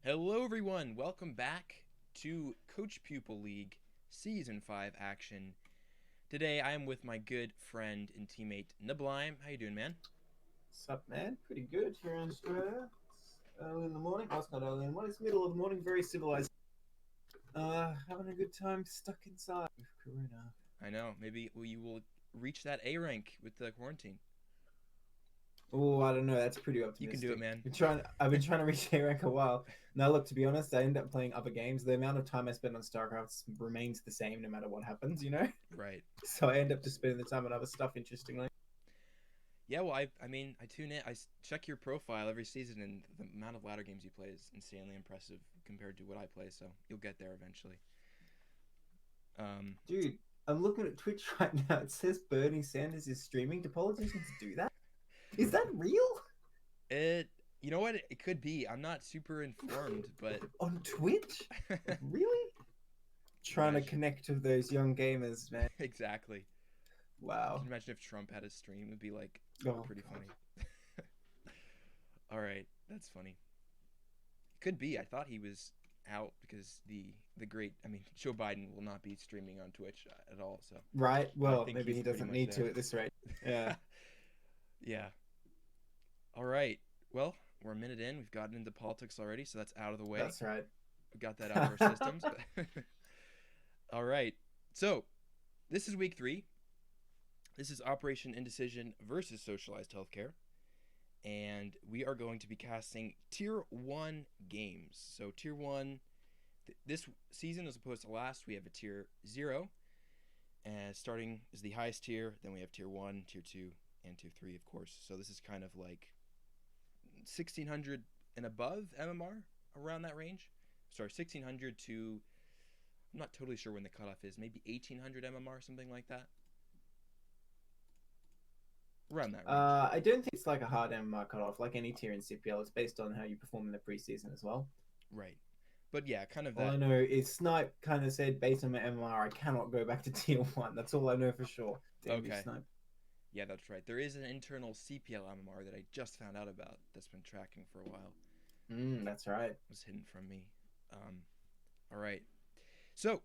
Hello, everyone. Welcome back to Coach Pupil League Season 5 action. Today, I am with my good friend and teammate, Neblime. How you doing, man? Sup, man? Pretty good here in Australia. It's early in the morning. Oh, it's not early in the morning. It's middle of the morning. Very civilized. Having a good time stuck inside with Corona. I know. Maybe you will reach that A rank with the quarantine. Oh, I don't know. That's pretty You can do it, optimistic. man. I've been trying to reach A rank a while. Now, look, to be honest, I end up playing other games. The amount of time I spend on StarCraft remains the same no matter what happens. Right. So I end up just spending the time on other stuff. Interestingly. Yeah, well, I mean, I tune in. Check your profile every season, and the amount of ladder games you play is insanely impressive compared to what I play. So you'll get there eventually. Um, Dude, I'm looking at Twitch right now. It says Bernie Sanders is streaming. Do politicians do that? Is that real? it. You know what? It could be. I'm not super informed, but On Twitch? Really? Trying to imagine connect with those young gamers, man. exactly. Can Wow. you imagine if Trump had a stream? It'd be like Oh pretty god. funny. All right, that's funny. Could be. I thought he was out because the great. I mean, Joe Biden will not be streaming on Twitch at all. So Right? I Well, think maybe he's he pretty doesn't much need to there. at this rate. Yeah. Yeah. All right. Well, we're a minute in. We've gotten into politics already, so that's out of the way. That's right. We got that out of our systems. All right. So this is week 3. This is Operation Indecision versus Socialized Healthcare. And we are going to be casting tier 1 games. So tier 1 this season, as opposed to last, we have a tier 0, and starting is the highest tier. Then we have tier 1, tier 2, and tier 3, of course. So this is kind of like 1600 and above MMR, around that range. Sorry, 1600 to, I'm not totally sure when the cutoff is, maybe 1800 MMR, something like that, around that range. I don't think it's like a hard MMR cutoff, like any tier in CPL. It's based on how you perform in the preseason as well. Right. But yeah, kind of All I that. know is Snipe kind of said, based on my MMR, I cannot go back to tier 1. That's all I know for sure. Damn you, Okay. Snipe. Yeah, that's right. There is an internal CPL MMR that I just found out about that's been tracking for a while. That's right. It was hidden from me. Um, all right. So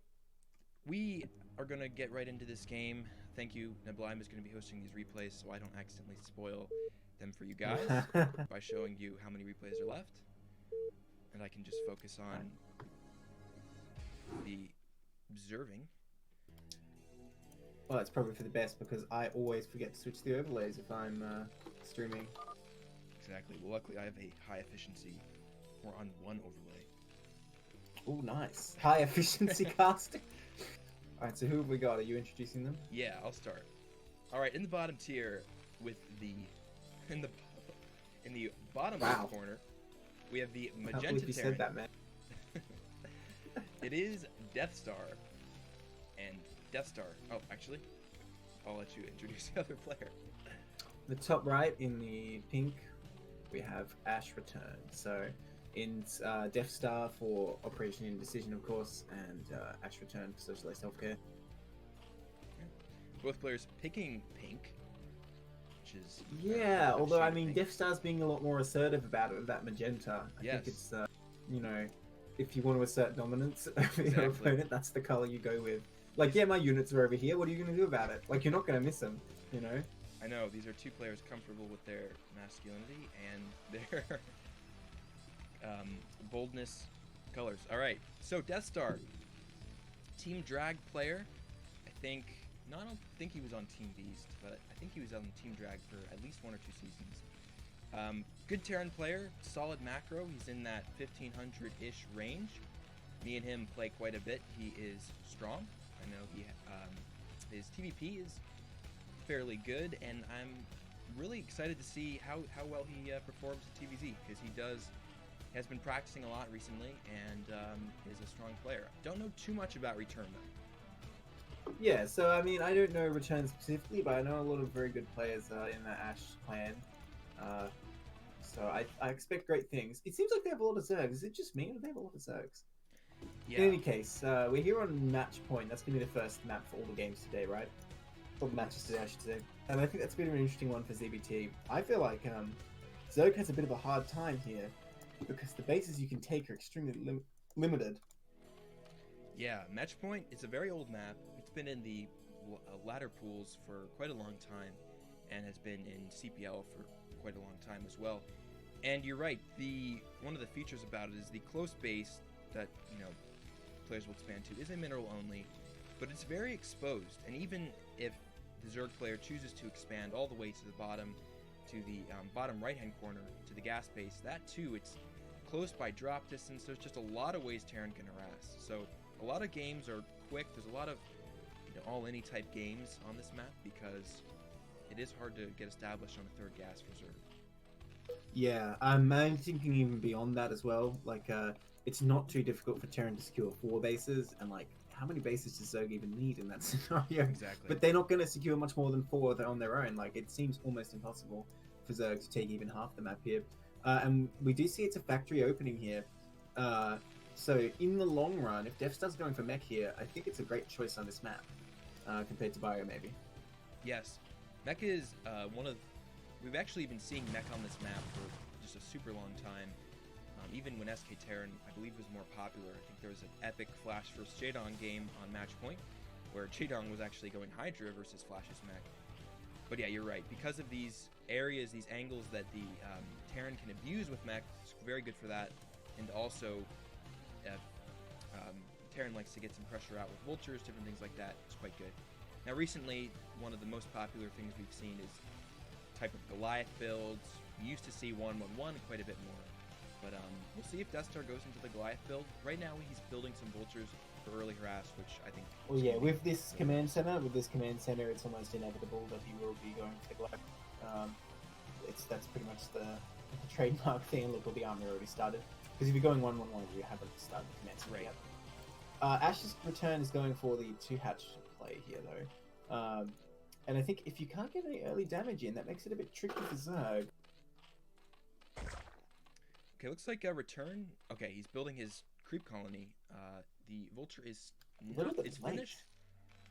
we are going to get right into this game. Thank you. Neblime is going to be hosting these replays so I don't accidentally spoil them for you guys by showing you how many replays are left. And I can just focus on the observing. Well, it's probably for the best because I always forget to switch the overlays if I'm streaming. Exactly. Well, luckily I have a high efficiency. We're on one overlay. Oh, nice. High efficiency casting. All right, so who have we got? Are you introducing them? Yeah, I'll start. All right, in the bottom tier, with the in the in the bottom Wow. left corner, we have the I can't magenta believe you said Terran. that, man. It is Death Star, and Death Star. Oh, actually, I'll let you introduce the other player. The top right in the pink, we have Ash Return. So in Death Star for Operation Indecision, of course, and Ash Return for Socialized Healthcare. Both players picking pink, which is Yeah, another although shade I of mean, pink. Death Star's being a lot more assertive about it with that magenta. I think Yes, it's, you know, if you want to assert dominance over your exactly. opponent, that's the color you go with. Like, yeah, my units are over here. What are you going to do about it? Like, you're not going to miss them, you know? I know these are two players comfortable with their masculinity and their boldness colors. All right, so Death Star, Team Drag player. I think no, I don't think he was on Team Beast, but I think he was on Team Drag for at least 1 or 2 seasons. Good Terran player, solid macro. He's in that 1500-ish range. Me and him play quite a bit. He is strong. I know his TVP is fairly good, and I'm really excited to see how well he performs at TVZ because has been practicing a lot recently and is a strong player. Don't know too much about Return though. Yeah, so I mean, I don't know Return specifically, but I know a lot of very good players in the Ash clan. Uh, so I expect great things. It seems like they have a lot of Zergs. Is it just me, or do they have a lot of Zergs? In Yeah. any case, we're here on match point. That's going to be the first map for all the games today, right? All the matches today, I should say. And I think that's a bit of an interesting one for ZBT. I feel like Zerg has a bit of a hard time here. because the bases you can take are extremely limited. Yeah, Match Point is a very old map. It's been in the ladder pools for quite a long time, and has been in CPL for quite a long time as well. And you're right. The one of the features about it is the close base that players will expand to is a mineral only, but it's very exposed. And even if the Zerg player chooses to expand all the way to the bottom, to the bottom right-hand corner to the gas base, that too, it's close by drop distance. There's just a lot of ways Terran can harass. So a lot of games are quick. There's a lot of all-any type games on this map because it is hard to get established on a third gas reserve. Yeah, I'm thinking even beyond that as well. Like, it's not too difficult for Terran to secure 4 bases, and like, how many bases does Zerg even need in that scenario? Exactly. But they're not going to secure much more than 4 on their own. Like, it seems almost impossible for Zerg to take even half the map here. And we do see it's a factory opening here. So in the long run, if Death Star's going for mech here, I think it's a great choice on this map compared to Bio maybe. Yes, mech is one of. We've actually been seeing mech on this map for just a super long time. Even when SK Terran, I believe, was more popular. I think there was an epic Flash vs. Jaedong game on Match Point, where Jaedong was actually going Hydra versus Flash's mech. But yeah, you're right. Because of these areas, these angles that the Terran can abuse with mech, it's very good for that. And also, Terran likes to get some pressure out with vultures, different things like that. It's quite good. Now, recently, one of the most popular things we've seen is type of Goliath builds. We used to see 1-1-1 quite a bit more. But we'll see if Death Star goes into the Goliath build. Right now, he's building some vultures for early harass, which I think... Well, yeah, with this command center, it's almost inevitable that he will be going for the Goliath. That's pretty much the trademark thing. Look, all the army already started. Because if you're going 1-1-1, you haven't started the command center yet. Ash's return is going for the 2-hatch play here, though. And I think if you can't get any early damage in, that makes it a bit tricky for Zerg. Okay, looks like a return. Okay, he's building his creep colony. The vulture is finished.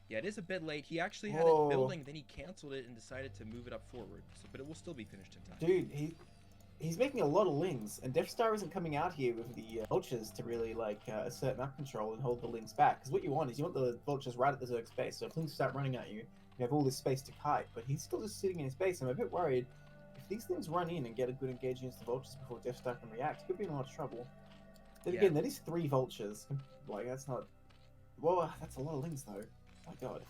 Yeah, it is a bit late. He actually had it building, then he canceled it and decided to move it up forward. So, but it will still be finished in time. Dude, he's making a lot of lings, and Death Star isn't coming out here with the vultures to really assert map control and hold the lings back. Because what you want is you want the vultures right at the Zerg's base. So if lings start running at you, you have all this space to kite. But he's still just sitting in his base. I'm a bit worried. If these things run in and get a good engage against the vultures before Death Star can react, he could be in a lot of trouble. Then again, that is 3 vultures. Like, that's not... Well, that's a lot of lings, though. My god.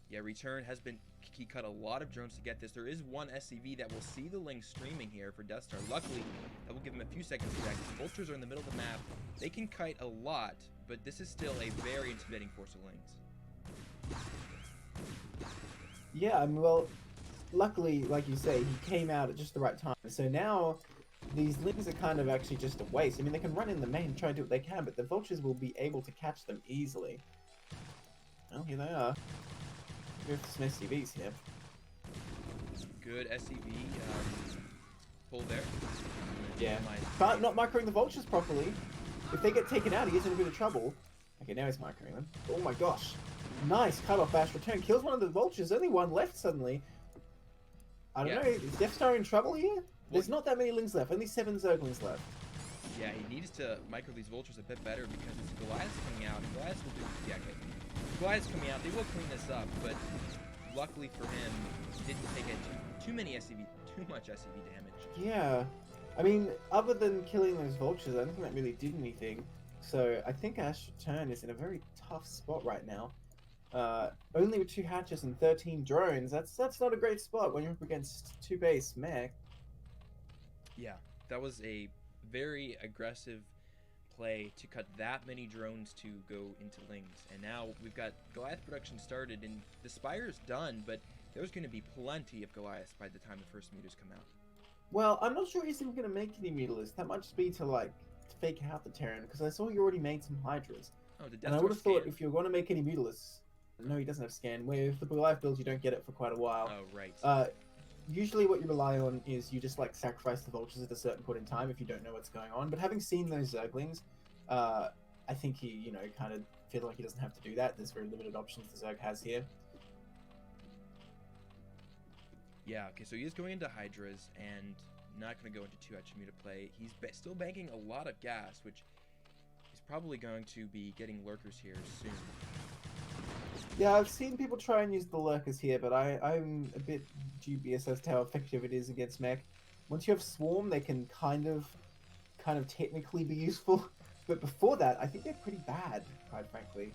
Yeah, return has been... He cut a lot of drones to get this. There is one SCV that will see the lings streaming here for Death Star. Luckily, that will give him a few seconds to react. The vultures are in the middle of the map. They can kite a lot, but this is still a very intimidating force of lings. Yeah, I mean, well, luckily, like you say, he came out at just the right time. So now, these lings are kind of actually just a waste. I mean, they can run in the main and try to do what they can, but the vultures will be able to catch them easily. Well, here they are. We have some SCVs here. Good SCV pull there. Yeah, but not microing the vultures properly. If they get taken out, he is in a bit of trouble. Okay, now he's microing them. Oh my gosh. Nice cut-off Ash return. Kills one of the vultures. Only one left suddenly. I don't know. Is Death Star in trouble here? There's not that many lings left. Only 7 Zerglings left. Yeah, he needs to micro these vultures a bit better because it's Goliath's coming out. Goliath's will do... Yeah, okay. Goliath's coming out. They will clean this up, but luckily for him, he didn't take it too much SCV damage. Yeah. I mean, other than killing those vultures, I don't think that really did anything. So I think Ash's return is in a very tough spot right now. Only with 2 hatches and 13 drones, that's not a great spot when you're up against 2 base mech. Yeah, that was a very aggressive play to cut that many drones to go into lings. And now we've got Goliath production started, and the Spire's done, but there's going to be plenty of Goliaths by the time the first meters come out. Well, I'm not sure he's even going to make any mutalisks. That might just be to fake out the Terran, because I saw you already made some Hydras. Oh, the Death and I Star would have scan. thought if you're going to make any mutalisks... No, he doesn't have scan. With the Goliath builds, you don't get it for quite a while. Oh, right. Usually what you rely on is you just sacrifice the vultures at a certain point in time if you don't know what's going on. But having seen those Zerglings, I think he, kind of feels like he doesn't have to do that. There's very limited options the Zerg has here. Yeah, okay, so he is going into Hydras, and not going to go into 2 Muta play. He's still banking a lot of gas, which he's probably going to be getting lurkers here soon. Yeah, I've seen people try and use the lurkers here, but I'm a bit dubious as to how effective it is against mech. Once you have swarm, they can kind of technically be useful, but before that, I think they're pretty bad, quite frankly.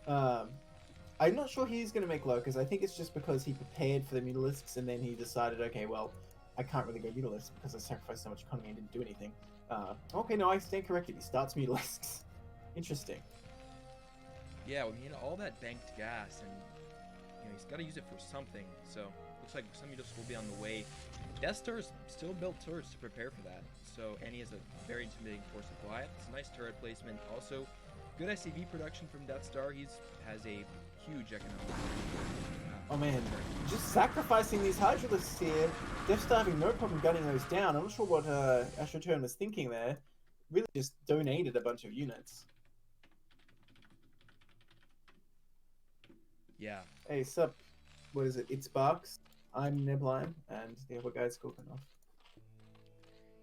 I'm not sure he's going to make lurkers. I think it's just because he prepared for the Mutalisks and then he decided, okay, well, I can't really go Mutalisk because I sacrificed so much economy and didn't do anything. Okay, no, I stand corrected. He starts Mutalisks. Interesting. Yeah, well, all that banked gas, and he's got to use it for something. So looks like some Mutalisks will be on the way. Death Star's still built turrets to prepare for that. So, and he has a very intimidating force of Goliath. It's a nice turret placement. Also, good SCV production from Death Star. Has a huge economic. Oh man, just sacrificing these Hydralisks here. Death Star having no problem gunning those down. I'm not sure what AstroTurn was thinking there. Really just donated a bunch of units. Yeah. Hey, sup? What is it? It's Barks. I'm Neblime, and the other guy's Gorgonoth.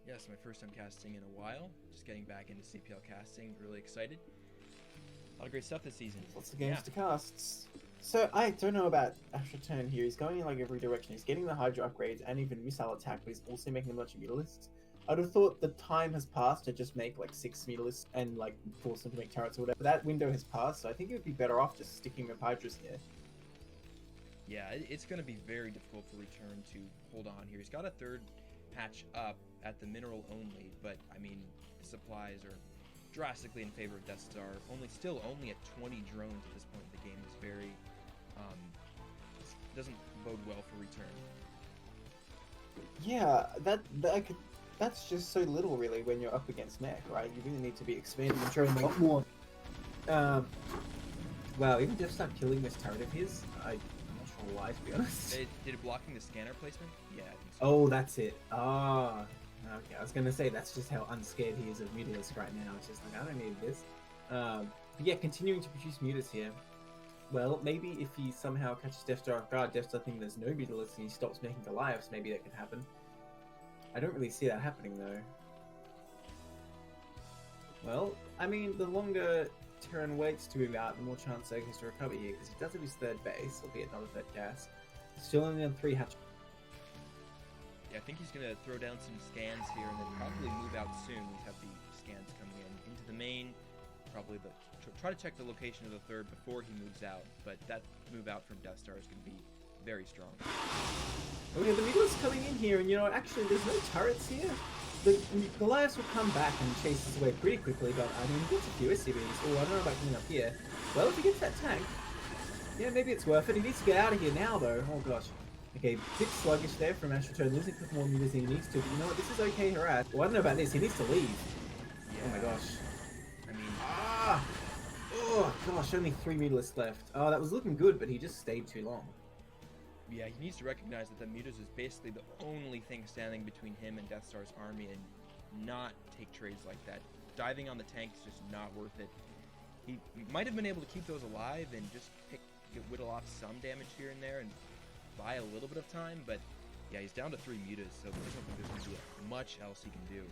Yes, my first time casting in a while. Just getting back into CPL casting. Really excited. A lot of great stuff this season. Lots of games to cast. So I don't know about AstroTurn here. He's going in like every direction. He's getting the Hydra upgrades and even missile attack, but he's also making a bunch of Mutalisks. I'd have thought the time has passed to just make like 6 Mutalisks and like force them to make turrets or whatever. That window has passed, so I think it would be better off just sticking with Hydras here. Yeah, it's going to be very difficult for Return to hold on here. He's got a third patch up at the mineral only, but I mean, the supplies are drastically in favor of Death Star. Still only at 20 drones at this point in the game is very, doesn't bode well for Return. Yeah, that's just so little really when you're up against mech, right? You really need to be expanding and showing a lot more. Wow, even Death Star killing this turret of his, I'm not sure why, to be honest. Did it blocking the scanner placement? Yeah, I think so. Oh, that's it. Ah. Okay, I was gonna say that's just how unscared he is of Mutalisk right now. It's just like, I don't need this. But yeah, continuing to produce Mutas here. Well, maybe if he somehow catches Death Star off guard, Death Star thinking there's no Mutalisk and he stops making Goliaths, maybe that could happen. I don't really see that happening though. Well, I mean, the longer Terran waits to move out, the more chance he has to recover here, because he does have his third base, albeit not a third gas. Still only on 3 hatch. Yeah, I think he's going to throw down some scans here and then probably move out soon. We have the scans coming in into the main. Probably try to check the location of the third before he moves out, but that move out from Death Star is going to be very strong. Okay, the Mutalisk coming in here, and actually there's no turrets here. The Goliaths will come back and chase us away pretty quickly, but I mean, he gets a few SCVs. Oh, I don't know about coming up here. Well, if he gets that tank, yeah, maybe it's worth it. He needs to get out of here now, though. Oh gosh. Okay, bit sluggish there from AstroTurn, losing a couple more meters than he needs to, but you know what, this is okay harass. Well, I don't know about this, he needs to leave. Yeah. Oh my gosh. I mean... Oh gosh, only 3 Mutalisks left. Oh, that was looking good, but he just stayed too long. Yeah, he needs to recognize that the Mutas is basically the only thing standing between him and Death Star's army and not take trades like that. Diving on the tank is just not worth it. He might have been able to keep those alive and just whittle off some damage here and there and buy a little bit of time, but yeah, he's down to 3 Mutas, so there's not think there's going to be much else he can do.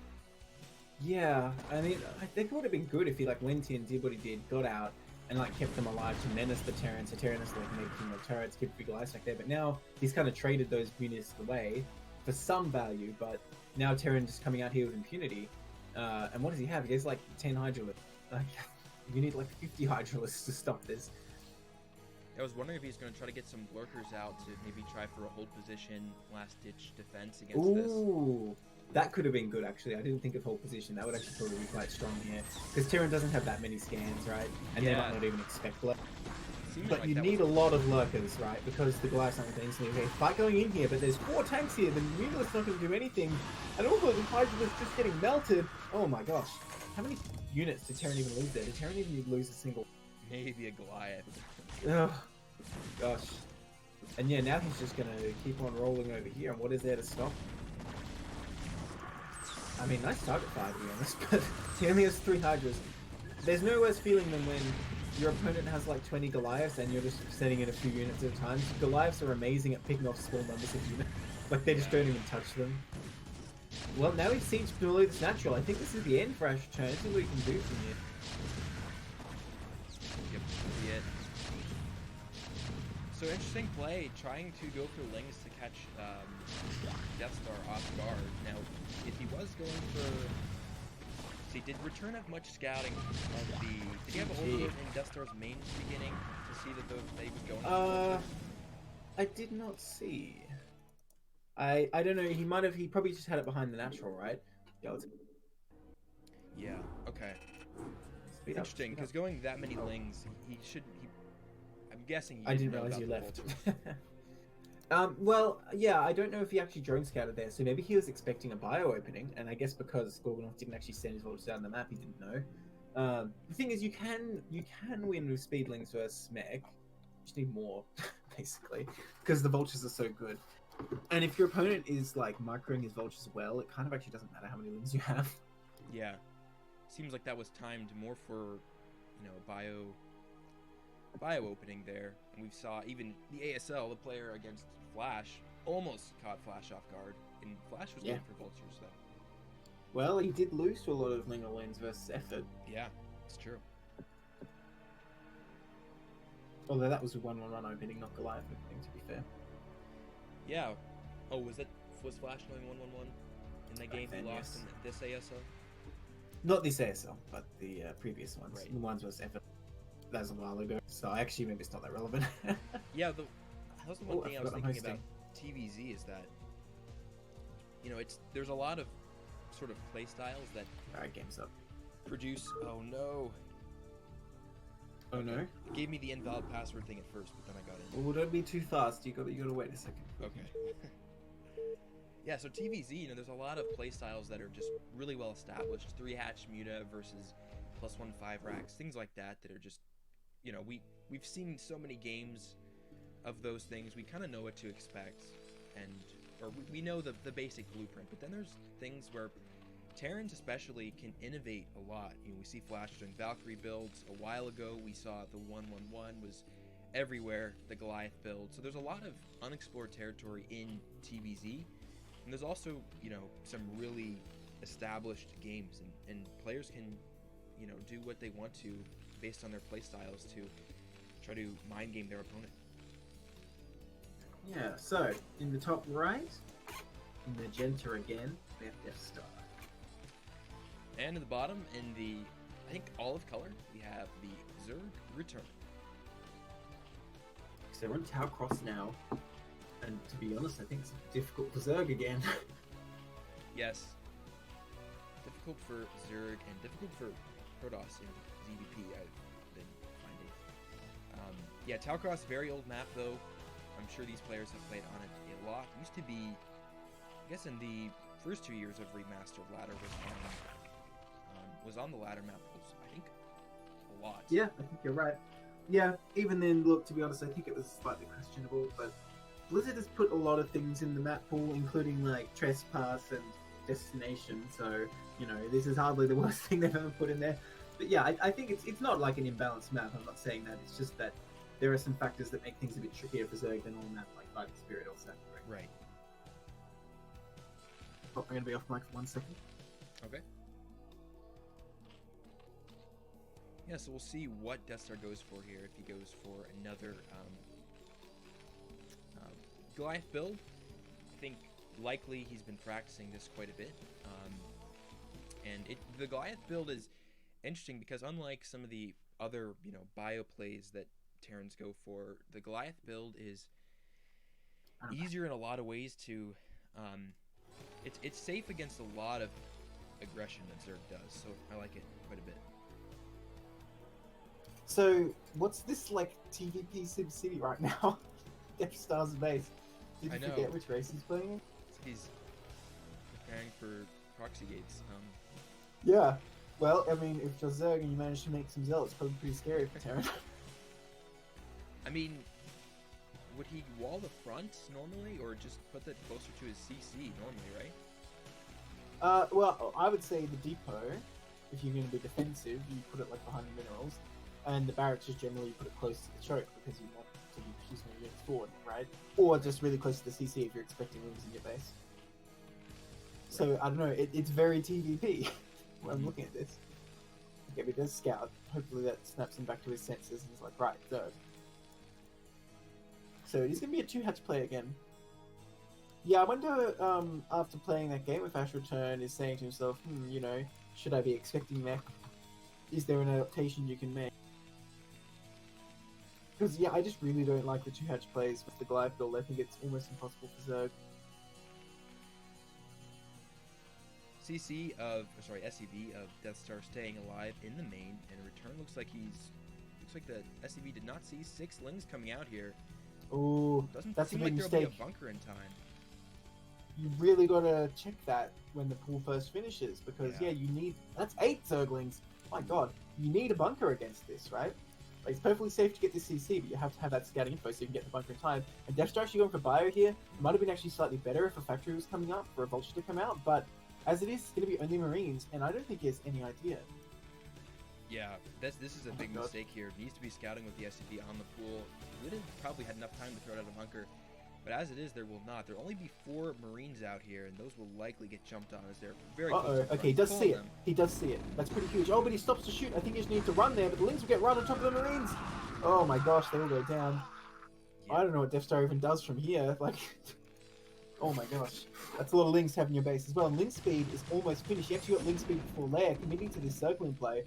Yeah, I mean, I think it would have been good if he went in, did what he did, got out, and kept them alive to menace the Terrans. So Terrans making turrets, keep big lights there. But now he's kind of traded those units away for some value. But now Terran just coming out here with impunity. And what does he have? He has 10 Hydralisks. You need 50 Hydralisks to stop this. I was wondering if he's going to try to get some lurkers out to maybe try for a hold position, last-ditch defense against this. Ooh, that could have been good, actually. I didn't think of hold position. That would actually probably be quite strong here. Because Terran doesn't have that many scans, right? And they might not even expect lurkers. But you need a lot of lurkers, right? Because the Goliath's not going to instantly, okay, fight going in here, but there's 4 tanks here. The Mutalis's not going to do anything. And also the Hydralis's just getting melted. Oh my gosh. How many units did Terran even lose there? Did Terran even lose a single? Maybe a Goliath. Oh, gosh. And yeah, now he's just going to keep on rolling over here. And what is there to stop? I mean, nice target fire to be honest, but he only has 3 Hydras. There's no worse feeling than when your opponent has 20 Goliaths and you're just sending in a few units at a time. Goliaths are amazing at picking off small numbers of units. They just don't even touch them. Well, now we've sieged below this natural. I think this is the end for Ash Return. See what we can do from here. Yep, that'll be it. So interesting play, trying to go for Lings to catch Death Star off guard. Now, if he was going for... See, did Return have much scouting of the... Did he have a overload in Death Star's main beginning to see that they was going for I did not see. I don't know, he probably just had it behind the natural, right? Yeah, okay. Speed up, Interesting, speed because up. going that many Lings, he should... I'm guessing he I didn't know realize about you the left. Vultures. Well, yeah, I don't know if he actually drone scouted there, so maybe he was expecting a bio opening, and I guess because Gorgonoth didn't actually send his vultures down the map, he didn't know. The thing is, you can win with speedlings versus mech. You just need more, basically, because the vultures are so good. And if your opponent is like microing his vultures well, it kind of actually doesn't matter how many lings you have. Yeah. Seems like that was timed more for, bio opening there. And we saw even the ASL, the player against Flash, almost caught Flash off guard. And Flash was going for vultures, though. Well, he did lose to a lot of linger lanes versus effort. Yeah, it's true. Although that was a 1-1 opening, not Goliath opening, to be fair. Yeah. Oh, was Flash going 1-1-1 in that game he lost in this ASL? Not this ASL, but the previous ones. Right. The ones was effort. That was a while ago, so I actually maybe it's not that relevant. Yeah, that was the one thing I was forgot I'm thinking about TVZ is that, there's a lot of sort of play styles that Alright, game's up. produce. Oh no! Oh no? It gave me the invalid password thing at first, but then I got in. Well, don't be too fast. You gotta wait a second. Okay. Yeah, so TVZ, there's a lot of play styles that are just really well established. 3-hatch Muta versus +1/5 racks, things like that are just, we've seen so many games of those things. We kind of know what to expect, or we know the basic blueprint. But then there's things where Terrans especially can innovate a lot. We see Flash doing Valkyrie builds. A while ago, we saw the 1-1-1 was everywhere, the Goliath build. So there's a lot of unexplored territory in TVZ. And there's also, some really established games, and players can, do what they want to based on their play styles to try to mind game their opponent. Yeah, so in the top right, magenta again, we have Death Star. And in the bottom, in the, I think, olive color, we have the Zerg Return. So we're on Tower Cross now, and to be honest, I think it's difficult for Zerg again. Yes. Difficult for Zerg and difficult for Protoss in ZVP, I've been finding. Yeah, Tower Cross, very old map though. I'm sure these players have played on it a lot. It used to be, I guess in the first 2 years of Remastered, Ladder was on the ladder map, I think, a lot. Yeah, I think you're right. Yeah, even then, look, to be honest, I think it was slightly questionable, but Blizzard has put a lot of things in the map pool, including like Trespass and Destination, so, this is hardly the worst thing they've ever put in there. But yeah, I think it's not like an imbalanced map, I'm not saying that, it's just that there are some factors that make things a bit trickier for Zerg than all map, like Fighting Spirit or something. Right. Oh, I'm going to be off mic for 1 second. Okay. Yeah, so we'll see what Death Star goes for here. If he goes for another Goliath build, I think likely he's been practicing this quite a bit. And the Goliath build is interesting because unlike some of the other, bio plays that Terrans go for, the Goliath build is easier in a lot of ways to... it's safe against a lot of aggression that Zerg does, so I like it quite a bit. So, what's this, like, TVP Sim City right now? Death Star's base. Did you forget which race he's playing in? He's preparing for proxy gates. Yeah. Well, I mean, if you're Zerg and you manage to make some Zealots, it's probably pretty scary for Terran. I mean, would he wall the front normally, or just put that closer to his CC normally, right? Well, I would say the depot, if you're going to be defensive, you put it, like, behind the minerals. And the barracks just generally put it close to the choke because you want to be producing units forward, right? Or just really close to the CC if you're expecting wings in your base. So I don't know. It's very TVP when I'm looking at this. Okay, but he does scout. Hopefully that snaps him back to his senses, and he's like, right, third. So he's gonna be a two-hatch play again. Yeah, I wonder. After playing that game with Ash Return, is saying to himself, you know, should I be expecting mech? Is there an adaptation you can make? Because yeah, I just really don't like the two-hatch plays with the Goliath build. I think it's almost impossible for Zerg. SCV of Death Star staying alive in the main, and return looks like the SCV did not see 6 lings coming out here. Oh, Doesn't that's seem a like big there'll mistake. be a bunker in time. You really gotta check that when the pool first finishes, because Yeah. you need, that's 8 Zerglings. My god, you need a bunker against this, right? Like, it's perfectly safe to get this CC, but you have to have that scouting info so you can get the bunker in time. And Death Star actually going for bio here. It might have been actually slightly better if a factory was coming up for a vulture to come out, but as it is, it's going to be only Marines, and I don't think he has any idea. Yeah, this is a big God. mistake here. Needs to be scouting with the SCV on the pool. Would have probably had enough time to throw it out a bunker, but as it is, there will not. There will only be 4 Marines out here, and those will likely get jumped on as they're very close to the front, Okay, he does pulling see it. them. He does see it. That's pretty huge. Oh, but he stops to shoot. I think he just needs to run there, but the Lings will get right on top of the Marines. Oh my gosh, they will go down. Yeah. I don't know what Death Star even does from here. Like, oh my gosh. That's a lot of Lings having your base as well. And Ling speed is almost finished. You actually got Ling speed before Lair committing to this circling play.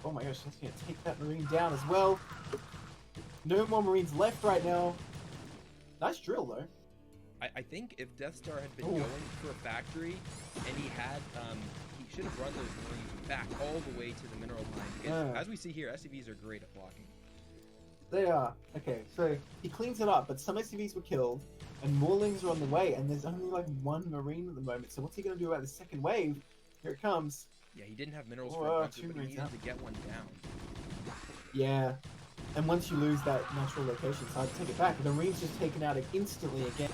Oh my gosh, that's going to take that Marine down as well. No more Marines left right now. Nice drill, though. I think if Death Star had been Ooh. going for a factory, and he should have run those Marines back all the way to the mineral line. Because, Yeah. as we see here, SCVs are great at blocking. They are. Okay, so he cleans it up, but some SCVs were killed, and more Lings are on the way, and there's only like 1 Marine at the moment. So what's he going to do about the second wave? Here it comes. Yeah, he didn't have minerals Oh, for a bunker, 2 but he Marines needed out. to get one down. Yeah. And once you lose that natural location, it's hard to take it back. The Marine's just taken out instantly again.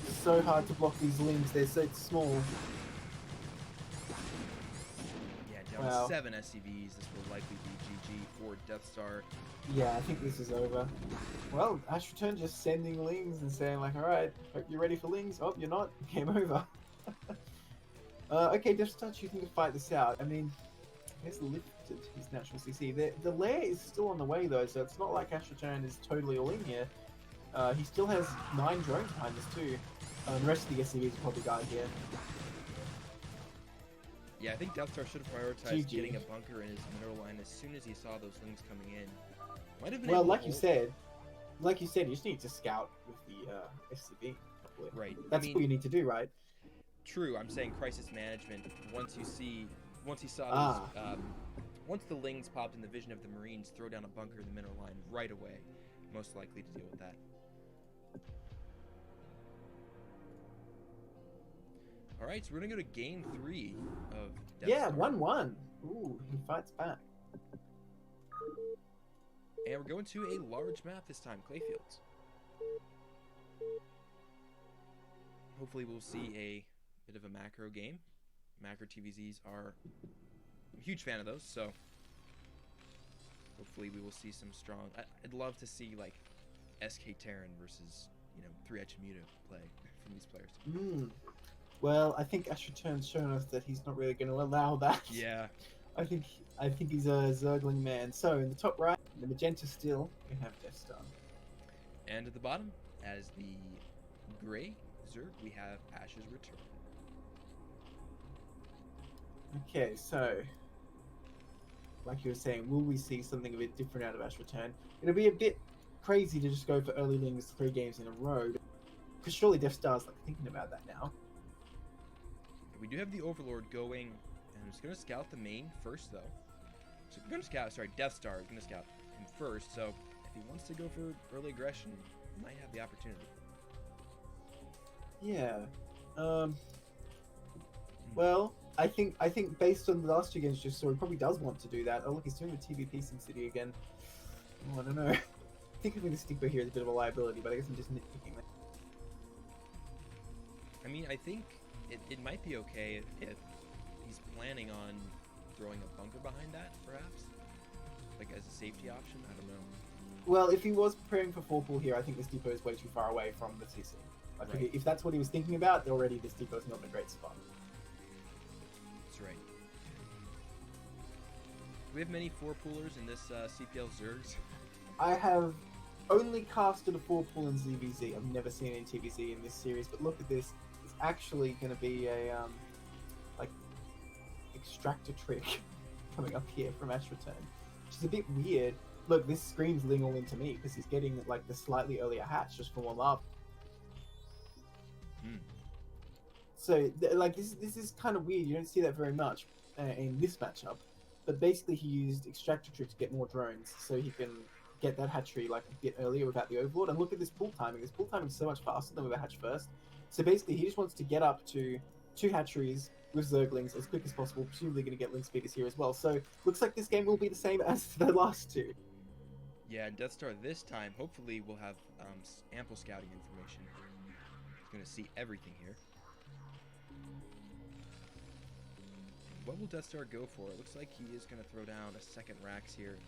It's so hard to block these Lings, they're so small. Yeah, down Wow. 7 SCVs. This will likely be GG for Death Star. Yeah, I think this is over. Well, Ash Return just sending Lings and saying like, alright, hope you're ready for Lings. Oh, you're not? Game over. Okay, Death Star choosing to fight this out. I mean, he's lifted his natural CC. The lair is still on the way though, so it's not like Ash Return is totally all in here. He still has 9 drones behind this too. The rest of the SCVs will probably die here. Yeah, I think Death Star should have prioritized GG. getting a bunker in his mineral line as soon as he saw those things coming in. Might have been Well, able to like you hold- said, you just need to scout with the SCV. Probably. Right. That's I mean, what you need to do, right? true. I'm saying crisis management. Once he saw Ah. those, once the Lings popped in the vision of the Marines, throw down a bunker in the mineral line right away. Most likely to deal with that. All right, so we're gonna go to game 3 of Death Yeah, Star. 1-1. Ooh, he fights back. And we're going to a large map this time, Clayfields. Hopefully we'll see a bit of a macro game. Macro TVZs are... I'm a huge fan of those, so... Hopefully we will see some strong... I'd love to see, like, SK Terran versus, 3H Muto play from these players. Well, I think Ash Return's shown us that he's not really going to allow that. Yeah. I think he's a Zergling man. So in the top right, the magenta still, we have Death Star. And at the bottom, as the gray Zerg, we have Ash's Return. Okay, so like you were saying, will we see something a bit different out of Ash Return? It'll be a bit crazy to just go for early Lings 3 games in a row, because surely Death Star's like thinking about that now. We do have the Overlord going, and I'm just going to scout the main first, though. So we're going to scout, Death Star is going to scout him first, so if he wants to go for early aggression, he might have the opportunity. Yeah. Well, I think based on the last 2 games just saw, he probably does want to do that. Oh look, he's doing the TVP SimCity again. Oh, I don't know. I think having the Stigma here is a bit of a liability, but I guess I'm just nitpicking that. I mean, I think it might be okay if he's planning on throwing a bunker behind that, perhaps? Like, as a safety option? I don't know. Well, if he was preparing for Pupil here, I think this depot is way too far away from the CC. Like Right. if that's what he was thinking about, already this decoy's not in a great spot. That's right. Do we have many 4-poolers in this CPL Zergs? I have only casted a 4-pool in ZVZ. I've never seen any TVZ in this series, but look at this. It's actually going to be a like extractor trick coming up here from Ash Return, which is a bit weird. Look, this screams Ling all into me because he's getting like the slightly earlier hatch just for one love. So like this is kind of weird. You don't see that very much in this matchup. But basically, he used extractor trick to get more drones, so he can get that hatchery like a bit earlier without the overlord. And look at this pull timing. This pull timing is so much faster than with a hatch first. So basically, he just wants to get up to 2 hatcheries with Zerglings as quick as possible. Presumably, going to get Link speeders here as well. So looks like this game will be the same as the last 2. Yeah, and Death Star this time, hopefully, we'll have ample scouting information. He's going to see everything here. What will Death Star go for? It looks like he is going to throw down a second Rax here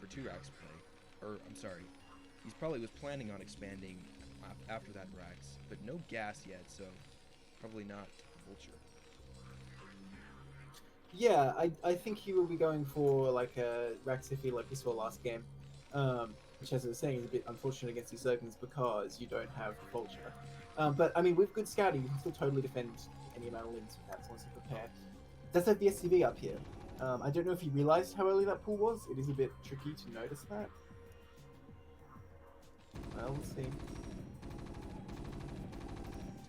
for 2 Rax play. Or, I'm sorry, he's probably was planning on expanding after that Rax, but no gas yet, so probably not Vulture. Yeah, I think he will be going for like a Raxifi like we saw last game, which, as I was saying, is a bit unfortunate against these Zerglings because you don't have the Vulture. But I mean, with good scouting, you can still totally defend any amount of links with that, as long as you prepare. Does have the SCV up here. I don't know if he realized how early that pool was. It is a bit tricky to notice that. Well, we'll see.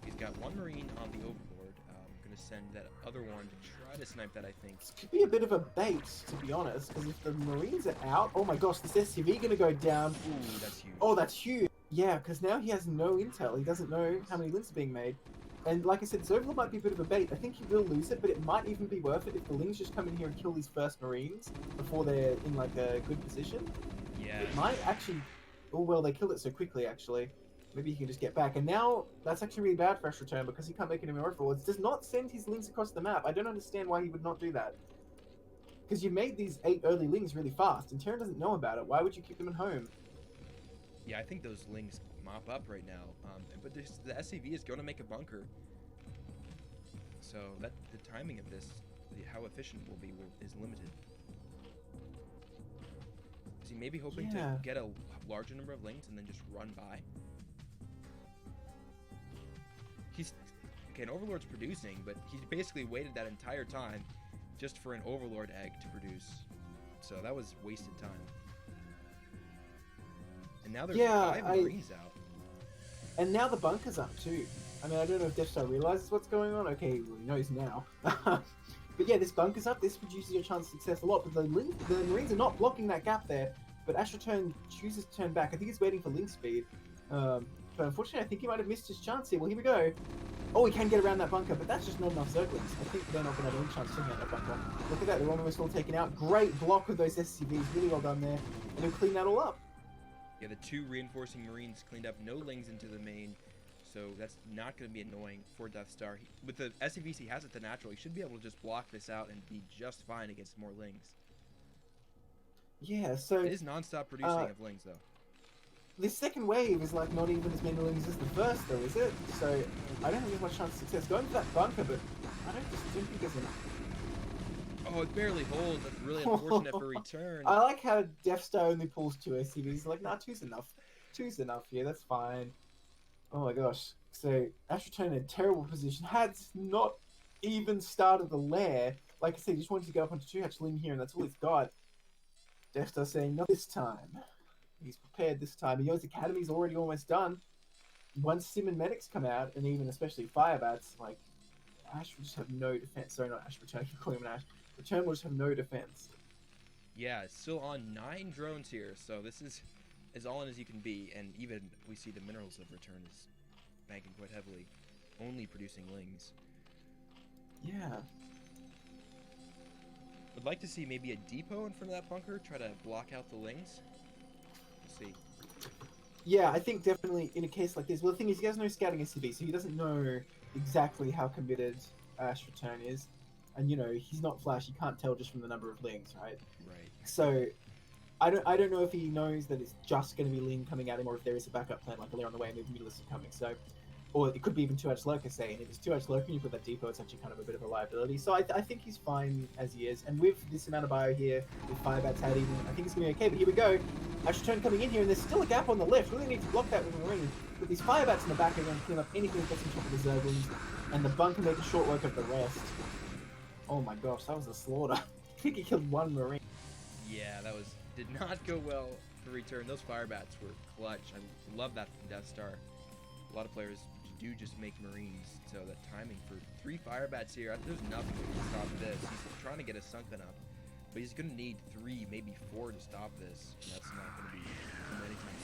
He's got 1 Marine on the Overlord. Going to send that other one to try to snipe that, I think. This could be a bit of a bait, to be honest, because if the Marines are out, oh my gosh, this SCV going to go down. Ooh, that's huge. Oh, that's huge. Yeah, because now he has no intel. He doesn't know how many links are being made. And like I said, this Overlord might be a bit of a bait. I think he will lose it, but it might even be worth it if the Lings just come in here and kill these first Marines before they're in like a good position. Yeah. It might actually... Oh, well, they killed it so quickly, actually. Maybe he can just get back. And now, that's actually really bad for Ash Return because he can't make any more Overlords. Does not send his Lings across the map. I don't understand why he would not do that. Because you made these 8 early Lings really fast, and Terran doesn't know about it. Why would you keep them at home? Yeah, I think those Lings mop up right now. But the SCV is going to make a bunker. So that the timing of this, how efficient it will be, is limited. Is he maybe hoping to get a larger number of Lings and then just run by? Okay, an Overlord's producing, but he's basically waited that entire time just for an Overlord egg to produce. So that was wasted time. And now there's 5 Marines out. And now the bunker's up too. I mean, I don't know if Death Star realizes what's going on. Okay, well, he knows now. But yeah, this bunker's up. This reduces your chance of success a lot. But the Marines are not blocking that gap there. But Ash Return chooses to turn back. I think he's waiting for link speed. But unfortunately, I think he might have missed his chance here. Well, here we go. Oh, he can get around that bunker, but that's just not enough Zerglings. I think they're not going to have any chance to get that bunker. Look at that, they're almost all taken out. Great block with those SCVs, really well done there. And he'll clean that all up. Yeah, the 2 reinforcing Marines cleaned up, no Lings into the main, so that's not going to be annoying for Death Star. With the SCVs he has at the natural, he should be able to just block this out and be just fine against more Lings. Yeah, so... It is non-stop producing of Lings, though. This second wave is like not even as many Lings as the first, though, is it? So I don't think there's much chance of success. Going for that bunker, but I don't think there's enough. Oh, it barely holds. That's really unfortunate for return. I like how Death Star only pulls 2 SCVs. Like, nah, 2's enough. 2's enough here, that's fine. Oh my gosh. So, Ash Return in a terrible position. Had not even started the lair. Like I said, he just wanted to go up onto 2 hatch Ling here, and that's all he's got. Death Star saying, not this time. He's prepared this time. He knows Academy's already almost done. Once Sim and Medics come out, and even especially Firebats, like, Ash will just have no defense. Sorry, not Ash, Return. I keep calling him Ash. Return will just have no defense. Yeah, it's still on 9 drones here, so this is as all in as you can be, and even we see the Minerals of Return is banking quite heavily, only producing Lings. Yeah. Would like to see maybe a depot in front of that bunker, try to block out the Lings. We'll see. Yeah, I think definitely in a case like this, well, the thing is, he has no scouting SCV, so he doesn't know exactly how committed Ash Return is. And, you know, he's not Flash, you can't tell just from the number of Lings, right? Right. So, I don't know if he knows that it's just going to be Ling coming at him, or if there is a backup plan, like a layer on the way, and maybe Mutalisk are coming. So, or it could be even 2H Lurker, say, and if it's 2H Lurker and you put that depot, it's actually kind of a bit of a liability. So I think he's fine as he is, and with this amount of bio here, with Firebats out even, I think it's going to be okay, but here we go. Ash Turn coming in here, and there's still a gap on the left. Really need to block that with a Marine. With these Firebats in the back, are going to clean up anything that gets on top of the Zerglings, and the Bunk can make a short work of the rest. Oh my gosh, that was a slaughter. I think he killed one Marine. Yeah, that did not go well for return. Those Firebats were clutch. I love that from Death Star. A lot of players do just make Marines, so that timing for 3 Firebats here, there's nothing that can stop this. He's trying to get a sunken up, but he's going to need 3, maybe 4 to stop this. And that's not going to be anytime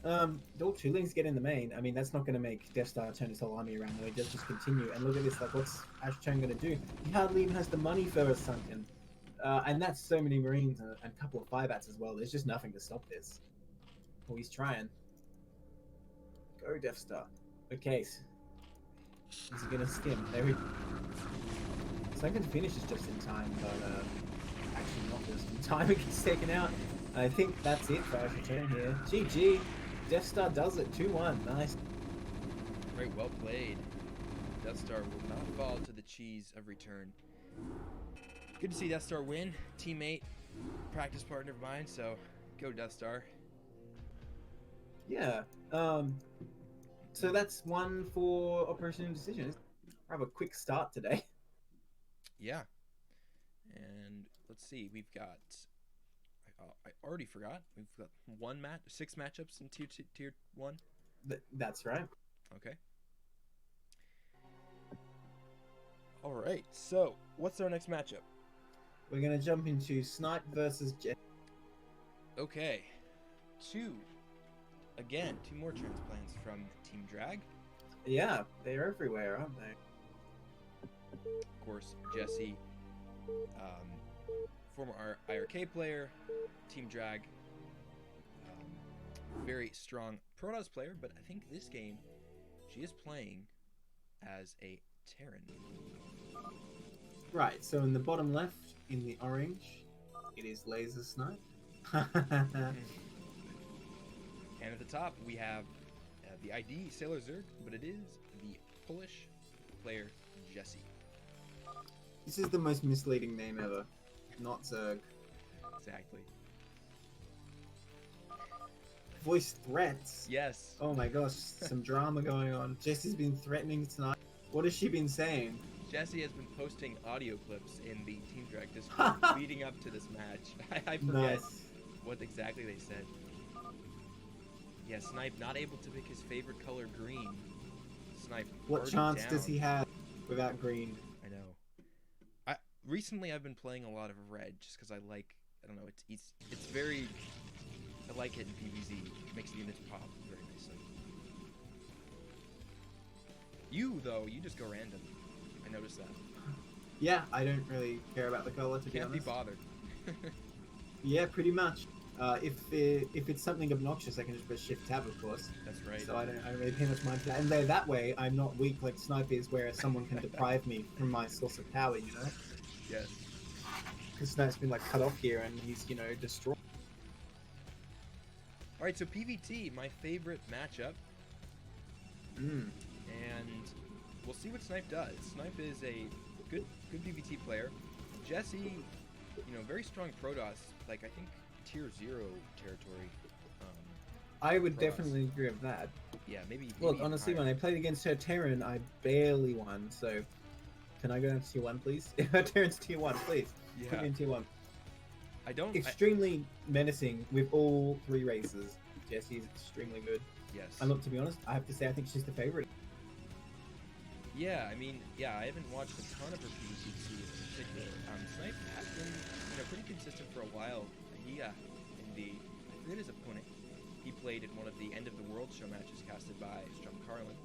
soon. All 2 links get in the main. I mean, that's not going to make Death Star turn his whole army around, though. He does just continue. And look at this, like, what's Ash Chang going to do? He hardly even has the money for a sunken. And that's so many Marines and a couple of Firebats as well. There's just nothing to stop this. Oh, he's trying. Go, Death Star. Okay. Is he going to skim? There we go. Sunken finishes just in time, but actually not just in time. It gets taken out. I think that's it for Ash Return here. GG. Death Star does it. 2-1. Nice. Very well played. Death Star will not fall to the cheese of return. Good to see Death Star win. Teammate, practice partner of mine, so go Death Star. Yeah. So that's one for Operation Indecision. I have a quick start today. Yeah. And let's see, we've got... I already forgot. We've got 6 matchups in tier 1. That's right. Okay. All right. So, what's our next matchup? We're gonna jump into Snipe versus Jet. Okay. 2 more transplants from Team Drag. Yeah, they're everywhere, aren't they? Of course, Jesse, former IRK player, Team Drag, very strong Protoss player, but I think this game she is playing as a Terran. Right, so in the bottom left, in the orange, it is Laser Snipe. And at the top, we have the ID Sailor Zerg, but it is the Polish player Jesse. This is the most misleading name ever. Not Zerg. Exactly. Voice threats? Yes. Oh my gosh, some drama going on. Jesse's been threatening tonight. What has she been saying? Jesse has been posting audio clips in the Team Drag Discord leading up to this match. I forget Nice. what exactly they said. Yeah, Snipe not able to pick his favorite color, green. Snipe. What already chance down. does he have without green? I know. Recently I've been playing a lot of red just because I like. I don't know. It's very. I like it in PvZ. It makes the units pop very nicely. You though, you just go random. I noticed that. Yeah, I don't really care about the color, to be Can't be honest. bothered. Yeah, pretty much. If it's something obnoxious, I can just press Shift Tab, of course. That's right. So I don't really pay much mind for that. And that way, I'm not weak like Snipe is, where someone can deprive me from my source of power, you know? Yes. Because Snipe's been like cut off here, and he's destroyed. All right, so PvT, my favorite matchup, and we'll see what Snipe does. Snipe is a good PvT player. Jesse, very strong Protoss. Like I think tier 0 territory. I would Protoss. definitely agree with that. Yeah, maybe. Look, honestly, higher. when I played against her Terran, I barely won. So, can I go down to tier 1, please? If her Terran's tier 1, please. Put Yeah. me in tier 1. I don't. Extremely menacing with all 3 races. Jesse's extremely good. Yes. And look, to be honest, I have to say I think she's the favorite. Yeah, I mean, I haven't watched a ton of her PvC in particular. Snipe has been, pretty consistent for a while. He, I forget his opponent. He played in one of the End of the World show matches casted by Strum Carlin,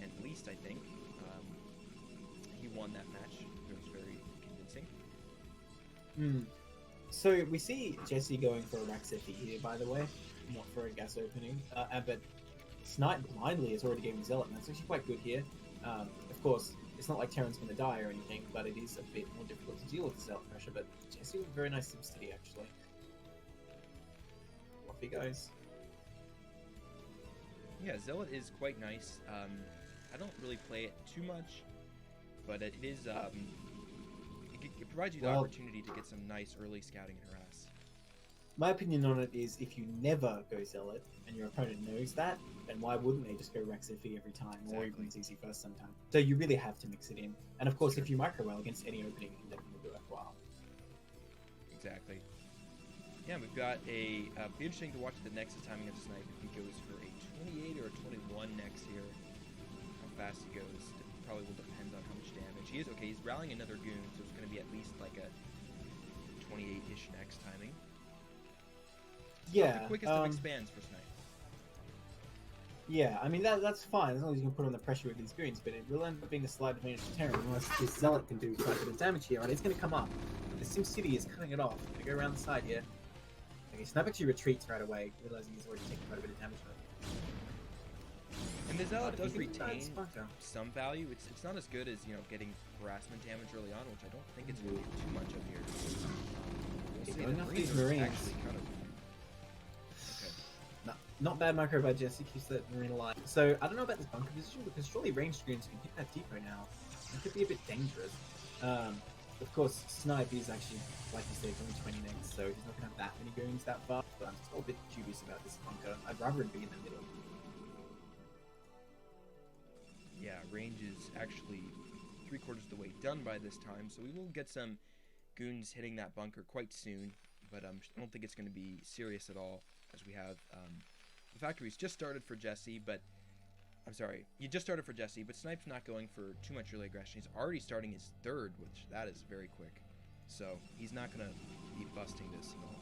and Least, I think. He won that match. It was very convincing. So we see Jesse going for a Raxefi here, by the way, not for a gas opening. But Snipe blindly is already getting Zealot, and that's actually quite good here. Of course, it's not like Terran's going to die or anything, but it is a bit more difficult to deal with the Zealot pressure. But Jesse with very nice SimCity, actually. Off he goes. Yeah, Zealot is quite nice. I don't really play it too much, but it is it provides you the Well- opportunity to get some nice early scouting and harass. My opinion on it is if you never go Zealot and your opponent knows that, then why wouldn't they just go Rex Iffy every time, or Exactly. even ZZ first sometime? So you really have to mix it in. And of course, Sure. if you micro well against any opening, you can definitely do it well. Exactly. Yeah, we've got a. Be interesting to watch the Nexus timing of Snipe if he goes for a 28 or a 21 next here. How fast he goes probably will depend on how much damage. He is okay. He's rallying another goon, so it's going to be at least like a 28-ish next timing. Yeah. The quickest of expands for Snipe. Yeah, I mean that's fine as long as you can put on the pressure with these goons, but it will end up being a slight advantage to Terran unless this Zealot can do quite a bit of damage here, and it's going to come up. The SimCity is cutting it off. Going to go around the side here. Okay, Snipe actually retreats right away, realizing he's already taken quite a bit of damage. And the Zealot does He can retain Bunker. some value. It's not as good as, getting harassment damage early on, which I don't think it's going to be too much of here. We'll Okay, see. going The off these are Marines. actually kind of... Okay. Not bad micro by Jesse, keeps that Marine alive. So I don't know about this bunker position because surely ranged goons can hit that depot now. It could be a bit dangerous. Of course, Snipe is actually, like you said, only 20 next, so he's not going to have that many goons that far. But I'm still a bit dubious about this bunker. I'd rather it be in the middle. Yeah, range is actually 3/4 of the way done by this time, so we will get some goons hitting that bunker quite soon, but I don't think it's going to be serious at all, as we have the factory's just started for Jesse, but I'm sorry, you just started for Jesse, but Snipe's not going for too much early aggression. He's already starting his third, which that is very quick, so he's not going to be busting this at all.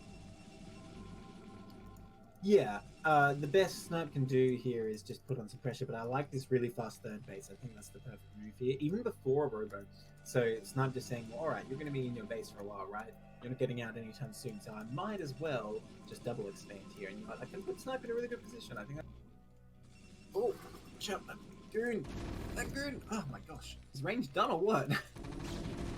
Yeah, the best Snipe can do here is just put on some pressure, but I like this really fast third base. I think that's the perfect move here, even before a Robo. So Snipe just saying, well, alright, you're going to be in your base for a while, right? You're not getting out anytime soon, so I might as well just double expand here. And I can put Snipe in a really good position. I think Oh, jump, that goon! That goon! Oh my gosh. Is range done or what?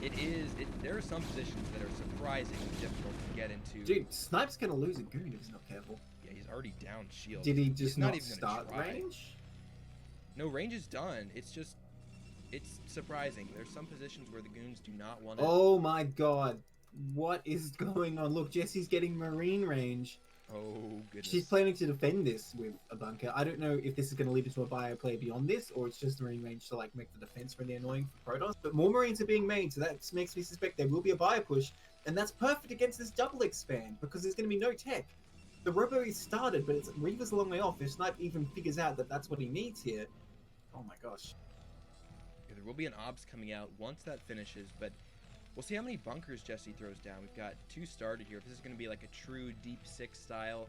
There are some positions that are surprisingly difficult to get into. Dude, Snipe's going to lose a goon if he's not careful. Yeah, he's already down shield. Did he He's just not not even gonna start try. range? No, range is done. It's surprising. There's some positions where the goons do not want to. Oh my god. What is going on? Look, Jesse's getting Marine range. Oh, goodness. She's planning to defend this with a bunker. I don't know if this is going to lead into a bio play beyond this, or it's just Marine range to like make the defense really annoying for Protoss. But more Marines are being made, so that makes me suspect there will be a bio push, and that's perfect against this double expand because there's going to be no tech. The Robo is started, but it's Reaver's a long way off. If Snipe even figures out that that's what he needs here, oh my gosh. Yeah, there will be an obs coming out once that finishes, but we'll see how many bunkers Jesse throws down. We've got 2 started here. If this is going to be like a true Deep 6 style.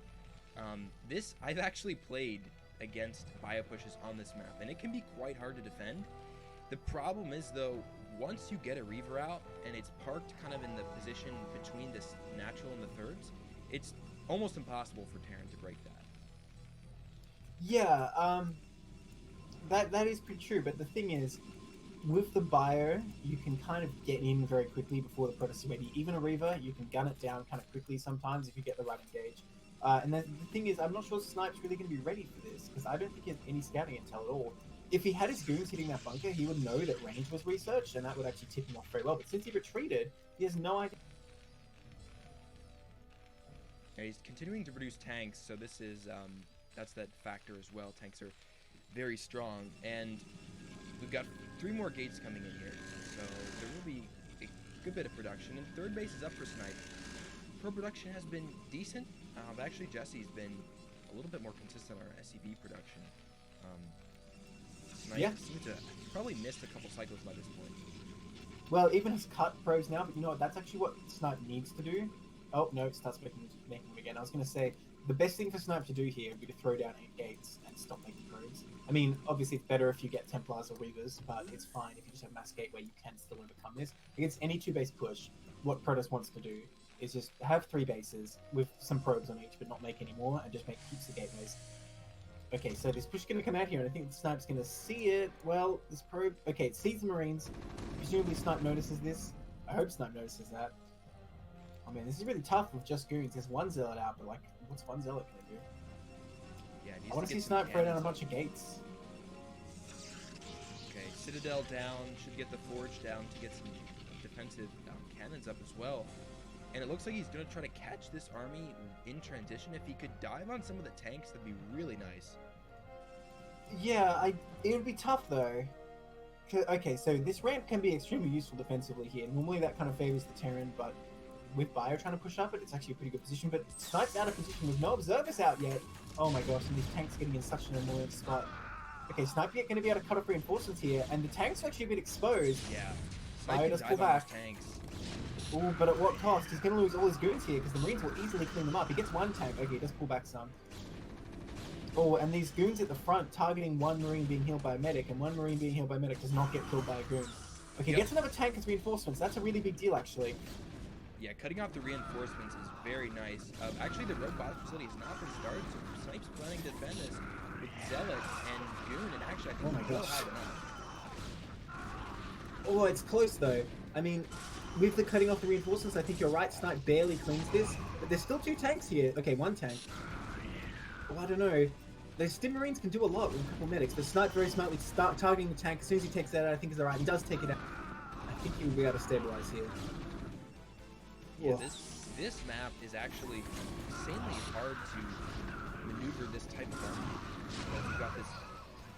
This, I've actually played against bio pushes on this map, and it can be quite hard to defend. The problem is, though, once you get a Reaver out, and it's parked kind of in the position between this natural and the thirds, it's almost impossible for Terran to break that. Yeah, that is pretty true, but the thing is, with the bio, you can kind of get in very quickly before the Protoss is ready. Even a Reaver, you can gun it down kind of quickly sometimes if you get the right engage. And then the thing is, I'm not sure Snipe's really going to be ready for this, because I don't think he has any scouting intel at all. If he had his goons hitting that bunker, he would know that range was researched, and that would actually tip him off very well. But since he retreated, he has no idea. Yeah, he's continuing to produce tanks, so this is, that's that factor as well. Tanks are very strong, and we've got 3 more gates coming in here, so there will be a good bit of production. And third base is up for Snipe. Pro production has been decent, but actually Jesse's been a little bit more consistent on our SCV production. Snipe Yeah. seems to probably missed a couple cycles by this point. Well, even his cut pros now, but you know what? That's actually what Snipe needs to do. Oh, no, it starts making them again. I was going to say, the best thing for Snipe to do here would be to throw down 8 gates and stop making probes. I mean, obviously it's better if you get Templars or Reavers, but it's fine if you just have Mass Gate where you can still overcome this. Against any 2-base push, what Protoss wants to do is just have 3 bases with some probes on each, but not make any more, and just make heaps of gateways. Okay, so this push is going to come out here, and I think Snipe's going to see it. Well, this probe... Okay, it sees the Marines. Presumably Snipe notices this. I hope Snipe notices that. Oh man, this is really tough with just goons. There's 1 Zealot out, but like, what's 1 Zealot going to do? Yeah, I needs want to to see get some Snipe throw down a cannons bunch up. of gates. Okay, Citadel down. Should get the Forge down to get some defensive cannons up as well. And it looks like he's going to try to catch this army in transition. If he could dive on some of the tanks, that'd be really nice. Yeah, it would be tough though. Okay, so this ramp can be extremely useful defensively here. Normally that kind of favors the Terran, but with Bio trying to push up it's actually a pretty good position. But Snipe's out of position with no observers out yet. Oh my gosh, and these tanks getting in such an annoying spot. Okay, Snipe going to be able to cut off reinforcements here, and the tanks are actually a bit exposed. Yeah. Bio Snipe does can pull dive on back. those tanks. Ooh, but at what cost? He's going to lose all his goons here because the Marines will easily clean them up. He gets one tank. Okay, he does pull back some. Oh, and these goons at the front targeting one Marine being healed by a medic, and one Marine being healed by a medic does not get killed by a goon. Okay, gets another tank as reinforcements. That's a really big deal, actually. Yeah, cutting off the reinforcements is very nice. Actually, the robotic facility is not been started, so Snipe's planning to defend this with Zealot and Goon, and actually, I think he will have enough. Oh, it's close though. I mean, with the cutting off the reinforcements, I think you're right. Snipe barely cleans this, but there's still 2 tanks here. Okay, 1 tank. Oh, I don't know. Those Stim Marines can do a lot with a couple medics, but Snipe very smartly start targeting the tank. As soon as he takes that out, I think he's alright. He does take it out. I think he will be able to stabilize here. Yeah, this map is actually insanely hard to maneuver this type of army. Because you've got this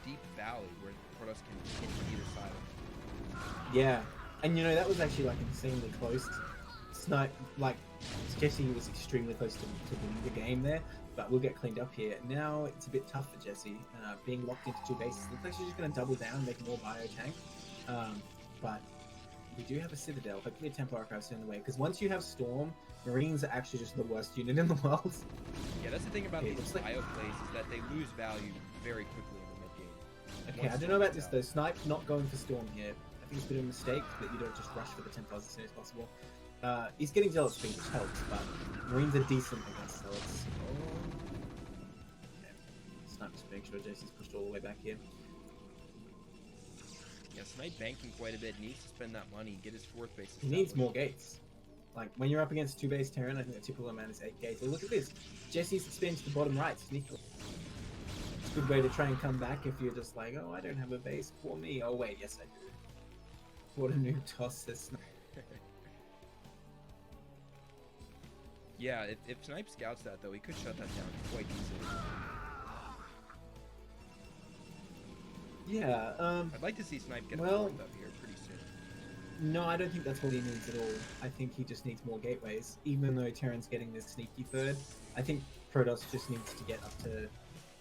deep valley where Protoss can hit from either side. Yeah, and you know, that was actually like insanely close. Snipe, like, Jesse was extremely close to winning the game there, but we'll get cleaned up here. Now it's a bit tough for Jesse, being locked into 2 bases. Looks like she's just going to double down, make more bio tank. But we do have a Citadel, hopefully a Templar Archive soon in the way, because once you have Storm, Marines are actually just the worst unit in the world. Yeah, that's the thing about Okay, these looks bio plays is that they lose value very quickly in the mid game. Okay, I don't know about this though. Snipe not going for Storm here. I think it's a bit of a mistake that you don't just rush for the Templars as soon as possible. He's getting Zealot speed, which helps, but Marines are decent against Zealots. Okay. Snipe just making sure Jesse's pushed all the way back here. Yeah, Snipe banking quite a bit, needs to spend that money, get his 4th base He needs established. more gates. Like, when you're up against 2 base Terran, I think the typical amount is 8 gates. But look at this. Jesse's spin to the bottom right, sneakily. It's a good way to try and come back if you're just like, oh, I don't have a base for me. Oh, wait, yes, I do. What a noob toss, says Snipe. Yeah, if Snipe scouts that though, he could shut that down quite easily. Yeah, I'd like to see Snipe get well, formed up here pretty soon. no, I don't think that's what he needs at all. I think he just needs more gateways. Even though Terran's getting this sneaky third, I think Protoss just needs to get up to,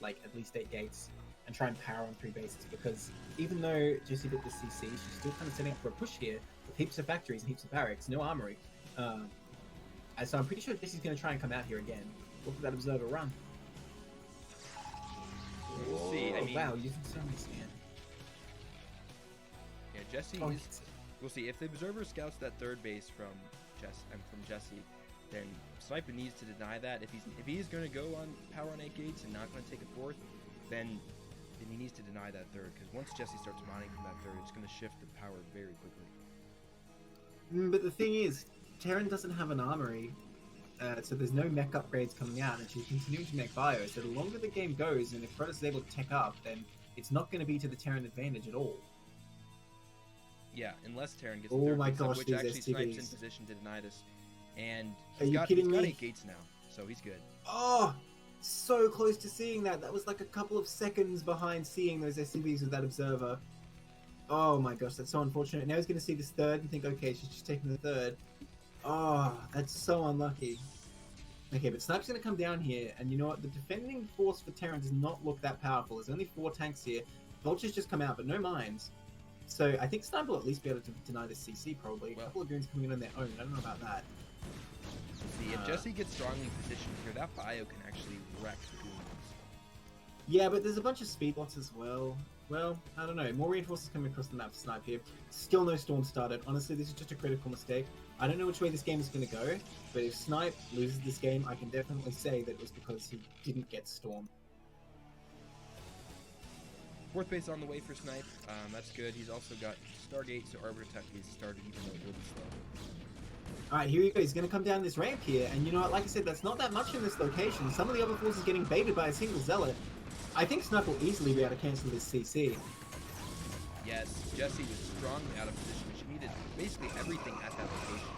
like, at least 8 gates and try and power on 3 bases, because even though Jessie did the CC, she's still kind of setting up for a push here with heaps of factories and heaps of barracks, no armory. And so I'm pretty sure Jesse's going to try and come out here again. Look at that Observer run. We'll see. I mean, wow, using so many scan. Yeah, Jesse Oh, is. We'll see if the Observer scouts that 3rd base from Jesse, then Sniper needs to deny that. If he's going to go on power on 8 gates and not going to take a 4th, then he needs to deny that 3rd, because once Jesse starts mining from that 3rd, it's going to shift the power very quickly. But the thing is, Terran doesn't have an armory, so there's no mech upgrades coming out, and she's continuing to make bio. So the longer the game goes, and if Protoss is able to tech up, then it's not going to be to the Terran advantage at all. Yeah, unless Terran gets Oh the 3rd my base up, gosh, which these actually Snipe's in STVs. position to deny this. And Are he's you got kidding me? 8 gates now, so he's good. Oh, so close to seeing that. That was like a couple of seconds behind seeing those SCVs with that Observer. Oh my gosh, that's so unfortunate. Now he's going to see this 3rd and think, okay, she's just taking the 3rd. Oh, that's so unlucky. Okay, but Snipe's going to come down here, and you know what? The defending force for Terran does not look that powerful. There's only 4 tanks here. Vultures just come out, but no mines. So I think Snipe will at least be able to deny this CC, probably. Well, a couple of goons coming in on their own. I don't know about that. See, if Jesse gets strongly positioned here, that bio can actually wreck the goons. Yeah, but there's a bunch of speed bots as well. Well, I don't know. More reinforcements coming across the map for Snipe here. Still no storm started. Honestly, this is just a critical mistake. I don't know which way this game is going to go, but if Snipe loses this game, I can definitely say that it was because he didn't get storm. 4th base on the way for Snipe. That's good. He's also got Stargate, so Arbiter Tech is started, even though it will be slow. Alright, here we go. He's going to come down this ramp here, and you know what? Like I said, that's not that much in this location. Some of the other forces getting baited by a single Zealot. I think Snipe will easily be able to cancel this CC. Yes, Jessie was strongly out of position. She needed basically everything at that location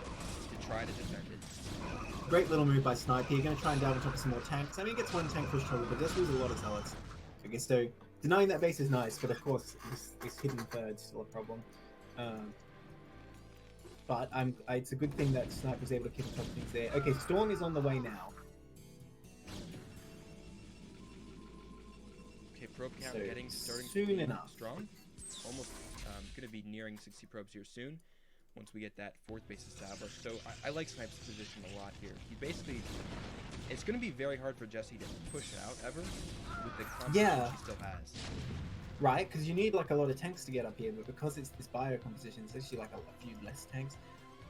to try to defend it. Great little move by Snipe here. Going to try and dive on top of some more tanks. I mean, he gets one tank push trouble, but does lose a lot of zealots. I guess so. Denying that base is nice, but of course, this hidden third's still a problem. But it's a good thing that Snipe was able to keep a couple things there. Okay, Storm is on the way now. Okay, probe count So, starting soon to be enough. strong. Almost going to be nearing 60 probes here soon. Once we get that fourth base established. So I like Snipe's position a lot here. He basically, it's going to be very hard for Jessie to push out ever with the composition she still has. Right, because you need like a lot of tanks to get up here, but because it's this bio composition, it's actually like a few less tanks.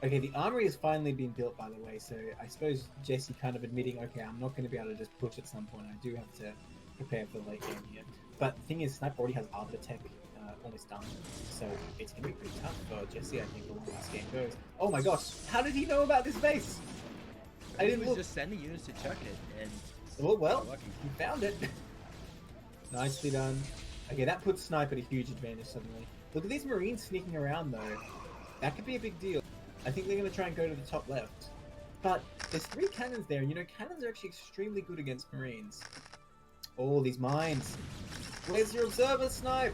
Okay, the armory has finally been built, by the way, so I suppose Jessie kind of admitting, okay, I'm not going to be able to just push at some point. I do have to prepare for the late game here. But the thing is, Snipe already has Arbiter Tech almost done, so it's going to be pretty tough for Jessie, I think, the longer this game goes. Oh my gosh, how did he know about this base? I didn't He was look. just sending units to check it, and Oh well, lucky. he found it. Nicely done. Okay, that puts Snipe at a huge advantage suddenly. Look at these Marines sneaking around though. That could be a big deal. I think they're going to try and go to the top left. But there's 3 cannons there, and you know, cannons are actually extremely good against Marines. Oh, these mines. Where's your observer, Snipe?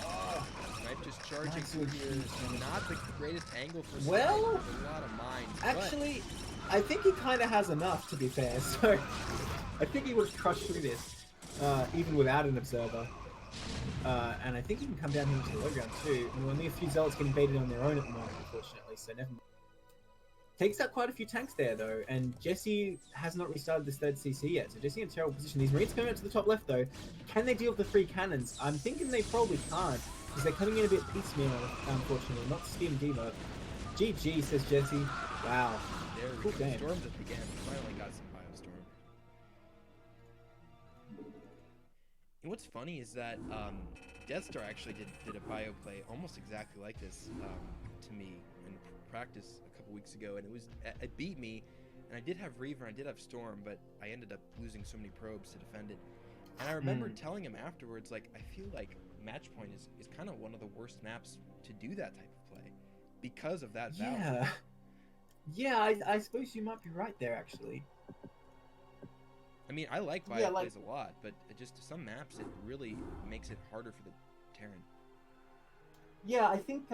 Oh, Snipe just charging Mines through are here. huge. Not the greatest angle for Snipe. Well, There's a lot of mines. actually, I think he kind of has enough, to be fair. So, I think he would have crushed through this, even without an observer. And I think he can come down here into the low ground too. And only a few zealots get invaded on their own at the moment, unfortunately, so never mind. Takes out quite a few tanks there though, and Jessie has not restarted this third CC yet, so Jessie in a terrible position. These Marines coming out to the top left though. Can they deal with the 3 cannons? I'm thinking they probably can't, because they're coming in a bit piecemeal, unfortunately. Not Steam Devo. GG, says Jessie. Wow. There we Cool go. game. Storms at the end. Finally got some Biostorm. And what's funny is that Death Star actually did a bio play almost exactly like this to me in practice a couple weeks ago, and it beat me. And I did have Reaver, and I did have Storm, but I ended up losing so many probes to defend it. And I remember telling him afterwards, like, I feel like Match Point is kind of one of the worst maps to do that type of play because of that value. Yeah. Yeah, I suppose you might be right there, actually. I mean, I like bio plays a lot, but it just some maps it really makes it harder for the Terran. Yeah, I think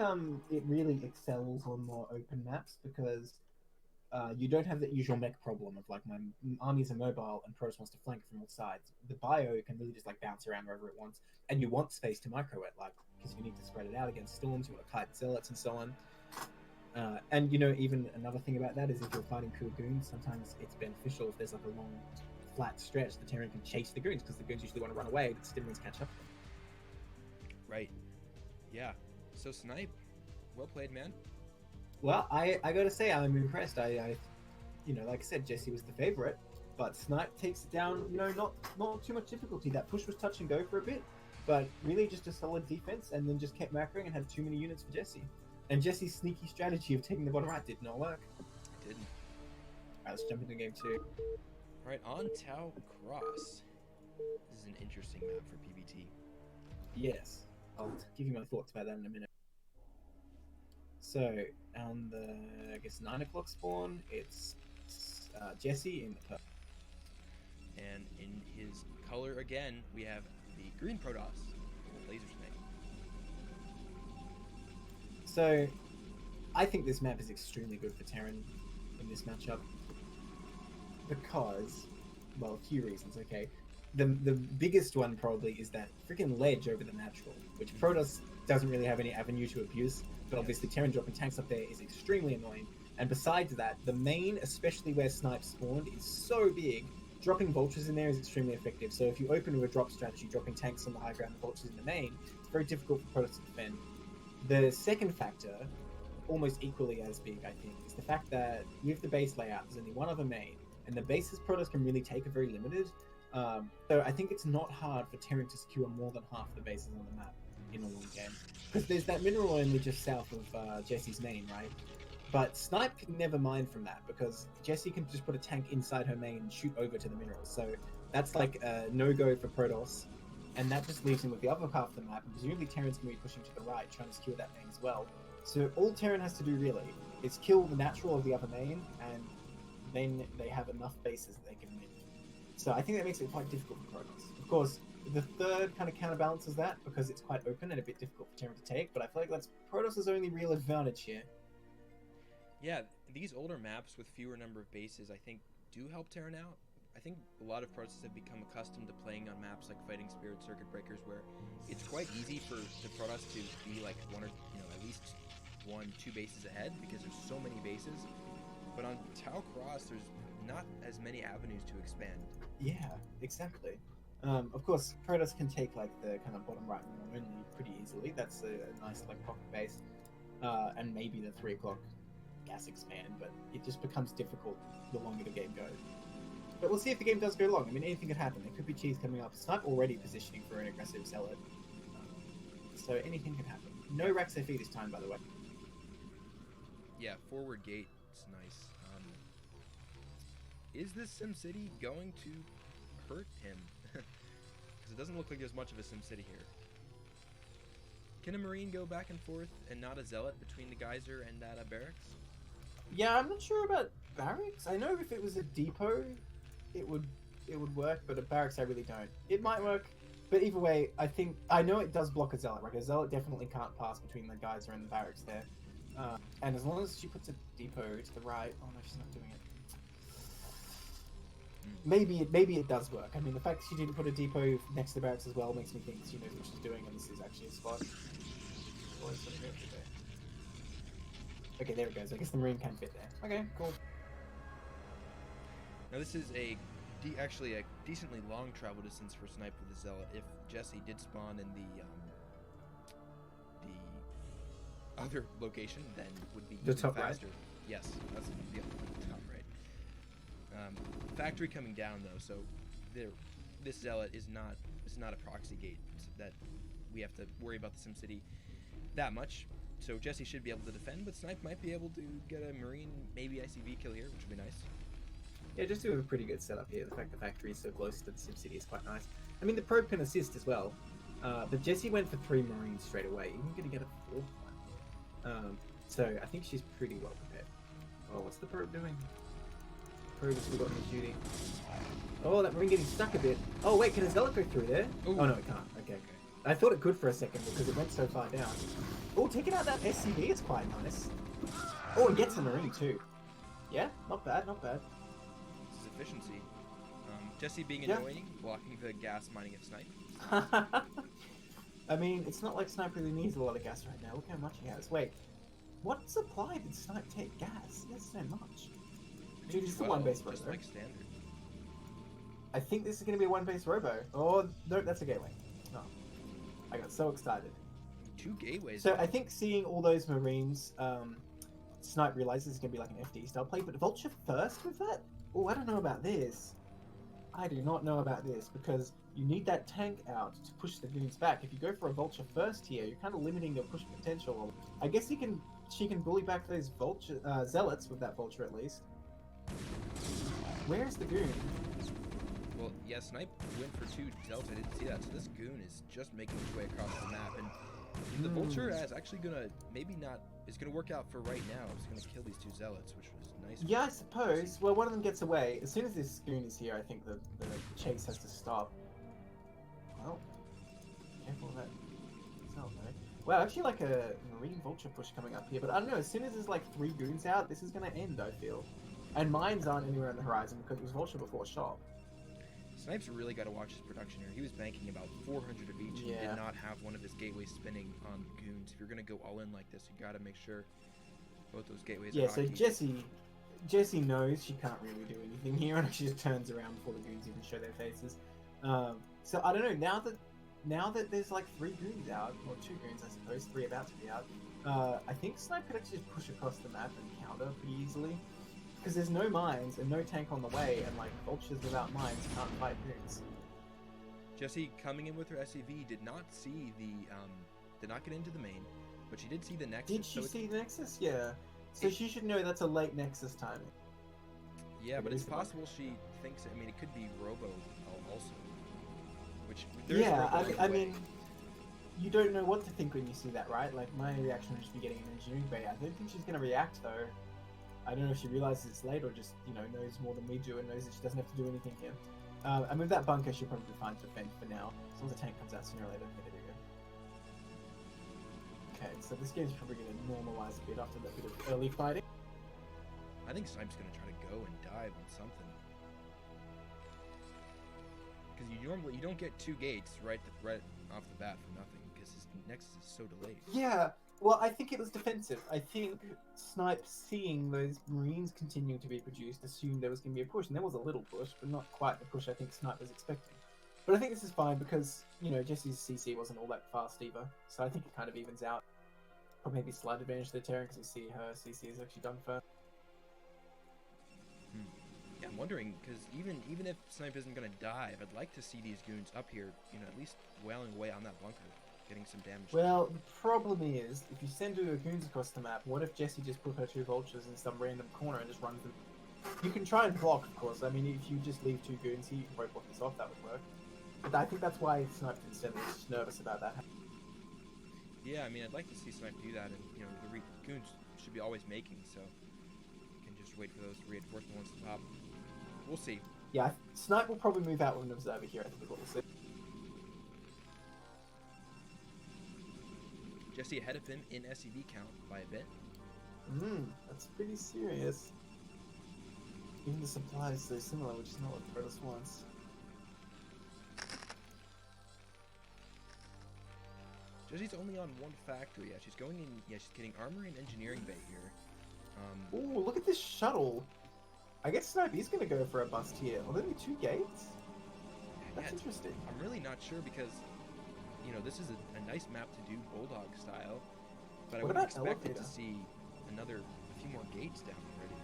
it really excels on more open maps because you don't have that usual mech problem of like my armies are mobile and Protoss wants to flank from all sides. The bio can really just like bounce around wherever it wants, and you want space to micro it, like because you need to spread it out against storms, you want to kite zealots and so on. And you know, even another thing about that is if you're fighting pure goons, sometimes it's beneficial if there's like a long flat stretch, the Terran can chase the goons because the goons usually want to run away, but the Stimulants catch up. Right. Yeah. So Snipe, well played, man. Well, I gotta say I'm impressed. I you know, like I said, Jessie was the favorite, but Snipe takes it down. You know, not too much difficulty. That push was touch and go for a bit, but really just a solid defense, and then just kept macroing and had too many units for Jessie. And Jessie's sneaky strategy of taking the bottom right did not work. It didn't. Alright, let's jump into game 2. All right, on Tau Cross. This is an interesting map for PBT. Yes, I'll give you my thoughts about that in a minute. So, on the, I guess, 9 o'clock spawn, it's Jessie in the purple. And in his color again, we have the green Protoss, Laser Snake. So, I think this map is extremely good for Terran in this matchup. Because, well, a few reasons, okay? The biggest one probably is that freaking ledge over the natural, which Protoss doesn't really have any avenue to abuse, but obviously Terran dropping tanks up there is extremely annoying. And besides that, the main, especially where Snipe spawned, is so big, dropping vultures in there is extremely effective. So if you open with a drop strategy, dropping tanks on the high ground and vultures in the main, it's very difficult for Protoss to defend. The second factor, almost equally as big, I think, is the fact that with the base layout, there's only one other main, and the bases Protoss can really take are very limited. So I think it's not hard for Terran to secure more than half the bases on the map in a long game. Because there's that mineral only just south of Jessie's main, right? But Snipe can never mind from that because Jessie can just put a tank inside her main and shoot over to the minerals. So that's like a no-go for Protoss. And that just leaves him with the other half of the map. And presumably Terran's going to be pushing to the right, trying to secure that main as well. So all Terran has to do really is kill the natural of the other main, and then they have enough bases that they can win. So I think that makes it quite difficult for Protoss. Of course, the third kind of counterbalances that because it's quite open and a bit difficult for Terran to take. But I feel like that's Protoss' only real advantage here. Yeah, these older maps with fewer number of bases, I think, do help Terran out. I think a lot of Protoss have become accustomed to playing on maps like Fighting Spirit, Circuit Breakers, where it's quite easy for the Protoss to be like one or at least 1-2 bases ahead because there's so many bases. But on Tau Cross, there's not as many avenues to expand. Yeah, exactly. Of course, Protoss can take like the kind of bottom right only pretty easily. That's a nice like pocket base, and maybe the 3 o'clock gas expand, but it just becomes difficult the longer the game goes. But we'll see if the game does go long. I mean, anything could happen. There could be cheese coming up. Snipe already positioning for an aggressive Zealot, so anything could happen. No Rex FE this time, by the way. Yeah, forward gate is nice. Is this SimCity going to hurt him? Because it doesn't look like there's much of a SimCity here. Can a Marine go back and forth and not a Zealot between the Geyser and that barracks? Yeah, I'm not sure about barracks. I know if it was a depot, it would work, but at barracks I really don't. It might work, but either way, I know it does block a Zealot. Like a Zealot definitely can't pass between the Geyser and the barracks there. And as long as she puts a depot to the right, oh no, she's not doing it. Maybe it does work. I mean, the fact that she didn't put a depot next to the barracks as well makes me think she knows what she's doing, and this is actually a spot. Okay, there it goes. I guess the Marine can fit there. Okay, cool. Now this is actually a decently long travel distance for Snipe with the Zealot. If Jessie did spawn in the other location, then would be The even top faster. Right? Yes, that's the top right. Factory coming down though, so this Zealot is not a proxy gate that we have to worry about the SimCity that much. So Jessie should be able to defend, but Snipe might be able to get a Marine, maybe ICV kill here, which would be nice. Yeah, just do a pretty good setup here. The fact the factory is so close to the SimCity is quite nice. I mean, the probe can assist as well, but Jessie went for 3 Marines straight away. Even going to get a 4th one. So I think she's pretty well prepared. Oh, what's the probe doing? Probe has still got no duty. Oh, that Marine getting stuck a bit. Oh wait, can a Zealot go through there? Ooh. Oh no, it can't. Okay. I thought it could for a second because it went so far down. Oh, taking out that SCV is quite nice. Oh, it gets a Marine too. Yeah, not bad, not bad. This is efficiency. Jessie being annoying, blocking the gas mining of Snipe. I mean, it's not like Snipe really needs a lot of gas right now. Look how much he has. Wait, what supply did Snipe take gas? He has so much. Dude, it's the 1 base robo. Just like standard. I think this is going to be a 1 base robo. Oh, no, that's a gateway. Oh, I got so excited. 2 gateways. So I think seeing all those Marines, Snipe realizes it's going to be like an FD style play, but Vulture first with that? Oh, I don't know about this. I do not know about this, because you need that tank out to push the goons back. If you go for a Vulture first here, you're kind of limiting your push potential. I guess she can bully back those Vulture Zealots with that Vulture at least. Where's the goon? Well, yeah, Snipe went for 2 Zealots. I didn't see that. So this goon is just making his way across the map, and the Vulture is actually gonna it's gonna work out for right now. It's gonna kill these 2 Zealots, which was nice. Yeah, I suppose. Well, one of them gets away. As soon as this goon is here, I think the chase has to stop. Well, careful of that Zealot though. Wow, actually like a Marine Vulture push coming up here, but I don't know, as soon as there's like 3 goons out, this is gonna end, I feel. And mines aren't anywhere on the horizon because it was Vulture before shop. Snipe's really got to watch his production here. He was banking about 400 of each and did not have one of his gateways spinning on goons. If you're going to go all in like this, you got to make sure both those gateways are so Jessie knows she can't really do anything here, and she just turns around before the goons even show their faces. So I don't know, now that there's like 3 goons out, or 2 goons I suppose, 3 about to be out, I think Snipe could actually just push across the map and counter pretty easily. Because there's no mines and no tank on the way, and like Vultures without mines can't fight goons. Jessie coming in with her SCV did not see did not get into the main, but she did see the Nexus. Did she see the Nexus? Yeah. So she should know that's a late Nexus timing. Yeah, but It it's is the bunker. possible she thinks. I mean, it could be Robo also. Which there's Yeah, Robo I anyway. mean, you don't know what to think when you see that, right? Like, my reaction would just be getting an engineering bay. I don't think she's going to react, though. I don't know if she realizes it's late or just, knows more than we do and knows that she doesn't have to do anything here. And with that bunker, she'll probably be fine to defend for now. As long as the tank comes out sooner or later. Okay, there we go. Okay, so this game's probably going to normalize a bit after that bit of early fighting. I think Snipe's gonna try to go and dive on something. Because you don't get 2 gates right off the bat for nothing, because his Nexus is so delayed. Yeah, well, I think it was defensive. I think Snipe, seeing those Marines continuing to be produced, assumed there was going to be a push, and there was a little push, but not quite the push I think Snipe was expecting. But I think this is fine because, Jesse's CC wasn't all that fast either, so I think it kind of evens out. Probably maybe slight advantage to the Terran because you see her CC is actually done first. Yeah, I'm wondering, because even if Snipe isn't gonna dive, I'd like to see these goons up here, at least wailing away on that bunker, getting some damage. Well, the problem is, if you send 2 goons across the map, what if Jesse just put her 2 vultures in some random corner and just runs them? You can try and block, of course. I mean, if you just leave 2 goons here, you can probably block this off, that would work. But I think that's why Snipe instead was just nervous about that. Yeah, I mean, I'd like to see Snipe do that, and the goons should be always making, so you can just wait for those reinforcement ones to pop. We'll see. Yeah, Snipe will probably move out with an observer here, I think is what we'll see. Jesse ahead of him in SEV count by a bit. That's pretty serious. Even the supply is so similar, which is not what Protoss wants. Jesse's only on 1 factory. Yeah, she's going in. Yeah, she's getting armor and engineering bay here. Ooh, look at this shuttle. I guess Snipe is going to go for a bust here. Are there only 2 gates? That's interesting. I'm really not sure because, this is a nice map to do Bulldog style, but I would expect to see a few more gates down already.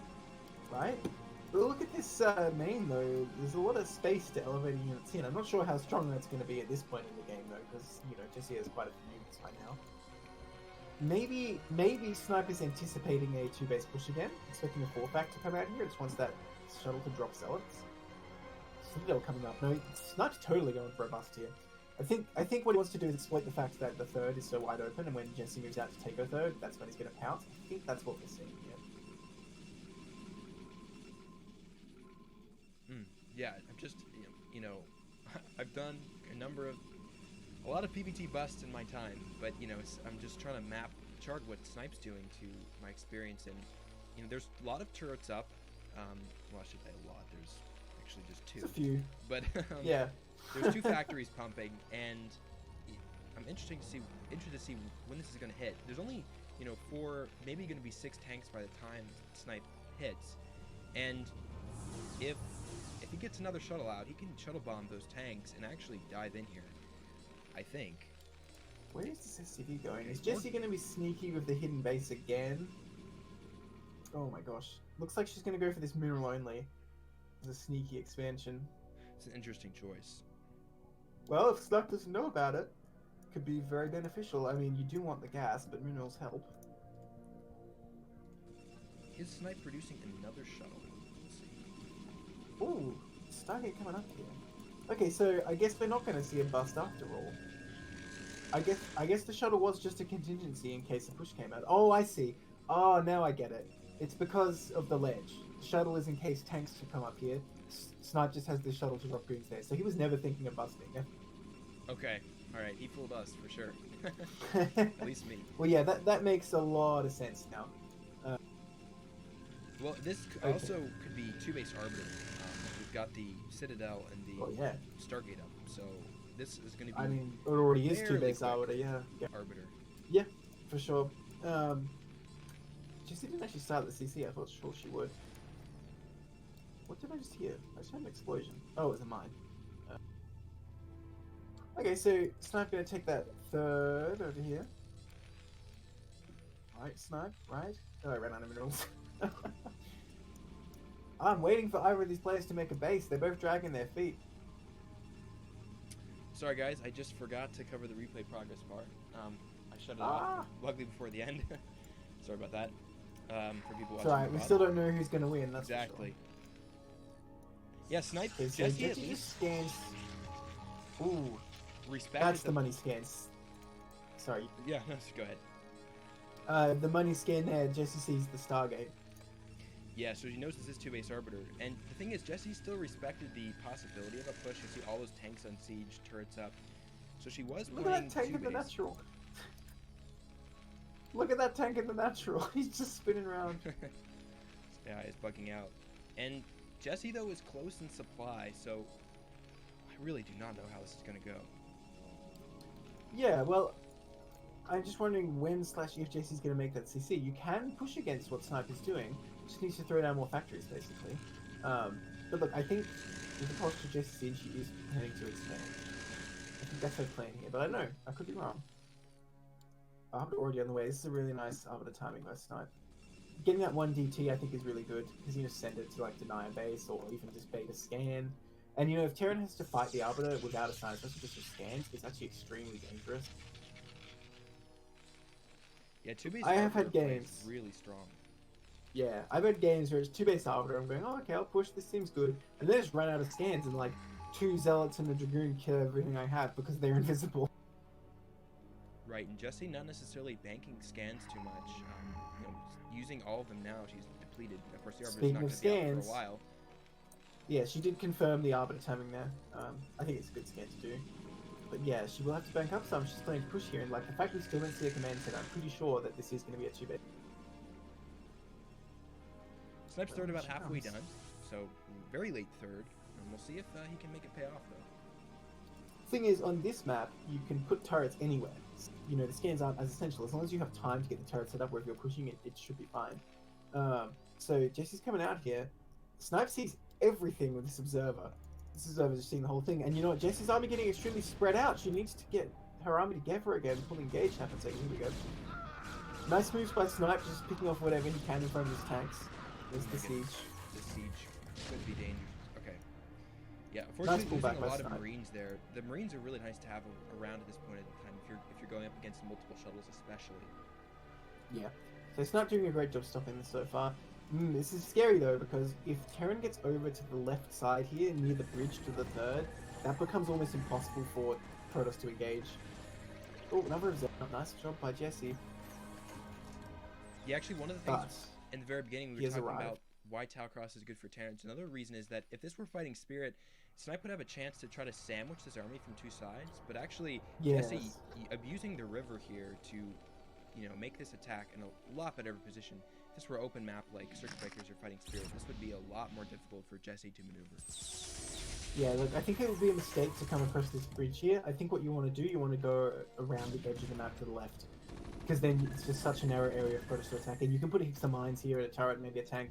Right? But look at this main though. There's a lot of space to elevate units in. I'm not sure how strong that's going to be at this point in the game though, because Jesse has quite a few units right now. Maybe Snipe is anticipating a 2-base push again, expecting a 4-fact to come out here. Just wants that shuttle to drop Zealots. Citadel coming up. No, Snipe's totally going for a bust here. I think what he wants to do is exploit the fact that the 3rd is so wide open, and when Jesse moves out to take her 3rd, that's when he's going to pounce. I think that's what we're seeing here. Yeah, I'm just, I've done a lot of PvT busts in my time, but, I'm just trying to chart what Snipe's doing to my experience, and, there's a lot of turrets up. Well, I should say a lot. There's actually just 2. It's a few. But, yeah. There's 2 factories pumping, and I'm interested to see when this is going to hit. There's only, 4, maybe going to be 6 tanks by the time Snipe hits, and if he gets another shuttle out, he can shuttle bomb those tanks and actually dive in here, I think. Where is this SCV going? Is Jessie going to be sneaky with the hidden base again? Oh my gosh. Looks like she's going to go for this mineral only as a sneaky expansion. It's an interesting choice. Well, if Snipe doesn't know about it, could be very beneficial. I mean, you do want the gas, but minerals help. Is Snipe producing another shuttle? Let's see. Ooh, Stargate coming up here. Okay, so I guess we're not going to see a bust after all. I guess the shuttle was just a contingency in case the push came out. Oh, I see. Oh, now I get it. It's because of the ledge. The shuttle is in case tanks should come up here. Snipe just has the shuttle to drop goons there, so he was never thinking of busting. Okay, alright, he fooled us for sure. At least me. Well, yeah, that makes a lot of sense now. Well, this also could be 2-base arbiter. We've got the Citadel and the Stargate up, so this is going to be. I mean, it already is 2-base arbiter, yeah. Arbiter. Yeah, for sure. She didn't actually start the CC. I thought sure she would. What did I just hear? I just heard an explosion. Oh, it was a mine. Okay, so Snipe gonna take that 3rd over here. Right, Snipe, right? Oh, I ran out of minerals. I'm waiting for either of these players to make a base. They're both dragging their feet. Sorry guys, I just forgot to cover the replay progress bar. I shut it off luckily before the end. Sorry about that. For people It's watching. alright, we still don't know who's gonna win, that's exactly. for Yeah, Snipe. sure. Okay, so Jesse at Jesse least just scans. Ooh, respected that's the money scans. Sorry. Yeah, no, go ahead. The money scan there, Jesse sees the Stargate. Yeah, so she knows this is 2-base Arbiter. And the thing is, Jesse still respected the possibility of a push. You see all those tanks on siege, turrets up. So she was Look playing at that tank in the 2-base. natural. Look at that tank in the natural. He's just spinning around. Yeah, it's bugging out. And Jesse, though, is close in supply, so I really do not know how this is going to go. Yeah, well, I'm just wondering when / if Jesse's going to make that CC. You can push against what Sniper's doing. Just needs to throw down more factories, basically. But look, I think with the posture Jesse's in, she is heading to expand. I think that's her plan here, but I don't know. I could be wrong. Arbiter already on the way. This is a really nice Arbiter timing by Snipe. Getting that 1 DT I think is really good, because you just send it to like deny a base, or even just bait a scan. And you know, if Terran has to fight the Arbiter without a sign, especially just with scans, it's actually extremely dangerous. Yeah, 2-base I have had Arbiter plays games. really strong. Yeah, I've had games where it's 2-base Arbiter, I'm going, oh, okay, I'll push, this seems good. And then just run out of scans, and like 2 Zealots and a Dragoon kill everything I have because they're invisible. Right, and Jesse not necessarily banking scans too much. You know, using all of them now, she's depleted. Of course, the Arbiter's Speaking not of going to be out for scans, a while. Yeah, she did confirm the Arbiter timing there. I think it's a good scan to do. But yeah, she will have to bank up some. She's playing push here, and like the fact we still don't see a command center, I'm pretty sure that this is going to be a 2-base. Snipe's third about halfway done, so very late third. And we'll see if he can make it pay off, though. Thing is, on this map, you can put turrets anywhere. You know, the scans aren't as essential. As long as you have time to get the turret set up, where if you're pushing it, it should be fine. So Jesse's coming out here. Snipe sees everything with this observer. This observer's just seeing the whole thing. And you know what? Jesse's army getting extremely spread out. She needs to get her army together again before the engage happens. So here we go. Nice moves by Snipe, just picking off whatever he can in front of his tanks. There's the siege. The siege could be dangerous. Okay. Yeah, unfortunately, Nice losing a lot of Snipe. Marines there. The Marines are really nice to have around at this point in time if you're going up against multiple shuttles, especially. Yeah. So Snipe doing a great job stopping this so far. This is scary though, because if Terran gets over to the left side here, near the bridge to the third, that becomes almost impossible for Protoss to engage. Oh, another observer. Nice job by Jesse. Yeah, actually, one of the things But in the very beginning we he were has talking arrived. about why Tau Cross is good for Terrans. Another reason is that if this were fighting Spirit, Snipe would have a chance to try to sandwich this army from 2 sides. But actually, Yes. Jesse abusing the river here to, you know, make this attack in a lot better position. If this were open map like Circuit Breakers or fighting Spirit, this would be a lot more difficult for Jesse to maneuver. Yeah, look, I think it would be a mistake to come across this bridge here. I think what you want to do, you want to go around the edge of the map to the left. Because then it's just such a narrow area for Protoss to attack. And you can put a heaps of mines here, a turret, maybe a tank,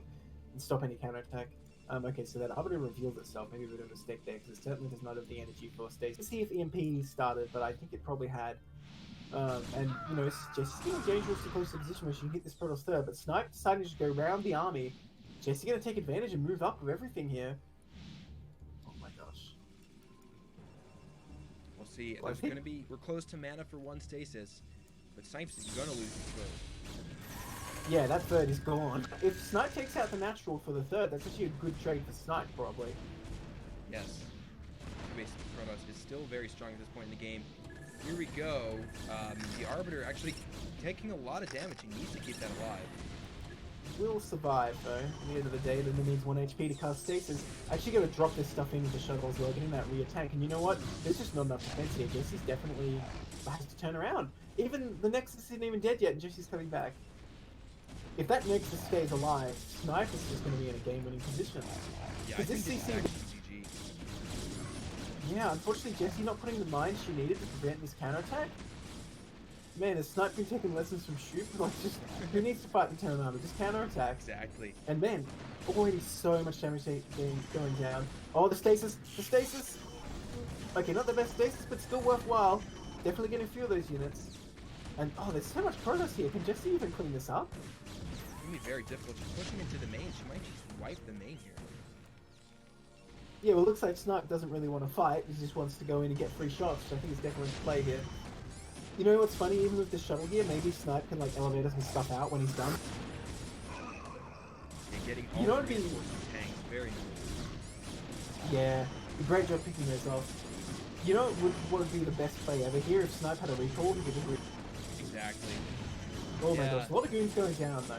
and stop any counterattack. Okay, so that Arbiter revealed itself. Maybe a bit of a mistake there, because it certainly does not have the energy for stays. Let's see if EMP started, but I think it probably had. And, you know, it's just still dangerously close to the position where she can hit this Protoss third, but Snipe decided to just go around the army. Jesse's going to take advantage and move up with everything here. Oh my gosh. We'll see. Well, I There's think- going to be... We're close to mana for 1 stasis, but Snipe's going to lose the third. Yeah, that third is gone. If Snipe takes out the natural for the third, that's actually a good trade for Snipe, probably. Yes. Basically, Protoss is still very strong at this point in the game. Here we go. The Arbiter actually taking a lot of damage. He needs to keep that alive. Will survive, though. At the end of the day, then it needs 1 HP to cast stasis. Actually going to drop this stuff into the shuttle as well, getting that rear tank. And you know what? There's just not enough defense here. Jesse's definitely has to turn around. Even the Nexus isn't even dead yet, and Jesse's coming back. If that Nexus stays alive, Snipe is just going to be in a game-winning position. Yeah, I Because think this this is CC... actually GG. Yeah, unfortunately, Jesse not putting the mines she needed to prevent this counterattack. Man, has Snipe been taking lessons from Shoop? Like, just who needs to fight the Terran army? Just counterattack. Exactly. And man, already so much damage going down. Oh, the stasis! The stasis! Okay, not the best stasis, but still worthwhile. Definitely gonna feel those units. And oh, there's so much Protoss here. Can Jesse even clean this up? It's going to be very difficult. She's pushing into the main. She might just wipe the main here. Yeah, well, it looks like Snipe doesn't really want to fight. He just wants to go in and get free shots, which I think is definitely in play here. You know what's funny? Even with the shuttle here, maybe Snipe can like elevate some stuff out when he's done. getting all You know the what'd be- reinforced tanks. Very nice. Yeah, great job picking those off. You know what would be the best play ever here if Snipe had a recall? He could just Exactly. Oh my Yeah. gosh, a lot of goons going down though.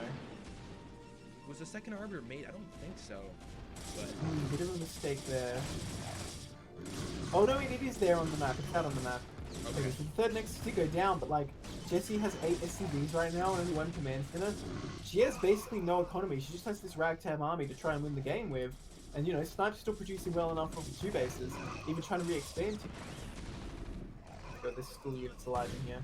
Was the second arbiter made? I don't think so. But Bit of a mistake there. Oh no, it is there on the map. It's out on the map. okay. Okay, so the third Nexus did go down, but like, Jessie has 8 SCVs right now and only 1 command center. She has basically no economy. She just has this ragtag army to try and win the game with. And you know, Snipe's still producing well enough off the 2 bases, even trying to re-expand. Oh my god, there's still units alive in here.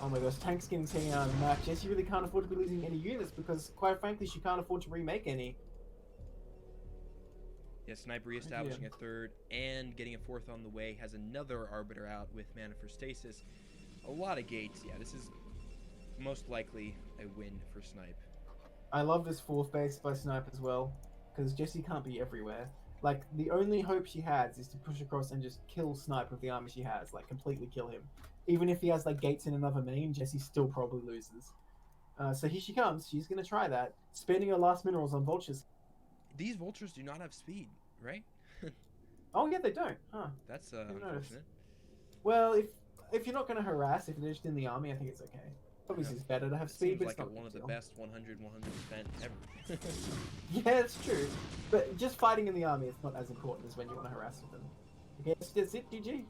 Oh my gosh, tanks getting taken out of the map. Jessie really can't afford to be losing any units because, quite frankly, she can't afford to remake any. Yeah, Sniper reestablishing a third and getting a fourth on the way. Has another arbiter out with mana for stasis. A lot of gates. Yeah, this is most likely a win for Snipe. I love this 4th base by Snipe as well, because Jessie can't be everywhere. Like, the only hope she has is to push across and just kill Snipe with the army she has, like, completely kill him. Even if he has, like, gates in another main, Jessie still probably loses. So here she comes, she's gonna try that, spending her last minerals on vultures. These vultures do not have speed, right? Oh yeah, they don't, huh? That's noticed. unfortunate. Well, if you're not gonna harass, if they're just in the army, I think it's okay. Obviously it's better to have It speed, seems but like it's not one of the deal. best 100% ever. Yeah, it's true. But just fighting in the army, it's not as important as when you want to harass with them. Okay, that's it, GG.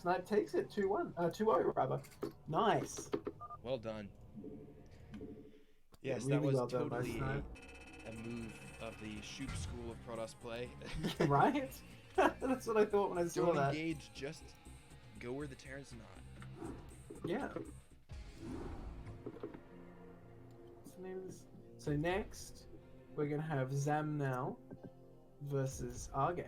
Snipe takes it, 2-1. 2-0, rather. Nice. Well done. Yeah, Yes, really that was well done by totally Snipe. a move of the Shoop school of Protoss play. Right? That's what I thought when I saw Don't that. engage, just go where the Terran's not. Yeah. What's the name of this? So next, we're gonna have Zamnal versus Arge.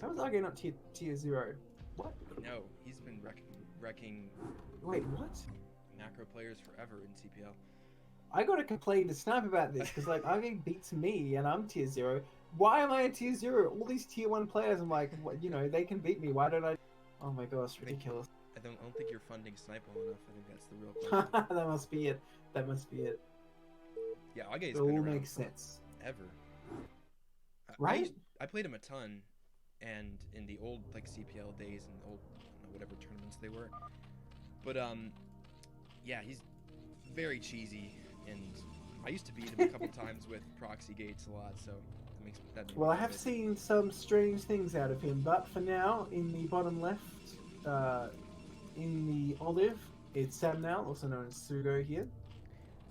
How is Arge not tier 0? What? No, he's been wrecking Wait, what? macro players forever in CPL. I gotta complain to Snipe about this, because like Arge beats me and I'm tier 0. Why am I a tier 0? All these tier 1 players, I'm like, what, you know, they can beat me. Why don't I? Oh my gosh, ridiculous. I don't think you're funding Snipe well enough. I think that's the real question. That must be it. That must be it. Yeah, Age's It been all around makes sense. ever. Right? I played him a ton, and in the old like CPL days and old whatever tournaments they were. But yeah, he's very cheesy, and I used to beat him a couple times with proxy gates a lot, so that makes that. Well, I have seen some strange things out of him, but for now, in the bottom left, in the olive, it's Samnal, also known as Sugo here.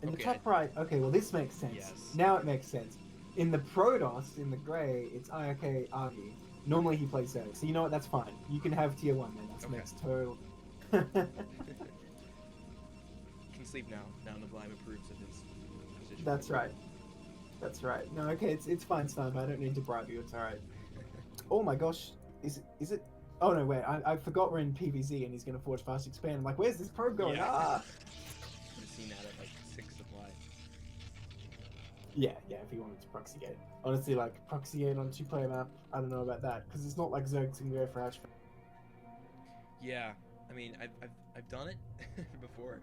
In the Okay. top right, okay, well this makes sense. Yes. Now it makes sense. In the Protoss, in the grey, it's Ayake Agi. Normally he plays Zerg, so you know what, that's fine. You can have tier 1 then, that Okay. makes total... Can sleep now. Now Neblime approves of his position. That's right. That's right. No, okay, it's fine, Snipe. I don't need to bribe you. It's all right. Oh my gosh, is it? Oh no, wait. I forgot we're in PVZ and he's gonna forge fast expand. I'm like, where's this probe going? Yeah. Ah. Should have seen that at like 6 supply. Yeah. If he wanted to proxy gate, honestly, like proxy gate on 2-player map, I don't know about that because it's not like Zerg's gonna go for hash. Yeah, I mean I've done it before,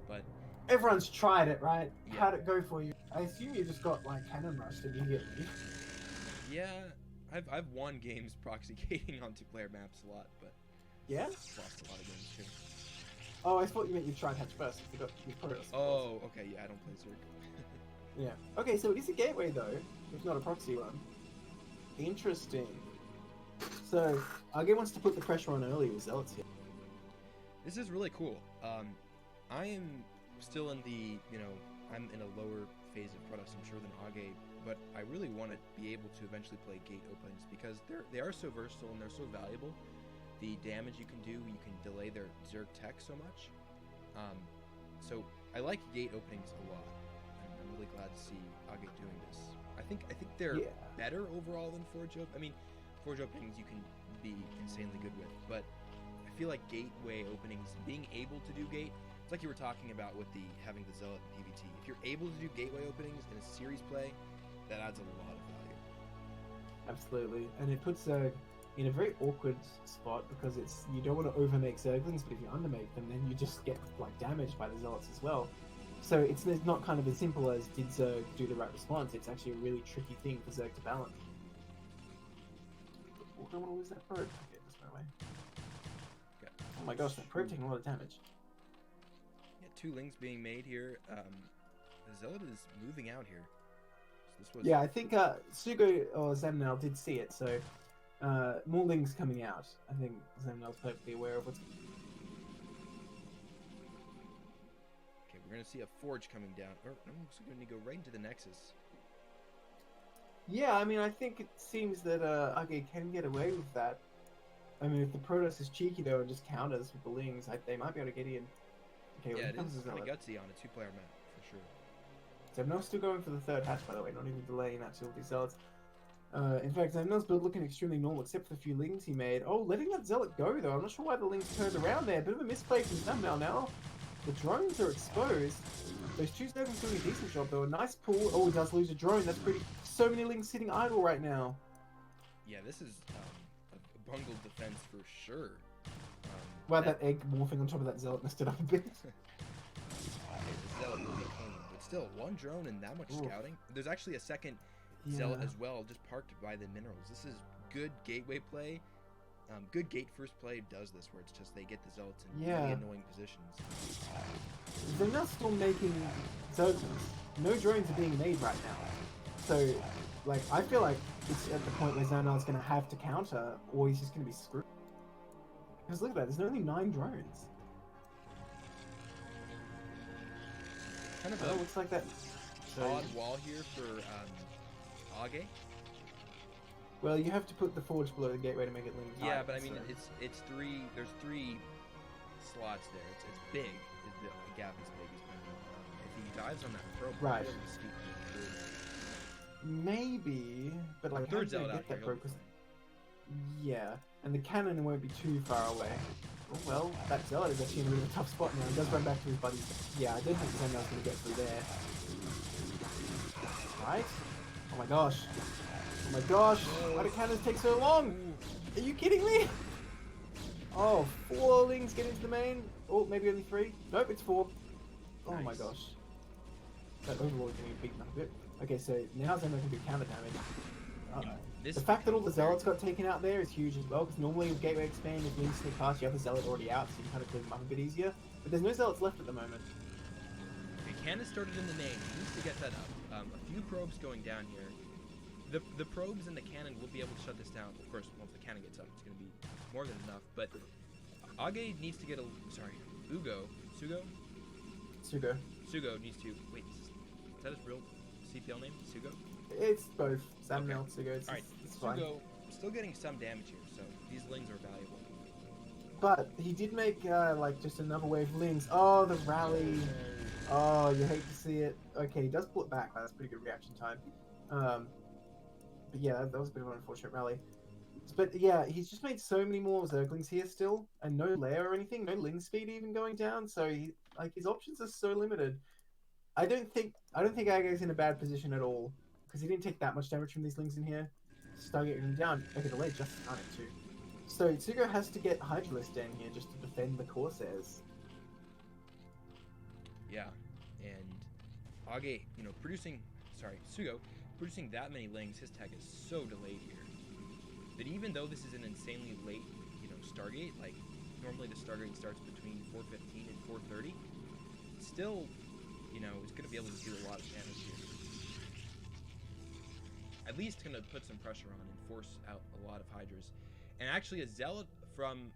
but Everyone's tried it, right? Yeah. How'd it go for you? I assume you just got like cannon rushed immediately. yeah, I've won games proxy gating on 2-player maps a lot, but Yeah. lost a lot of games too. Oh, I thought you meant you tried hatch first. I forgot you Protoss. Oh, okay, yeah, I don't play Zerg. Yeah. Okay, so it is a gateway though, if not a proxy one. Interesting. So, Arge wants to put the pressure on early with Zealots here. This is really cool. I am still in the, I'm in a lower phase of Protoss, I'm sure, than Age, but I really want to be able to eventually play gate openings because they are so versatile and they're so valuable. The damage you can do, you can delay their Zerg tech so much. So I like gate openings a lot. I'm really glad to see Age doing this. I think they're Yeah. better overall than Forge Open. I mean, Forge openings you can be insanely good with, but I feel like gateway openings, being able to do gate, it's like you were talking about with the having the Zealot PVT. If you're able to do gateway openings in a series play, that adds a lot of value. Absolutely. And it puts Zerg in a very awkward spot because it's you don't want to overmake Zerglings, but if you undermake them, then you just get like damaged by the Zealots as well. So it's not kind of as simple as did Zerg do the right response. It's actually a really tricky thing for Zerg to balance. I don't want to lose that probe. Okay, just went away. Got Oh my gosh, that probe taking a lot of damage. Yeah, 2 links being made here. The Zealot is moving out here. So this was Yeah, I think Sugo or Zamnel did see it, so more links coming out. I think Zamnel's perfectly aware of what's. Okay, we're gonna see a forge coming down. Or no, looks like we're gonna go right into the Nexus. Yeah, I mean, I think it seems that Age can get away with that. I mean, if the Protoss is cheeky though and just counters with the lings, they might be able to get in. Okay, Yeah, well, it comes is the kind of Zealot. gutsy on a 2-player map for sure. Zamnel's still going for the third hatch, by the way, not even delaying that till the Zealots. In fact, Zamnel's build looking extremely normal, except for the few lings he made. Oh, letting that Zealot go, though. I'm not sure why the lings turned around there. Bit of a misplay from Zamnel now. The drones are exposed. Those 2 Zerglings doing a decent job, though. A nice pull. Oh, he does lose a drone. That's pretty... So many lings sitting idle right now. Yeah, this is a bungled defense for sure. Wow, that egg morphing on top of that Zealot messed it up a bit. Okay, the Zealot will be clean, but still, 1 drone and that much Oof. scouting. There's actually a second Zealot as well, just parked by the minerals. This is good gateway play. Good gate first play does this, where it's just they get the Zealots in really annoying positions. They're not still making Zerglings. No drones are being made right now. So, like, I feel like it's at the point where Zonar's going to have to counter, or he's just going to be screwed. Because look at that, there's only 9 drones. Kind of Oh, a looks like that. So, odd wall here for Age. well, you have to put the forge below the gateway to make it link. Yeah, tight, but I mean, so. it's 3. There's 3 slots there. It's big. The gap is big. If he dives on that probe, Right. he'll be sneaky through. Maybe, but like, Third how do you Zealot out get that here, broke? 'Cause- Yeah, and the cannon won't be too far away. Oh, well, that Zealot is actually in a really tough spot now. He does run back to his buddies. Yeah, I don't think Zendel's going to get through there. Right? Oh my gosh. Oh my gosh. Why do cannons take so long? Are you kidding me? Oh, 4 lings get into the main. Oh, maybe only 3. Nope, it's 4. Oh my Nice. gosh. That overlord is getting beaten up a bit. Okay, so now Zeno can do counter damage. This The fact that all the Zealots got taken out there is huge as well, because normally with Gateway Expand, if Lings sneak past, you have the Zealot already out, so you can kind of clean them up a bit easier. But there's no Zealots left at the moment. Okay, cannon started in the main. He needs to get that up. A few probes going down here. The probes and the cannon will be able to shut this down. Of course, once the cannon gets up, it's going to be more than enough. But Age needs to get a... Sorry. Sugo needs to... Wait, is that his real CPL name? Sugo? It's both. Samuel, Sugo, it's, Alright, it's fine. Sugo still getting some damage here, so these lings are valuable. But he did make, like, just another wave of Lings. Oh, the rally. Oh, you hate to see it. Okay, he does pull it back. That's pretty good reaction time. But yeah, that was a bit of an unfortunate rally. But yeah, he's just made so many more Zerglings here still, and no layer or anything, no Ling speed even going down. So he, like, his options are so limited. I don't think Aga's in a bad position at all, because he didn't take that much damage from these Lings in here. Stargate him down. Okay, the late just on it too. So Tsugo has to get Hydralisk down here just to defend the Corsairs. Yeah, and Age, Sugo, producing that many lings, his tech is so delayed here. That even though this is an insanely late, Stargate, like, normally the Stargate starts between 4:15 and 4:30, still, is going to be able to do a lot of damage here. At least going to put some pressure on and force out a lot of Hydras. And actually a Zealot from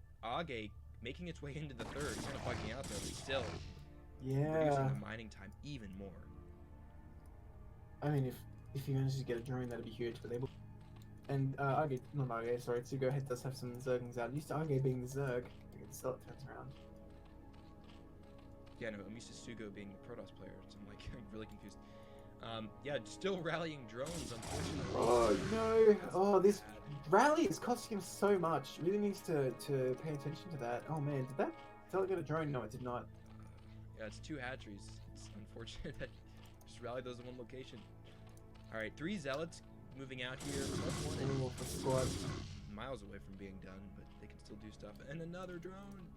Age making its way into the third, kind of bugging out there, but still reducing the mining time even more. I mean, if he manages to get a drone, that'd be huge, but they will. And Tsugo does have some Zerglings out. Used to Age being the Zerg. I get the Zealot turns around. Yeah, no, I'm used to Sugo being the Protoss player, so I'm like really confused. Yeah, still rallying drones, unfortunately. Oh no! Oh, this rally is costing him so much. Really needs to pay attention to that. Oh man, did that Zealot get a drone? No, it did not. Yeah, it's 2 hatcheries. It's unfortunate that just rallied those in one location. Alright, 3 Zealots moving out here. +1 and Oh, for squad. miles away from being done, but they can still do stuff. And another drone!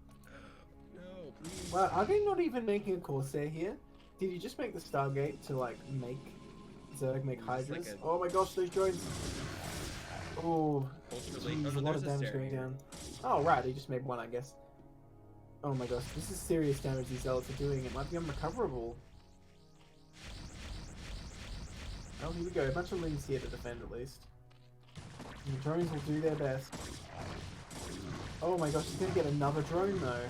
No, please. Well, are they not even making a Corsair here? Did you just make the Stargate to like make Zerg make Just like Hydras? a- Oh my gosh, those drones! Oh, Ultra late. jeez, Oh, a no, lot there's of a damage Sarah going here. down. Oh right, he just made one, I guess. Oh my gosh, this is serious damage these zealots are doing. It might be unrecoverable. Oh, here we go. A bunch of lings here to defend at least. And the drones will do their best. Oh my gosh, he's gonna get another drone though.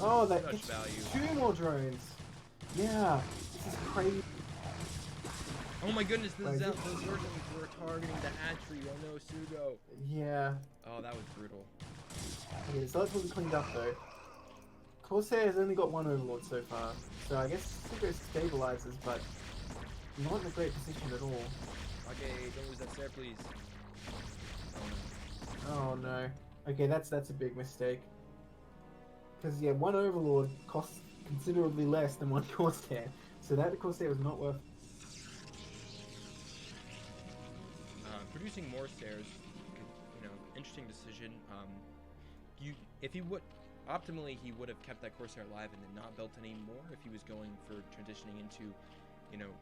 Oh, that Too much gets value. 2 more drones. Yeah, this is crazy. Oh my goodness, the Wait, is it- Zerglings were targeting the hatchery. Oh no, Sugo. Yeah. Oh, that was brutal. Okay, so that's what we cleaned up though. Corsair has only got 1 Overlord so far, so I guess Sugo stabilizes, but not in a great position at all. Okay, don't lose that Sarah, please. Oh no. Oh no. Okay, that's a big mistake. Because yeah, 1 Overlord costs considerably less than 1 Corsair, so that Corsair was not worth. Producing more stairs, interesting decision. If he would, optimally, he would have kept that Corsair alive and then not built any more if he was going for transitioning into,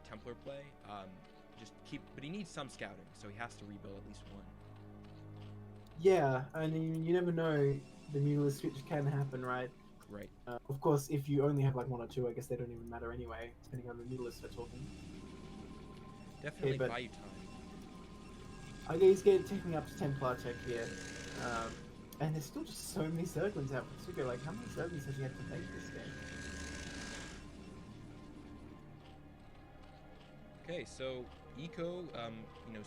Templar play. But he needs some scouting, so he has to rebuild at least one. Yeah, I mean, you never know, the Mutalisk switch can happen, right? Right. Of course, if you only have like 1 or 2, I guess they don't even matter anyway, depending on the Mutalisk we're talking. Definitely but- buy you time. I guess he's taking up to 10 tech here. And there's still just so many Zerglings out for Sugo. Like, how many Zerglings has he had to make this game? Okay, so Eco,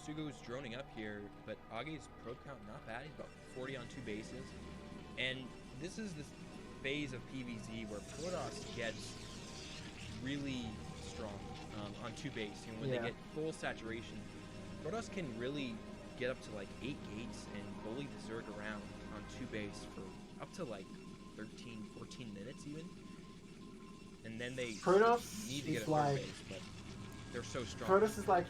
Sugo's droning up here, but Age's probe count not bad. He's about 40 on 2 bases. And this is the phase of PvZ where Protoss gets really strong on 2 base. When they get full saturation, Protoss can really get up to like 8 gates and bully the Zerg around on 2 base for up to like 13, 14 minutes even. And then they Protoss need to get is a third like- base, but they're so strong. Protoss is like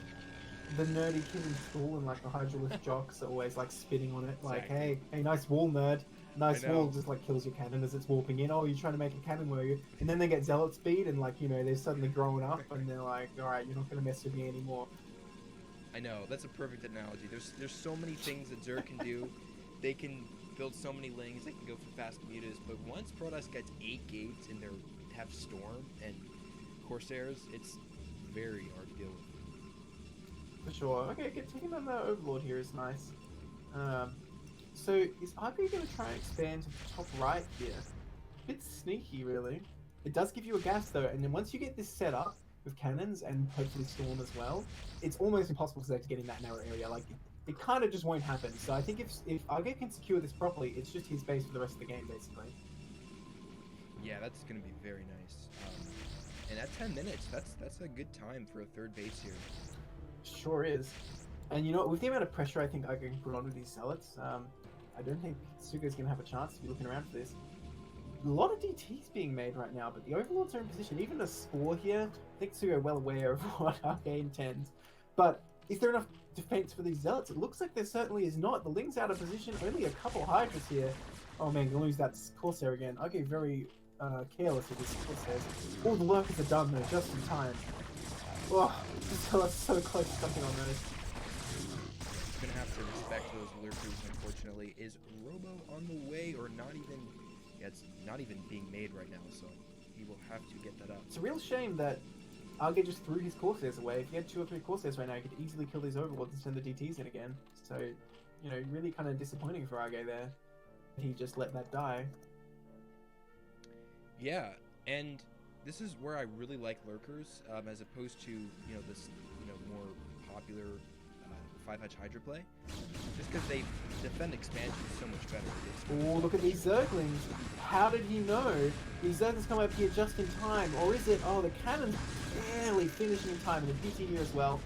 the nerdy kid in school, and like the Hydralisk jocks are always like spitting on it, like, Exactly. hey, nice wall, nerd. Nice I know. wall just like kills your cannon as it's warping in. Oh, you're trying to make a cannon, were you? And then they get zealot speed, and like, they're suddenly growing up, and they're like, all right, you're not gonna mess with me anymore. I know, that's a perfect analogy. There's so many things that Zerg can do. They can build so many lings, they can go for fast mutas, but once Protoss gets 8 gates and they have Storm and Corsairs, it's very hard to deal with. For sure. Okay, taking on the Overlord here is nice. So is Argo going to try and expand to the top right here? A bit sneaky, really. It does give you a gas though, and then once you get this set up with cannons and hopefully Storm as well, it's almost impossible for Zerg to get in that narrow area. Like, it kind of just won't happen. So I think if Argo can secure this properly, it's just his base for the rest of the game, basically. Yeah, that's going to be very nice. And at 10 minutes, that's a good time for a third base here. Sure is. And with the amount of pressure I think Argo can put on with these zealots, I don't think Sugo's going to have a chance to be looking around for this. A lot of DTs being made right now, but the Overlords are in position. Even a Spore here, I think Sugo well aware of what Argo intends. But is there enough defense for these zealots? It looks like there certainly is not. The Ling's out of position, only a couple Hydras here. Oh man, gonna lose that Corsair again. Argo very careless with his Corsairs. All the Lurkers are done though, just in time. Oh, that's so close to something on those. Gonna have to respect those lurkers, unfortunately. Is Robo on the way or not even? Yeah, it's not even being made right now, so he will have to get that up. It's a real shame that Argo just threw his Corsairs away. If he had 2 or 3 Corsairs right now, he could easily kill these Overlords and send the DTs in again. So, really kind of disappointing for Argo there. He just let that die. Yeah, and this is where I really like lurkers, as opposed to this more popular 5-Hatch Hydra play, just because they defend expansion so much better. Oh, look at these Zerglings. How did he know? These Zerglings come up here just in time. Or is it, the cannon's barely finishing in time, and the DT here as well.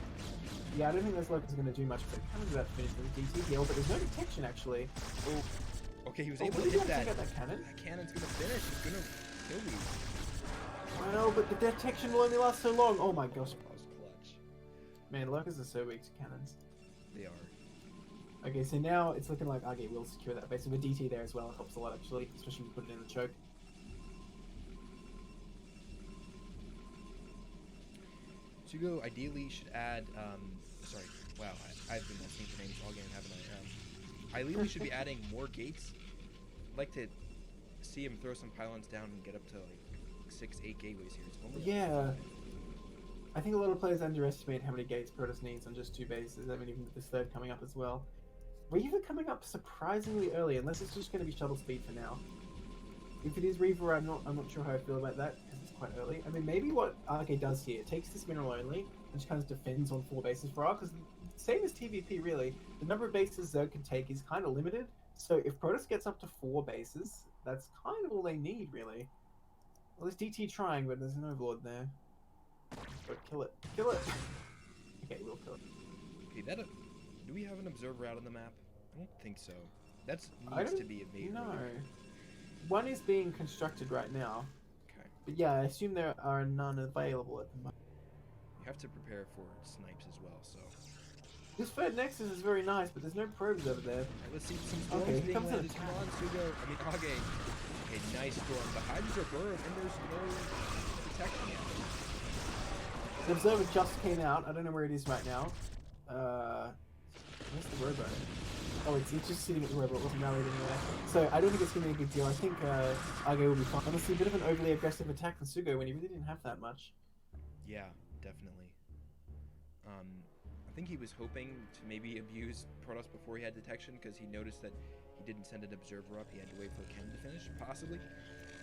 Yeah, I don't think those Lurkers are going to do much, but the cannon's about to finish with the DT here, but there's no detection actually. Oh, okay, he was Oh, able what to did hit you that. think of that cannon? That cannon's gonna finish. It's gonna kill these. I know, but the detection will only last so long. Oh my gosh. That was clutch. Man, Lurkers are so weak to cannons. They are. Okay, so now it's looking like Argo will secure that base with a DT there as well. It helps a lot actually, especially when you put it in the choke. Sugo ideally should add. Sorry, wow, I've been listening to names all game, haven't I? Ideally should be adding more gates. I'd like to see him throw some pylons down and get up to like 6-8 gateways here. It's only Yeah. I think a lot of players underestimate how many gates Protoss needs on just 2 bases. I mean, even with this third coming up as well. Reaver coming up surprisingly early, unless it's just going to be shuttle speed for now. If it is Reaver, I'm not sure how I feel about that because it's quite early. I mean, maybe what RK does here, it takes this mineral only and just kind of defends on 4 bases for R, because same as TVP really, the number of bases Zerg can take is kind of limited. So if Protoss gets up to 4 bases, that's kind of all they need really. Well, there's DT trying, but there's an Overlord there. But kill it. Kill it! Okay, we'll kill it. Okay, do we have an observer out on the map? I don't think so. That I needs don't to be made. No. One is being constructed right now. Okay. But yeah, I assume there are none available at the moment. You have to prepare for snipes as well, so. This third Nexus is very nice, but there's no probes over there. Alright, let's see some storms Okay, being comes an landed. Come attack. on, Sugo. Okay, nice storm. The hydras are burned, and there's no protection yet. The observer just came out. I don't know where it is right now. Where's the robot? Oh, it's just sitting at the robot. It wasn't rallied anywhere. So I don't think it's going to be a big deal. I think Arge will be fine. Honestly, a bit of an overly aggressive attack from Sugo when he really didn't have that much. Yeah, definitely. I think he was hoping to maybe abuse Protoss before he had detection, because he noticed that he didn't send an observer up. He had to wait for Ken to finish, possibly.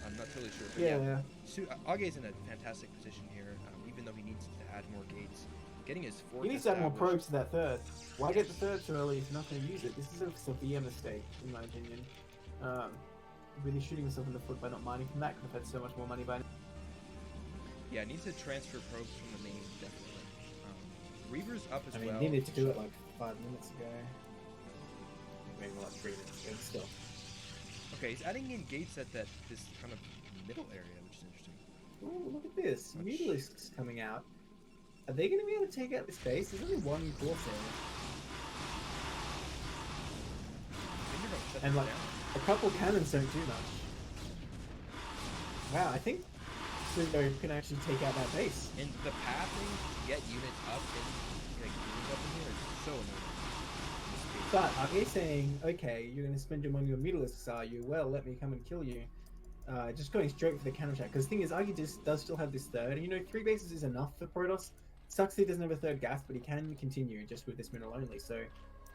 I'm not totally sure. But Yeah. Age's in a fantastic position here, even though he needs to add more gates. Getting his fourth. He needs to add more established- probes to that third. Why get the third so early if you're not going to use it? This is a severe mistake, in my opinion. Really shooting himself in the foot by not mining from that. Could have had so much more money by now. Yeah, needs to transfer probes from the main, definitely. Reaver's up as I mean, well. he needed to do it like 5 minutes ago. Maybe like 3 minutes ago, but still. Okay, he's adding in gates at this kind of middle area, which is interesting. Ooh, look at this. Much- Mutalisks coming out. Are they going to be able to take out this base? There's only one Corsair. I think they're gonna shut And them like, down. a couple cannons don't do much. Wow, I think Sugo can actually take out that base. And the pathing to get units up in like units up in here is so annoying. But are they saying, okay, you're going to spend your money on Mutalisks, are you? Well, let me come and kill you. Just going straight for the cannon attack. Because the thing is, Argy does still have this third. And you know, 3 bases is enough for Protoss. Sucks he doesn't have a third gas, but he can continue just with this mineral only. So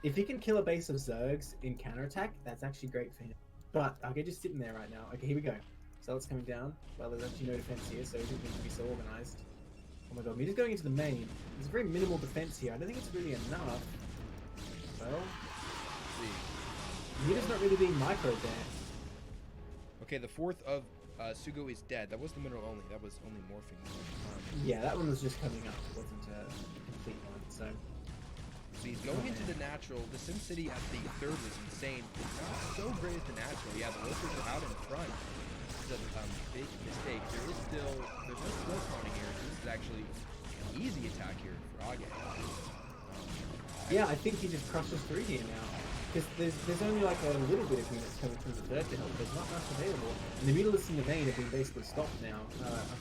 if he can kill a base of Zergs in counterattack, that's actually great for him. But Argy just sitting there right now. Okay, here we go. Zealot's coming down. Well, there's actually no defense here, so he doesn't need to be so organized. Oh my god, Muta's going into the main. There's a very minimal defense here. I don't think it's really enough. Well, Muta's not really being microed there. Okay, the fourth of Sugo is dead. That was the mineral only. That was only morphing. Yeah, that one was just coming up. It wasn't a complete one, so... So he's going into the natural. The SimCity at the third was insane. It's not so great at the natural. Yeah, the locals are out in front. This is a big mistake. There's no smoke spawning here. This is actually an easy attack here for Age. Yeah, I think he just crushes through here now. Because there's only like a little bit of units coming from the third to help. There's not much available. And the Mutalisks in the main have been basically stopped now.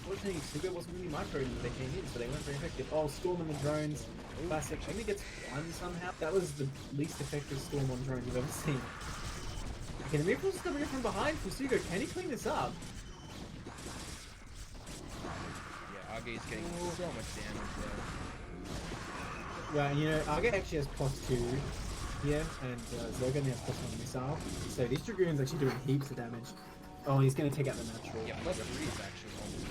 Unfortunately, Sugo wasn't really microed when they came in, so they weren't very effective. Oh, Storm on the drones. Classic. Only gets one somehow. That was the least effective Storm on drones I've ever seen. Okay, the Miracle's coming in from behind from Sugo. Can he clean this up? Yeah, Age's getting so much damage there. Well, you know, Arge actually has +2 here, and Zerg only has +1 missile. So these Dragoons actually doing heaps of damage. Oh, he's going to take out the natural. Yeah, +3 is actually almost.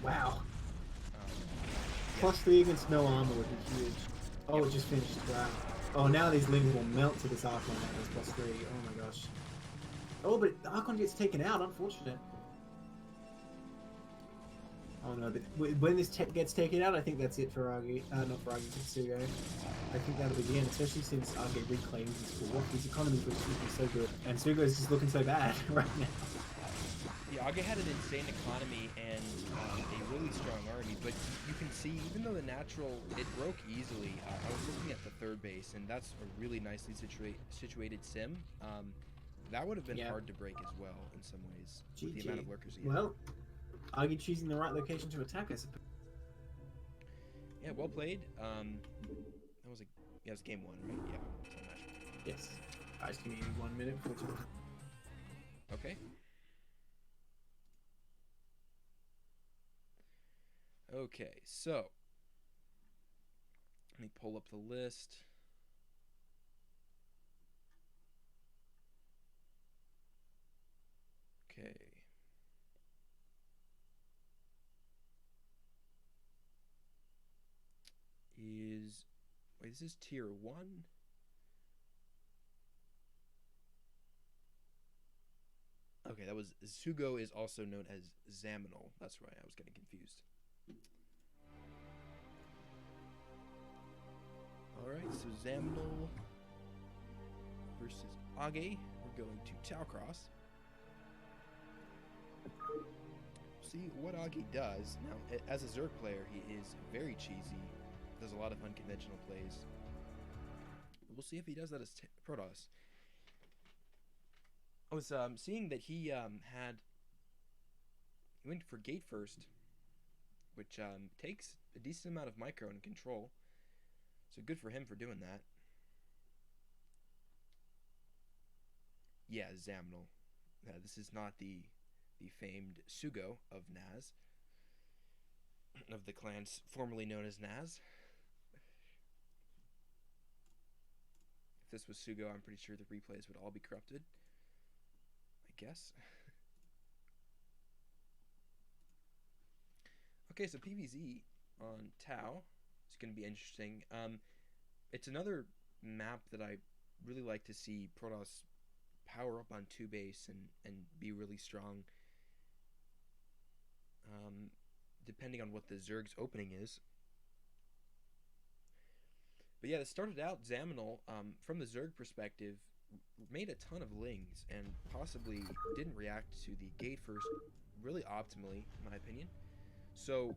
Wow. Yeah. +3 against no armor would be huge. Oh, it just finished. Wow. Oh, now these lings will melt to this Archon that has +3. Oh my gosh. Oh, but the Archon gets taken out. Unfortunate. Oh no, but when this gets taken out, I think that's it for Argy. Not for Argy, for Sugo. I think that'll be the end, especially since Argy reclaims his fort. His economy was so good, and Sugo is just looking so bad right now. Yeah, Age had an insane economy and a really strong army, but you can see, even though the natural, it broke easily. I was looking at the third base, and that's a really nicely situated sim. That would have been hard to break as well in some ways, with the amount of lurkers he had. Well, Argy choosing the right location to attack, I suppose. Yeah, well played. That was it was game 1, right? Yeah. So match one. Yes. Just give me 1 minute. Okay. Okay, so let me pull up the list. Okay. Wait, is this tier 1? Okay, that was Sugo is also known as Zaminal. That's right, I was getting confused. Alright, so Zaminal versus Age. We're going to Taucross. See what Age does. Now, as a Zerg player, he is very cheesy. Does a lot of unconventional plays. We'll see if he does that as Protoss. I was seeing that he went for Gate first, which takes a decent amount of micro and control. So good for him for doing that. Yeah, Zaminal. This is not the famed Sugo of Naz, of the clans formerly known as Naz. If this was Sugo, I'm pretty sure the replays would all be corrupted. I guess. Okay, so PvZ on Tau is going to be interesting. It's another map that I really like to see Protoss power up on 2 base and be really strong. Depending on what the Zerg's opening is. But yeah, it started out Zaminal, from the Zerg perspective, made a ton of lings and possibly didn't react to the gate first really optimally, in my opinion. So,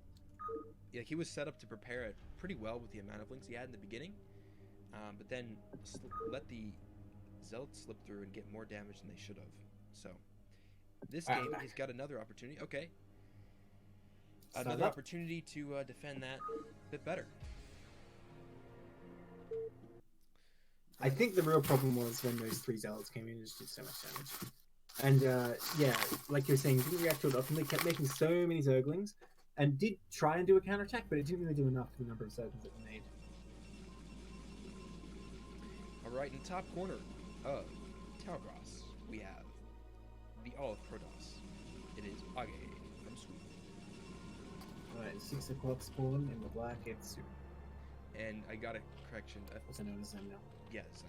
yeah, he was set up to prepare it pretty well with the amount of lings he had in the beginning, but then let the Zealots slip through and get more damage than they should have. So, this game, he's got another opportunity. Okay. Another opportunity to defend that a bit better. I think the real problem was when those 3 Zealots came in and just did so much damage. And yeah, like you were saying, didn't react to it often. They kept making so many Zerglings and did try and do a counterattack, but it didn't really do enough for the number of Zerglings that were made. Alright, in the top corner of Taucross, we have the All of Protoss. It is Age from Sweden. Alright, 6 o'clock spawn in the black, it's Super. And I got a correction. Also known as Zaminal. Yes.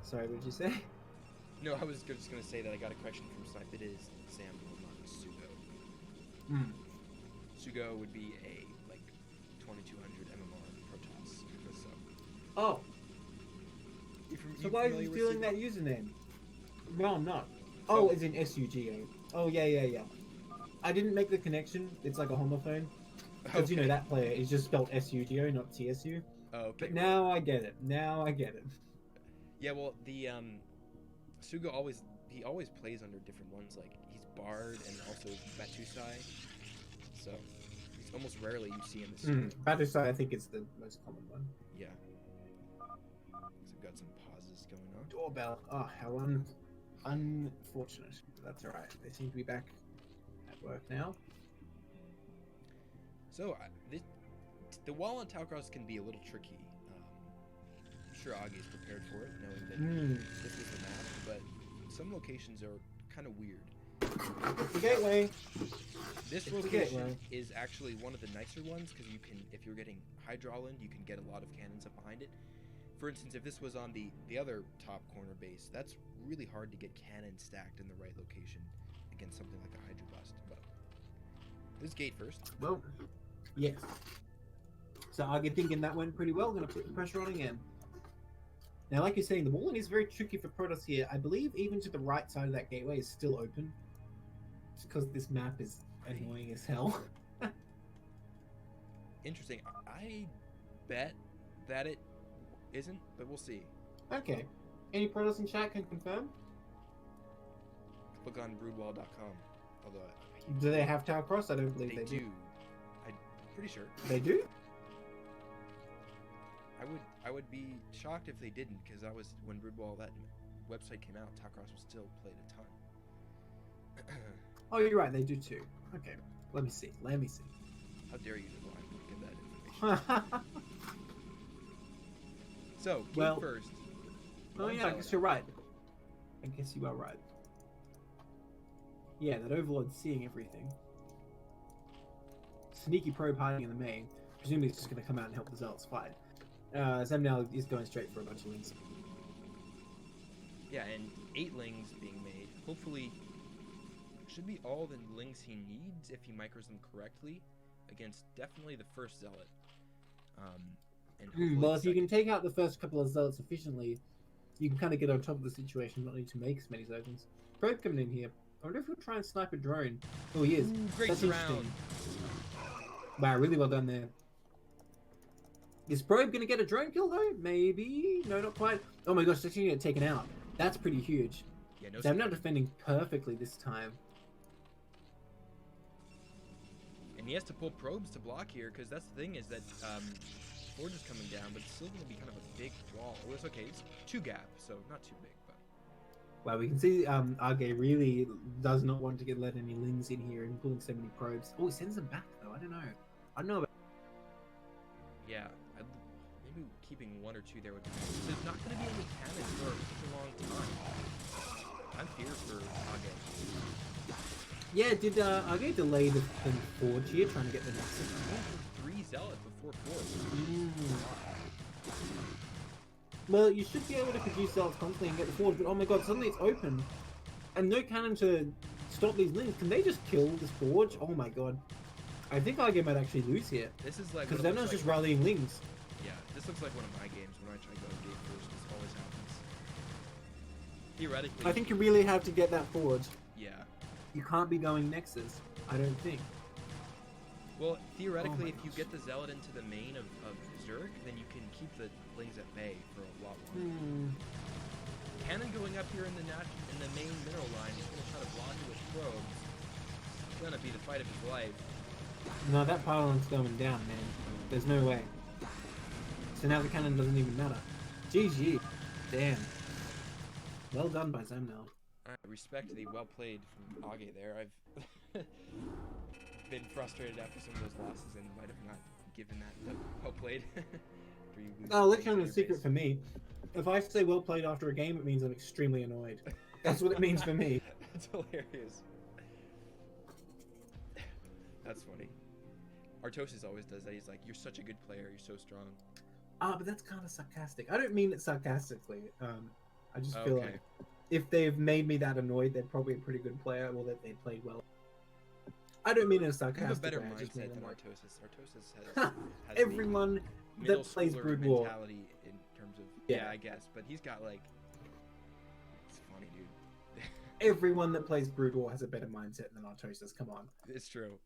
Sorry, what did you say? No, I was just going to say that I got a correction from Snipe. It is Zaminal, not Sugo. Sugo would be a, 2200 MMR Protoss. So. Oh! So why is he stealing that username? No, I'm not. Oh, as in SUGO. Oh, yeah. I didn't make the connection. It's like a homophone. Because, you know, that player is just spelled SUGO, not TSU. Oh, okay. But now I get it. Yeah, well, the Sugo always plays under different ones. Like, he's Bard and also Batusai. So, it's almost rarely you see him as Sugo. Batusai, I think, is the most common one. Yeah. So I've got some pauses going on. Doorbell. Oh, how unfortunate. But that's alright. They seem to be back at work now. So, the wall on Taucross can be a little tricky. I'm sure Age is prepared for it, knowing that this is the map, but some locations are kind of weird. It's the gateway. This location is actually one of the nicer ones, because you can, if you're getting Hydrauland, you can get a lot of cannons up behind it. For instance, if this was on the other top corner base, that's really hard to get cannons stacked in the right location against something like a Hydra Bust. But this gate first. Well, yes. So I'm thinking that went pretty well. Going to put the pressure on again. Now, like you're saying, the walling is very tricky for Protoss here. I believe even to the right side of that gateway is still open. Just because this map is annoying as hell. Interesting. I bet that it isn't, but we'll see. Okay. Any Protoss in chat can confirm? Look on broodwall.com. Although do they have Taucross? I don't believe they do. Pretty sure. They do? I would be shocked if they didn't, because that was when Broodwall, that website came out. Talkross was still played a ton. Oh, you're right. They do too. Okay. Let me see. Let me see. How dare you get that information? So, King Well, first. Oh yeah, I guess you're right. I guess you are right. Yeah, that Overlord's seeing everything. Sneaky probe hiding in the main. Presumably it's just going to come out and help the Zealots fight. Zemnal is going straight for a bunch of lings. Yeah, and 8 lings being made. Hopefully, should be all the lings he needs if he micros them correctly against definitely the first Zealot. And hopefully Well, the if you can second. take out the first couple of Zealots efficiently, you can kind of get on top of the situation, not need to make as many tokens. Probe coming in here. I wonder if he'll try and snipe a drone. Oh, he is. Ooh, great That's round. interesting. Wow, really well done there. Is Probe going to get a drone kill, though? Maybe? No, not quite. Oh my gosh, it's actually going to get taken out. That's pretty huge. Yeah, no. So I'm not defending perfectly this time. And he has to pull probes to block here, because that's the thing is that Forge is coming down, but it's still going to be kind of a big wall. Oh, it's okay. It's 2 gap, so not too big, but. Well, we can see Arge really does not want to get let any lings in here and pulling so many probes. Oh, he sends them back, though. I don't know. I don't know about... Yeah, maybe keeping 1 or 2 there would be nice. There's not going to be any cannons for such a long time. I'm feared for Age. Yeah, did Arge delay the Forge here, trying to get the next 3 Zealot before 4. Well, you should be able to produce Zealots constantly and get the Forge, but oh my god, suddenly it's open. And no cannon to stop these lings. Can they just kill this Forge? Oh my god. I think Arge might actually lose here. This is like... Because they're not just rallying lings. Yeah, this looks like one of my games when I try to go game first. This always happens. Theoretically... I think you really have to get that Forge. Yeah. You can't be going Nexus, I don't think. Well, theoretically, Oh my if you gosh. get the Zealot into the main of Zerg, then you can keep the lings at bay for a lot longer. Cannon going up here in the main mineral line, he's going to try to block it with probes. It's going to be the fight of his life. No, that pylon's going down, man. There's no way. So now the cannon doesn't even matter. GG. Damn. Well done by Zemnal. I respect the well played from Age there. I've been frustrated after some of those losses and might have not given that the well played. For you losing Oh, let's things show in you a your secret base. for me. If I say well played after a game, it means I'm extremely annoyed. That's what it means for me. That's hilarious. That's funny. Artosis always does that. He's like, "You're such a good player. You're so strong." But that's kind of sarcastic. I don't mean it sarcastically. I just feel Okay. like if they've made me that annoyed, they're probably a pretty good player, or that they played well. I don't mean it in a I sarcastic have a better way. I just mean mindset than them like Artosis. Artosis has everyone middle that plays schooler Brood War. mentality in terms of Yeah. I guess, but he's got like it's funny, dude. Everyone that plays Brood War has a better mindset than Artosis. Come on. It's true.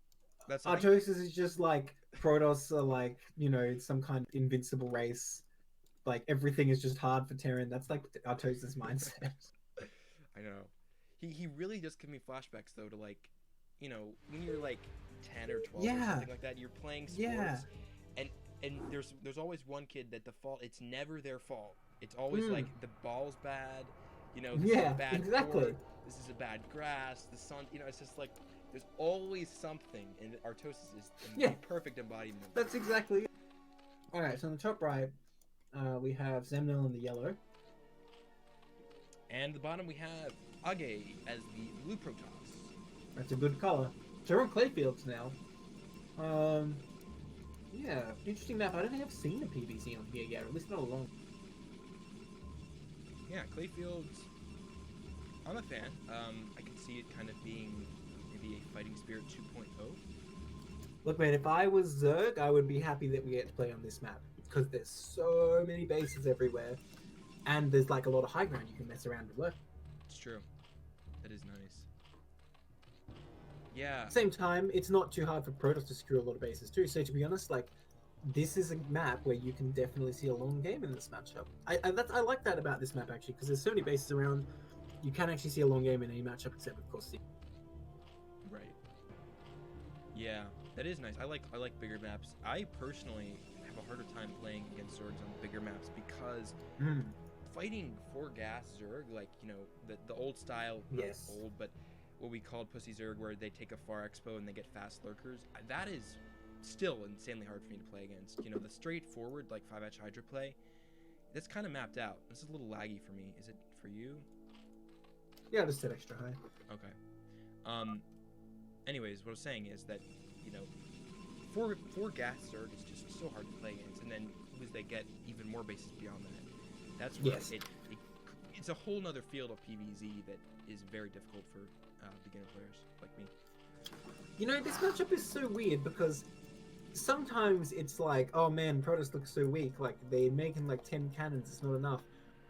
That's I think- Artosis is just like Protoss are like, you know, some kind of invincible race. Like everything is just hard for Terran. That's like Artosis' mindset. I know. He really does give me flashbacks though to like, you know, when you're like 10 or 12 or Yeah. something like that, you're playing sports. Yeah. And there's always one kid that the fault, it's never their fault. It's always like the ball's bad, you know, this is Yeah, a bad exactly. court, this is a bad grass, the sun, you know, it's just like there's always something, and Artosis is the Yeah. perfect embodiment. That's exactly it. Alright, so on the top right, we have Zemnal in the yellow. And the bottom we have Age as the blue Protoss. That's a good color. So we're on Clayfields now. Yeah, interesting map. I don't think I've seen a PVC on here yet, or at least not a long. Yeah, Clayfields. I'm a fan. I can see it kind of being maybe a Fighting Spirit 2.0. Look, man, if I was Zerg, I would be happy that we get to play on this map. Because there's so many bases everywhere. And there's like a lot of high ground you can mess around with. It's true. That is nice. Yeah. At the same time, it's not too hard for Protoss to secure a lot of bases too. So to be honest, like, this is a map where you can definitely see a long game in this matchup. I like that about this map actually, because there's so many bases around. You can actually see a long game in any matchup, except of course. Right. Yeah. That is nice. I like bigger maps. I personally have a harder time playing against Zergs on bigger maps because Mm. fighting 4 gas Zerg, like, you know, the old style, Yes. not old, but what we called Pussy Zerg, where they take a far expo and they get fast lurkers, that is still insanely hard for me to play against. You know, the straightforward, like 5-H Hydra play, that's kind of mapped out. This is a little laggy for me. Is it for you? Yeah, just set extra high. Okay. Anyways, what I was saying is that, you know, 4 gas Zerg is just so hard to play against, and then as they get even more bases beyond that, that's where Yes. it's a whole nother field of PvZ that is very difficult for beginner players like me. You know, this matchup is so weird because sometimes it's like, oh man, Protoss looks so weak. Like, they're making like 10 cannons, it's not enough.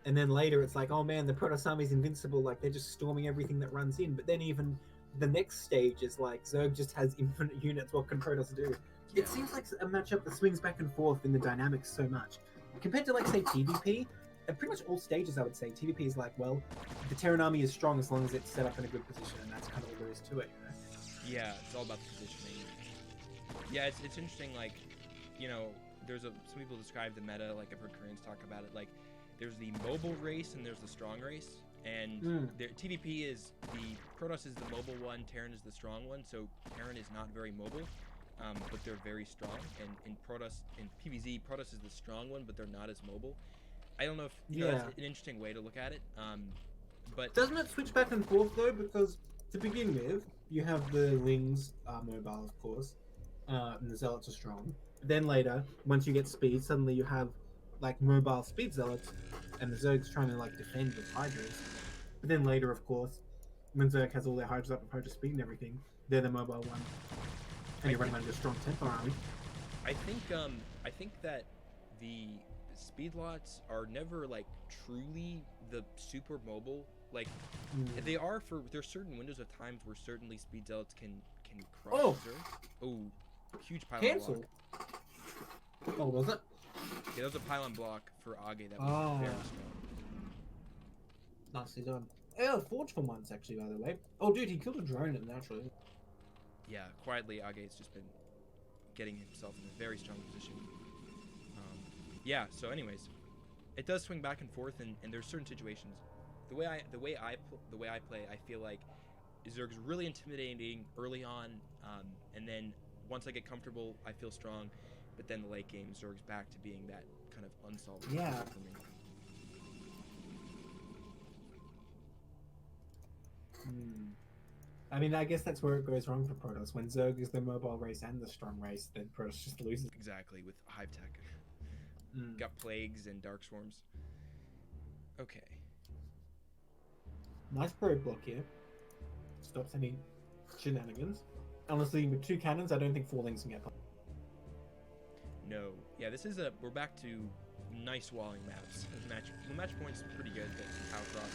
And then later it's like, oh man, the Protoss army's invincible. Like, they're just storming everything that runs in. But then even the next stage is like, Zerg just has infinite units. What can Protoss do? Yeah. It seems like a matchup that swings back and forth in the dynamics so much. Compared to, like, say, PvP, at pretty much all stages, I would say, TVP is like, well, the Terran army is strong as long as it's set up in a good position, and that's kind of all there is to it, you know? Yeah, it's all about the positioning. Yeah, it's interesting, like, you know, some people describe the meta, like I've heard Koreans talk about it, like, there's the mobile race and there's the strong race, and TVP is Protoss is the mobile one, Terran is the strong one, so Terran is not very mobile, but they're very strong, and in PvZ, Protoss is the strong one, but they're not as mobile. I don't know if, you know, that's an interesting way to look at it, but... Doesn't it switch back and forth, though? Because, to begin with, you have the Lings are mobile, of course, and the Zealots are strong. Then later, once you get speed, suddenly you have, like, mobile speed Zealots, and the Zerg's trying to, like, defend with Hydras. But then later, of course, when Zerg has all their Hydras up with Hydra speed and everything, they're the mobile one. And you're running under a strong Templar army. I think that the speed lots are never, like, truly the super mobile. Like, they are for... There's certain windows of times where certainly speed zealots can crush Zerg. Oh, huge pylon block. Oh, was it? Yeah, there was a pylon block for Age that was very strong. Nicely done. Yeah, Forge for once, actually, by the way. Oh, dude, he killed a drone naturally. Yeah, quietly, Age's just been getting himself in a very strong position. Yeah, so anyways, it does swing back and forth, and there's certain situations. The way I play, I feel like Zerg's really intimidating early on, and then once I get comfortable, I feel strong. But then the late game, Zerg's back to being that kind of unsolved for me. I mean, I guess that's where it goes wrong for Protoss. When Zerg is the mobile race and the strong race, then Protoss just loses. Exactly, with Hive Tech. Got Plagues and Dark Swarms. Okay. Nice probe block here. Stops any shenanigans. Honestly, with 2 cannons, I don't think 4 Lings can get past. No. Yeah, this is we're back to nice walling maps. The match point's pretty good, but power cross,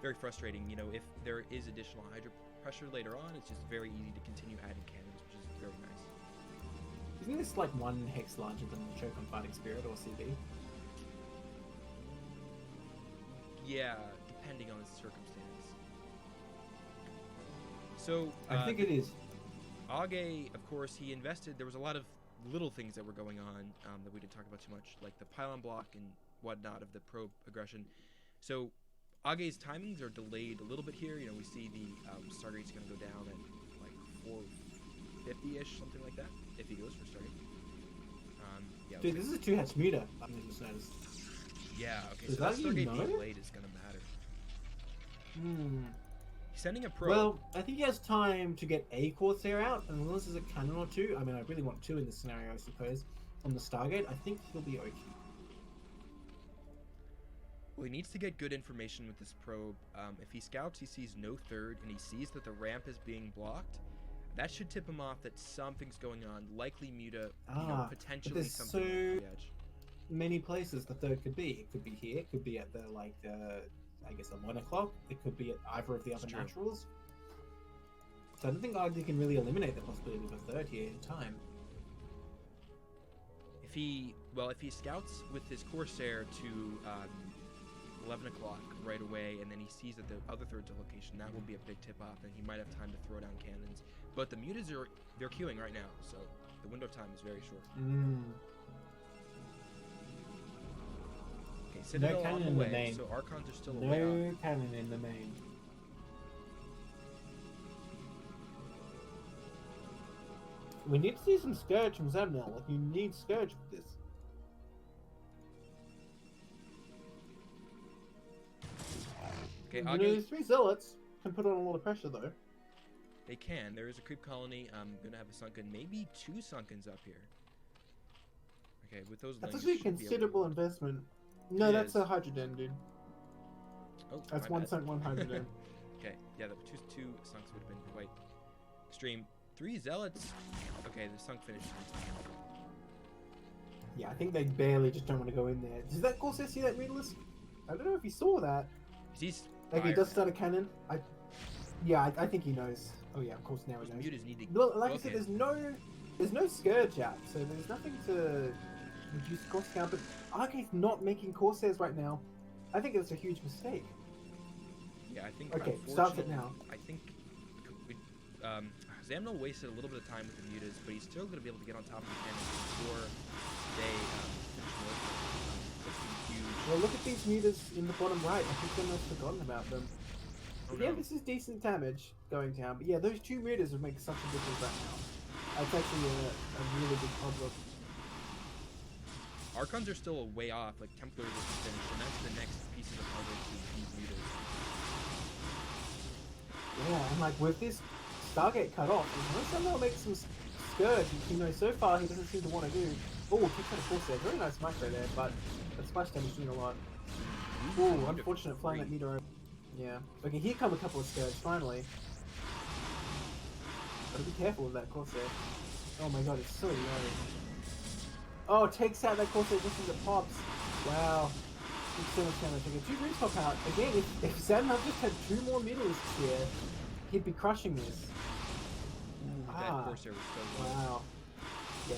very frustrating. You know, if there is additional Hydra pressure later on, it's just very easy to continue adding cannons, which is very nice. Isn't this like 1 hex larger than the Choke on Fighting Spirit or CB? Yeah, depending on the circumstance. So I think it is. Age, of course, he invested. There was a lot of little things that were going on that we didn't talk about too much, like the pylon block and whatnot of the probe aggression. So Age's timings are delayed a little bit here. You know, we see the Stargate's going to go down at like 450-ish, something like that, if he goes for Stargate. Yeah. Dude, this is a 2-hatch meter. I mean, just noticed. Yeah. Okay. Is So that that Stargate you know? being delayed is going to matter. He's sending a probe. Well, I think he has time to get a Corsair out, and unless there's a cannon or 2. I mean, I really want 2 in this scenario, I suppose. On the Stargate, I think he'll be okay. Well, he needs to get good information with this probe. If he scouts, he sees no third, and he sees that the ramp is being blocked. That should tip him off that something's going on. Likely Muta, potentially there's something so at the edge. many places the third could be. It could be here. It could be at the I guess at 1 o'clock. It could be at either of the other True. naturals. So I don't think Ugly can really eliminate the possibility of a third here in time. If he scouts with his Corsair to 11 o'clock right away, and then he sees that the other third's a location, that will be a big tip-off, and he might have time to throw down cannons. But the mutas they're queuing right now, so the window of time is very short. Okay, Citadel cannon on in the the way, main. so Archons are still a way off. No cannon in the main. We need to see some Scourge from Zemnil. Like, you need Scourge with this. Okay, You know, these 3 Zealots can put on a lot of pressure, though. They can. There is a creep colony. I'm gonna have a sunken, maybe 2 sunkens up here. Okay, with those That's lings, actually a should be able to- considerable investment. No, It that's is. a Hydroden, dude. Oh, That's my one bad. sunk, one Hydroden. Okay, yeah, the two sunks would have been quite extreme. 3 zealots. Okay, the sunk finished. Yeah, I think they barely just don't want to go in there. Does that Corsair see that Mutalisk? I don't know if he saw that. He's Like, he fired does now. start a cannon. I think he knows. Oh yeah, of course now he Those knows. mutas need to. Well, like I okay. said, there's no Scourge out, so there's nothing to reduce cost count. But Arcade's not making Corsairs right now. I think it's a huge mistake. Yeah, I think. Okay, starts it now. I think. Zamnil wasted a little bit of time with the mutas, but he's still going to be able to get on top of the cannons before they finish most. That's gonna be huge. Well, look at these mutas in the bottom right. I think they've forgotten about them. Oh, Yeah, no. this is decent damage going down, but yeah, those 2 mutas would make such a difference right now. That's actually a really big problem. Archons are still a way off, like Templars are finished, and that's the next piece of the puzzle to beat mutas. Yeah, and like with this Stargate cut off, unless somehow make some Scourge, you know, so far he doesn't seem to want to do. Oh, kicks out a Corsair. Very nice micro there, but that splash damage doing a lot. Oh, unfortunate flying that meter over. Yeah. Okay, here come a couple of Scourge, finally. Gotta be careful with that Corsair. Oh my god, it's so low. Oh, it takes out that Corsair just as it pops. Wow. It's so much damage. Okay, 2 greens pop out. Again, if Zadnov just had 2 more Mutalisks here, he'd be crushing this. Ooh, that Corsair was so low. Wow. Yeah.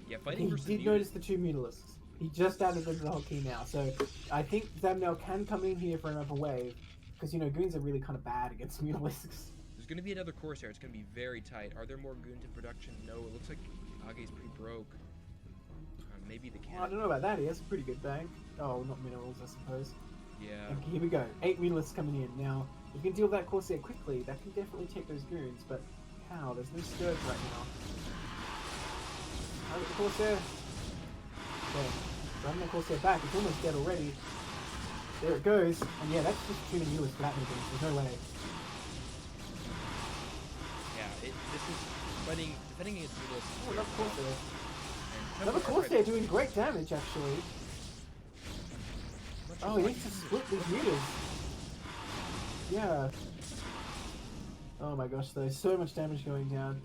Yeah, fighting He versus did mutas. notice the 2 Mutalisks. He just added them to the whole key now, so I think Zamnel can come in here for another wave, because, you know, goons are really kind of bad against Mutalisks. There's going to be another Corsair. It's going to be very tight. Are there more goons in production? No, it looks like Age's pretty broke. Maybe the cannon. Well, I don't know about that. He has a pretty good bank. Oh, not minerals, I suppose. Yeah. Okay, here we go. 8 Mutalisks coming in. Now, if you can deal with that Corsair quickly, that can definitely take those goons, but how? There's no Scourge right now. How the Corsair? Okay, driving the Corsair back. It's almost dead already. There it goes. And yeah, that's just too many Mutalisks for that many goons. There's no way. Yeah, this is defending against mutas. Oh, another Corsair. And Another Templars are Corsair doing great damage, actually. much Oh, he more needs to mutas. split these mutas. Yeah. Oh my gosh, there's so much damage going down.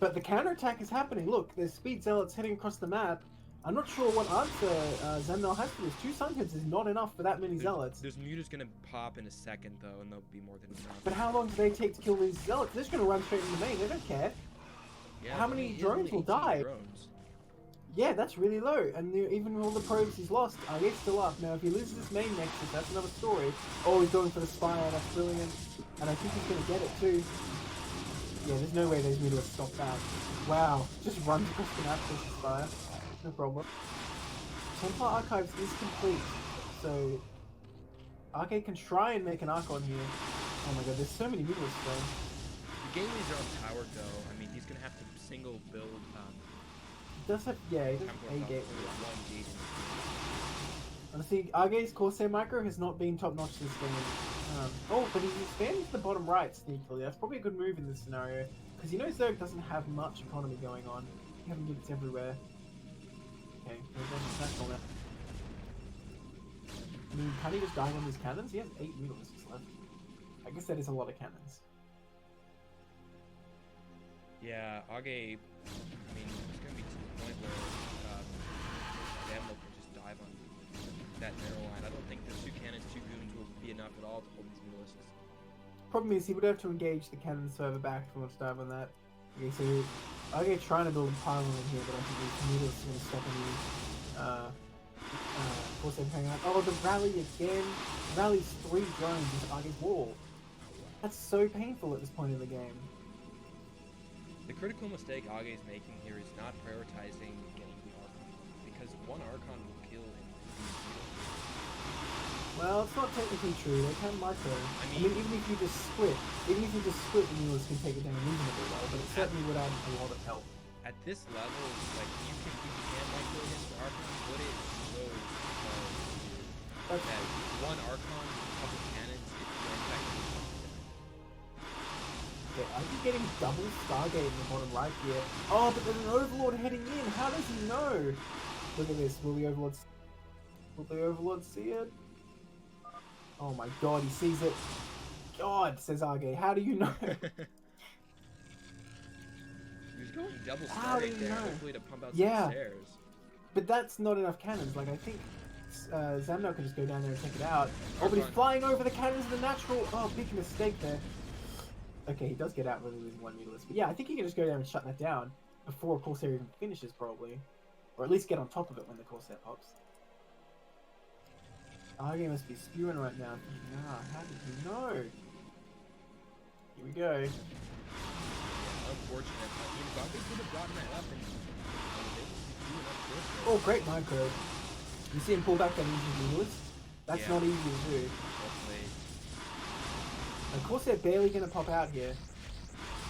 But the counterattack is happening. Look, there's speed zealots heading across the map. I'm not sure what answer Zemnel has for this. 2 Sunheads is not enough for that many zealots. There's mutas going to pop in a second, though, and they'll be more than enough. But how long do they take to kill these zealots? They're just going to run straight in the main. They don't care. Yeah, how it's many only drones will 18 die? Drones. Yeah, that's really low. And even with all the probes he's lost, he's still up. Now, if he loses this main nexus, that's another story. Oh, he's going for the Spire. That's brilliant. And I think he's going to get it, too. Yeah, there's no way those Mutalisks stop that. Wow. Just runs across the map with the Spire. No problem. Templar Archives is complete. So, Arcade can try and make an Archon here. Oh my god, there's so many Mutalisks though. The gateways are on tower, though. I mean, he's going to have to single build He does have, yeah, he does Templar have a up gateway. with one gate in Honestly, Argate's Corsair micro has not been top notch this game. Oh, but he's expanding to the bottom right sneakily. That's probably a good move in this scenario. Because you know Zerg doesn't have much economy going on. You have units everywhere. Okay, there's international now. I mean, can he just die on these cannons? He has 8 Mutalisks left. I guess that is a lot of cannons. Yeah, Age, I mean, it's going to be to the point where Zamnil can just dive on that mineral line. I don't think the 2 cannons, 2 goons will be enough at all to hold these Mutalisks. Problem is, he would have to engage the cannons further back if he wants to dive on that. Okay, so Argate trying to build a pylon in here, but I think the Mutalisks are going to stop any Of course, they're hanging out. Oh, the rally again. Rally's 3 drones into Arge's wall. That's so painful at this point in the game. The critical mistake Age's making here is not prioritizing getting the Archon, because one Archon will kill him. Well, it's not technically true. They can micro. I mean, even if you just split, the Mules can take it down reasonably well, but it certainly would add a lot of help. At this level, like you can micro against the Archon, but it's so hard that one Archon, a couple cannons, it's effectively something. Okay, are you getting double Stargate in the bottom right here? Oh, but there's an Overlord heading in. How does he know? Look at this. Will the Overlord see it? Oh my god, he sees it. God, says Arge, how do you know? He's going double How do Stargate you there, know? hopefully to pump out some stairs. But that's not enough cannons. Like, I think Zamno can just go down there and take it out. Oh, but he's flying over the cannons of the natural. Oh, big mistake there. Okay, he does get out with losing 1 Mutalisk. But yeah, I think he can just go there and shut that down before Corsair even finishes, probably. Or at least get on top of it when the Corsair pops. Arge must be spewing right now. Nah, how did he know? Here we go. Yeah, unfortunate. I mean, Arge could have gotten that up and oh, great micro. You see him pull back that easy Mutalisk? That's not easy to do. Of course, they're barely going to pop out here.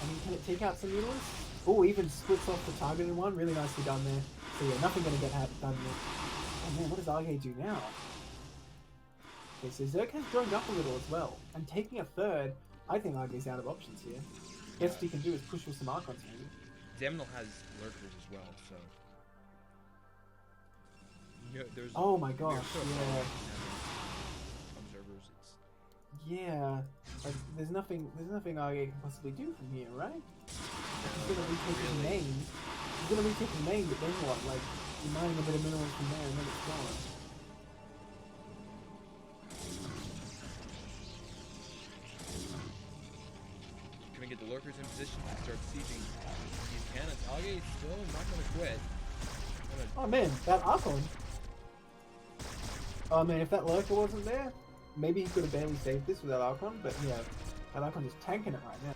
I mean, can it take out some Mutalisks? Oh, even splits off the target in one. Really nicely done there. So yeah, nothing going to get done there. Oh man, what does Arge do now? Okay, so Zerg has droned up a little as well. And taking a third, I think Arge's out of options here. Best he can do is push with some Archons maybe. Zemnal has lurkers as well, so... there's oh my gosh, yeah. Observers, it's... Yeah, like, there's nothing Arge can possibly do from here, right? He's gonna retake his main. He's gonna retake his main, but then what? Like, you're mining a bit of minerals from there and then it's gone. Gonna get the lurkers in position to start seizing these cannons. Arge still not gonna quit. Oh man, that Archon. Oh man, if that lurker wasn't there, maybe he could have barely saved this without Archon, but yeah, that Archon is tanking it right now.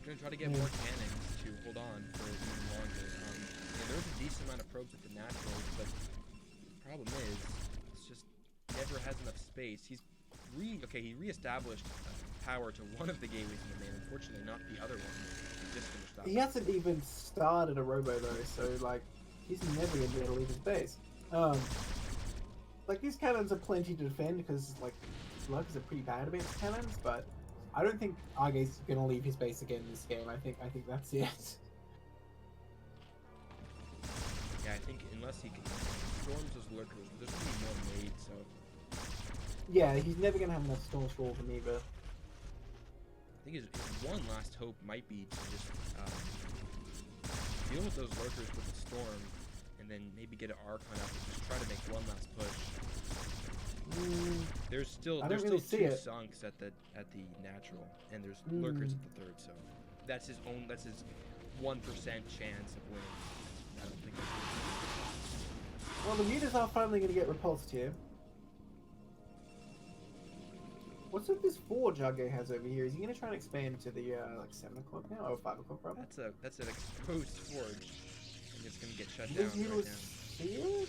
Gonna try to get more cannons to hold on for even longer. Yeah, there's a decent amount of probes at the naturals, but the problem is, it's just never has enough space. He reestablished power to one of the gateways in the main, unfortunately not the other one. He just finished that. He hasn't even started a robo though, so like, he's never gonna be able to leave his base. Like, these cannons are plenty to defend because like, lurkers are pretty bad against cannons, but I don't think Arge's gonna leave his base again in this game. I think that's it. Yeah, I think unless he can storms those lurkers, there's gonna be more made, so... Yeah, he's never gonna have enough storm for them either. I think his one last hope might be to just deal with those lurkers with the storm, and then maybe get an Archon up and just try to make one last push. There's still two sunks at the natural, and there's lurkers at the third, so that's his 1% chance of winning. I don't think that's well, the mutas are finally gonna get repulsed here. What's with this forge Arge has over here? Is he gonna try and expand to the like 7 o'clock now or 5 o'clock probably? That's an exposed forge. And it's gonna get shut down right now. See it?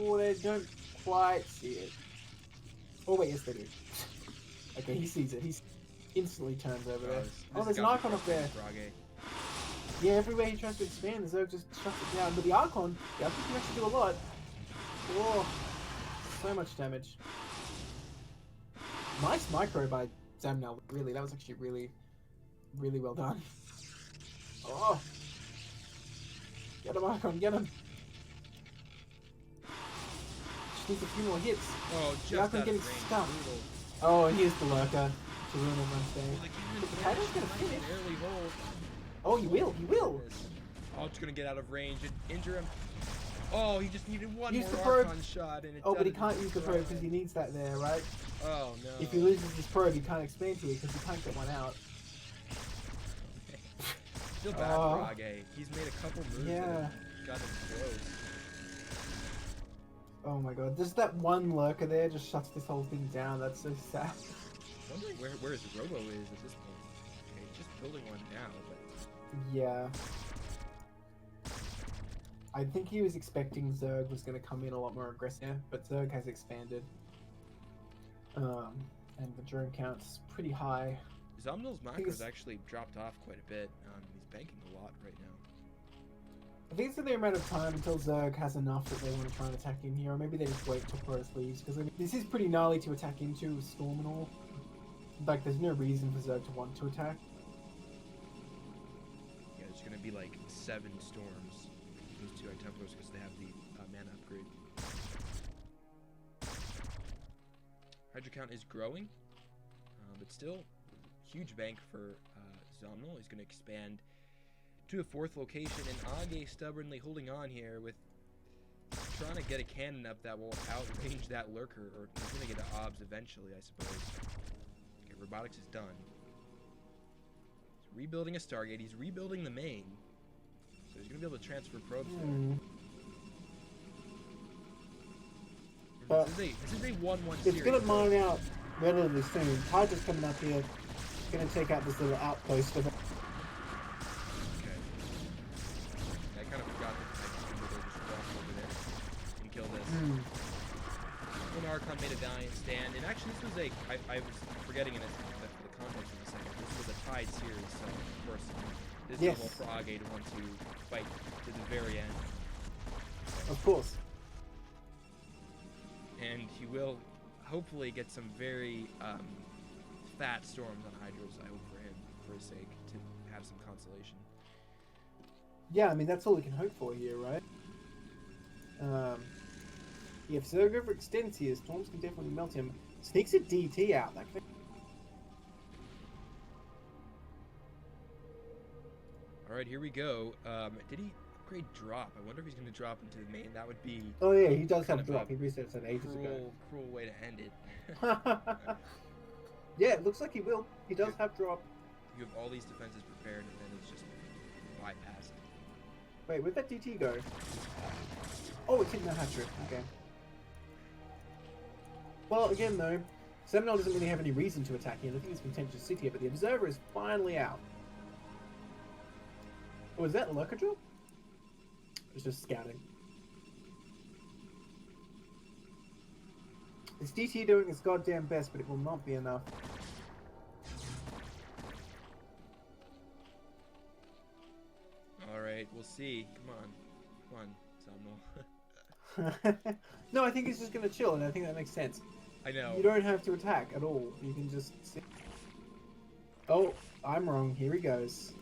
Oh, they don't quite see it. Oh wait, yes they do. Okay, he sees it. He instantly turns over there. Oh, there's an Archon up there. Yeah, everywhere he tries to expand, the Zerg just shuts it down. But the Archon can actually do a lot. Oh, so much damage. Nice micro by Zamnel, really. That was actually really, really well done. Oh! Get him, Archon, get him! Just needs a few more hits. Oh, the Archon getting stuck. Oh, and here's the lurker to ruin everyone's day. But the Cannon's gonna finish. Oh, he will, he will! Oh, it's gonna get out of range and injure him. Oh, he just needed one Use the more probe. Archon shot, and it Oh, but he doesn't can't use the probe because he needs that there, right? Oh no. If he loses his probe, he can't expand here because he can't get one out. Feel bad for Age. He's made a couple moves that Yeah. have got him close. Oh my god, just that one lurker there just shuts this whole thing down. That's so sad. Wondering where his Robo is at this point. Okay, he's just building one now, but Yeah. I think he was expecting Zerg was going to come in a lot more aggressive, but Zerg has expanded. And the drone count's pretty high. Zomnil's macro's actually dropped off quite a bit. He's banking a lot right now. I think it's in the amount of time until Zerg has enough that they want to try and attack in here, or maybe they just wait till Protoss leaves, because I mean, this is pretty gnarly to attack into with Storm and all. Like, there's no reason for Zerg to want to attack. Yeah, there's gonna be like 7 storms. Those 2 are Templars because they have the mana upgrade. Hydra count is growing, but still huge bank for Zomnil. He's gonna expand to a 4th location, and Age stubbornly holding on here with trying to get a cannon up that will outrange that lurker, or he's gonna get to OBS eventually, I suppose. Okay, robotics is done. He's rebuilding a Stargate. He's rebuilding the main, so he's gonna be able to transfer probes. But this is a 1-1 it's series. gonna mine out relatively soon. Hydra's coming up here. It's gonna take out this little outpost of it. Okay. I kind of forgot that I could just walk over there and kill this. When Archon made a valiant stand, and actually this was I was forgetting in for the context of a second, this was a tied series, so of course this is level for Age to want to fight to the very end. Of course. And he will hopefully get some very fat storms on Hydros, I hope for him, for his sake, to have some consolation. Yeah, I mean, that's all we can hope for here, right? Yeah, if Zerg overextends here, Storms can definitely melt him. Sneaks a DT out. That can... Alright, here we go. Did he upgrade drop? I wonder if he's going to drop into the main. That would be... Oh yeah, he does have drop. He resets that ages ago. Cruel way to end it. Yeah, it looks like he will. He does have drop. You have all these defenses prepared, and then it's just bypassed. Wait, where'd that DT go? Oh, it's hitting the hatchery. Okay. Well, again though, Seminole doesn't really have any reason to attack here. I think it's contentious city here, but the Observer is finally out. Oh, is that Lurker drop? It's just scouting. It's DT doing its goddamn best, but it will not be enough. Alright, we'll see. Come on, Somnol. No, I think he's just gonna chill, and I think that makes sense. I know. You don't have to attack at all. You can just sit. Oh, I'm wrong. Here he goes.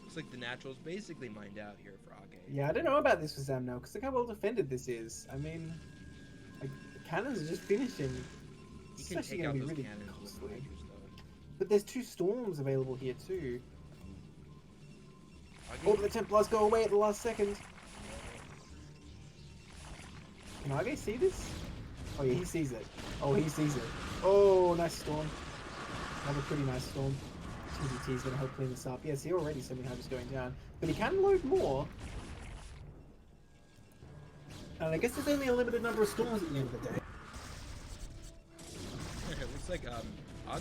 Looks like the Natural's basically mined out here for Age. Yeah, I don't know about this for Sam now, because look how well defended this is. I mean, like, the cannons are just finishing. He can take out those cannons with costly. Hydras, though. But there's 2 storms available here too. Age- Oh, the Templars go away at the last second. Can Age see this? Oh yeah, he sees it. Oh, he sees it. Oh, nice storm. Another pretty nice storm. TDT is going to help clean this up. Yes, he already somehow just going down. But he can load more. And I guess there's only a limited number of storms at the end of the day. It looks like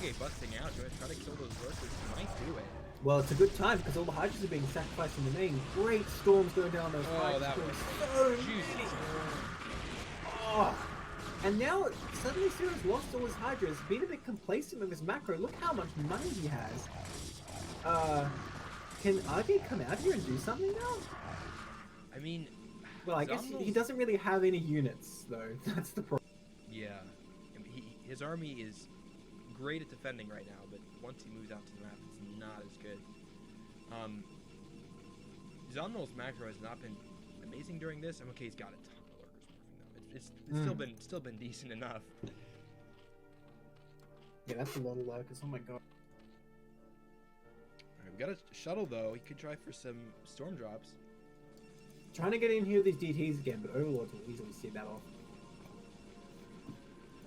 Age busting out. Do I try to kill those lurkers? He might do it. Well, it's a good time because all the Hydras are being sacrificed in the main. Great storms going down those Hydras. That was so juicy. Oh. And now, suddenly Cyril's lost all his Hydras, been a bit complacent with his macro. Look how much money he has. Can Age come out here and do something now? I mean... Well, I guess he doesn't really have any units, though. That's the problem. Yeah. I mean, his army is great at defending right now, but once he moves out to the map, it's not as good. Zomnol's macro has not been amazing during this. I'm okay, he's got a ton of lurkers morphing though. It's still been decent enough. Yeah, that's a lot of lurkers. Oh my god. Alright, we got a shuttle though. He could try for some storm drops. Trying to get in here with these DTs again, but Overlords will easily see that off.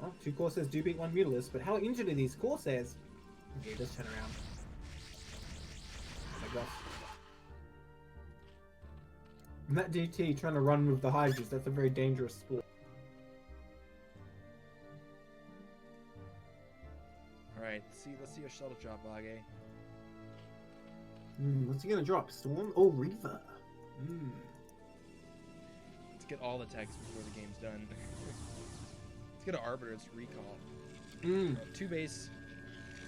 Oh, 2 Corsairs do beat 1 Mutalisk, but how injured are these Corsairs? Okay, just turn around. Oh my gosh. And that DT trying to run with the Hydras, that's a very dangerous sport. Alright, let's see a shuttle drop, Age. What's he gonna drop? Storm? Oh, Reaver. Let's get all the techs before the game's done. Let's get an Arbiter, it's recall. 2 base,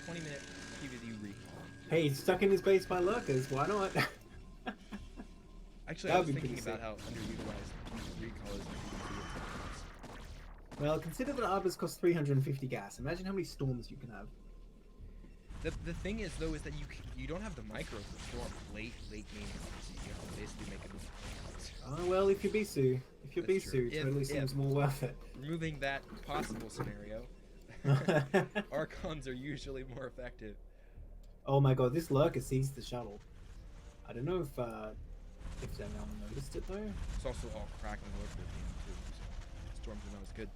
20-minute PvZ recall. Hey, he's stuck in his base by Lurkers, why not? Actually, I was thinking about how underutilized recall is in PvZ. Well, consider that Arbors cost 350 gas. Imagine how many storms you can have. The thing is, though, is that you don't have the micro for storm late game. You know, basically make it. Oh, well, if you're Bisu, totally seems more worth it. Removing that possible scenario, Archons are usually more effective. Oh my god, this Lurker sees the shuttle. I don't know if Zenel noticed it though. It's also all cracking local game too. So storms are not as good.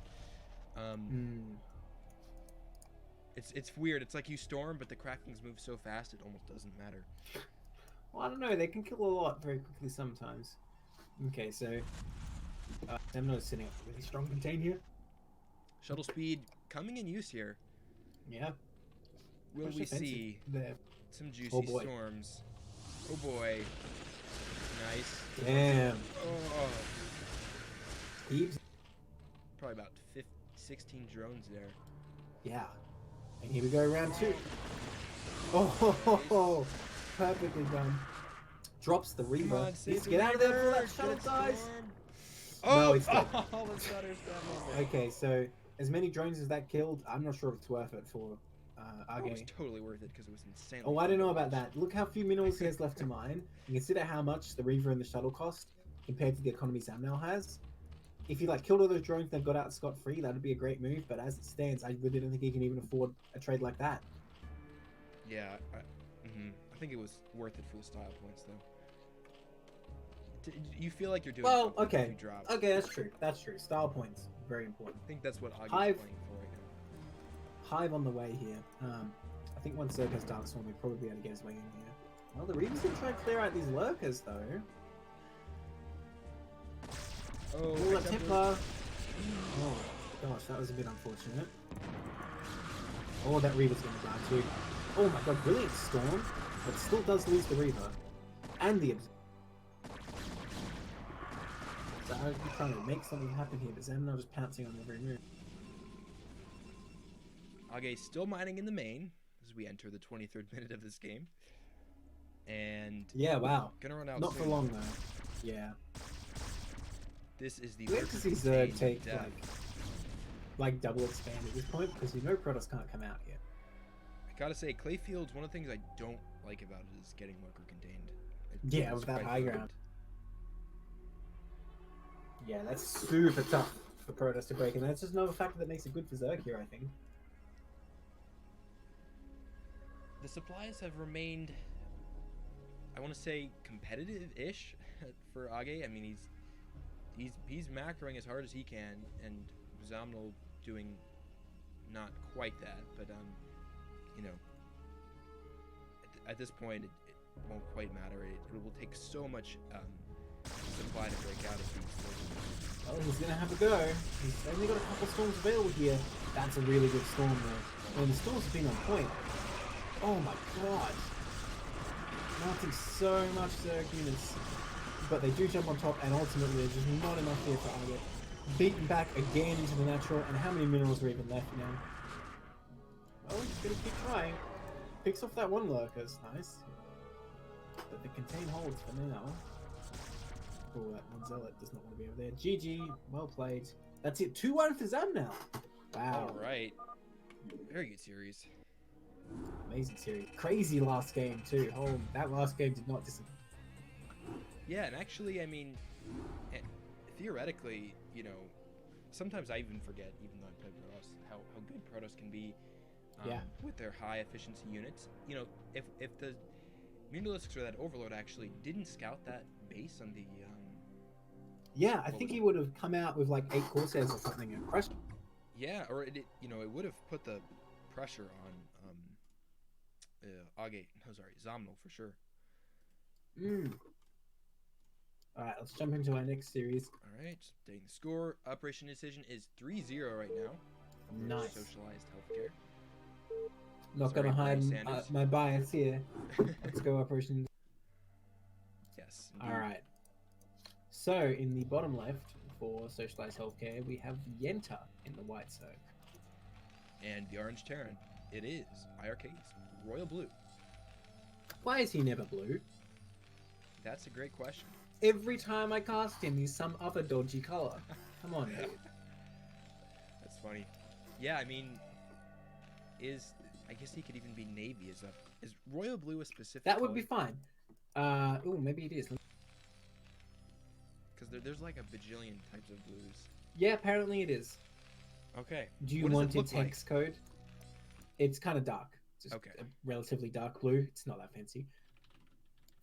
It's weird. It's like you storm, but the crackings move so fast it almost doesn't matter. Well, I don't know. They can kill a lot very quickly sometimes. Okay, so Semno is setting up a really strong contain here. Shuttle speed coming in use here. Yeah. Will we see there? Some juicy storms? Oh boy. Nice. Damn. Oh. Heaps. Probably about 16 drones there. Yeah. And here we go, round 2. Oh, perfectly done. Drops the Reaver. Needs to get out of there before that shuttle dies. Oh, no, it's dead. Oh, the shutter's down. Okay, so as many drones as that killed, I'm not sure if it's worth it for It was totally worth it because it was insane. Oh, I don't know about that. Look how few minerals he has left to mine. And consider how much the Reaver and the shuttle cost compared to the economy Zamnel has. If you like killed all those drones and then got out scot-free, that'd be a great move. But as it stands, I really don't think he can even afford a trade like that. Yeah, I think it was worth it for the style points, though. You feel like you're doing well, something okay. if you drop. Okay, that's true. That's true. Style points, very important. I think that's what Agi's Hive. playing for right now. Hive on the way here. I think once Zerg has Dark Swarm, we'll probably be able to get his way in here. Well, the Reaver's gonna try and clear out these Lurkers, though. Oh, that Templar. Oh, gosh, that was a bit unfortunate. Oh, that Reaver's gonna die too. Oh my god, brilliant Storm, but still does lose the Reaver. And the Observer. So I'm trying to make something happen here, but Zamno just pouncing on every move. Age still mining in the main as we enter the 23rd minute of this game. And yeah, wow. Gonna run out Not soon. for long though. Yeah. This is the Weird to see Zerg take like double expand at this point because you know Protoss can't come out yet. I gotta say, Clayfield's one of the things I don't like about it is getting lurker contained. Yeah, with that high ground. Yeah, that's super tough for Protoss to break, and that's just another factor that makes it good for Zerg here, I think. The supplies have remained, I want to say, competitive-ish for Age. I mean, he's macroing as hard as he can, and Zomnal doing not quite that, but you know, at this point it won't quite matter. It will take so much supply to break out of these. Oh, he's gonna have a go. He's only got a couple storms available here. That's a really good storm though. And the storms have been on point. Oh my god. Mounting so much Zerg units. But they do jump on top, and ultimately there's just not enough here for Argot. Beaten back again into the natural, and how many minerals are even left now? Well, he's gonna keep trying. Picks off that one lurker, it's nice. But the contain holds for now. Oh, that one zealot does not want to be over there. GG, well played. That's it, 2-1 for Zam now. Wow. Alright. Very good series. Amazing series. Crazy last game too. Oh, that last game did not disappoint. Yeah, and actually, I mean, theoretically, you know, sometimes I even forget, even though I play Protoss, how good Protoss can be with their high efficiency units. You know, if the Mutalisks or that Overlord actually didn't scout that base on the Yeah, I What think was he it? would have come out with like 8 Corsairs or something and crushed. Yeah, or it it would have put the pressure on Agate. No, sorry, Zomnal for sure. Mm. All right, let's jump into our next series. All right, taking the score. Operation Decision is 3-0 right now. For Nice. Socialized Healthcare. Not Sorry, gonna Bernie hide Sanders. my bias here. Let's go Operation. Yes, All indeed. right. So in the bottom left for Socialized Healthcare, we have Yenta in the white circle. And the Orange Terran, it is IRK's Royal Blue. Why is he never blue? That's a great question. Every time I cast him, he's some other dodgy color. Come on, dude. That's funny. Yeah, I mean, I guess he could even be navy. Is royal blue a specific? That would be fine. Oh, maybe it is. Because there's like a bajillion types of blues. Yeah, apparently it is. Okay. Do you What does want it look its hex code? It's kind of dark. Just Okay. a relatively dark blue. It's not that fancy.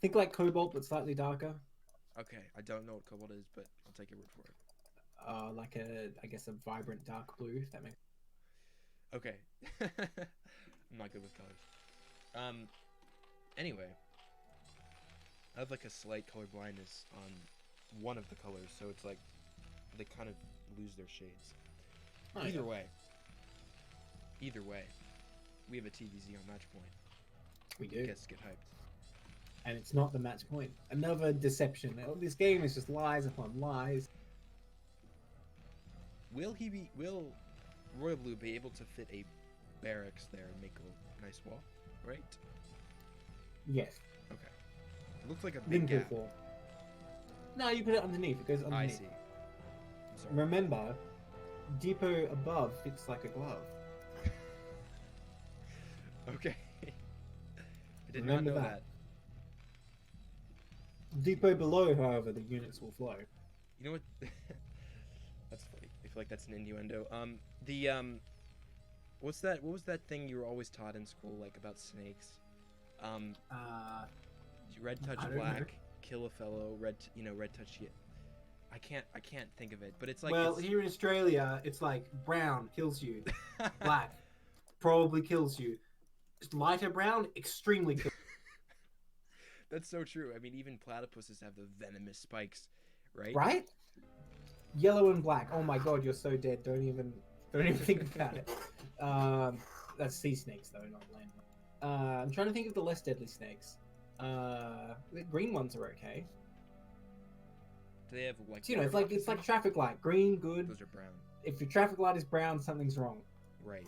Think like cobalt, but slightly darker. Okay, I don't know what cobalt is, but I'll take your word for it. Like I guess a vibrant dark blue, if that makes. Okay. I'm not good with colors. Anyway, I have like a slight color blindness on one of the colors, so it's like they kind of lose their shades. Oh, Either way, we have a TVZ on match point. We do. Guests get hyped. And it's not the match point. Another deception. This game is just lies upon lies. Will Royal Blue be able to fit a barracks there and make a nice wall? Right? Yes. Okay. It looks like a big Limbo gap. Fall. No, you put it underneath. It goes I underneath. see. I'm sorry. Remember, depot above fits like a glove. Okay. I did Remember not know that. that. Depot below, however, the units will flow. You know what? That's funny. I feel like that's an innuendo. What's that? What was that thing you were always taught in school, like about snakes? Red touch I don't black, know. kill a fellow. Red touch. I can't think of it, but it's like. Well, it's... here in Australia, it's like brown kills you, black probably kills you, lighter brown extremely kills. That's so true. I mean, even platypuses have the venomous spikes, right? Right? Yellow and black. Oh my god, you're so dead. Don't even think about it. That's sea snakes though, not land. I'm trying to think of the less deadly snakes. The green ones are okay. Do they have like? So, it's water like moccasins? traffic light. Green, good. Those are brown. If your traffic light is brown, something's wrong. Right.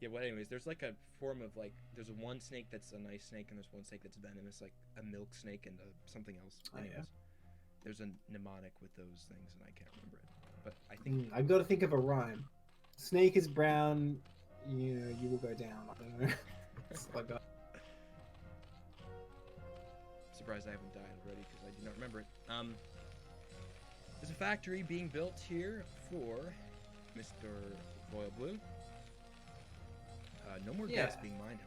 Yeah, well, anyways, there's like a form of like, there's one snake that's a nice snake, and there's one snake that's venomous, like a milk snake and something else. Oh, yeah. Anyways, there's a mnemonic with those things, and I can't remember it. But I think I've got to think of a rhyme. Snake is brown, you will go down. I don't know. It's like that. surprised I haven't died already because I do not remember it. There's a factory being built here for Mr. Royal Blue. No more gas being mined,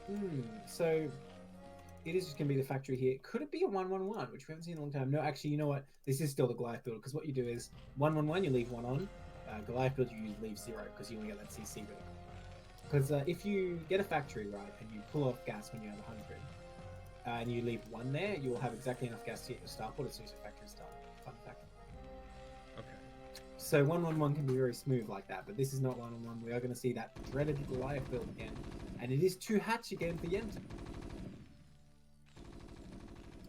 however. So it is just going to be the factory here. Could it be a 1-1-1, which we haven't seen in a long time? No, actually, you know what? This is still the Goliath build, because what you do is 1-1-1, you leave 1 on. Goliath build, you leave 0, because you only get that CC build. Because if you get a factory, right, and you pull off gas when you have 100, and you leave 1 there, you will have exactly enough gas to get your starport as soon as your factory starts. Fun fact. Okay. So 1-1-1 can be very smooth like that, but this is not 1-1-1. We are going to see that dreaded Goliath build again, and it is 2 hatch again for Yenta.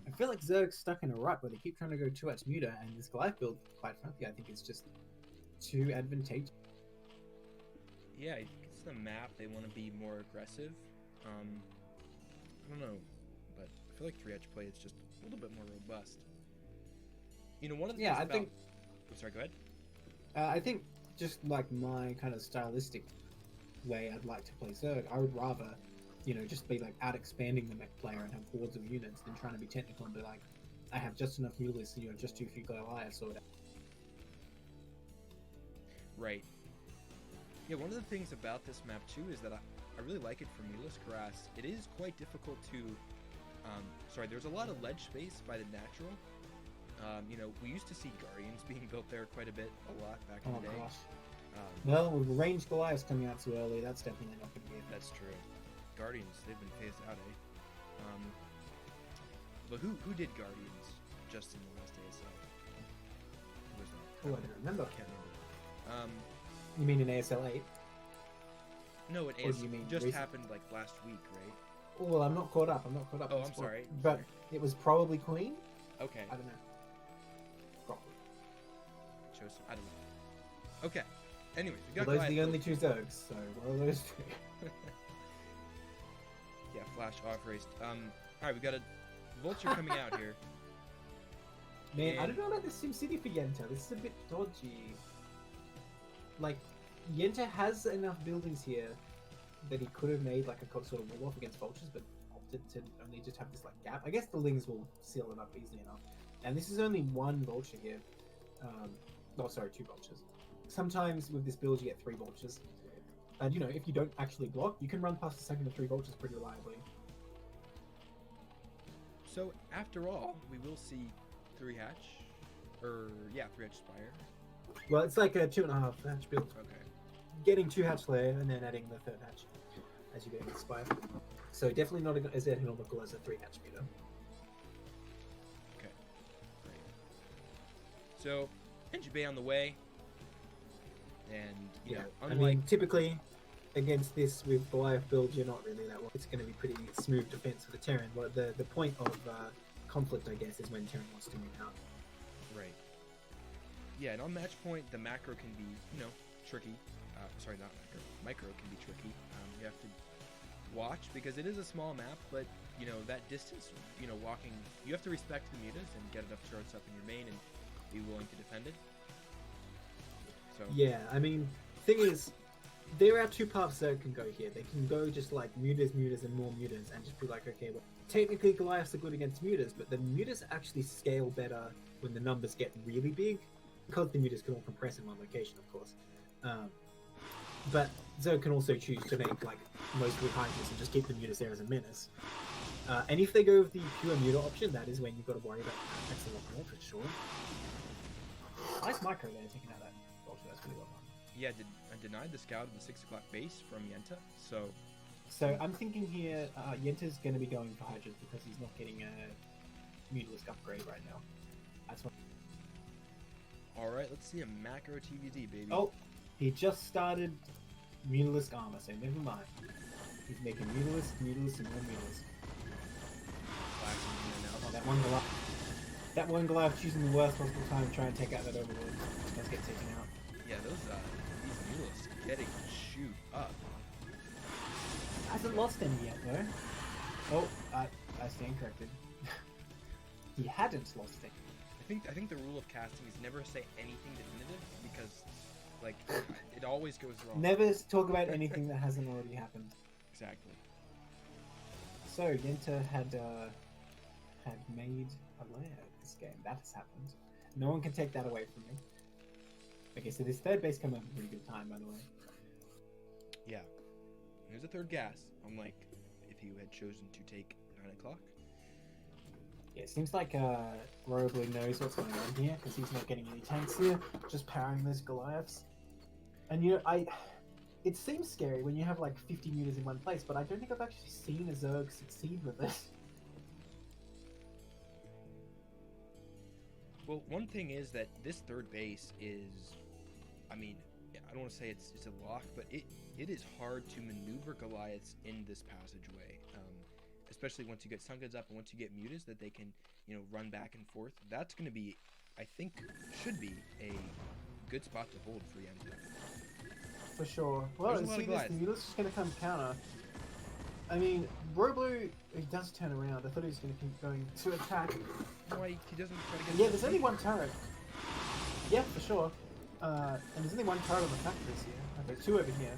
I feel like Zerg's stuck in a rut where they keep trying to go 2 hatch muta, and this Goliath build, quite frankly, I think it's just too advantageous. Yeah, I think it's the map. They want to be more aggressive. I don't know, but I feel like 3-edge play is just a little bit more robust. You know, one of the things I about... think. I'm sorry, go ahead. I think just like my kind of stylistic way I'd like to play Zerg, I would rather, just be like out expanding the mech player and have hordes of units than trying to be technical and be like, I have just enough mulas and you have just too few Goliaths or whatever. Right. Yeah, one of the things about this map too is that I really like it for Mulas Karas. It is quite difficult to Sorry, there's a lot of ledge space by the natural. You know, we used to see Guardians being built there quite a lot back in Oh the day. gosh. Well, with ranged Goliaths coming out too early, that's definitely not going to be it. That's true. Guardians, they've been phased out, eh? But who did Guardians just in the last ASL? Who was that? Oh, I don't remember. I can't remember. You mean in ASL 8? No, it Or do you mean just recent? happened like last week, right? Oh, well, I'm not caught up. Oh, on I'm sport. sorry. But it was probably Queen? Okay. I don't know. Probably. Chose some, I don't know. Okay. Anyways, we Well, got those are the Goliath only built. two Zergs, so what are those two? Yeah, Flash off raced. Alright, we got a Vulture coming out here. Man, I And- don't know about this SimCity for Yenta. This is a bit dodgy. Like, Yenta has enough buildings here that he could have made like a sort of wall off against vultures, but opted to only just have this like gap. I guess the lings will seal it up easily enough. And this is only one vulture here. Oh, sorry, two vultures. Sometimes with this build you get three vultures. And you know, if you don't actually block, you can run past the second of three vultures pretty reliably. So, after all, we will see 3 hatch. 3 hatch Spire. Well, it's like a 2.5 hatch build. Okay. Getting 2 hatch layer and then adding the 3rd hatch as you go into Spire. So definitely not as economical as a 3 hatch meter. Okay. Great. So, Engine Bay on the way. And, you know, I unlike... mean, typically against this with Goliath build, you're not really that well. It's going to be pretty smooth defense for the Terran. But the point of conflict, I guess, is when Terran wants to move out. Right. Yeah, and on match point, the macro can be, you know, tricky. Sorry, not macro. Micro can be tricky. You have to watch because it is a small map, but, you know, that distance, you know, walking, you have to respect the mutas and get enough turrets up in your main and be willing to defend it. So, Yeah, I mean, thing is, there are 2 paths that can go here. They can go just like mutas, and more mutas, and just be like, okay, well, technically Goliaths are good against mutas, but the mutas actually scale better when the numbers get really big, because the mutas can all compress in one location, of course. But Zerg can also choose to make like mostly hydras and just keep the mutas there as a menace. And if they go with the pure muta option, that is when you've got to worry about attacks a lot more for sure. Nice micro there, taking out that vulture. That's really well done. yeah, I denied the scout of the 6 o'clock base from Yenta, so So I'm thinking here, Yenta's going to be going for hydras because he's not getting a mutalisk upgrade right now. That's what. alright, let's see a macro TVD, baby. Oh, he just started mutalisk armor, so never mind. He's making mutalisk, and more mutalisk. Flashing in and out. Oh, that one Goliath choosing the worst possible time to try and take out that overlord. Does get taken out. Yeah, these mulas getting chewed up. Hasn't lost any yet though. Oh, I stand corrected. He hadn't lost it. I think the rule of casting is never say anything definitive because, like, it always goes wrong. Never talk about anything that hasn't already happened. Exactly. So Yenta had made a layer this game. That has happened. No one can take that away from me. Okay, so this 3rd base came up at a pretty good time, by the way. Yeah. There's a 3rd gas. Unlike if you had chosen to take 9 o'clock. Yeah, it seems like Robley knows what's going on here because he's not getting any tanks here, just powering those Goliaths. And you know, it seems scary when you have like 50 meters in one place, but I don't think I've actually seen a Zerg succeed with it. Well, one thing is that this 3rd base is, I mean, I don't want to say it's a lock, but it is hard to maneuver Goliaths in this passageway. Especially once you get Sun Guns up and once you get mutas that they can, you know, run back and forth. That's going to be, I think, should be a good spot to hold for Yenta. For sure. Well, There's a lot see of this, Goliaths. the Mutila's just going to come counter. I mean, Roblue, he does turn around. I thought he was going to keep going to attack. Why he doesn't try to get? Yeah, there's only one turret. Yeah, for sure. And there's only one turret on the factories here. Okay, 2 over here.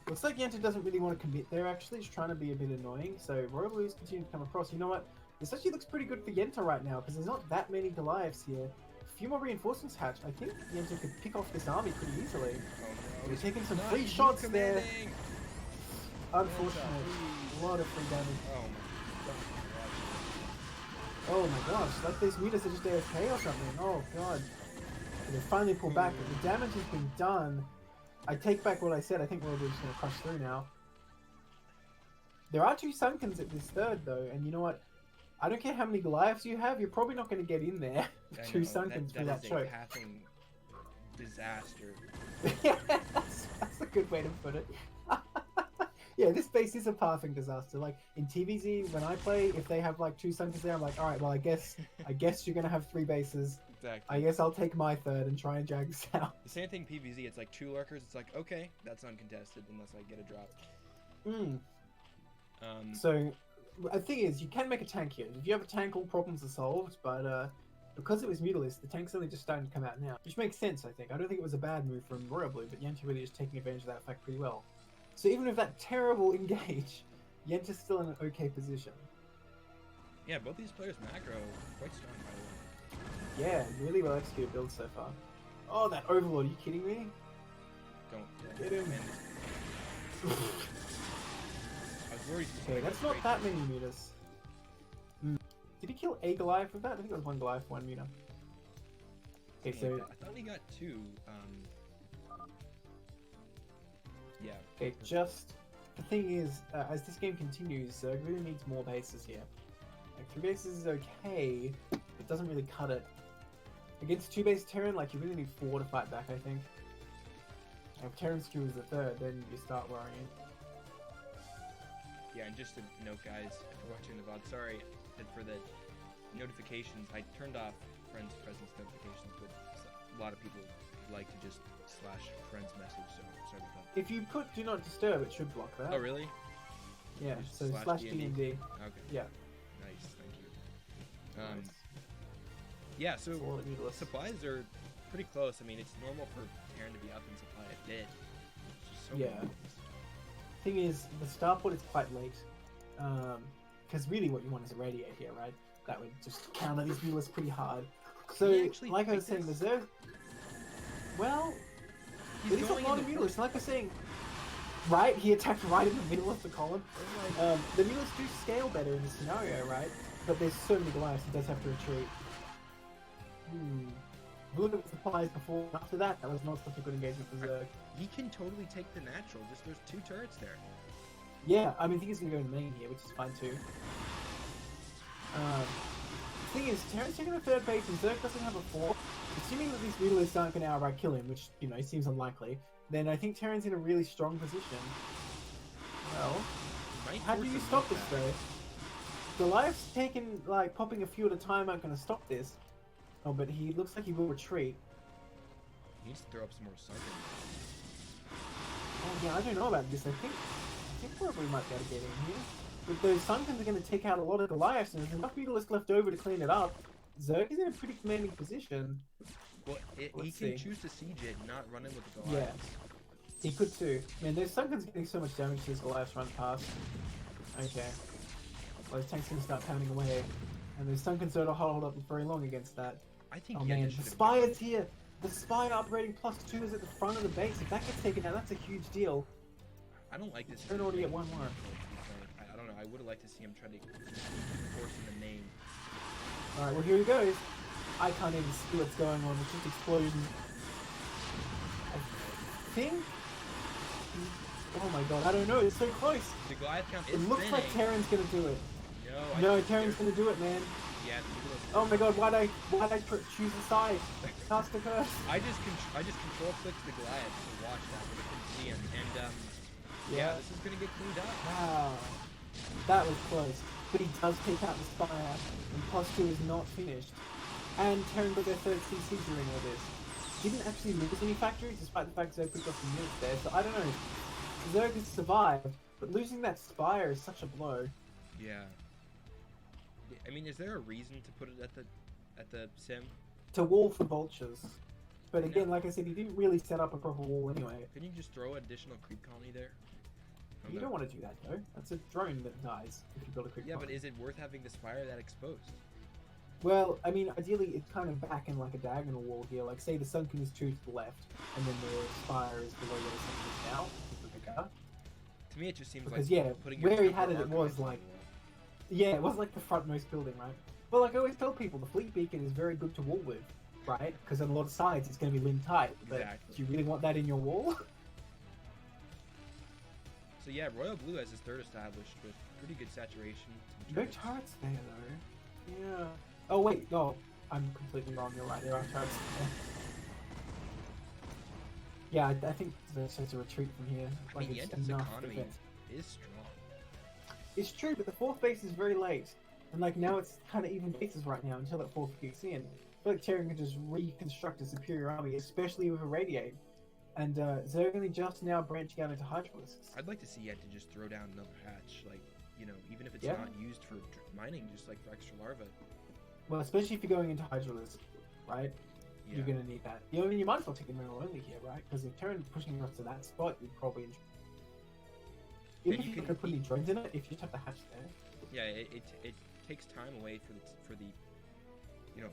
Looks like Yenta doesn't really want to commit there, actually. He's trying to be a bit annoying. So Roblue's continuing to come across. You know what? This actually looks pretty good for Yenta right now, because there's not that many Goliaths here. A few more reinforcements hatch. I think Yenta could pick off this army pretty easily. Oh, no, He's taking some not free you shots there. commanding! Unfortunate. A lot of free damage. Oh my god. Oh my gosh, like these meters are just AFK or something. Oh god. They finally pull back, but the damage has been done. I take back what I said. I think we're just going to crush through now. There are 2 Sunkens at this third, though, and you know what? I don't care how many Goliaths you have, you're probably not going to get in there with 2 Sunkens for that choke. That is a pathing disaster. Yeah, that's a good way to put it. Yeah, this base is a pathing disaster. Like, in TVZ, when I play, if they have, like, 2 Sunkens there, I'm like, alright, well, I guess you're going to have 3 bases. Exactly. I guess I'll take my third and try and drag this out. The same thing PvZ, it's like 2 lurkers, it's like, okay, that's uncontested unless I get a drop. So, the thing is, you can make a tank here. If you have a tank, all problems are solved, but because it was Mutalisk, the tank's only just starting to come out now. Which makes sense, I think. I don't think it was a bad move from Royal Blue, but Yenta really is taking advantage of that fact pretty well. So even with that terrible engage, Yenta's still in an okay position. Yeah, both these players macro quite strong, by the way. Yeah, really well executed build so far. Oh, that Overlord, are you kidding me? Don't Get him. Man, I was worried. Okay, that's not that many meters. Did he kill a Goliath with that? I think it was 1 Goliath, 1 meter. Okay, so... I thought he got 2. Yeah. Okay, just... The thing is, as this game continues, Zerg really needs more bases here. Like, 3 bases is okay, it doesn't really cut it. Against 2 base Terran, like, you really need 4 to fight back, I think. And if Terran skew is the 3rd, then you start worrying. Yeah, and just to note, guys, if you're watching the VOD, sorry for the notifications. I turned off friends presence notifications, but a lot of people like to just slash friends message, so sorry about that. If you put Do Not Disturb, it should block that. Oh, really? Yeah, Just so slash DND. Okay. Yeah. Nice, thank you. Yeah, so supplies are pretty close. I mean, it's normal for Terran to be up in supply a bit. So yeah. Thing is, the starport is quite late. Because really what you want is a radiate here, right? That would just counter these Mutalisks pretty hard. So, like I was saying, the Zerg... Well, there's a lot of Mutalisks. Like I was saying, right? He attacked right in the middle of the column. The Mutalisks do scale better in this scenario, right? But there's so many Goliaths, he does have to retreat. Look at the supplies before and after that. That was not such a good engagement for Zerg. He can totally take the natural. Just there's 2 turrets there. Yeah, I mean, I think he's gonna go in the main here, which is fine too. The thing is, Terran's taking the 3rd base and Zerg doesn't have a 4th. Assuming that these Mutalisks aren't gonna outright kill him, which, you know, seems unlikely, then I think Terran's in a really strong position. Well, how do you stop this though? Goliath's taking, like, popping a few at a time aren't gonna stop this. Oh, but he looks like he will retreat. He needs to throw up some more Sunken. Oh yeah, I don't know about this. I think we might be able to get in here. But those Sunkens are going to take out a lot of Goliaths, and there's enough Mutalisks left over to clean it up. Zerg is in a pretty commanding position. Well, he can choose to siege it, not run in with the Goliaths. Yeah, he could too. Man, those Sunkens getting so much damage to those Goliaths run past. Okay. Well, those tanks going to start pounding away. And those Sunkens don't hold up very long against that. I think oh man, the Spire's here! The Spire upgrading +2 is at the front of the base. If that gets taken out, that's a huge deal. I don't like this. Turn already at 1-1. I don't know. I would have liked to see him try to force in the main. Alright, well here he goes. I can't even see what's going on. It's just exploding. I think... Oh my god, I don't know. It's so close. The Goliath count it is looks thinning. like Terran's gonna do it. No, Terran's gonna do it, man. Yeah. Oh my god, why'd I choose a side? Cast a curse. I just control clicked the Goliath to watch that, but I couldn't see him. And yeah, this is gonna get cleaned up. Wow, that was close. But he does take out the Spire, and +2 is not finished. And Terran got their 3rd CC during all this. Didn't actually lose any factories, despite the fact Zerg picked off some units there. So I don't know. Zerg has survived, but losing that Spire is such a blow. Yeah. I mean, is there a reason to put it at the sim? To wall for vultures. But again, like I said, he didn't really set up a proper wall anyway. Couldn't you just throw an additional creep colony there? You don't want to do that though. That's a drone that dies if you build a creep colony. Yeah, but is it worth having the Spire that exposed? Well, I mean, ideally it's kind of back in like a diagonal wall here. Like, say the Sunken is 2 to the left, and then the Spire is below where the Sunken is now. To me, it just seems because, like yeah, putting your where he had it, it archives was on like... the wall. Yeah, it was like the frontmost building, right? Well, like I always tell people, the Fleet Beacon is very good to wall with, right? Because on a lot of sides, it's going to be linked tight. But Exactly. do you really want that in your wall? So yeah, Royal Blue has his third established with pretty good saturation. No turrets there, though. Yeah. Oh, wait, no. I'm completely wrong. You're right. There are turrets there. Yeah, I think there's such a retreat from here. I mean, it's Yen's enough economy defense. is strong. It's true, but the fourth base is very late. And like now it's kind of even bases right now until that fourth kicks in. I feel like Tyrion can just reconstruct a superior army, especially with a Radiate. And Zergony just now branching out into Hydralisks. I'd like to see Yen to just throw down another hatch, like, you know, even if it's Yeah. not used for mining, just like for extra larvae. Well, especially if you're going into Hydralisk, right? Yeah. You're going to need that. You know, you might as well take a mineral only here, right? Because if Tyrion pushing across to that spot, you'd probably... Even if you you can- could put any drones in it, if you just have the hatch there. Yeah, it takes time away for the you know,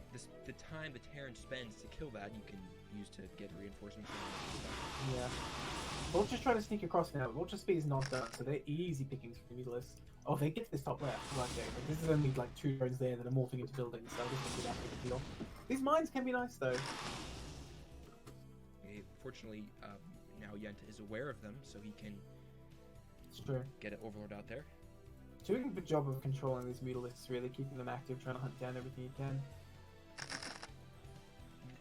the time the Terran spends to kill that you can use to get reinforcements and all that stuff. Yeah. Vulture's trying to sneak across now. Vulture speed is not done, so they're easy pickings for the Mutalisk. Oh, if they get to this top left. Right, okay. Like, this is only like 2 drones there that are morphing into buildings, so I just think that big a deal. These mines can be nice though. Fortunately, now Yenta is aware of them, so he can It's true. get an Overlord out there. Doing a good job of controlling these Mutalisks, really keeping them active, trying to hunt down everything you can.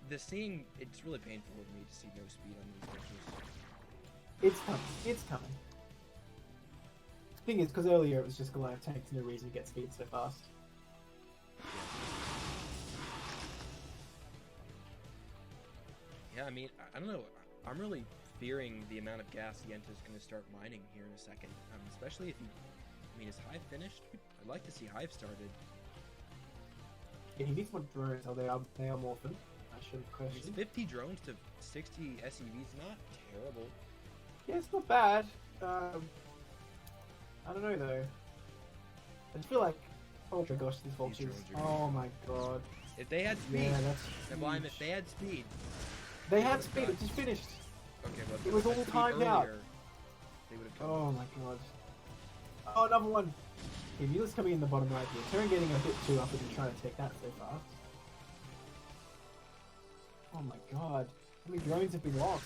It's really painful with me to see no speed on these bitches. It's coming. It's coming. Thing is, because earlier it was just Goliath tanks, no reason to get speed so fast. Yeah, I mean, I don't know. I'm really fearing the amount of gas Yenta's going to start mining here in a second. Especially if is Hive finished? I'd like to see Hive started. Yeah, he needs more drones. Oh, they are morphing. I should have I mean, questioned. 50 drones to 60 SEVs, not terrible. Yeah, it's not bad. I don't know though. I just feel like, oh my gosh, these vultures. drones are Oh my god. If they had speed, Yeah, that's Neblime, huge. if they had speed. They had would've speed. got- It just finished. Okay, but It was all timed out. They would have come. Oh my god. Oh, another one. Okay, Mula's coming in the bottom right here. Terran getting a bit too up and trying to take that so fast. Oh my god. How many drones have been lost?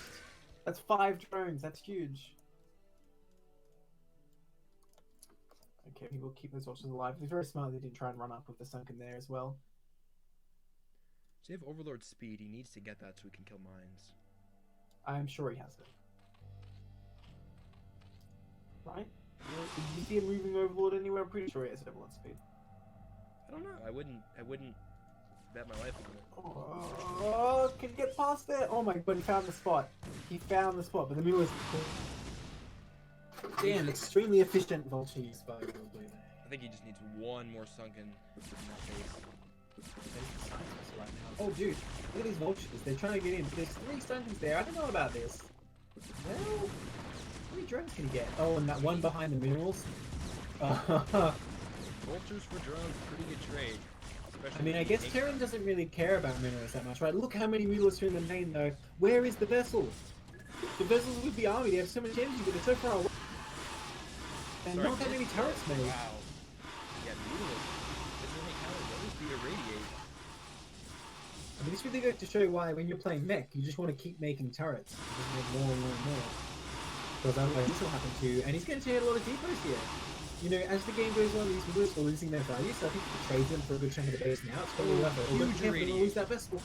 That's 5 drones. That's huge. Okay, we will keep those vultures alive. It's very smart they didn't try and run up with the sunken there as well. So if Overlord speed, he needs to get that so he can kill mines. I'm sure he has it. Right? Did you see him moving Overlord anywhere? I'm pretty sure he has Overlord speed. I don't know. I wouldn't bet my life on it. Oh, can you get past there? Oh my god, he found the spot. He found the spot, but the mule is... Damn, extremely efficient vulture use by Blue there. I think he just needs one more sunken in that base. Right now. Oh dude, look at these vultures. They're trying to get in. There's 3 sunkens there. I don't know about this. Well, how many drones can you get? Oh, and that one behind the minerals. Vultures for drones, pretty good trade. Especially I mean, when I you guess take Terran them. doesn't really care about minerals that much, right? Look how many minerals are in the main, though. Where is the vessel? The vessel's with the army. They have so much energy, but they're so far away. And Sorry, not that many turrets made. Wow. Yeah, Mutalisk. Doesn't make how it always be irradiate. I mean, this really goes to show why when you're playing mech, you just want to keep making turrets. You just make more and more and more. Because otherwise this will happen too. And he's going to take a lot of depots here. You know, as the game goes on, these minerals are losing their value, so I think if you trade them for a good chunk of the base now, it's probably worth it. Although huge he doesn't want to irradiate. lose that vessel.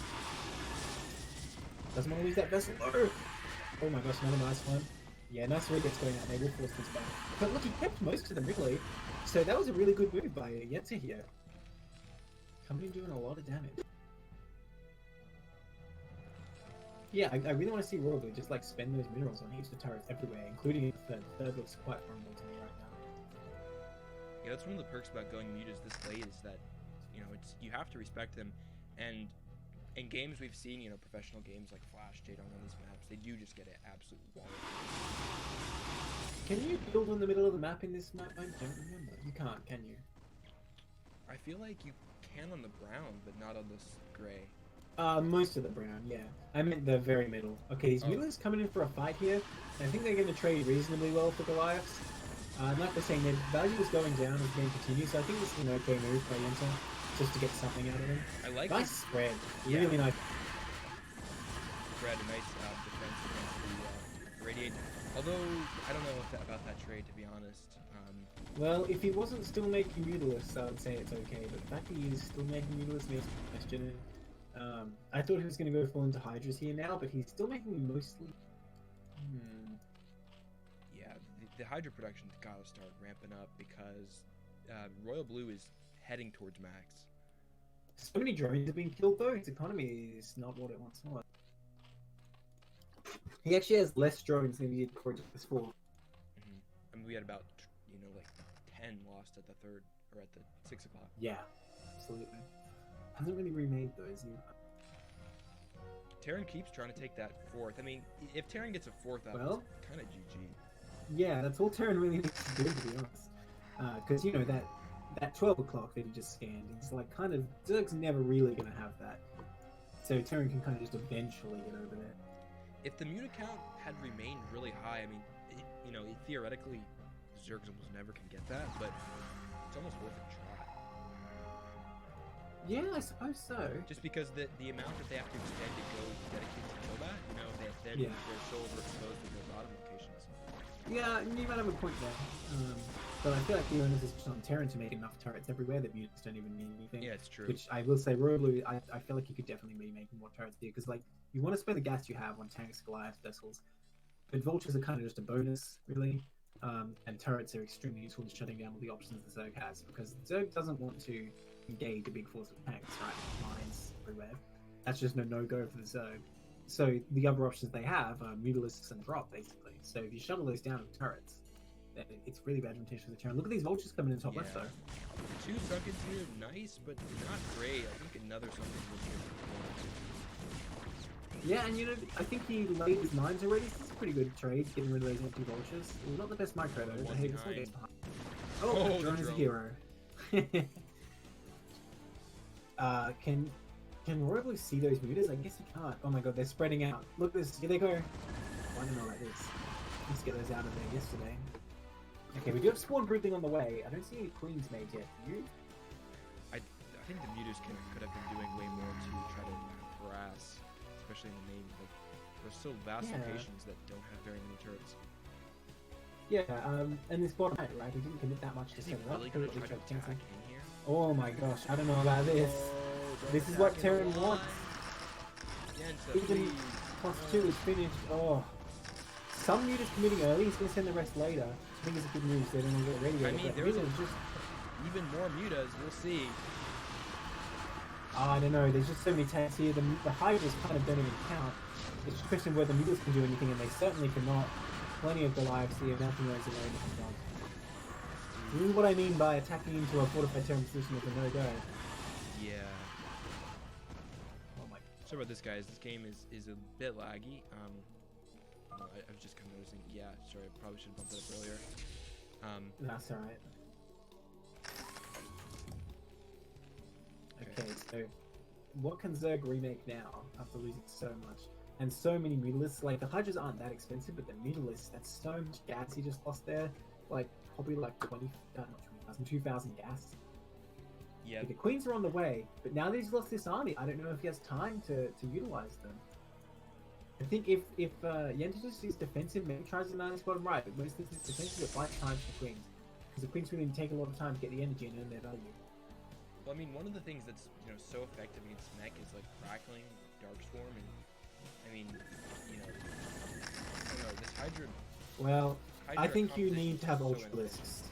Doesn't want to lose that vessel. Oh my gosh, another nice one. Yeah, nice radiate's going out there. We'll force this back. But look, he kept most of them really. So that was a really good move by Yetzer here. Coming in doing a lot of damage. Yeah, I really want to see Royal Blue just like spend those minerals on heaps of turrets everywhere, including the third. The third looks quite vulnerable to me right now. Yeah, that's one of the perks about going mutas this late is that, you know, it's you have to respect them, and in games we've seen, you know, professional games like Flash, Jadon on these maps, they do just get an absolute wall. Can you build in the middle of the map in this map? I don't remember. You can't, can you? I feel like you can on the brown, but not on this gray. Most of the brown, yeah. I meant the very middle. Okay, these Oh. Mulas coming in for a fight here. I think they're going to trade reasonably well for Goliaths. Like they're saying, their value is going down as the game continues, so I think this is an okay move by Yenta. just to get something out of them. I like Nice this spread. Yeah. Really nice. Brad, a nice defense against the Radiate. Although, I don't know about that trade, to be honest. Well, if he wasn't still making Mutalisks, I would say it's okay. But the fact that he is still making Mutalisks makes me question it. I thought he was going to go full into Hydras here now, but he's still making mostly... Yeah, the Hydra production's got to start ramping up because Royal Blue is heading towards max. So many drones have been killed though, his economy is not what it once was. He actually has less drones than he did before just 4. I mean, we had about, like 10 lost at the 3rd, or at the 6 o'clock. Yeah, absolutely. Hasn't really remade those either. Terran keeps trying to take that 4th. I mean, if Terran gets a 4th out, Well, it's kind of GG. Yeah, that's all Terran really needs to do, to be honest. Because, that 12 o'clock that he just scanned, it's like kind of... Zerg's never really going to have that. So Terran can kind of just eventually get over there. If the Muta count had remained really high, I mean, theoretically, Zergs almost never can get that, but it's almost worth a try. Yeah, I suppose so. Just because the amount that they have to expend to go dedicated to kill that, they're so overexposed with their bottom locations. Yeah, you might have a point there. But I feel like the onus is just on Terran to make enough turrets everywhere that mutants don't even mean anything. Yeah, it's true. Which I will say, Royal Blue, I feel like you could definitely be making more turrets here, because like you want to spend the gas you have on tanks, Goliath vessels, but vultures are kind of just a bonus, really. And turrets are extremely useful in shutting down all the options the Zerg has, because Zerg doesn't want to engage a big force of tanks, right? Mines everywhere. That's just no-go for the Zerg. So the other options they have are Mutalisks and drop, basically. So if you shuttle those down with turrets, then it's really advantageous for the Terran. Look at these vultures coming in top left, though. 2 Sunkins here, nice, but not great. I think another Sunken would be Yeah, and I think he laid his mines already. So it's a pretty good trade, getting rid of those empty vultures. Well, not the best micro, though. But hey, this one gets behind. Oh, the drone is a hero. Can Royal Blue see those mutas? I guess he can't. Oh my god, they're spreading out. Look at this. Here they go. Why don't I like this? Let's get those out of there yesterday. Okay, we do have spawn brooding on the way. I don't see any queens made yet. Do you? I think the mutas could have been doing way more to try to harass, especially in the main. Like, there's still vast locations that don't have very many turrets. Yeah, and this bottom right? He didn't commit that much to set it up. Really gonna try to attack in here? Oh my gosh, I don't know about this. This is what Terran wants. Even +2 is finished. Oh. Some mutas committing early, he's going to send the rest later. I think it's a good move, so they don't get ready. I mean, there's just even more mutas, we'll see. I don't know, there's just so many tanks here. The Hydras kind of don't even count. It's just a question of whether mutas can do anything, and they certainly cannot. Plenty of Goliaths here, mounting those are very difficult. This is what I mean by attacking into a fortified Terran position with a no-go. Yeah. Oh my. Sorry about this, guys. This game is a bit laggy. I was just kind of noticing. Yeah, sorry. I probably should have bumped it up earlier. That's alright. Okay, so what can Zerg remake now after losing so much? And so many Mutalisks. Like, the Hydras aren't that expensive, but the Mutalisks, that's so much gas he just lost there. Like, probably like 2,000 gas. Yeah. Like, the Queens are on the way, but now that he's lost this army, I don't know if he has time to utilize them. I think if Yentis is defensive, maybe tries to manage bottom right, but most of this is defensive, it might time for the Queens. Because the Queens really take a lot of time to get the energy and earn their value. Well, I mean, one of the things that's so effective against mech is like crackling, Darkstorm, and I mean, I don't know, this Hydra. Well, I think you need to have Ultralisks.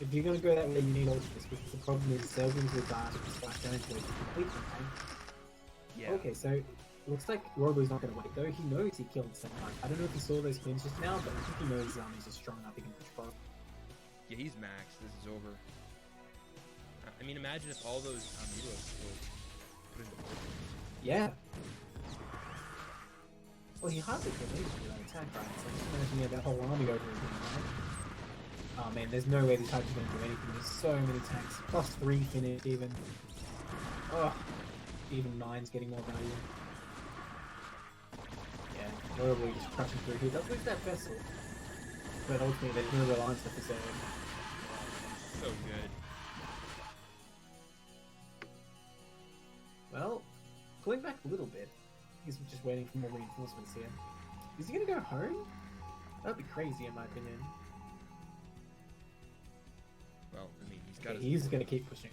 If you're going to go that way, you need Ultralisks, because the problem is Zerglings will die to splash damage away to complete them. Yeah. Okay, so looks like Royal not going to wait though. He knows he killed someone. I don't know if he saw those queens just now, but I think he knows his armies are strong enough he can push forward. Yeah, he's max. This is over. I mean, imagine if all those Mutas were put into Gorgonoth. Yeah. Well, he hardly can leave with that attack, right? So just imagine he had that whole army over again, right? Oh man, there's no way this Hydra's going to do anything. There's so many tanks. +3 finish even. Oh, even mine's getting more value. Yeah, Royal just crushing through here. Does lose that vessel, but ultimately there's no reliance for Zerg. So good. Well, pulling back a little bit. He's just waiting for more reinforcements here. Is he gonna go home? That'd be crazy, in my opinion. Well, I mean, he's got. Okay, he's gonna keep pushing.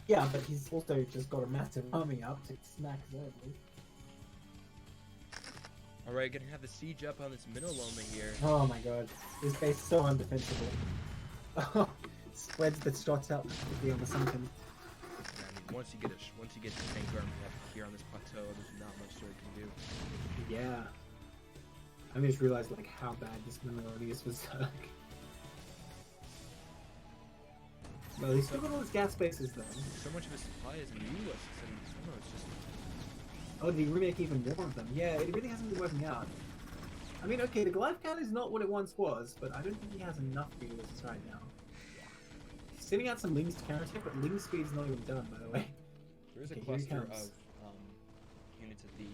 Yeah, but he's also just got a massive army up to smack Zerg with. All right, gonna have the siege up on this Minoloma here. Oh my god, this base is so undefensible. Oh, spreads the shots out quickly on the sunken. Yeah, I mean, once you get the tank army up here on this plateau, there's not much Zerg can do. Yeah. I just realized like how bad this Melodius was. Well, he's still got all his gas bases though. So much of his supply is useless. And it's just. Oh, did he remake even more of them? Yeah, it really hasn't been working out. I mean, okay, the Goliath count is not what it once was, but I don't think he has enough resources right now. He's sending out some Lings to counterattack, but Ling speed's not even done, by the way. There is a Okay, here he cluster comes. of units at the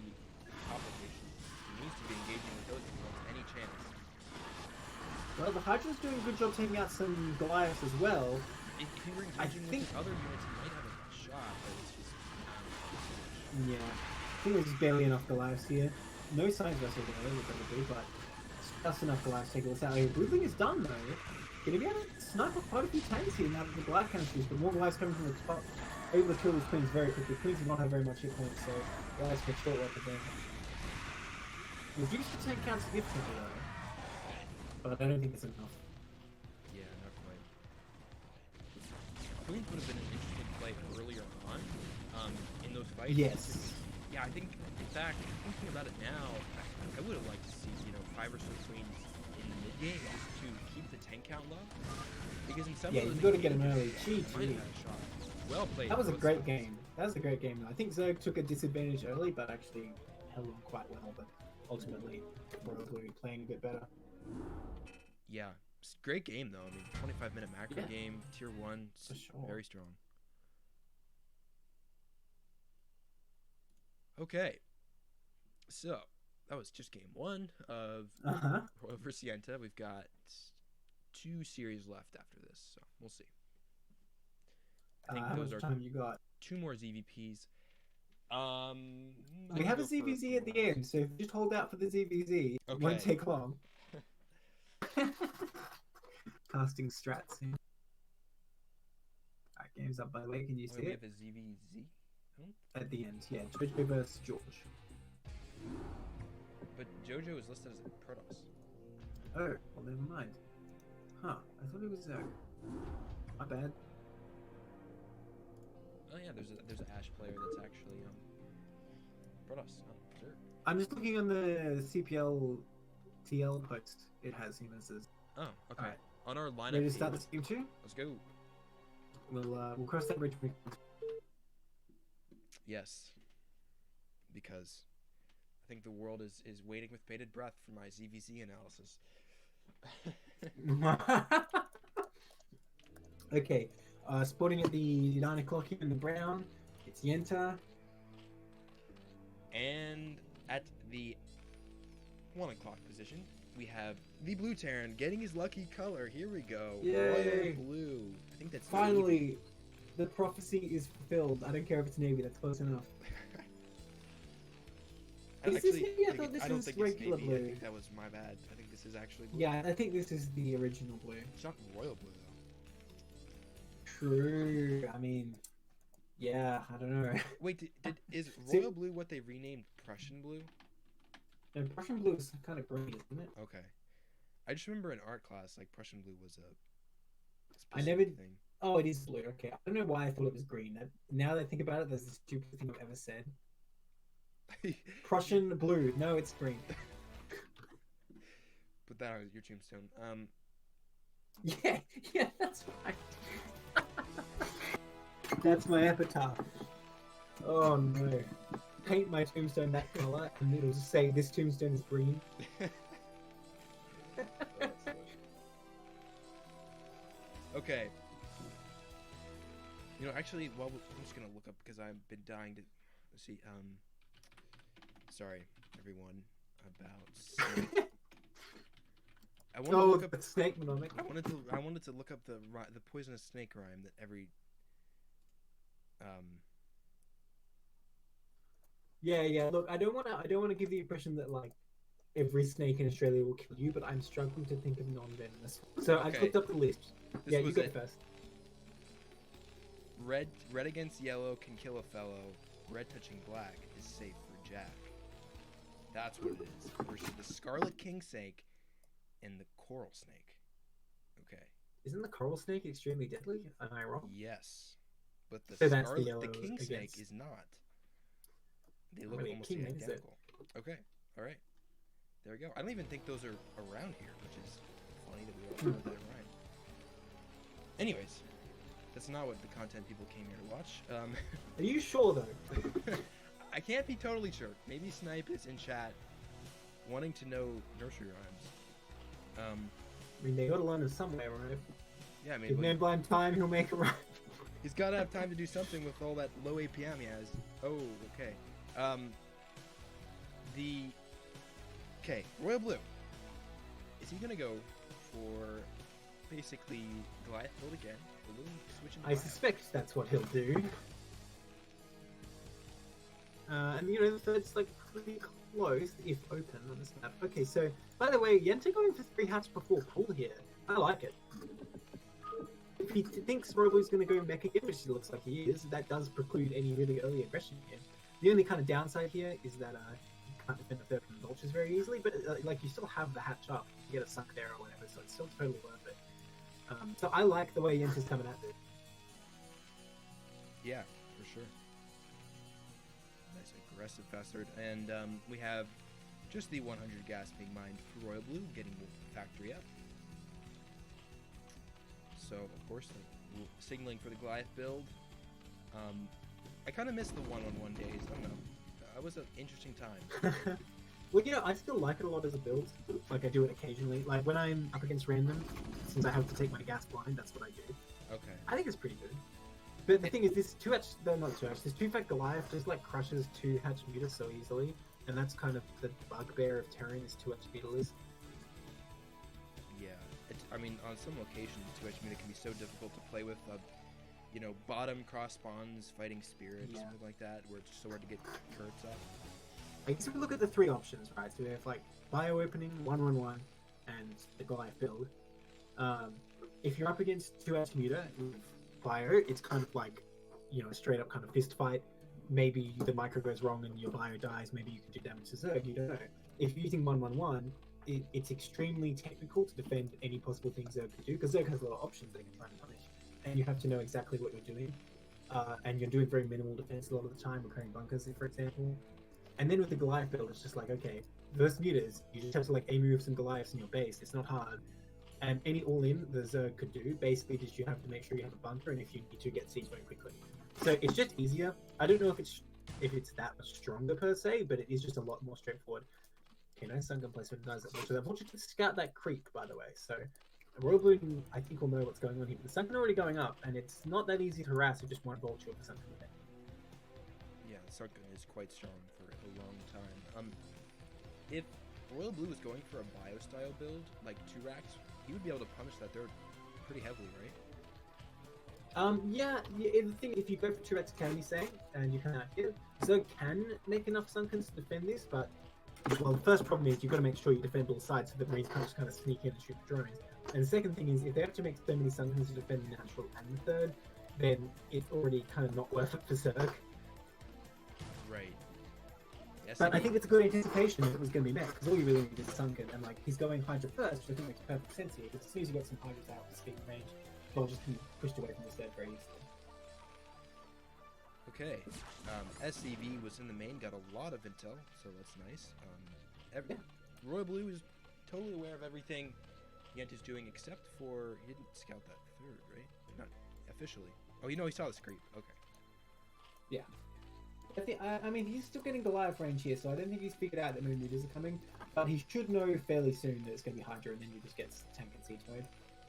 top location. He needs to be engaging with those if he wants any chance. Well, the Hydra's doing a good job taking out some Goliaths as well. If he were engaging with his other units, he might have a shot, but it's just. Yeah. I think there's barely enough Goliaths here. No signs of us over there, probably, but just enough Goliaths to take this out. Broodling is done though. Gonna be able to snipe up quite a few tanks here now that the Goliath cannon shoots, but more Goliaths coming from the top. Able to kill these Queens very quickly. Queens do not have very much hit points, so Goliaths get short work of them. Reduce the tank count significantly though, but I don't think it's enough. Yeah, not quite. Queens would have been an interesting play earlier on in those fights. Yes. Yeah, I think, in fact, thinking about it now, I would have liked to see, 5 or so Queens in the mid-game just to keep the tank count low. Because in some Yeah, of those you got to get him engagements, early. he might have had a shot. Well played. That was a both great sides. game. That was a great game. I think Zerg took a disadvantage early, but actually held on quite well. But ultimately, Royal Blue playing a bit better. Yeah, great game though. I mean, 25-minute macro Yeah. game, tier 1, For sure. very strong. Okay, so that was just game 1 of Royal vs. Sienta. We've got 2 series left after this, so we'll see. I think How those much are time you got? 2 more ZVPs. We have a ZVZ at the end, so if you just hold out for the ZVZ, it won't Okay. take long. Casting strats. Here. Alright, game's up by the way. Can you Wait, see we it? have a ZVZ? At the end, yeah. Jojo versus George. But JoJo is listed as a Protoss. Oh, well, never mind. Huh, I thought it was Zerg. My bad. Oh yeah, there's an Ashe player that's actually Protoss. Oh, sure. I'm just looking on the CPL TL post. It has him as this. Oh, okay. Alright. On our lineup, Ready to team, start this game too? let's go. We'll cross that bridge when we Yes, because I think the world is waiting with bated breath for my ZVZ analysis. Okay, sporting at the 9 o'clock here in the brown, it's Yenta. And at the 1 o'clock position, we have the Blue Terran getting his lucky color. Here we go. Yay. Royal Blue. I think that's Finally, the prophecy is fulfilled. I don't care if it's Navy, that's close enough. I Is this actually Navy? I think thought this I don't was think it's regular Navy. I blue. think that was my bad. I think this is actually blue. Yeah, I think this is the original blue. It's not Royal Blue though. True. I mean, yeah, I don't know. Wait, is See- Royal Blue what they renamed Prussian Blue? No, Prussian blue is kind of green, isn't it? Okay. I just remember in art class, like Prussian Blue was a I never- specific thing. Oh, it is blue. Okay, I don't know why I thought it was green. Now that I think about it, that's the stupidest thing I've ever said. Prussian blue. No, it's green. Put that on your tombstone. Yeah, yeah, that's right. That's my epitaph. Oh no. Paint my tombstone that color and it'll just say this tombstone is green. Okay. Actually, well, I'm just gonna look up because I've been dying to see. Sorry, everyone, about. I wanted to look up. the snake mnemonic. I wanted to look up the poisonous snake rhyme that every Um, Yeah. Look, I don't want to give the impression that like every snake in Australia will kill you, but I'm struggling to think of non-venomous. So I've okay, looked up the list. this Yeah, you was go it. first. Red against yellow can kill a fellow. Red touching black is safe for Jack. That's what it is. Versus the Scarlet King Snake and the Coral Snake. Okay. Isn't the coral snake extremely deadly? Am I wrong? Yes. But So that's the yellow the King Snake against. is not. They Not look really a almost king, then, is it? identical. Okay. All right. There we go. I don't even think those are around here, which is funny that we all know that rhyme. Anyways, that's not what the content people came here to watch. Are you sure though? I can't be totally sure. Maybe Snipe is in chat wanting to know nursery rhymes. I mean, they got to learn it somewhere, right? Yeah, I mean, Give Neblime time, he'll make it right. he's got to have time to do something with all that low APM he has. Oh, okay. Okay, Royal Blue. Is he going to go for basically Goliath build again? A little switching I suspect that's what he'll do. And you know, that's like pretty close, if open on this map. Okay, so by the way, Yenta going for 3 hats before pull here. I like it. If he thinks Robo's going to go mech again, which he looks like he is, that does preclude any really early aggression here. The only kind of downside here is that you can't defend the third from vultures very easily, but like you still have the hatch up to get a suck there or whatever, so it's still totally worth it. So I like the way Yenta's coming at this. Yeah, for sure. Nice aggressive fast start. And we have just the 100 gas being mined for Royal Blue, getting the factory up. So, of course, signaling for the Goliath build. I kind of miss the one-on-one days. I don't know. That was an interesting time. Well, you know, I still like it a lot as a build. Like, I do it occasionally. Like, when I'm up against random, since I have to take my gas blind, that's what I do. Okay. I think it's pretty good. But the thing is, this 2-hatch, no, not 2-hatch, this 2-fact Goliath just, like, crushes 2-hatch mutas so easily. And that's kind of the bugbear of Terran, is 2-hatch beetlers. Yeah. I mean, on some locations, 2-H Muta can be so difficult to play with. You know, bottom cross spawns, fighting spirits, Yeah. something like that, where it's just so hard to get turrets up. I guess if we look at the 3 options, right? So we have, like, Bio Opening, 1-1-1, and the Goliath build. If you're up against 2-hatch muta with Bio, it's kind of like, you know, a straight up kind of fist fight. Maybe the micro goes wrong and your Bio dies, maybe you can do damage to Zerg, you don't know. If you're using 1-1-1, it's extremely technical to defend any possible thing Zerg could do, because Zerg has a lot of options they can try and punish. And you have to know exactly what you're doing. And you're doing very minimal defense a lot of the time, recurring bunkers, for example. And then with the Goliath build, it's just like, okay, versus mutas, you just have to like A-move some Goliaths in your base. It's not hard. And any all-in the Zerg could do, basically just you have to make sure you have a bunker, and if you need to, get siege very quickly. So it's just easier. I don't know if it's that much stronger per se, but it is just a lot more straightforward. Okay, nice sunken placement does it. So I want you to scout that creep, by the way. So Royal Blue, I think, will know what's going on here. The sunken already going up, and it's not that easy to harass with just one vulture with the sunken there. Yeah, Sunken is quite strong for a long time. If Royal Blue was going for a bio-style build, like 2 racks, he would be able to punish that third pretty heavily, right? Yeah, the thing, if you go for 2 racks Academy, say, and you can't hit, Zerg can make enough sunkens to defend this, but, well, the first problem is you've got to make sure you defend all sides so the Marines can't just kind of sneak in and shoot the drones. And the second thing is, if they have to make so many sunkens to defend the natural and the third, then it's already kind of not worth it for Zerg. Right. Yes, But I think it's a good anticipation if it was going to be mech, because all you really need is sunken, and like he's going Hydra first, which I think makes perfect sense here, because as soon as you got some Hydras out with speed and range, they'll just be pushed away from the set very easily. Okay. SCV was in the main, got a lot of intel, so that's nice. Royal Blue is totally aware of everything Yent is doing, except for he didn't scout that third, right? Not officially. Oh, you know, he saw this creep. Okay. Yeah. I mean, he's still getting Goliath range here, so I don't think he's figured out that no mutas are coming. But he should know fairly soon that it's going to be Hydra, and then you just get tank and siege mode.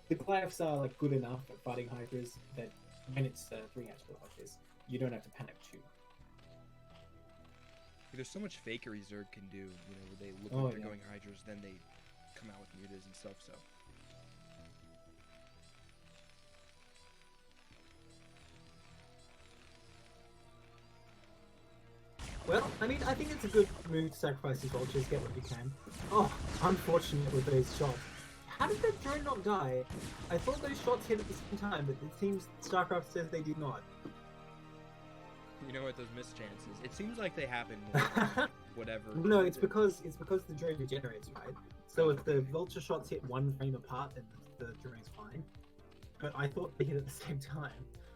The Goliaths are like good enough at fighting Hydras that when it's 3-hatch build like this, you don't have to panic too. There's so much fakery Zerg can do, you know, where they look like they're going Hydras, then they come out with mutas and stuff, so. Well, I mean, I think it's a good move to sacrifice these vultures, get what you can. Oh, unfortunate with those shots. How did that drone not die? I thought those shots hit at the same time, but it seems StarCraft says they did not. You know what? Those missed chances. It seems like they happen more. Whatever. No, it's because the drone regenerates, right? So if the vulture shots hit one frame apart, then the drone's fine. But I thought they hit at the same time.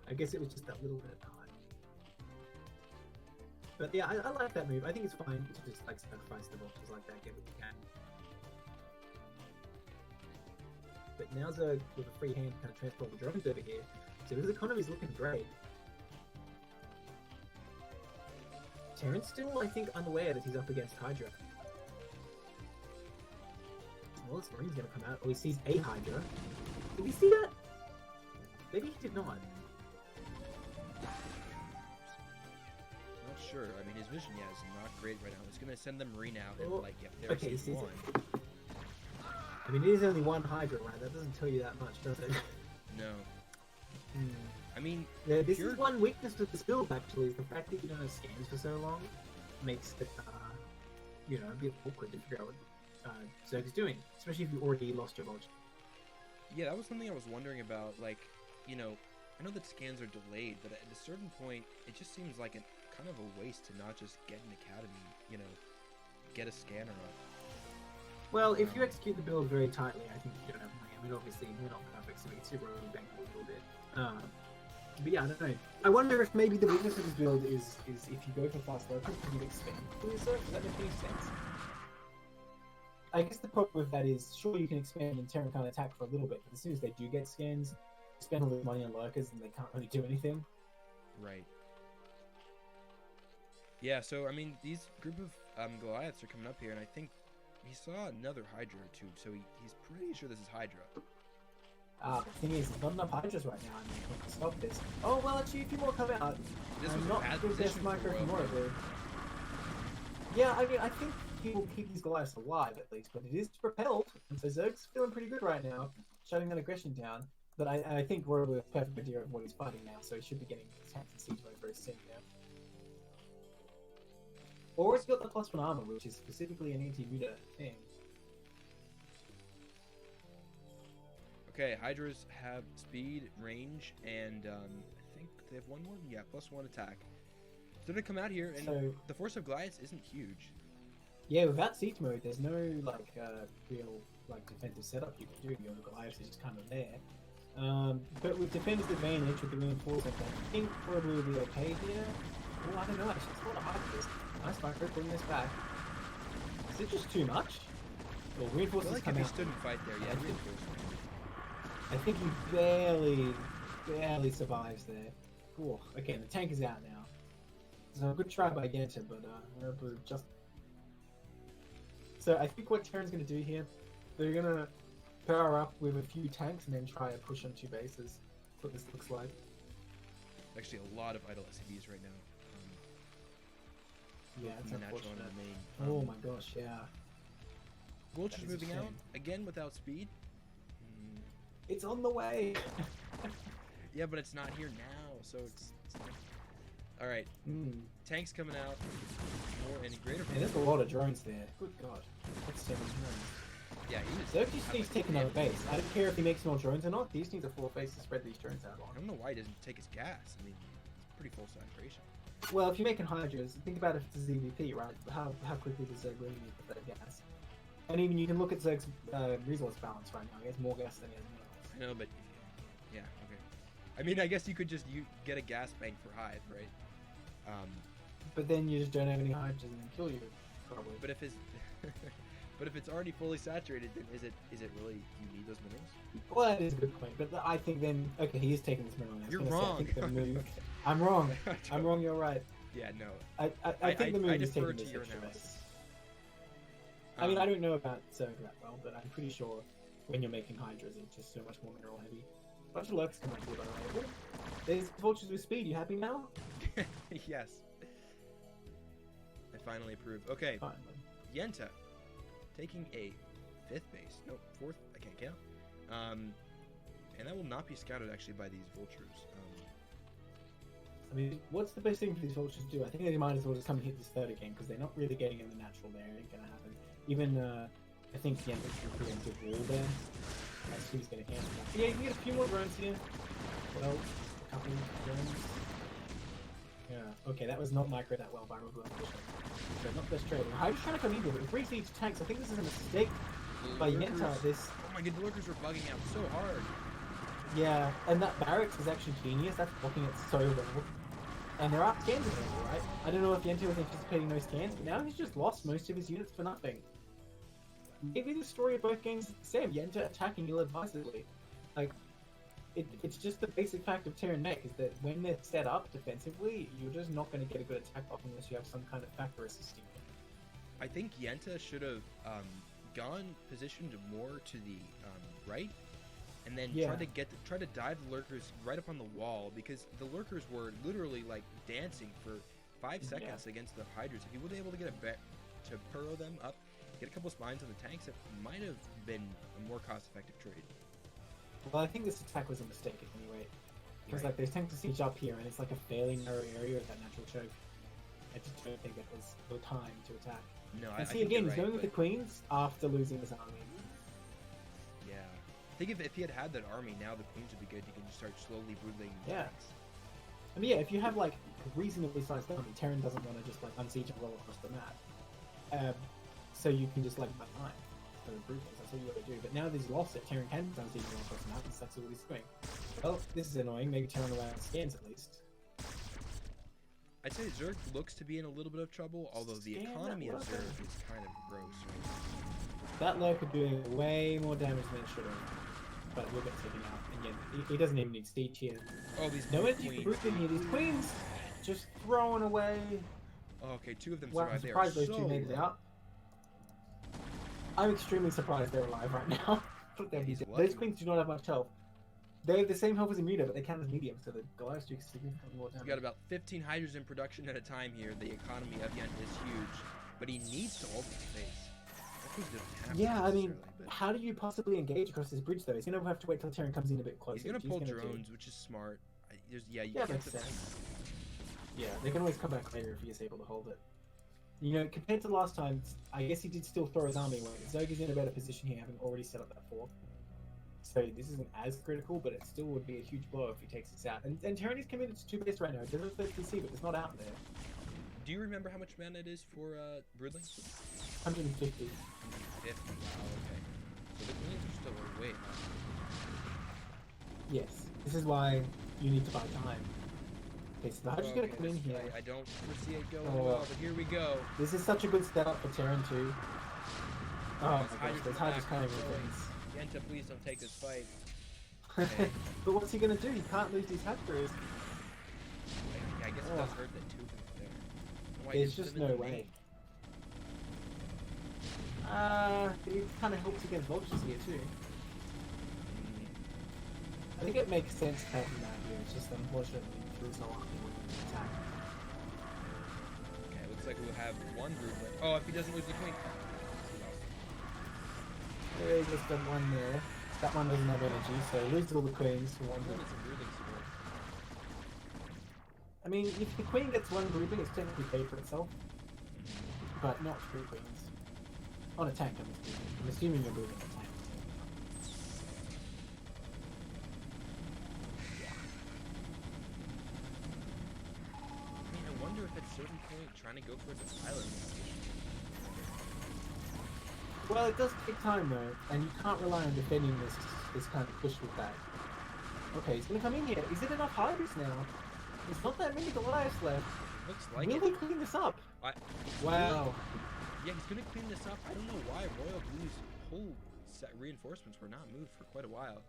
I guess it was just that little bit of time. But yeah, I like that move. I think it's fine to just like sacrifice the vultures like that, get what you can. But now Zerg with a free hand kind of transport the drones over here. So his economy's looking great. Terran's still, I think, unaware that he's up against Hydra. Well, this Marine's gonna come out. Oh, he sees a Hydra. Did he see that? Maybe he did not. Not sure. I mean, his vision, yeah, is not great right now. He's gonna send the Marine out and like, yep, there's Okay, he sees one. it. I mean, it is only one Hydra, right? That doesn't tell you that much, does it? No. Hmm. I mean, Yeah, this is one weakness with this build, actually, is the fact that you don't have scans for so long makes it, you know, a bit awkward to figure out what Zerg is doing, especially if you already lost your vulture. yeah, that was something I was wondering about. Like, you know, I know that scans are delayed, but at a certain point, it just seems like a kind of a waste to not just get an academy, you know, get a scanner up. Well, if you execute the build very tightly, I think you don't have money. I mean, obviously, we're not perfect, so we can super bankable a little bit. But yeah, I don't know. I wonder if maybe the weakness of this build is if you go for fast local, can you expand for yourself? Does that make any sense? I guess the problem with that is, sure, you can expand and Terran can't attack for a little bit, but as soon as they do get scans, you spend all this money on lurkers and they can't really do anything. Right. Yeah, so, I mean, these group of Goliaths are coming up here, and I think he saw another Hydra or two, so he's pretty sure this is Hydra. The thing is, there's not enough Hydras right now, I to stop this. Oh, well, actually, a few more come out. This I'm was a not bad the best position for micro Royal from Blood. Royal. Yeah, I mean, I think he will keep these Goliaths alive, at least, but it is propelled, and so Zerg's feeling pretty good right now, shutting that aggression down. But I think Royal has a perfect idea of what he's fighting now, so he should be getting tanks and siege mode very soon now. Or he's got the +1 armor, which is specifically an anti-muta thing. Okay, Hydras have speed, range, and I think they have one more? Yeah, +1 attack. So they're gonna come out here, and So, the force of Goliaths isn't huge. yeah, without siege mode, there's no like real like defensive setup you can do. Your Goliath is just kind of there. But with defender's advantage with the reinforcement, I think probably will be okay here. Oh, I don't know. Actually, it's a lot of Hydras. Nice micro, bring this back. Is it just too much? Well, I feel reinforcements like come if he out. stood and fight there, yeah, reinforcement. I think he barely survives there. Cool. Okay, the tank is out now. So a good try by Yenta, but we're just. So I think what Terran's going to do here, they're going to power up with a few tanks and then try to push on 2 bases. That's what this looks like. Actually, a lot of idle SCVs right now. Yeah, From it's the natural and unfortunate. the main. Oh my gosh, yeah. Vulture's that is a moving out shame. again without speed. It's on the way. Yeah, but it's not here now, so it's not... All right, tanks coming out. More and greater. Man, there's a lot of drones there. Good god. That's 7 drones. Yeah, he just. Zerg just needs to take another base. I don't care if he makes more drones or not. He just needs a 4 base to spread these drones out I on. don't know why he doesn't take his gas. I mean, it's pretty full saturation. Well, if you're making Hydras, think about if it's a ZVP, right? How quickly does Zerg really need for that gas? And even you can look at Zerg's resource balance right now. He has more gas than he has minerals. No, but yeah, okay. I mean, I guess you could just get a gas bank for Hive, right? But then you just don't have any Hydras and then kill you, probably. But if his, but if it's already fully saturated, then is it really you need those minerals? Well, that is a good point. But I think then, okay, he is taking this mineral. I was You're gonna say, wrong. I think the move. I'm wrong. I'm wrong. You're right. Yeah, no. I think the move is defer taking to this your extra analysis. base. I mean, I don't know about Zerg that well, but I'm pretty sure when you're making Hydras, it's just so much more mineral heavy. Bunch of lurks come up here, by the way. There's vultures with speed. You happy now? Yes. I finally approve. Okay, Fine. Yenta taking a 5th base. No, 4th. I can't count. And that will not be scouted actually by these vultures. I mean, what's the best thing for these vultures to do? I think they might as well just come and hit this third again because they're not really getting in the natural there. It ain't gonna happen. Even I think Yenda's can put in a good wall there. That's who's gonna cancel that. Yeah, you can get a few more drones here. Well, a couple of drones. Yeah. Okay, that was not micro that well by Robo. So not best trade. Hydra's trying to come in here, but with 3 siege tanks, I think this is a mistake by Yenta. This. Oh my god, the lurkers are bugging out so hard. Yeah, and that barracks is actually genius. That's blocking it so well. And there are scans available, right? I don't know if Yenta was anticipating those scans, but now he's just lost most of his units for nothing. Maybe the story of both games is the same. Yenta attacking ill-advisedly. Like, it's just the basic fact of Terran mech is that when they're set up defensively, you're just not going to get a good attack off unless you have some kind of factor assisting you. I think Yenta should have gone positioned more to the right, and then try to dive the lurkers right up on the wall, because the lurkers were literally like dancing for 5 seconds against the Hydras. If he was able to get to burrow them up, get a couple spines on the tanks, it might have been a more cost-effective trade. Well, I think this attack was a mistake at any rate. Because like there's tanks to siege up here, and it's like a fairly narrow area with that natural choke. I just don't think it was the time to attack. No, and see, again, he's going with the queens after losing his army. Yeah. I think if he had that army, now the queens would be good. He can just start slowly brutalizing tanks. I mean, yeah, if you have like a reasonably sized army, Terran doesn't want to just like unsiege and roll across the map. So you can just like buy time for the brutals. That's all you got to do. But now that he's lost it, Terran can unsiege and roll across the map, and that's what he's doing. Well, this is annoying. Maybe Terran will allow scans at least. I'd say Zerg looks to be in a little bit of trouble, although the economy of Zerg is kind of gross right now. That lurker doing way more damage than it should have. But we'll get taken out. And yeah, he doesn't even need siege here. Oh, these no energy for brute in here. These queens just throwing away. Oh, okay, 2 of them Wow, survived. I'm surprised those 2 made it out. I'm extremely surprised they're alive right now. Those queens do not have much health. They have the same health as Amida, but they count as medium, so the Goliath do significantly more damage. We've got about 15 Hydras in production at a time here. The economy of Yent is huge, but he needs to ult his face. Yeah, I mean, how do you possibly engage across this bridge, though? He's going to have to wait till Terran comes in a bit closer. He's going to pull drones, which is smart. Makes sense. Yeah, they can always come back later if he is able to hold it. You know, compared to last time, I guess he did still throw his army away. Zerg is in a better position here, having already set up that fort. So this isn't as critical, but it still would be a huge blow if he takes this out. And Terran is committed to 2 base right now. It doesn't have PC, but it's not out there. Do you remember how much mana it is for Broodling? 150. 150. Wow, okay. So the queens are still way up. Yes. This is why you need to buy time. Okay, so the Hydra's gonna come in here. I don't foresee it going well, but here we go. This is such a good setup for Terran too. Oh my gosh, this Hydra's coming with things. Yenta, please don't take this fight. Okay. But what's he gonna do? He can't lose these Hydras. I guess it does hurt that 2 of them there. There's just no way. It kind of helps against vultures here too. I think it makes sense taking that here. It's just unfortunately there's no attack. Okay, looks like we'll have 1 group. Oh, if he doesn't lose the queen. There is just one there. That one doesn't have energy, so he loses all the queens for 1 group. I mean, if the queen gets 1 grouping, it's technically paid for itself. But not 3 queens. On a tank, I'm assuming you're moving a tank. I mean, I wonder if at a certain point trying to go for the island. Well, it does take time though, and you can't rely on defending this kind of push with that. Okay, he's gonna come in here. Is it enough Hydras now? There's not that many Goliaths left. Looks like Will he clean this up? Wow. Yeah, he's gonna clean this up. I don't know why Royal Blue's whole set reinforcements were not moved for quite a while.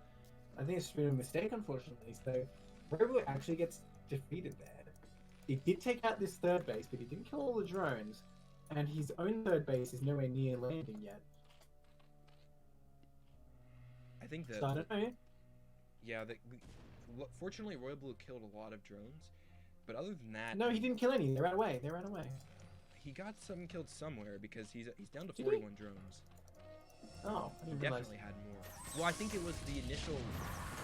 I think it's been a mistake, unfortunately. So, Royal Blue actually gets defeated there. He did take out this 3rd base, but he didn't kill all the drones. And his own 3rd base is nowhere near landing yet. I think that. So I don't know. Yeah, fortunately, Royal Blue killed a lot of drones, but other than that. No, he didn't kill any. They ran away. He got some killed somewhere because he's down to 41 drones. Oh, I didn't Definitely had more. Well, I think it was the initial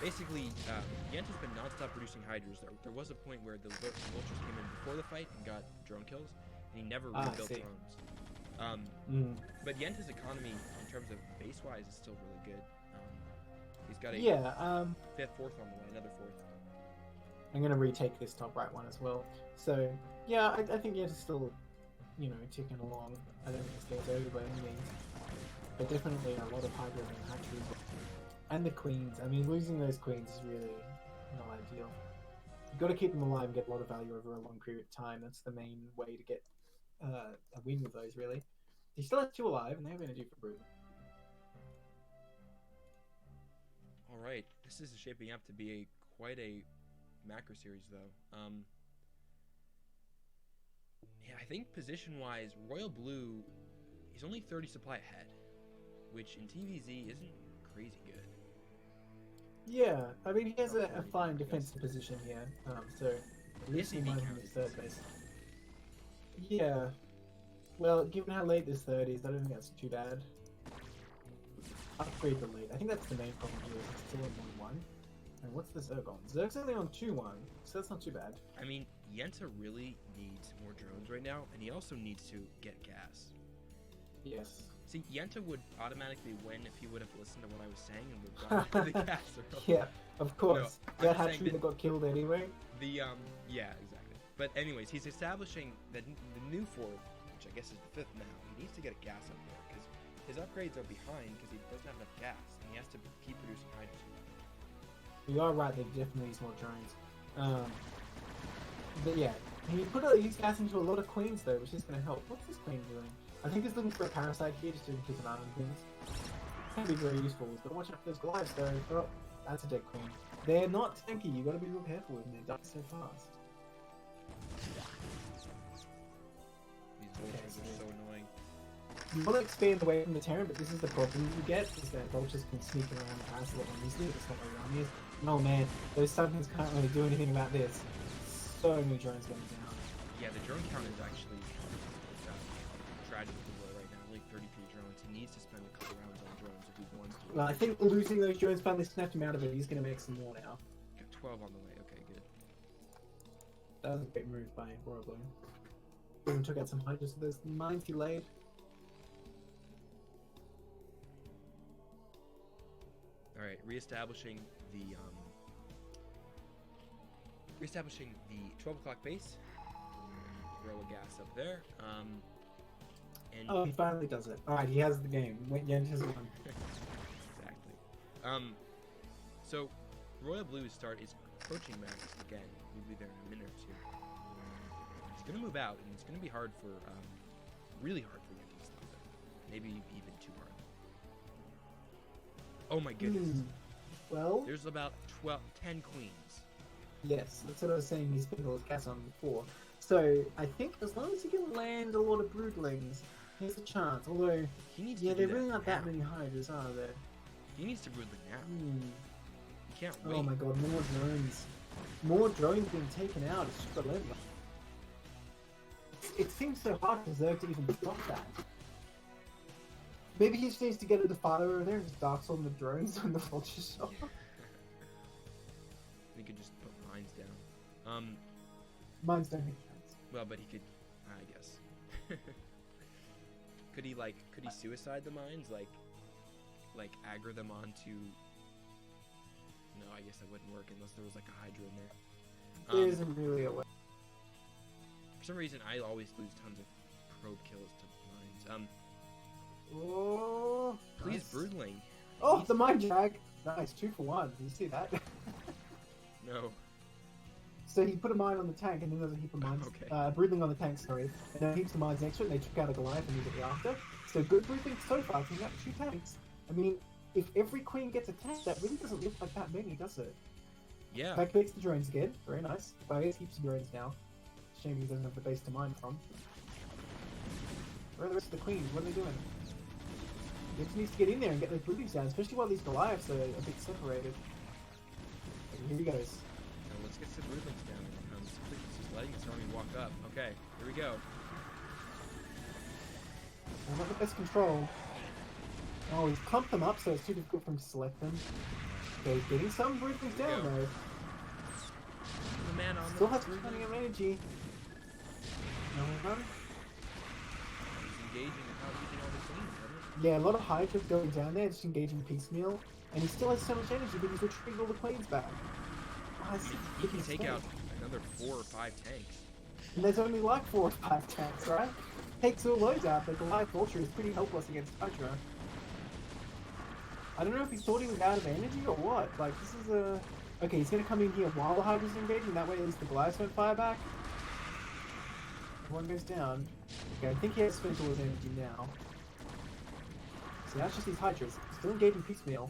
basically, Yenta's been non-stop producing Hydras. There was a point where the Vultures came in before the fight and got drone kills, and he never rebuilt drones. But Yenta's economy, in terms of base-wise, is still really good. He's got a fifth, fourth on the way, another fourth. I'm gonna retake this top right one as well. So yeah, I think Yenta's still, ticking along. I don't think it's game's over by any means, but definitely a lot of Hydra and hatcheries. And the queens. I mean, losing those queens is really not ideal. You've got to keep them alive and get a lot of value over a long period of time. That's the main way to get a win with those, really. He still has 2 alive, and they're going to do for Brood. All right, this is shaping up to be quite a macro series, though. Yeah, I think position-wise, Royal Blue, he's only 30 supply ahead, which in TVZ isn't crazy good. Yeah, I mean, he has a fine defensive position here, so at least he might have his third base. Yeah, well, given how late this third is, I don't think that's too bad. Upgrade the lead. I think that's the main problem here, is it's still on 1-1. And what's the Zerg on? Zerg's only on 2-1, so that's not too bad. I mean, Yenta really needs more drones right now, and he also needs to get gas. Yes. See, Yenta would automatically win if he would have listened to what I was saying and would have gone to the gas. Yeah, of course. No, that hatchery that got killed anyway. Yeah, exactly. But anyways, he's establishing the new fourth, which I guess is the fifth now. He needs to get a gas up there, because his upgrades are behind because he doesn't have enough gas, and he has to keep producing hydrogen. You are right, they definitely needs more drones. But yeah, he's gassing to a lot of queens though, which is going to help. What's this queen doing? I think he's looking for a parasite here just to keep an eye on things. It's going to be very useful. He's got to watch out for those Goliaths though. Oh, that's a dead queen. They're not tanky, you got to be real careful with them, they die so fast. These vultures are so annoying. You want to expand away from the Terran, but this is the problem you get, is that vultures can sneak around the pass a lot more easily. That's not where your army is. No man, those Sunkens can't really do anything about this. So many drones going down. Yeah, the drone count is actually tragic with the war right now. Only 33 drones. He needs to spend a couple rounds on drones if he wants to. Well, I think losing those drones finally snapped him out of it. He's going to make some more now. Got 12 on the way. Okay, good. That was a great move by Royal Blue. Even took out some Hydras with those mines he laid. All right, reestablishing the 12 o'clock base. Throw a gas up there. And oh, he finally does it. All right, he has the game. Yenta's won. Exactly. So Royal Blue's start is approaching max again. We'll be there in a minute or two. It's gonna move out, and it's gonna be hard for, really hard for Yenta to stop it. Maybe even too hard. Oh my goodness. Well, there's about 10 queens. Yes, that's what I was saying. He's spent all his gas on before. So I think as long as he can land a lot of broodlings, there's a chance. Although, there really aren't that many Hydras, are there? He needs to broodling now. He can't wait. Oh my god, more drones. More drones being taken out. It's just relentless. It seems so hard for Zerg to even stop that. Maybe he just needs to get a Defiler over there and just darks on the drones when the vultures shot. He could just put mines down. Mines don't make sense. Well, but he could, I guess. Could he suicide the mines? Like aggro them onto... No, I guess that wouldn't work unless there was like a Hydra in there. There isn't really a way. For some reason, I always lose tons of probe kills to mines. Oh, please, nice. Broodling. Oh, the mine drag. Nice, 2 for 1. Did you see that? No. So he put a mine on the tank, and then there's a heap of mines. Okay. Broodling on the tank, sorry. And then heaps of mines next to it, and they took out a Goliath immediately after. So good Broodling so far, taking out 2 tanks. I mean, if every queen gets attacked, that really doesn't look like that many, does it? Yeah. Backbakes the drones again. Very nice. But I guess heaps of drones now. Shame he doesn't have the base to mine from. Where are the rest of the queens? What are they doing? He just needs to get in there and get those broodlings down, especially while these Goliaths are a bit separated. Here he goes. Now let's get some broodlings down. Just letting this army walk up. Okay, here we go. Well, not the best control. Oh, he's clumped them up, so it's too difficult for him to select them. Okay, getting some broodlings Here we down go. though. The man on Still the has broodling. plenty of energy. No one? He's engaging without using all the queens, right? Yeah, a lot of Hydras going down there, just engaging piecemeal. And he still has so much energy, but he's retrieving all the queens back. Oh, it's He can take out another 4 or 5 tanks. And there's only like 4 or 5 tanks, right? Takes all those out, but Goliath Vulture is pretty helpless against Hydra. I don't know if he thought he was out of energy or what. Like, this is a... Okay, he's gonna come in here while the Hydra's engaging, that way at least the Goliaths won't fire back. One goes down. Okay, I think he has spent all his energy now. So that's just these Hydras. Still engaging piecemeal.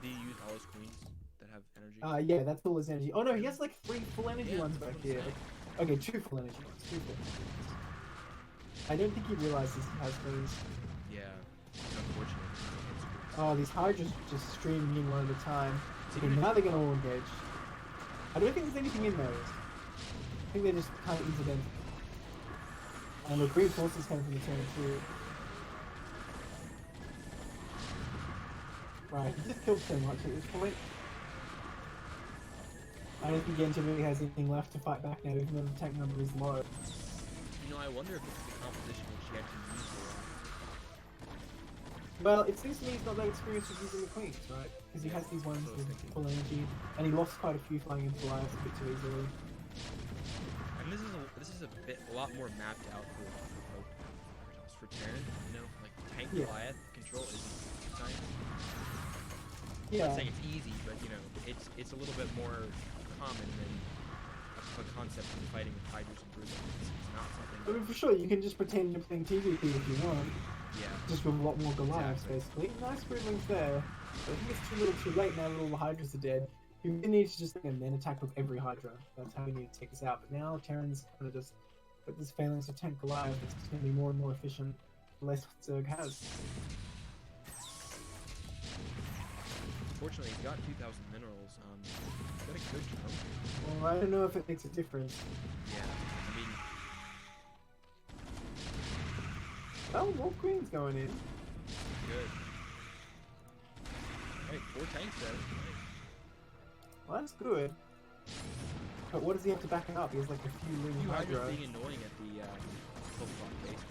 Did he use all his queens that have energy? Yeah, that's all his energy. Oh no, he has like 3 full energy Yeah, ones that's back what I'm here. saying. Okay, 2 full energy ones. 2 full energy ones. I don't think he realizes he has queens. Yeah. Unfortunately. Oh, these Hydras just streaming in one at a time. Is he Okay, gonna- now they're gonna all engage. I don't think there's anything in those. I think they're just kind of incidental. And the green forces coming from the turn too. Right, he just killed so much at this point. I don't think Genshin really has anything left to fight back now, even though the tank number is low. You know, I wonder if it's the composition which she actually used for Well, it seems to me he's not that experienced with using the queens, right? Because he has these ones That's what I was with thinking. full energy, and he lost quite a few flying into Goliath a bit too easily. And this is a lot more mapped out for Terran. You know, like tank Yeah. Goliath control isn't nice. I'm Yeah. not saying it's easy, but you know, it's a little bit more common than a concept of fighting with Hydras and Brutes. It's not I something. mean, for sure, you can just pretend you're playing TVP if you want. Yeah. Just with a lot more Goliaths, Exactly. basically. Nice broodlings there. But I think it's too little too late now that all the Hydras are dead. You really need to just and then attack with every Hydra. That's how we need to take this out. But now Terran's gonna just put this phalanx of tank Goliath. It's just gonna be more and more efficient. The less Zerg has. Fortunately, he's got 2,000 minerals. He's got a good drone. Well, I don't know if it makes a difference. Yeah. I mean, Oh, more queens going in. good. Alright, 4 tanks there. Nice. Well, that's good. But what does he have to back it up? He has like a few You living Hydras Hydra. being annoying at the Pokemon base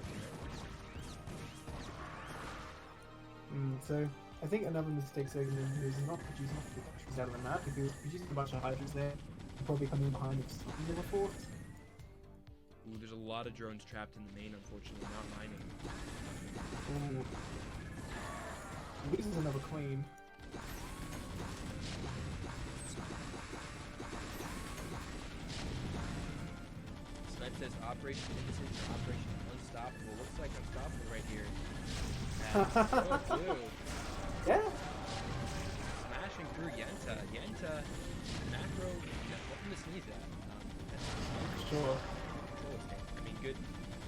for So I think another mistake Zerg can do is not producing trees out of the map. If he was producing a bunch of Hydras there, he'd probably come in behind and just into the fort. Ooh, there's a lot of drones trapped in the main, unfortunately, not mining. Ooh. Loses another queen. Snipe says Operation Indecision, Operation Unstoppable. Looks like Unstoppable right here. Oh, dude. Yeah. Smashing through Yenta. Yenta, macro, nothing to sneeze at. Sure. Control is I mean, good.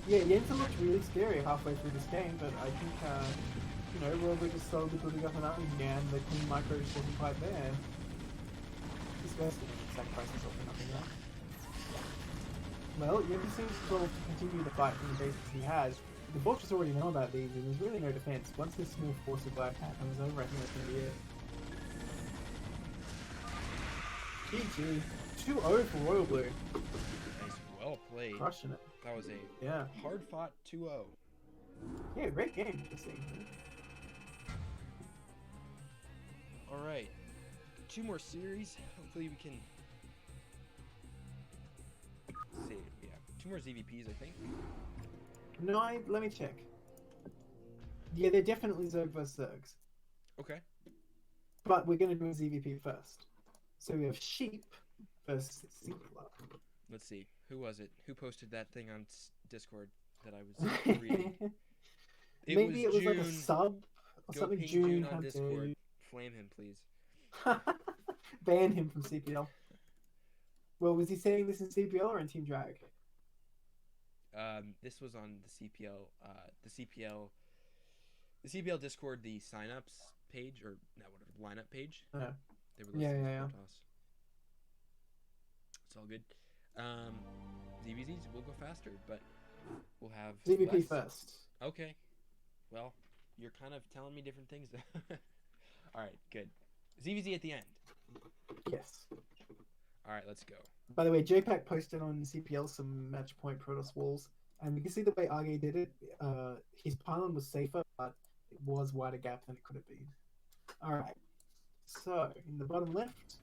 Yeah, Yenta looked really scary halfway through this game, but I think, you know, we're just slowly building up an army again. The queen micro just wasn't quite there. This guy's gonna sacrifice himself for nothing now. Well, Yenta seems to sort of continue the fight from the bases he has. The Vultures already know about these, and there's really no defense. Once this small force of Black Hat comes over, I think that's gonna be it. GG. 2-0 for Royal Blue. Nice, well played. Crushing it. That was a Yeah. hard fought 2-0. Yeah, great game. Let's see. Alright. 2 more series. Hopefully we can see. Yeah. 2 more ZVPs, I think. No, let me check. Yeah, they're definitely Zerg vs Zergs. Okay. But we're gonna do a ZVP first. So we have Sheep versus CPL. Let's see. Who was it? Who posted that thing on Discord that I was reading? Maybe it was like a June. sub or Go something. ping June, on how dare Discord. you. Flame him, please. Ban him from CPL. Well, was he saying this in CPL or in Team Drag? This was on the CPL. The CPL Discord, the signups page or no, whatever lineup page. Uh, They were yeah, listing yeah, yeah. toss. It's all good. ZVZs will go faster, but we'll have ZVP less. first. Okay. Well, you're kind of telling me different things. All right, good. ZVZ at the end. Yes. All right, let's go. By the way, JPack posted on CPL some match point Protoss walls, and we can see the way Arge did it. His pylon was safer, but it was wider gap than it could have been. All right. So in the bottom left,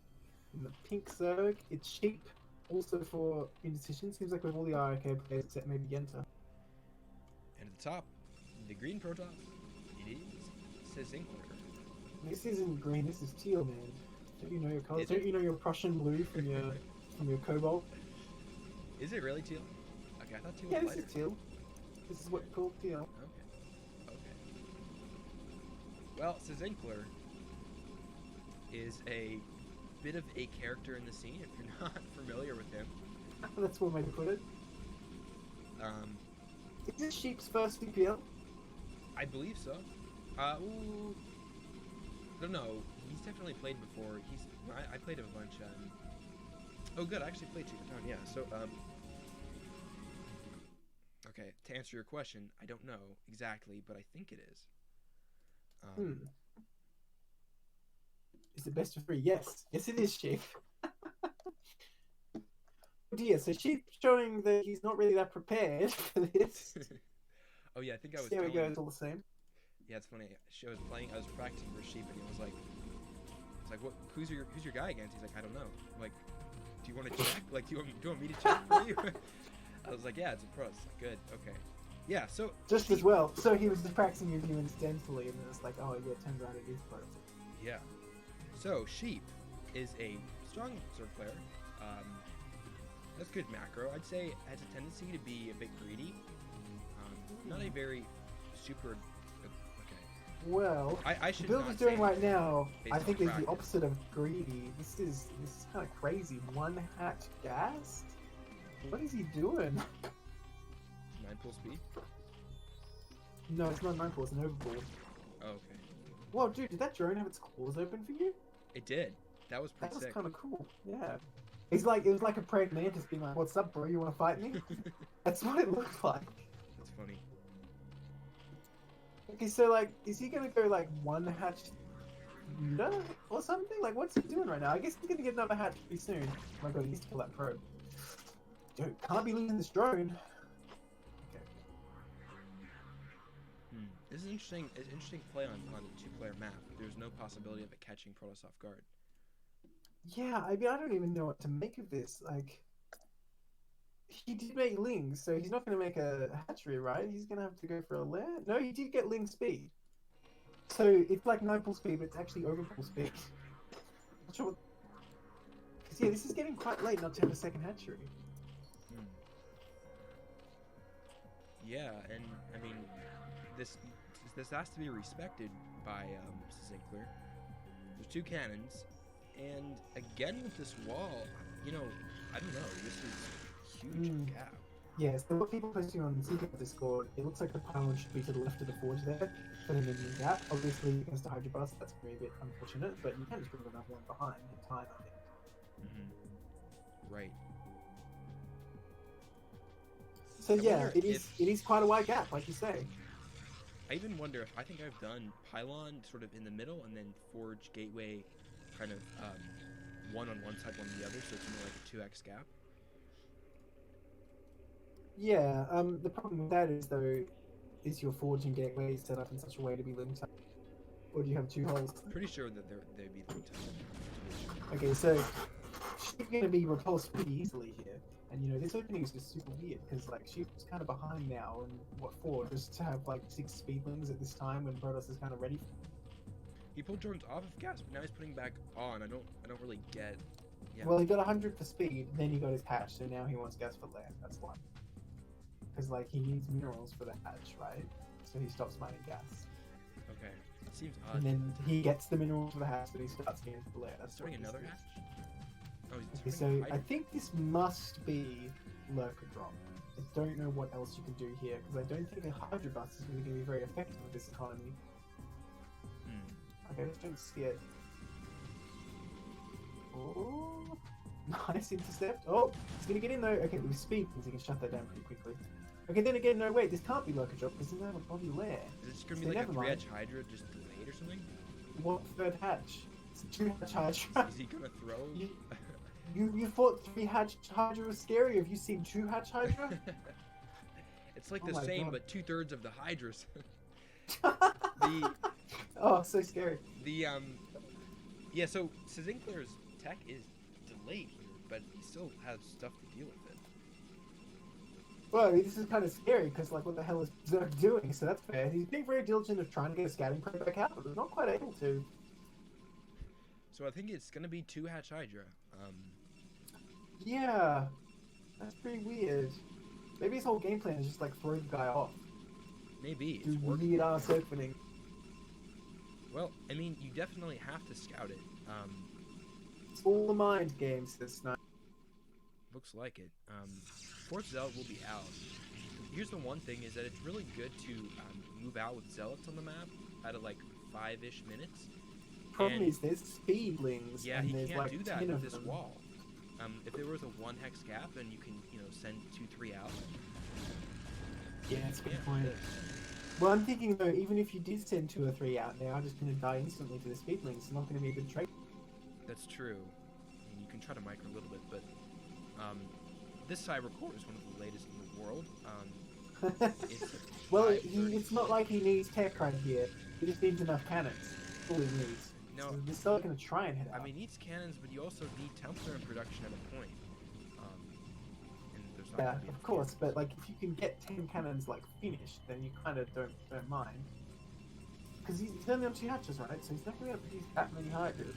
in the pink Zerg, it's Sheep. Also for Indecision, seems like with all the RK players except maybe Yenta. And at the top, the green Protoss, it says Inkler. This isn't green. This is teal, man. Don't you know your colors? Is it? Don't you know your Prussian blue from your Cobalt? Is it really teal? Okay, I thought teal Yeah, was this lighter. is teal. This is what called teal. Okay. Well, Inkler is a bit of a character in the scene if you're not familiar with him. That's one way to put it. Is this Sheep's first CPL? I believe so. Ooh, I don't know. He's definitely played before. I played him a bunch. Oh, good. I actually played Sheep a ton. Yeah. So, okay. To answer your question, I don't know exactly, but I think it is. Is it best of 3? Yes. Yes, it is Sheep. Oh dear, so Sheep showing that he's not really that prepared for this. Oh yeah, I think I was. There we telling go, you- it's all the same. Yeah, it's funny. I was practicing for Sheep, and he was like, "It's like, what? Who's your guy against?" He's like, "I don't know." I'm like, "Do you want to check? Like, do you want me to check for you?" I was like, "Yeah, it's a pro." It's like, good, okay, yeah. So Just Sheep, as well. So he was just practicing with you incidentally, and then it's like, oh yeah, turns out it is pro. Yeah. So Sheep is a strong Zerg player. That's good macro. I'd say has a tendency to be a bit greedy. Not a very super. Okay. Well, I the should build not he's doing say right now, based I on think is the practice. opposite of greedy. This is kind of crazy. One hatch gas? What is he doing? 9 pull speed. No, it's not 9-4, it's an overboard. Oh, okay. Whoa, dude, did that drone have its claws open for you? It did. That was That pretty was sick. kind of cool. Yeah. It was like a praying mantis being like, "What's up, bro? You want to fight me?" That's what it looked like. That's funny. Okay, so like, is he gonna go like one hatch Muda or something? Like, what's he doing right now? I guess he's gonna get another hatch pretty soon. Oh my god, he needs to kill that probe. Dude, can't be losing this drone. Okay. This is interesting. It's an interesting play on a 2-player map. There's no possibility of it catching Protoss off guard. Yeah, I mean, I don't even know what to make of this. Like, he did make Ling, so he's not going to make a hatchery, right? He's going to have to go for a lair? No, he did get Ling speed. So it's like 9 pull speed, but it's actually over pull speed. Not sure what... Because, yeah, this is getting quite late not to have a second hatchery. Yeah, and I mean, this has to be respected by Zinkler. There's 2 cannons, and again with this wall, you know, I don't know. This is huge gap. Yeah, so what people posting on CPL Discord, it looks like the pylon should be to the left of the forge there for the minion gap. Obviously, against the Hydra Bus, that's going to be a bit unfortunate, but you can just bring another one behind in time, I think. Right. So I yeah, wonder it is quite a wide gap, like you say. I even wonder if I think I've done pylon sort of in the middle, and then forge gateway, kind of one on one side, one on the other, so it's more like a 2x gap. Yeah, the problem with that is though, is your forge and gateway set up in such a way to be linked up, or do you have 2 holes? Pretty sure that they'd be linked up. Okay, so she's going to be repulsed pretty easily here, and you know this opening is just super weird because like she's kind of behind now, and what for? Just to have like 6 speedlings at this time when Protoss is kind of ready. He pulled drones off of gas, but now he's putting back on. I don't really get. Yeah. Well, he got 100 for speed, then he got his hatch, so now he wants gas for land. That's why. Because like he needs minerals for the hatch, right? So he stops mining gas, Okay. It seems odd. and then he gets the minerals for the hatch, but he starts getting for the land. That's Starting what this another is. hatch? Oh, he's Okay, starting so a I hydro- think this must be Lurker Drop. I don't know what else you can do here, because I don't think a Hydra Bus is really going to be very effective with this economy. Okay, let's don't see it. Oh, nice intercept. Oh, he's going to get in though. Okay, with speed, because he can shut that down pretty quickly. Okay, then again, no, wait, this can't be Lurker Drop because doesn't have a body lair. Is it just gonna So be like a never mind. 3-hatch Hydra just delayed or something? What third hatch? It's a 2-hatch Hydra. Is he gonna throw? You thought 3-hatch Hydra was scary? Have you seen 2-hatch Hydra? It's like Oh the my same, God. but 2/3 of the Hydras. the Oh, so scary. Yeah. So Zinkler's tech is delayed here, but he still has stuff to deal with it. Well, I mean, this is kind of scary because, like, what the hell is Berserk doing? So that's fair. He's being very diligent of trying to get a scouting probe back out, but he's not quite able to. So I think it's gonna be 2-hatch Hydra. Yeah, that's pretty weird. Maybe his whole game plan is just like throw the guy off. Maybe it's Do working. weird ass opening. Well, I mean, you definitely have to scout it. It's all the mind game, says Snipe. Looks like it. Fourth Zealot will be out. Here's the one thing is that it's really good to move out with Zealots on the map at like 5-ish minutes. Problem And- is there's speedlings. Yeah, and he there's can't like do that 10 with of this them. wall. If there was a 1-hex gap and you can, send 2-3 out. Yeah, that's a good Yeah. point. Well, I'm thinking though, even if you did send 2 or 3 out, they are just going to die instantly to the speedlings. It's not going to be a good trade. That's true. I mean, you can try to micro a little bit, but this Cyber Core is one of the latest in the world. It's Well, 530. it's not like he needs tech right here. He just needs enough cannons. That's all he needs. No, So they're still going to try and head out. I mean, he needs cannons, but you also need Templar in production at a point. And there's not yeah, gonna be of enough course, cannons. but like if you can get 10 cannons like finished, then you kind of don't mind. Because he's only on 2 hatches, right? So he's not going to produce that many hydras.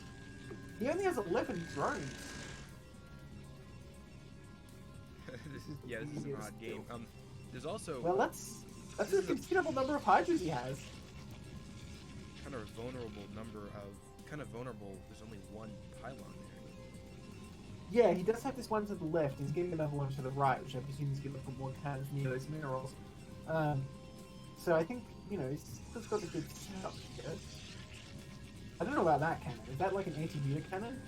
He only has 11 drones. this is the is an easiest odd game. build. There's also Well, that's This a is a- considerable number of hydras he has. kind of a vulnerable number of vulnerable. There's only one pylon there. Yeah, he does have this one to the left. He's getting another one to the right, which I presume he's going to put more cannons near those minerals. So I think, he's still got a good setup here. I don't know about that cannon. Is that like an anti-muta cannon?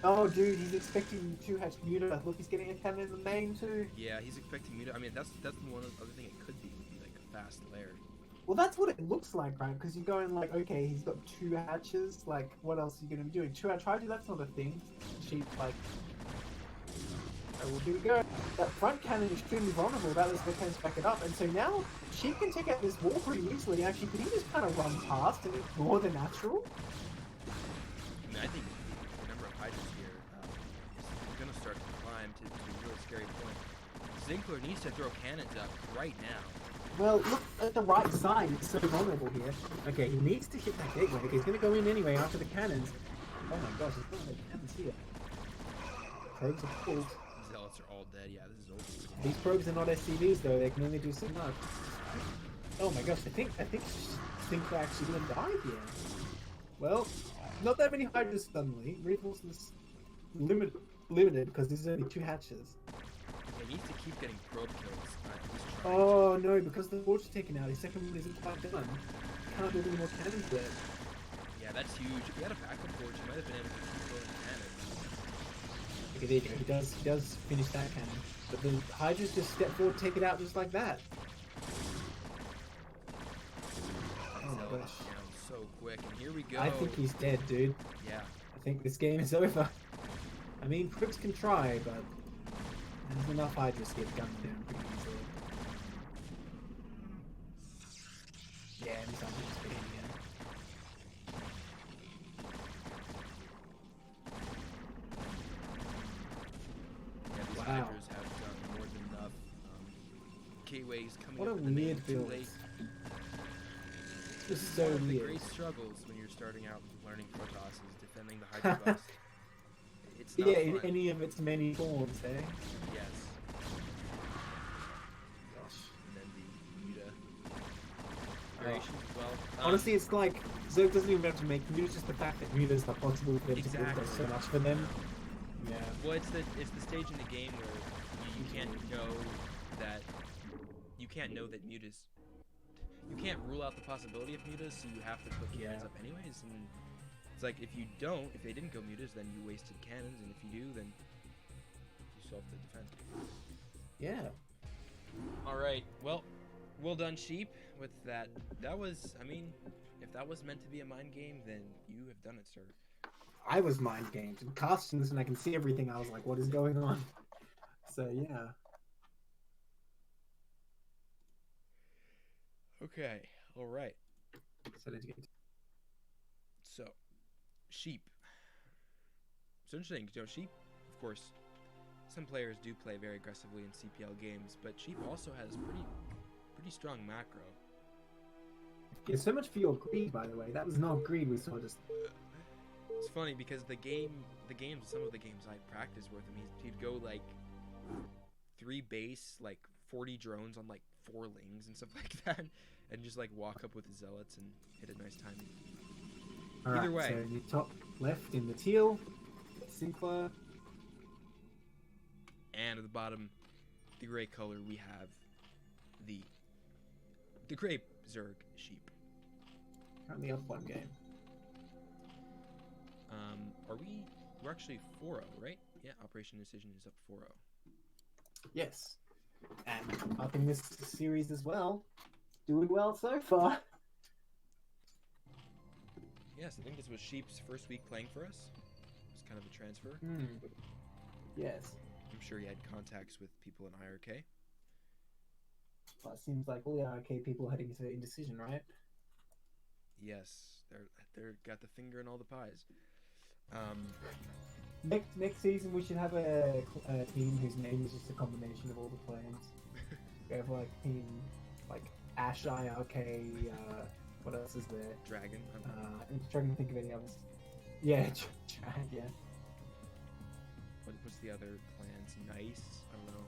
Oh, dude, he's expecting 2-hatch muta. Look, he's getting a cannon in the main too. Yeah, he's expecting muta. I mean, that's the one other thing it could be would be like a fast lair. Well, that's what it looks like, right? Because you're going like, okay, he's got 2 hatches. Like, what else are you going to be doing? 2-hatch hydra, that's not a thing. Sheep, like... So well, here we go. That front cannon is extremely vulnerable. That was the case back it up. And so now, Sheep can take out this wall pretty easily. Actually, could he just kind of run past and ignore the natural? I mean, I think the number of hydras here is going to start to climb to a real scary point. Zinkler needs to throw cannons up right now. Well, look at the right side. It's so vulnerable here. Okay, he needs to hit that gateway. Okay, he's going to go in anyway after the cannons. Oh my gosh, there's not many cannons here. Probes are pulled. Zealots are all dead. Yeah, this is over. These probes are not SCVs though. They can only do so much. Oh my gosh, I think we're actually going to die here. Well, not that many hydras suddenly. Reinforcements limited because there's only 2 hatches. He needs to keep getting probe kills. He's trying to. Oh no, because the forge is taken out, his second one isn't quite done. Can't build any more cannons yet. Yeah, that's huge. If he had a backup forge, he might have been able to keep throwing cannons. Okay, there you go. He does finish that cannon. But the hydras just step forward, take it out just like that. Oh my Zealots gosh. down so quick, and here we go. I think he's dead, dude. Yeah. I think this game is over. I mean, Cribs can try, but there's enough hydras to get gunned down pretty easily. Yeah, and he's under speed again. Yeah, these Wow. hydras have done more than enough. Gateways coming What up a in the name weird too build. late. This is so One of the weird. great struggles when you're starting out learning Protoss is defending the Hydra bust. It's not Yeah, in fun. any of its many forms, eh? Yes. Gosh. And then the Muta variations as well. Honestly, it's like Zerg doesn't even have to make mutas, just the fact that mutas are possible for them to build Exactly. does so much for them. Yeah. Well, it's the stage in the game where you can't know that mutas. You can't rule out the possibility of mutas, so you have to put cannons Yeah. up anyways. And it's like if they didn't go mutas, then you wasted cannons, and if you do, then you still have to defend. Yeah. All right. Well done, sheep. With that, that was. I mean, if that was meant to be a mind game, then you have done it, sir. I was mind gamed. And casting this and I can see everything. I was like, what is going on? So yeah. Okay. All right. So did you So, sheep. It's interesting. You know, sheep. Of course, some players do play very aggressively in CPL games, but sheep also has pretty strong macro. Yeah, so much for your greed, by the way. That was not greed. We saw just. It's funny because some of the games I practiced with him, he'd go like 3 base, like 40 drones on like 4 lings and stuff like that, and just like walk up with his zealots and hit a nice timing. Either way. So in the top left in the teal, Sinclair. And at the bottom, the gray color, we have the gray Zerg sheep. Currently up 1 game. We're actually 4-0, right? Yeah, Operation Indecision is up 4-0. Yes. And up in this series as well. Doing well so far. Yes, I think this was Sheep's first week playing for us. It's kind of a transfer. Yes. I'm sure he had contacts with people in IRK. Well, it seems like all the RK people heading to Indecision, right? Yes, they're got the finger in all the pies. Next season we should have a team whose name is just a combination of all the clans. We have like team like Ash IRK. What else is there? Dragon. I'm trying to think of any others. Yeah, Dragon. Yeah. What's the other clans? Nice. I don't know.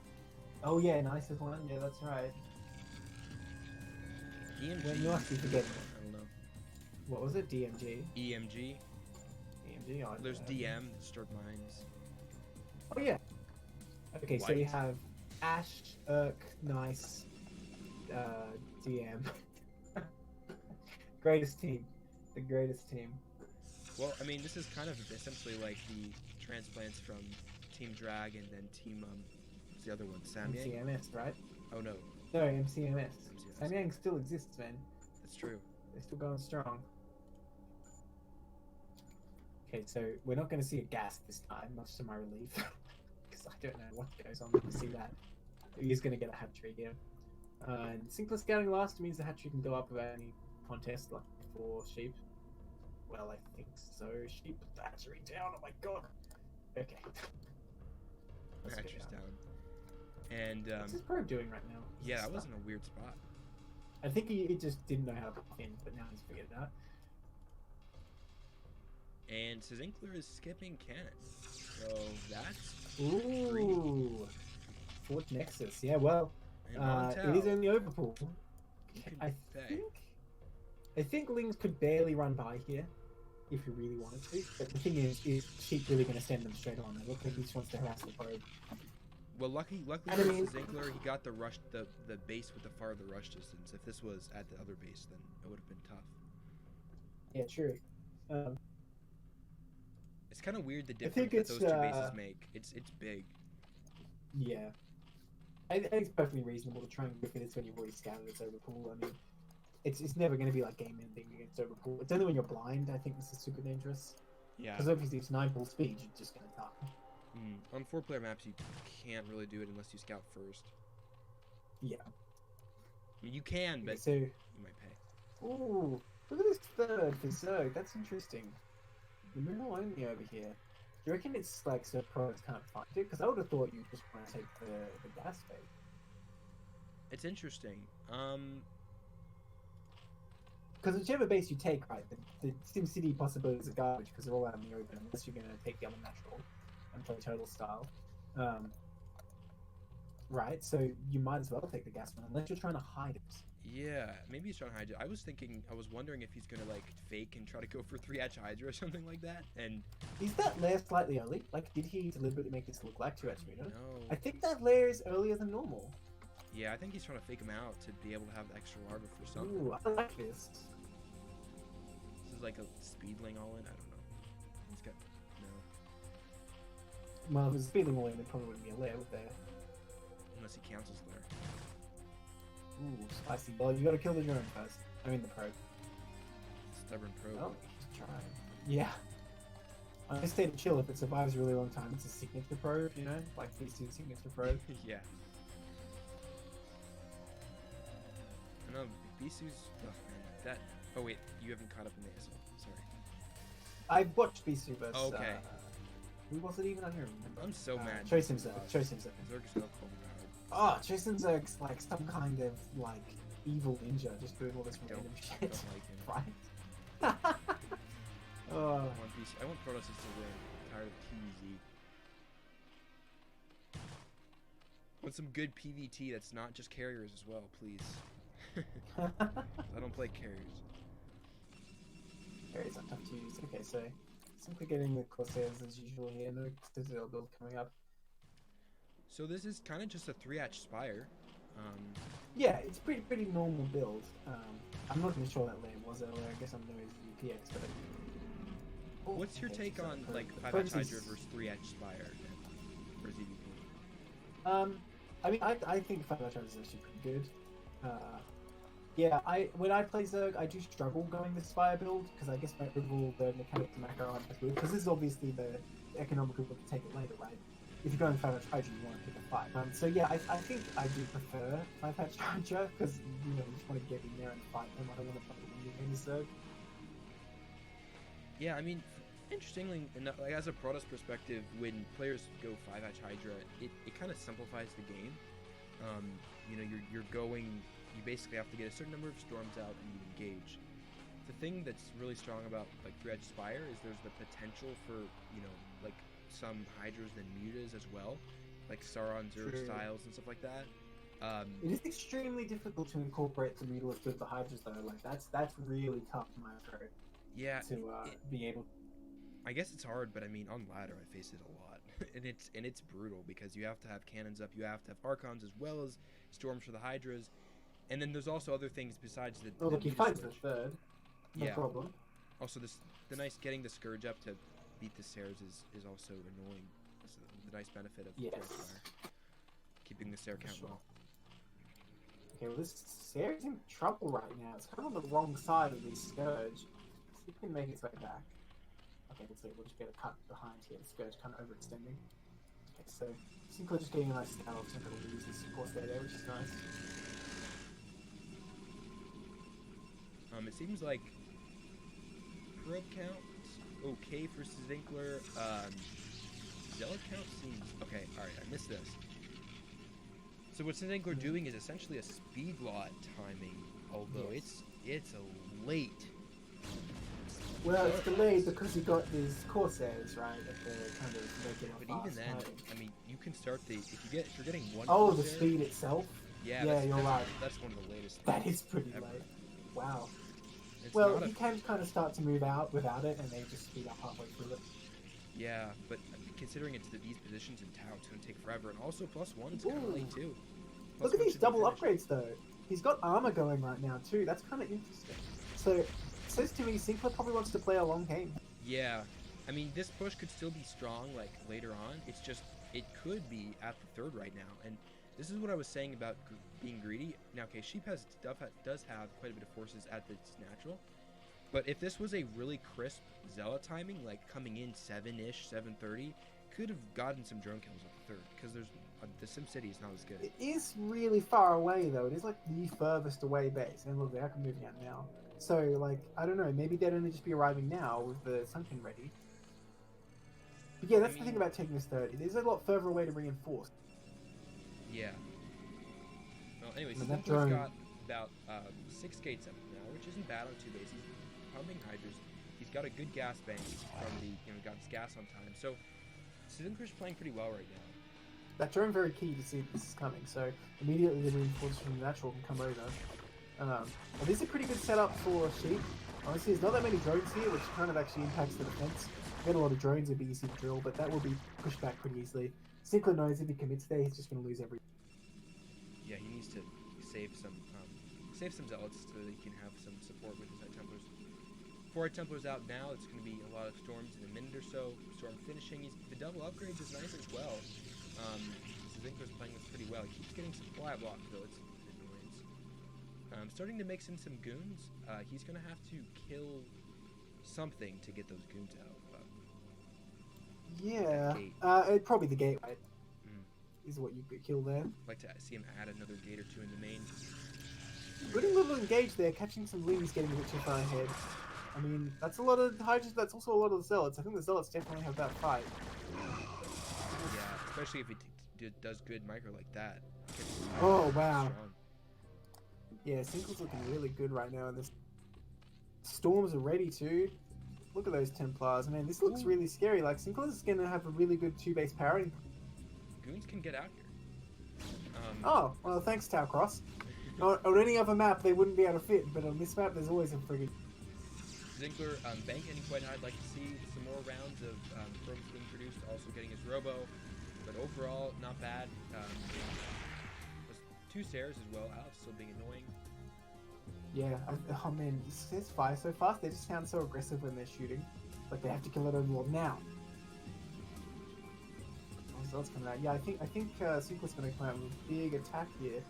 Oh yeah, Nice is one. Yeah, that's right. EMG. Well, you actually forget. I don't know. What was it? DMG. EMG. DMG. Oh, There's DM, Disturbed Minds. Oh yeah. Okay, so White. we have Ash, Nice, DM. Greatest team. The greatest team. Well, I mean, this is kind of essentially like the transplants from Team Drag and then Team what's the other one? Samyang? MCMS, right? Oh no, No, MCMS. MCMS. Samyang still exists, man. That's true. They're still going strong. Okay, so we're not going to see a gas this time, much to my relief. Because I don't know what goes on when we see that. He's going to get a hat trick here. And Sinclair scouting last means the hat trick can go up without any contest, like for Sheep. Well, I think so. Sheep, the hatchery down. Oh my god. Okay. Let's go Hatcher's down. down. And What's his probe doing right now? yeah, that Stuck. was in a weird spot. I think he just didn't know how to pop in, but now he's figured it out. And Zinkler is skipping cannon. So that's Ooh. Fort Nexus. Yeah, well, and it is Montel. only Overpool. You can I say. think Lings could barely run by here if he really wanted to. But the thing is Sheep really going to send them straight on? It looks like he just wants to harass the probe. Well, luckily And for I mean- Zinkler, he got the rush, the base with the farther rush distance. If this was at the other base, then it would have been tough. Yeah, true. It's kind of weird the I difference think that it's, those two bases make. It's big. Yeah. I think it's perfectly reasonable to try and go for this when you've already scouted its Overpool. I mean, it's never going to be like game ending against Overpool. It's only when you're blind, I think this is super dangerous. Yeah. Because obviously it's 9 full speed, you're just going to die. On 4-player maps, you can't really do it unless you scout first. Yeah. I mean, you can, but So, you might pay. ooh, look at this third for Zerg. That's interesting. The mineral only over here. Do you reckon it's like so pros can't find it? Because I would have thought you just want to take the gas bait. It's interesting. Because whichever base you take, right, the SimCity possibilities are garbage because they're all out in the open unless you're going to take the other natural and play total style. Right, so you might as well take the gas one unless you're trying to hide it. Yeah, maybe he's trying to hide it. I was wondering if he's gonna like fake and try to go for 3-hatch Hydra or something like that. And Is that layer slightly early? Like, did he deliberately make this look like 2-hatch Muto? no, I think that layer is earlier than normal. yeah, I think he's trying to fake him out to be able to have the extra larva for something. Ooh, I like this. This is like a speedling all in. I don't know. He's got no, Well, if it was speeding all in, there probably wouldn't be a layer, would there? unless he cancels there. Ooh, spicy. Well, you gotta kill the drone first. I mean the probe. Stubborn probe. Oh, just try. Yeah. I stay to chill if it survives a really long time. It's a signature probe, you know? Like these two signature probe. Yeah. I know, Bisu's... Oh, man, that... Oh, wait, you haven't caught up in the ASL. Sorry. I watched Bisu versus... Okay. Who was it even? I don't remember. I'm so mad. Chosen Zerg. Chosen Zerg. Zerg is so cold. Oh, Chosen Zerg's like some kind of, like, evil ninja just doing all this random shit. Don't like him. Right? I Oh. want Protoss to win. I'm tired of TZ. I want some good PvT that's not just carriers as well, please. I don't play carriers. Carries are tough to use. Okay, so simply getting the Corsairs as usual here. No Citadel build coming up. So this is kind of just a 3-hatch Spire. Yeah, it's pretty normal build. I'm not even sure that lane was earlier. I guess I'm no VP expert. Oh, What's your okay, take so on like Probe 5-hatch is- Hydra versus 3-hatch Spire for ZVP? I mean, I think 5-hatch is actually pretty good. Yeah, when I play Zerg, I do struggle going the Spire build because I guess my overall the mechanics and macro aren't as good. Because this is obviously the economical way to take it later, right? If you're going 5-hatch Hydra, you want to pick a 5. So yeah, I think I do prefer 5-hatch Hydra because you just want to get in there and fight them. I don't want to play the game Zerg. Yeah, I mean, interestingly, like, as a Protoss perspective, when players go 5-hatch Hydra, it kind of simplifies the game. You know, you basically have to get a certain number of storms out and you engage. The thing that's really strong about like 3-hatch Spire is there's the potential for, you know, like some Hydras and Mutas as well, like Sauron Zerg True. styles and stuff like that. It is extremely difficult to incorporate the Mutalisk with the Hydras though. Like that's really tough in my throat. Yeah, To be able. I guess it's hard, but I mean, on ladder I face it a lot, and it's brutal because you have to have cannons up, you have to have Archons as well as storms for the Hydras, and then there's also other things besides the. Oh, look, he Muta fights the Scourge. third. No Yeah. problem. Also, the nice getting the Scourge up to beat the Sairs is also annoying. That's the nice benefit of Yes. Fire. Keeping the Sair count Sure. low. Okay, well this Sarah's in trouble right now. It's kind of on the wrong side of the Scourge. See if it can make its way back. Okay, let's see. We'll just get a cut behind here. The Scourge kind of overextending. Okay, so Sinclair just getting a nice scale. So we'll use this Corsair there, which is nice. It seems like probe count okay for Zinkler. Zealot count seems okay. All right, I missed this. So what Zinkler doing is essentially a speed lot timing, although Yes. it's a late. Well, it's delayed because he got these Corsairs, right, at the kind of making it But even fast then, timing. I mean, you can start if you're getting one. Oh, the Corsair, speed itself? Yeah, Yeah, that's, you're that's, right. That's one of the latest. That things is pretty ever. late. Wow. It's Well, not you can kind of start to move out without it, and they just speed up halfway through it. Yeah, but considering it's these positions in Tau, it's going to take forever. And also, +1 is kind of Ooh. late too. Look +1 at these should be double finished. upgrades, though. He's got armor going right now, too. That's kind of interesting. So, it says to me, Sinclair probably wants to play a long game. Yeah, I mean, this push could still be strong, like, later on. It's just, it could be at the third right now. And this is what I was saying about being greedy. Now, okay, Sheep does have quite a bit of forces at its natural. But if this was a really crisp Zealot timing, like coming in 7-ish, 7:30, could have gotten some drone kills at the third. Because there's the SimCity is not as good. It is really far away, though. It is like the furthest away base. And look, they are moving out now. So, like, I don't know. Maybe they'd only just be arriving now with the Sunken ready. But yeah, that's the thing about taking this third. It is a lot further away to reinforce. Yeah. Well, anyways, And he's that drone- got about 6 gates up now, which isn't bad on 2 bases. Pumping Hydras. He's got a good gas bank from got his gas on time. So, Sinclair's playing pretty well right now. That drone very key to see if this is coming. So, immediately the reinforcements from the natural can come over. And this is a pretty good setup for Sheep. Honestly, there's not that many drones here, which kind of actually impacts the defense. Get a lot of drones, it'd be easy to drill, but that will be pushed back pretty easily. Sinclair knows if he commits there, he's just going to lose every. Yeah, he needs to save some Zealots so that he can have some support with his High Templars. 4 High Templars out now. It's going to be a lot of storms in a minute or so. Storm finishing. The double upgrades is nice as well. Zinkler's playing this pretty well. He keeps getting supply blocked though. It's an annoyance. Starting to mix in some goons. He's going to have to kill something to get those goons out. Yeah. Gate. It'd probably the gate, right? Is what you could kill there. I'd like to see him add another gate or two in the main. Good little engage there, catching some lings, getting a bit too far ahead. I mean, that's a lot of Hydras, that's also a lot of the Zealots. I think the Zealots definitely have that fight. Yeah, especially if he does good micro like that. Oh, wow. Strong. Yeah, Sinkle's looking really good right now, and the Storms are ready too. Look at those Templars. Man, this looks really scary. Like, Sinkle's going to have a really good 2-base parry. Goons can get out here. Oh, well, thanks, Taucross. On any other map, they wouldn't be able to fit, but on this map, there's always a friggin'... Zinkler banking quite high. I'd like to see some more rounds of probes being produced, also getting his robo. But overall, not bad. There's 2 stairs as well. Alex still being annoying. Yeah, oh man, this fire so fast. They just sound so aggressive when they're shooting. Like they have to kill it overlord now. Oh, Zealot's coming out. Yeah, I think Sinkle's going to come out with a big attack here.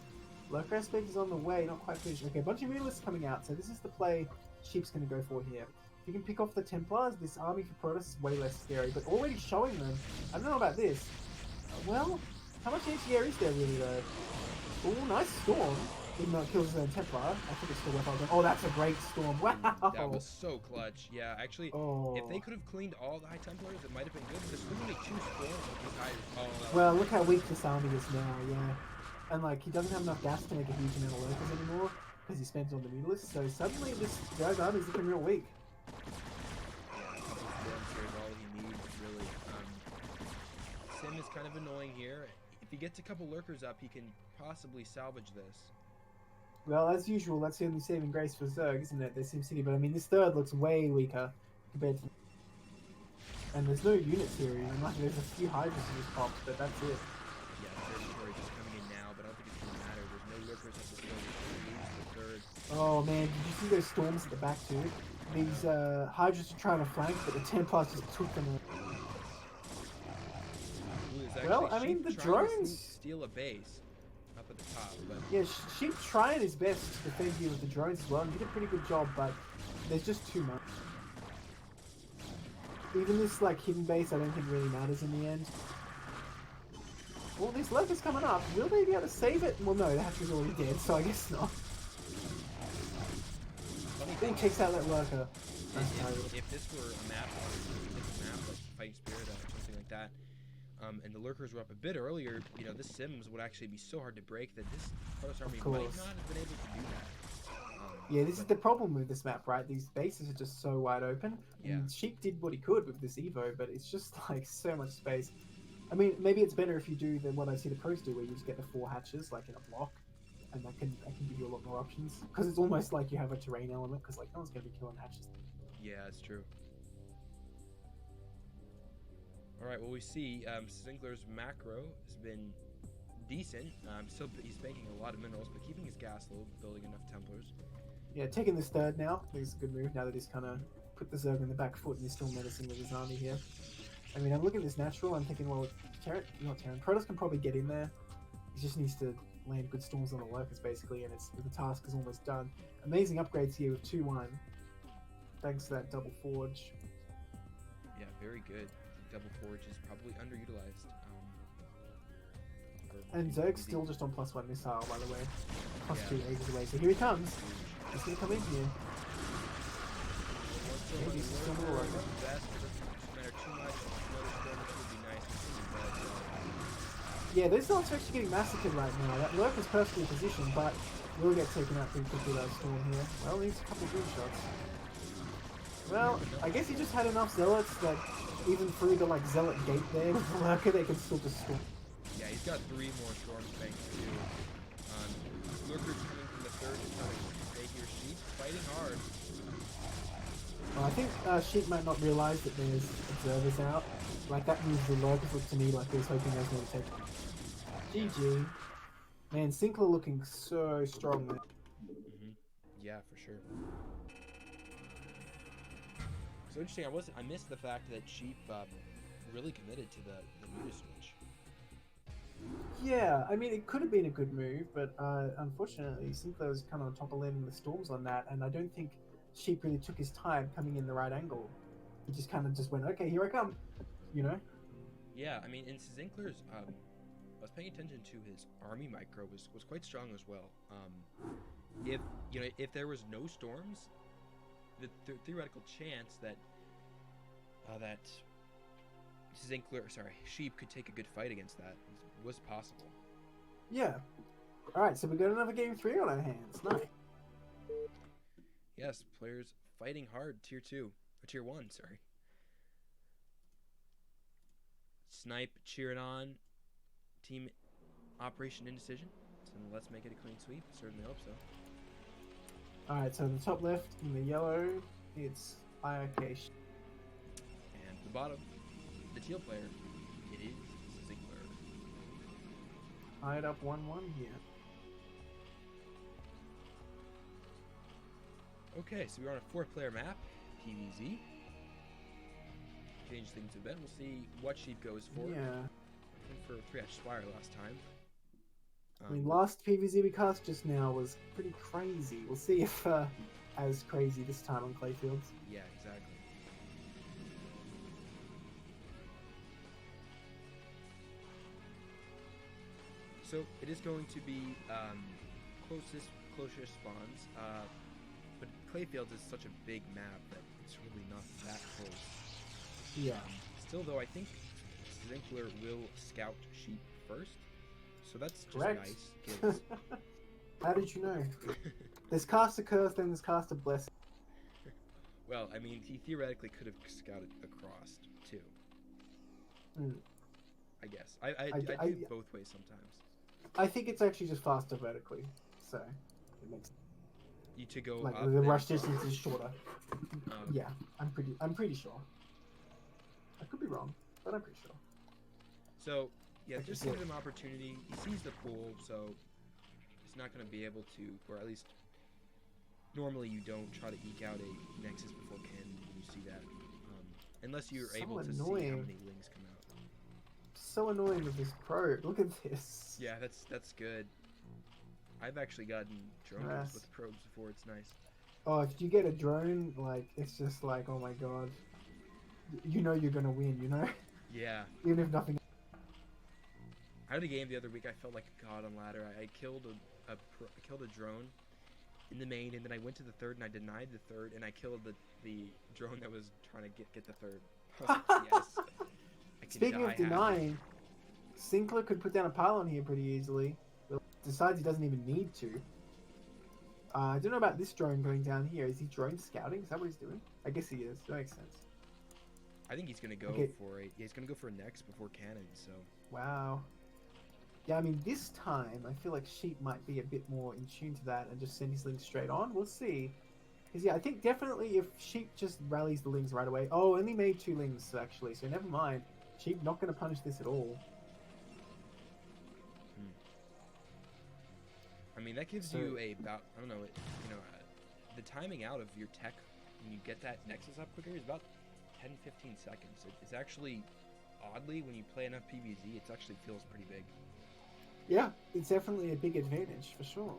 Lurker aspect is on the way, not quite finished. Okay, a bunch of Mutalisks coming out, so this is the play Sheep's going to go for here. If you can pick off the Templars, this army for Protoss is way less scary, but already showing them, I don't know about this. Well, how much HDR is there really though? Oh, nice Storm. Even though it kills the Templar, I think it's still worth it. Oh, that's a great Storm. Wow! That was so clutch. Yeah, actually, if they could have cleaned all the High Templars, it might have been good. There's still only 2 Storms with these High... Oh, well, look how weak this army is now, yeah. And like, he doesn't have enough gas to make a huge amount of Lurkers anymore, because he spent it on the Mutalisks, so suddenly this guy's army's looking real weak. Yeah, a couple of Storms here is all he needs, really. Sim is kind of annoying here. If he gets a couple Lurkers up, he can possibly salvage this. Well, as usual, that's the only saving grace for Zerg, isn't it? Their SimCity, but I mean, this third looks way weaker compared to... And there's no units here even. Like, there's a few Hydras in this box, but that's it. Yeah, territory just coming in now, but I don't think it's going to matter. There's no Lurkers at this point. The third. Oh man, did you see those Storms at the back too? These Hydras are trying to flank, but the Templars just took them out. Well, I mean, the drones... Steal a base up at the top, but... Yeah, Sheep's trying his best to defend you with the drones as well, and he did a pretty good job, but there's just too much. Even this, like, hidden base I don't think really matters in the end. Well, this Lurker's coming up. Will they be able to save it? Well, no, the Hatcher's already dead, so I guess not. He takes out that Lurker. If this were a map, like Fighting Spirit or something like that, and the Lurkers were up a bit earlier, you know, this Sims would actually be so hard to break that this Protoss army might not have been able to do that. Yeah, this is the problem with this map, right? These bases are just so wide open. Yeah. And Sheep did what he could with this Evo, but it's just like so much space. I mean, maybe it's better if you do than what I see the pros do, where you just get the 4 hatches, like in a block, and that can give you a lot more options. Because it's almost like you have a terrain element, because like no one's going to be killing hatches. Yeah, that's true. Alright, well we see Zinkler's macro has been decent. Still, he's banking a lot of minerals, but keeping his gas low, building enough Templars. Yeah, taking this third now. I think it's a good move now that he's kind of put the Zerg in the back foot and he's still menacing with his army here. I mean, I'm looking at this natural, I'm thinking, well, Protoss can probably get in there. He just needs to land good storms on the Lurkers, basically, and the task is almost done. Amazing upgrades here with 2-1. Thanks to that double forge. Yeah, very good. Double forge is probably underutilized. And Zerg's still just on +1 missile, by the way. +2 ages away, so here he comes. He's gonna come in here. Maybe he's still more right now. Yeah, those Zealots are actually getting massacred right now. That Lurker's perfectly positioned, but will get taken out pretty quickly by Storm here. Well, needs a couple of good shots. Well, I guess he just had enough Zealots that even through the like Zealot gate there with the Lurker, they can still just storm. Yeah, he's got 3 more Storms banked too. Lurker's coming from the third to try to stay here. Sheep fighting hard. Well, I think Sheep might not realize that there's observers out. Like, that means the Lurkers look to me like he was hoping there's no take. GG. Man, Sinkler looking so strong there. Yeah, for sure. So interesting. I missed the fact that Sheep really committed to the Muta switch. Yeah, I mean, it could have been a good move, but unfortunately, Sinclair was kind of on top of landing the storms on that, and I don't think Sheep really took his time coming in the right angle. He just kind of just went, okay, here I come, you know? Yeah, I mean, in Zinkler's, I was paying attention to his army micro was quite strong as well. If if there was no storms, the theoretical chance that that Sheep could take a good fight against that was possible. Yeah. All right, so we got another game 3 on our hands. Nice. Yes, players fighting hard, tier 2 or tier 1, sorry. Snipe cheering on team Operation Indecision. So let's make it a clean sweep. Certainly hope so. All right, so the top left in the yellow, it's IOK. And the bottom, the teal player, it is Zinkler. Tied up 1-1 here. Okay, so we're on a 4-player map, PVZ. Change things a bit. We'll see what Sheep goes for. Yeah. Went for 3-Ash Spire last time. I mean, last PVZ we cast just now was pretty crazy. We'll see if as crazy this time on Clayfields. Yeah, exactly. So it is going to be closest spawns, but Clayfields is such a big map that it's really not that close. Yeah. Still, though, I think Zinkler will scout Sheep first, so that's just Correct. nice. 'Cause How did you know? There's cast a curse, then there's cast a blessing. well, I mean, he theoretically could have scouted across too. Mm. I guess I do both ways sometimes. I think it's actually just faster vertically, so it makes You to go like up the and rush across. distance is shorter. Um, Yeah, I'm pretty sure. I could be wrong, but I'm pretty sure. So yeah, Like just you give said. him opportunity. He sees the pool, so he's not going to be able to, or at least normally you don't try to eke out a Nexus before cannon when you see that, unless you're So able to see how annoying. many lings come out. So annoying with this probe. Look at this. Yeah, that's good. I've actually gotten drone kills Yes. with probes before. It's nice. Oh, if you get a drone, like it's just like, oh my god, you know you're gonna win. You know, Yeah. even if nothing. I had a game the other week. I felt like a god on ladder. I killed I killed a drone in the main, and then I went to the third, and I denied the third, and I killed the drone that was trying to get the third. I was like, yes. I can Speaking die of happy. denying, Sinclair could put down a pylon here pretty easily. But decides he doesn't even need to. I don't know about this drone going down here. Is he drone scouting? Is that what he's doing? I guess he is. That makes sense. I think he's gonna go Okay. for a. Yeah, he's gonna go for a next before cannon. So Wow. Yeah, I mean, this time I feel like Sheep might be a bit more in tune to that and just send his lings straight on. We'll see. Because, yeah, I think definitely if Sheep just rallies the lings right away. Oh, only made 2 lings, actually, so never mind. Sheep not going to punish this at all. I mean that gives So- you about I don't know the timing out of your tech when you get that Nexus up quicker is about 10-15 seconds. It's actually oddly when you play enough PvZ, it actually feels pretty big. Yeah, it's definitely a big advantage, for sure.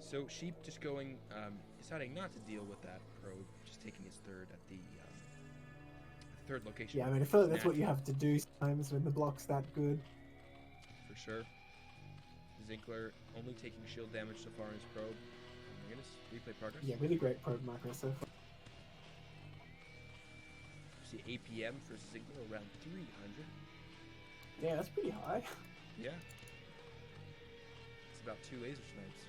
So Sheep just going, deciding not to deal with that probe, just taking his third at the third location. Yeah, I mean, I feel like that's what you have to do sometimes when the block's that good. For sure. Zinkler only taking shield damage so far in his probe. Oh my goodness, replay progress. Yeah, really great probe macro so far. See APM for Zinkler around 300. Yeah, that's pretty high. Yeah. It's about 2 laser snipes.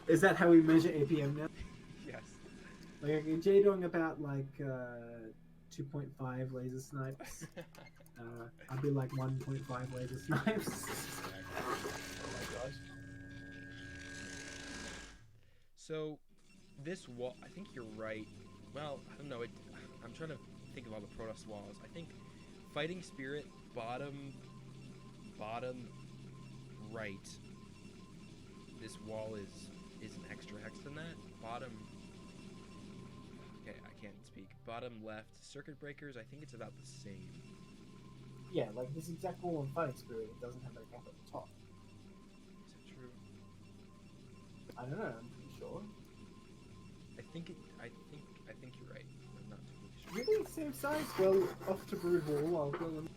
Is that how we measure APM now? Yes. Like, Jay doing about like 2.5 laser snipes. I'd be like 1.5 laser snipes. Oh my gosh. So, this wall, I think you're right. Well, I don't know. I'm trying to think of all the Protoss walls. I think Fighting Spirit, bottom right. This wall is an extra hex than that. Bottom Okay, I can't speak. Bottom left, circuit breakers. I think it's about the same. Yeah, like this exact wall in Fighting Spirit, it doesn't have that gap at the top. Is it true? I don't know. I'm pretty sure. I think you're right. I'm not totally sure. Really, same size? Well, off to Brood Hall. I'll go and...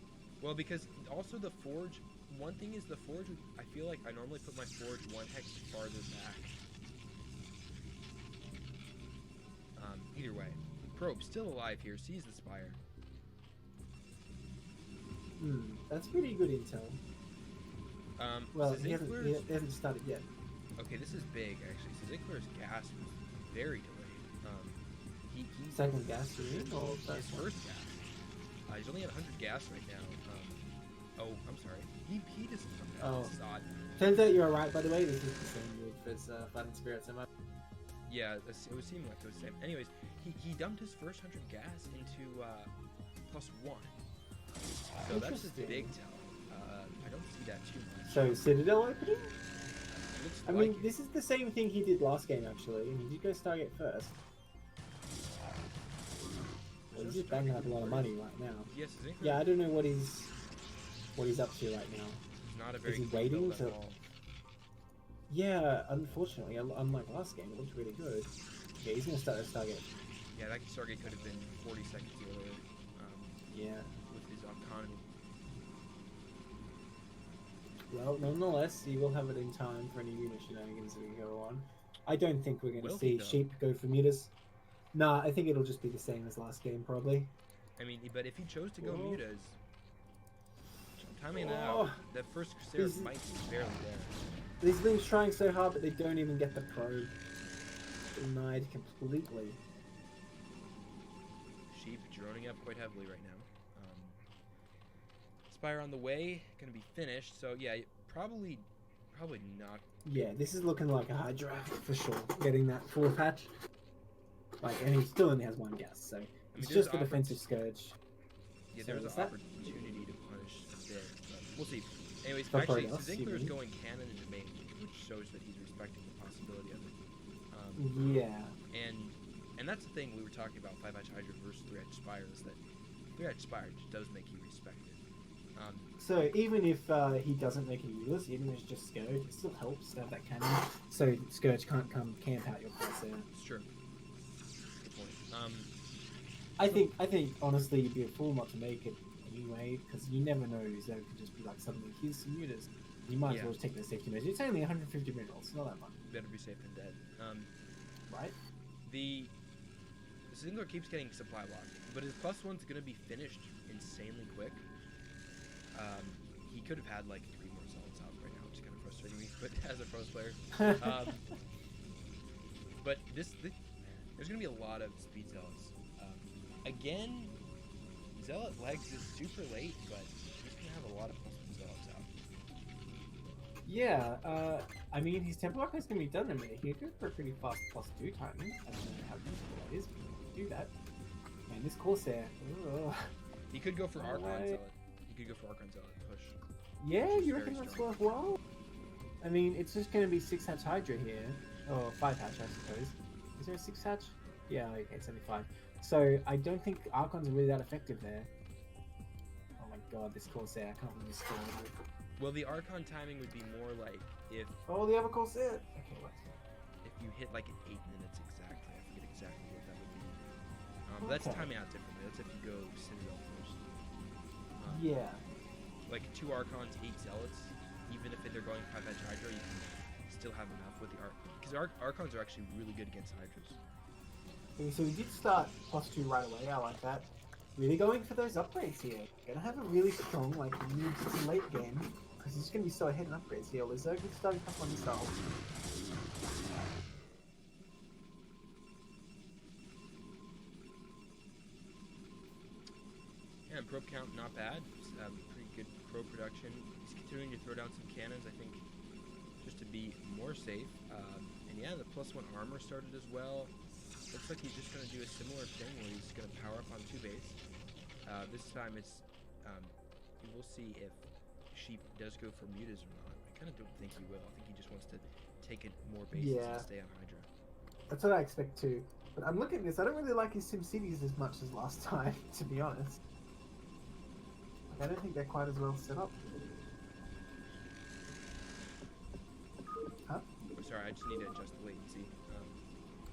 Well, because also the forge. One thing is the forge. I feel like I normally put my forge 1 hex farther back. Either way, Probe still alive here. Sees the spire. That's pretty good intel. Well, he hasn't started yet. Okay, this is big actually. So Ziggler's gas was very delayed. He Second gas, you mean? Or his first gas. He's only at 100 gas right now. Oh, I'm sorry. He doesn't come down. Oh. This is odd. Turns out you're right, by the way. This is the same move as Fighting Spirits. Am I? Yeah, it would seem like it was the same. Anyways, he dumped his first 100 gas into +1. So that's a big tell. I don't see that too much. So Citadel opening? Looks I like mean, it. this is the same thing he did last game actually. And he did go Stargate first. Well, he's just banging up a lot of money right now. Yes, Ziggler. Yeah, I don't know what he's up to right now. He's not a very he quick waiting build at to- all. Yeah, unfortunately, unlike last game, it looked really good. Yeah, he's gonna start a Stargate. Yeah, that Stargate could have been 40 seconds earlier. Yeah. With his economy. Well, nonetheless, he will have it in time for any unit shenanigans that we go on. I don't think we're going Will to he, see though? Sheep go for mutas. Nah, I think it'll just be the same as last game, probably. I mean, but if he chose to go Whoa. mutas, I'm timing it Oh. out. The first Crusader Is- might be barely there. These things trying so hard, but they don't even get the probe. Denied completely. Sheep droning up quite heavily right now. Spire on the way, gonna be finished. So yeah, probably not. Yeah, this is looking like a Hydra for sure. Getting that fourth hatch. Like, and he still only has one gas, so it's there's just the defensive Scourge. Yeah, So there's is an that- opportunity to punish a bit, but we'll see. Anyways, For actually, Gorgonoth, you Ziggler's mean? going cannon into main, which shows that he's respecting the possibility of it. Yeah. And that's the thing we were talking about 5-Hatch Hydra versus 3-Hatch Spire is that 3-Hatch Spire does make you respect it. So even if he doesn't make any mutas, even if it's just Scourge, it still helps to have that cannon. So Scourge can't come camp out your Corsair. It's true. Good point. I think honestly you'd be a fool not to make it anyway, because you never know. Zo could just be like suddenly here's some mutas. You might as Yeah. well take the safety measure. It's only 150 minerals, not that much, Better be safe than dead. right? The Ziggler keeps getting supply locked, but his +1's gonna be finished insanely quick. He could have had like 3 more zealots out right now, which is kind of frustrating me, but as a pros player. But there's gonna be a lot of speed zealots. Again, zealot legs is super late, but he's gonna have a lot of +1 zealots out. Yeah. I mean his tempo arc is gonna be done in a minute. He could go for a pretty fast +2 timing. I don't know how useful that is, but he could do that. Man, this Corsair. Ugh. He could go for Archon Alright. zealot. He could go for Archon zealot push. Yeah, Which is you very reckon that's strong. worthwhile? I mean, it's just going to be 6-hatch Hydra here. Or 5-hatch, I suppose. Is there a 6-hatch? Yeah, okay, it's only 5. So, I don't think Archons are really that effective there. Oh my god, this Corsair, I can't believe this score. Well, the Archon timing would be more like if Oh, the other Corsair! Okay, what? you hit like at 8 minutes exactly. I forget exactly what that would be. But that's Okay. timing out differently. That's if you go Citadel first. Yeah. Like 2 Archons, 8 Zealots. Even if they're going 5-Hatch Hydra, you can still have enough with the because Archons are actually really good against Hydras. Okay, so we did start +2 right away, I like that. Really going for those upgrades here. Gonna have a really strong, like, mid to late game. Because he's gonna be so ahead in upgrades here. Lizzo, good starting up on himself. Yeah, and probe count not bad. Pretty good probe production. He's continuing to throw down some cannons, I think, just to be more safe. And yeah, the +1 armor started as well. Looks like he's just going to do a similar thing where he's going to power up on 2 base. This time it's, we'll see if Sheep does go for mutas or not. I kind of don't think he will. I think he just wants to take it more bases Yeah. and stay on Hydra. That's what I expect too. But I'm looking at this. I don't really like his SimCities as much as last time, to be honest. Like, I don't think they're quite as well set up. Huh? Oh, sorry, I just need to adjust the latency.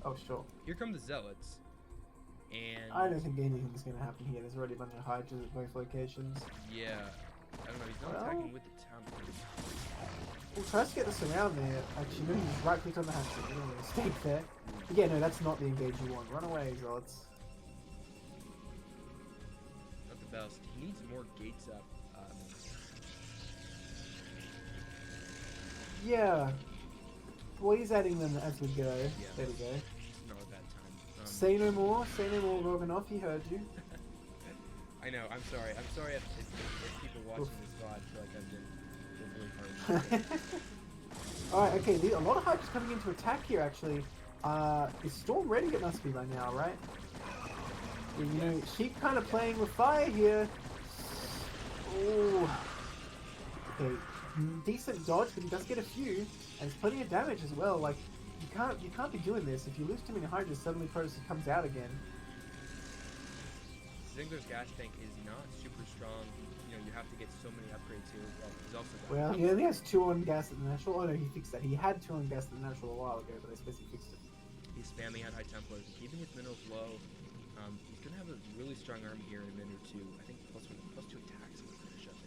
Oh, sure. Here come the zealots, and I don't think anything's going to happen here. There's already a bunch of hydras at both locations. yeah, I don't know. He's not Well- attacking with the town police. We'll try to get this around there. Actually, no, he's right clicked on the hatchet. We're going to mistake there. But yeah, no, that's not the engage you want. Run away, Zealots. Not the best. He needs more gates up. Yeah. Well, he's adding them as we go. Yeah. There we go. Not a bad time. Say no more, Gorgonoth, he heard you. I know. I'm sorry. I'm sorry if people watching this VOD feel like I've been overly hard. Alright, okay, a lot of hype's coming into attack here, actually. Is Storm ready? It must be by now, right? Yeah, you know, Sheep kind of playing with fire here. Oh. Okay, decent dodge, but he does get a few, and it's plenty of damage as well. Like, you can't be doing this. If you lose too many hydras, suddenly Protoss comes out again. Zingler's gas tank is not super strong. You know, you have to get so many upgrades here. He's also got Well, he only has 2 on gas at the natural. Oh no, he fixed that. He had 2 on gas at the natural a while ago, but I suppose he fixed it. He's spamming out High Templars and keeping his minerals low. He's gonna have a really strong army here in a minute or two. I think plus 2 attacks will finish up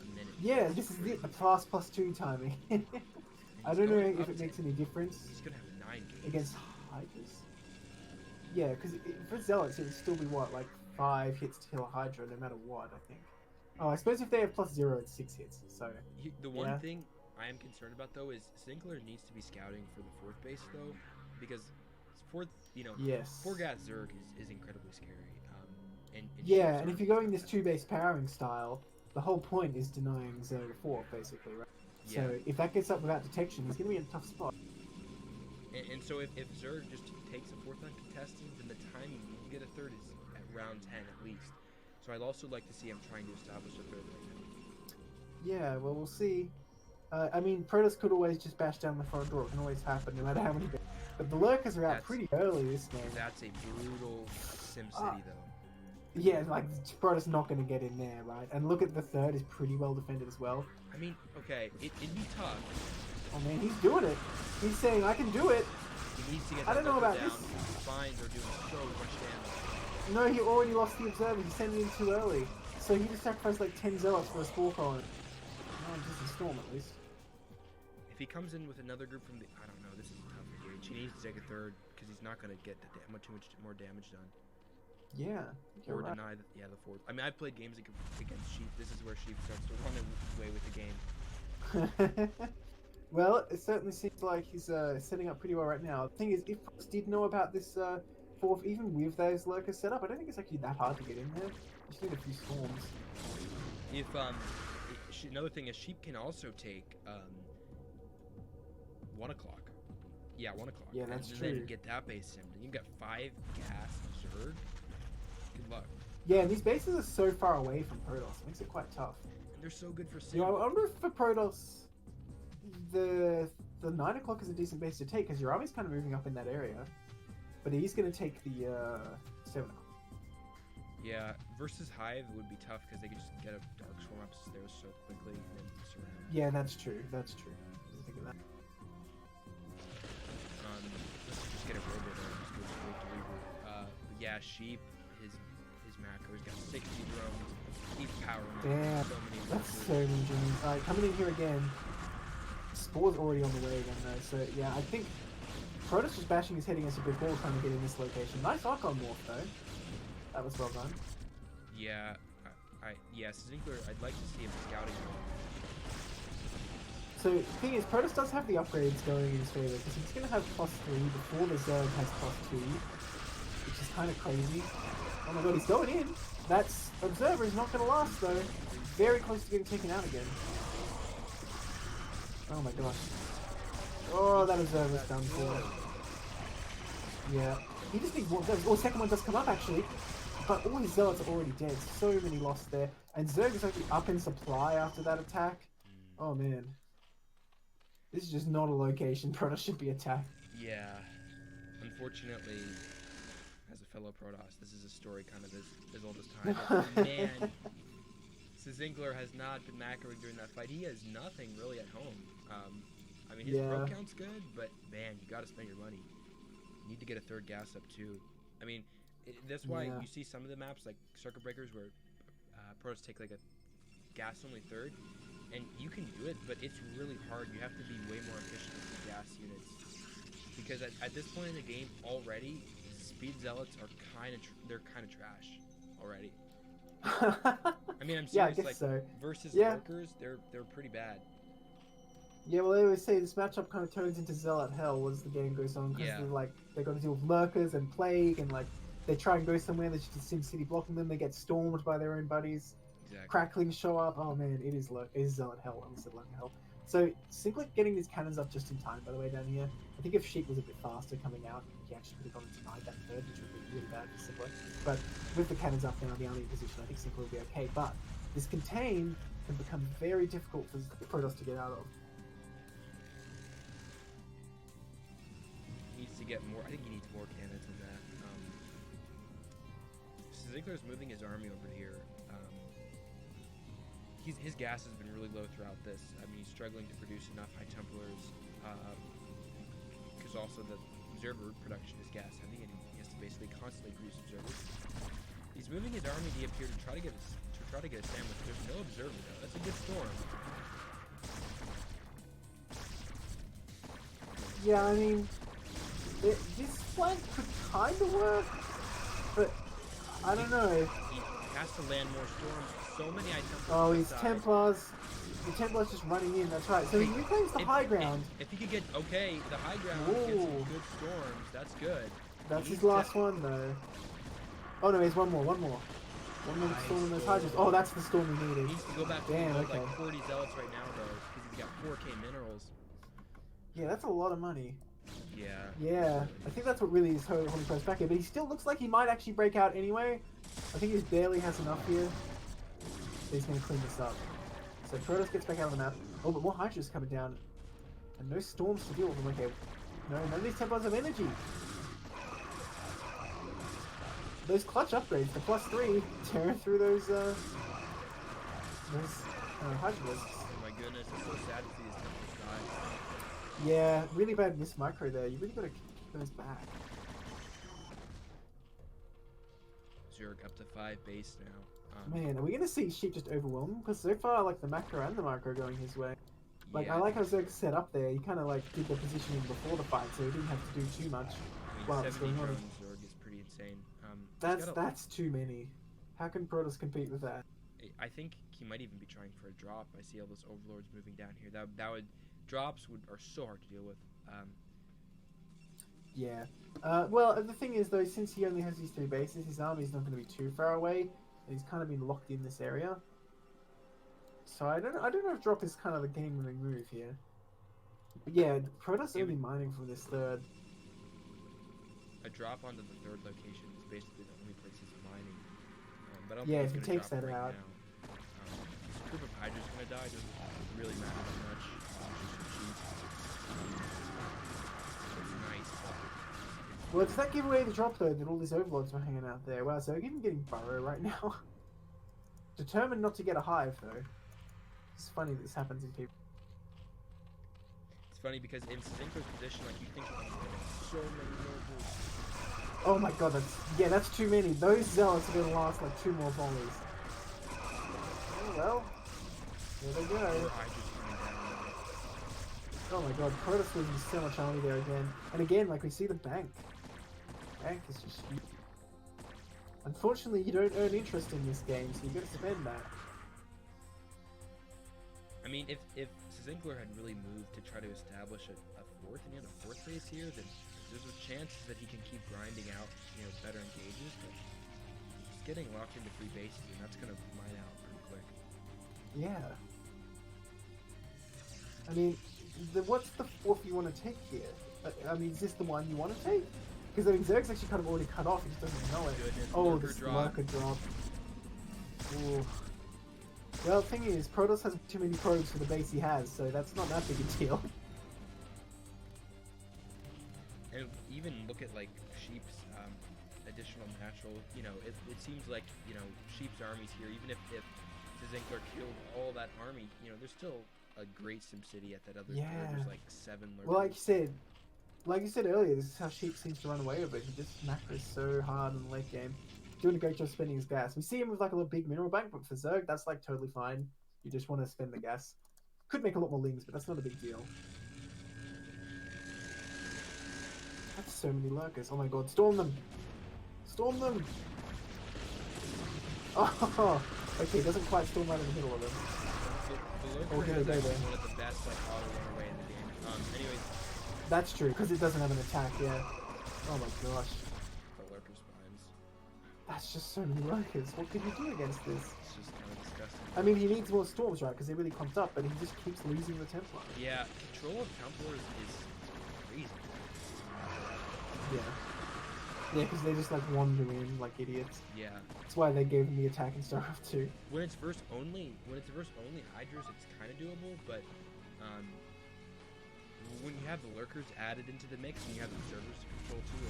in a minute. Yeah, this is it. The ++2 timing. I don't know if it makes any difference He's gonna have 9 games. against Hydras. Yeah, because for Zealots, it would still be what, like 5 hits to kill a Hydra, no matter what. I think. Oh, I suppose if they have +0, it's 6 hits. So The one thing I am concerned about though is Sinclair needs to be scouting for the 4th base though, because 4th, you know, yes. 4 gas Zerg is incredibly scary. And Yeah, and if you're going this 2-base powering style, the whole point is denying Zerg 4, basically, right? Yeah. So if that gets up without detection, he's going to be in a tough spot. And so if Zerg just takes a 4th uncontested, then the timing you can get a 3rd is at round 10 at least. So I'd also like to see him trying to establish a 3rd right now. Yeah, well, we'll see. I mean, Protoss could always just bash down the front door. It can always happen, no matter how many. But the lurkers are out pretty early this game. That's a brutal SimCity though. Yeah, like Protoss not going to get in there, right? And look at the 3rd is pretty well defended as well. I mean, okay, it'd be tough. Oh man, he's doing it. He's saying, "I can do it." He needs to get I don't know about down. this. His spines are doing so much damage. No, he already lost the observer. He sent it in too early. So he just sacrificed like 10 zealots for a spore colony. Oh, just a storm at least. If he comes in with another group from the, I don't know, this is a tough engage. He needs to take a 3rd because he's not going to get too much more damage done. Yeah. Or Right. deny the 4th. I mean, I've played games against Sheep. This is where Sheep starts to run away with the game. Well, it certainly seems like he's setting up pretty well right now. The thing is, if Protoss did know about this 4th, even with those lurkers set up, I don't think it's actually that hard to get in there. You just need a few storms. If another thing is Sheep can also take 1 o'clock. Yeah, 1 o'clock. Yeah, that's and true. then get that base simmed. And you've got 5 gas Zerg. Good luck. Yeah, and these bases are so far away from Protoss. It makes it quite tough. And they're so good for sim. You know, I wonder if for Protoss, the 9 o'clock is a decent base to take, because your army's kind of moving up in that area. But he's going to take the 7 o'clock. Yeah, versus Hive would be tough because they could just get a Dark Swarm upstairs so quickly and then surround. Yeah, that's true. That's true. I didn't think of that. Let's just get a Robo there and just go straight to Reaver. But yeah, Sheep, his macro, he's got 60 drones. He's powering up Damn, so many that's workers. so many dreams. Alright, coming in here again. Spore's already on the way again though, so yeah, I think Protoss just bashing his head against a brick wall trying to get in this location. Nice Archon morph though. That was well done. Yeah, yes, Zinkler, I'd like to see him scouting more. So the thing is, Protoss does have the upgrades going in his favor, because he's going to have +3 before the Zerg has +2, which is kind of crazy. Oh my god, he's going in! That's Observer is not going to last though. Very close to getting taken out again. Oh my gosh. Oh, that Observer's done for. Yeah. He just needs more Zergs. Oh, second one does come up actually. But all his Zealots are already dead. So many lost there. And Zerg is actually up in supply after that attack. Oh man. This is just not a location Protoss should be attacked. Yeah, unfortunately, fellow Protoss. This is a story kind of as old as time. But man, Zinkler has not been macroing during that fight. He has nothing really at home. I mean, his pro count's good, but man, you got to spend your money. You need to get a third gas up too. I mean, that's why you see some of the maps like Circuit Breakers where Protoss take like a gas only third, and you can do it, but it's really hard. You have to be way more efficient with the gas units because at this point in the game already, speed zealots are kind of trash already. I mean, I'm serious. Yeah, I guess so. Versus lurkers, they're pretty bad. Yeah, well, they always say this matchup kind of turns into Zealot hell as the game goes on, because they got to deal with lurkers and plague, and like they try and go somewhere, there's just a Sim City blocking them, they get stormed by their own buddies. Exactly. Cracklings show up. Oh man, it is Zealot hell. I said lurker hell. So Sinclair getting these cannons up just in time, by the way, down here. I think if Sheep was a bit faster coming out, he actually could have gone denied that third, which would be really bad for Sinclair. But with the cannons up now, the army position, I think Sinclair will be okay. But this contain can become very difficult for Protoss to get out of. He needs to get more. I think he needs more cannons than that. Zinkler's moving his army over here. His gas has been really low throughout this. I mean, he's struggling to produce enough High Templars because also the observer production is gas heavy, and he has to basically constantly produce observers. He's moving his army deep here to try to get a sandwich. There's no observer though. That's a good storm. Yeah, I mean, this flank could kind of work, but I don't know. He has to land more storms. So many High Templars. Oh, he's Templars. The Templars just running in. That's right. So he reclaims the high ground. If he could get the high ground, get some good storms. That's good. That's his last one though. Oh no, he's one more. One more storm in those hydras. Oh, that's the storm we needed. He needs to go back to like 40 zealots right now though, because he's got 4K minerals. Yeah, that's a lot of money. Yeah. Yeah, I think that's what really is holding Protoss back here. But he still looks like he might actually break out anyway. I think he barely has enough here. He's going to clean this up. So Protoss gets back out of the map. Oh, but more Hydras coming down. And no storms to deal with them. Okay. No, none of these Templars have energy. Those clutch upgrades, the +3, tearing through those Hydras. Oh my goodness, it's so sad to see his Templars die. Yeah, really bad miss micro there. You really got to keep those back. Zerg up to 5 base now. Man, are we gonna see Sheep just overwhelm him? Because so far, like the macro and the micro going his way. Like I like how Zerg's set up there. He kind of like did the positioning before the fight, so he didn't have to do too much. I mean, 70 drones Zerg is pretty insane. That's too many. How can Protoss compete with that? I think he might even be trying for a drop. I see all those overlords moving down here. Drops are so hard to deal with. Yeah. Well, the thing is though, since he only has these 3 bases, his army's not going to be too far away. He's kind of been locked in this area. So I don't know if drop is kind of the game-winning move here. But yeah, Protoss only mining from this third. A drop onto the third location is basically the only place he's mining. But I don't yeah, think if he takes that out. This group of Hydra's gonna die. Doesn't really matter that much. It's nice. Well, does that give away the drop though, that all these overlords were hanging out there? Wow, so they're even getting burrow right now. Determined not to get a hive though. It's funny that this happens in people. It's funny because in Zinkler's position, like you think so many nobles. Oh my god, that's too many. Those zealots are gonna last like 2 more volleys. Oh well. There they go. Oh my god, Protoss losing so much army there again. And again, like we see the bank. Bank is just huge. Unfortunately, you don't earn interest in this game, so you gotta spend that. I mean, if Zinkler had really moved to try to establish a fourth, and he had a 4th base here, then there's a chance that he can keep grinding out, better engages, but he's getting locked into 3 bases, and that's gonna mine out pretty quick. Yeah. I mean, what's the 4th you want to take here? I mean, is this the one you want to take? Because I mean, Zerg's actually kind of already cut off, he just doesn't know it. Goodness, oh, this lurker drop. Ooh. Well, the thing is, Protoss has too many probes for the base he has, so that's not that big a deal. And even look at like Sheep's additional natural. It seems like Sheep's armies here. Even if Zinkler killed all that army, there's still a great SimCity at that other. Yeah. There's like 7 lurkers. Well, like you said earlier, this is how Sheep seems to run away with it. He just macros so hard in the late game, doing a great job spending his gas. We see him with like a little big mineral bank, but for Zerg, that's like totally fine. You just want to spend the gas. Could make a lot more lings, but that's not a big deal. That's so many lurkers. Oh my god, storm them! Storm them! Oh, okay, doesn't quite storm right in the middle of them. The lurker has actually one of the best like auto run away in the game. Anyways. That's true, because it doesn't have an attack, yeah. Oh my gosh. The lurker spines. That's just so many lurkers. What could you do against this? It's just kind of disgusting. I mean, he needs more storms, right? Because they're really clumped up, but he just keeps losing the Templar. Yeah, control of Templars is crazy. Yeah. Yeah, because they just like wander in like idiots. Yeah. That's why they gave him the attack in StarCraft 2. When it's verse only Hydras, it's kind of doable, but when you have the lurkers added into the mix and you have the observers to control too,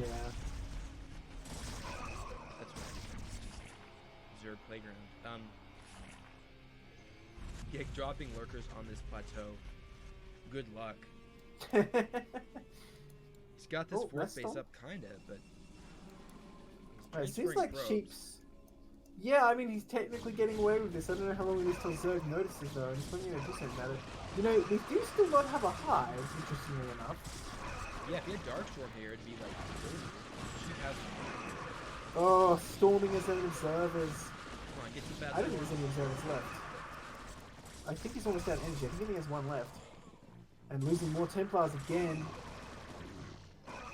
Yeah. That's why it's Zerg playground. Yeah, dropping lurkers on this plateau. Good luck. He's got this fourth base up, kinda, but. It seems like Sheep's. Yeah, I mean, he's technically getting away with this. I don't know how long it is till Zerg notices, though, and it's something that doesn't matter. They do still not have a hive, interestingly enough. Yeah, if you had Darkstorm here, it'd be like. Sheep has. Oh, storming his own observers. Come on, get to that. I don't think there's any observers left. I think he's almost out of energy. I think he only has one left. And losing more Templars again.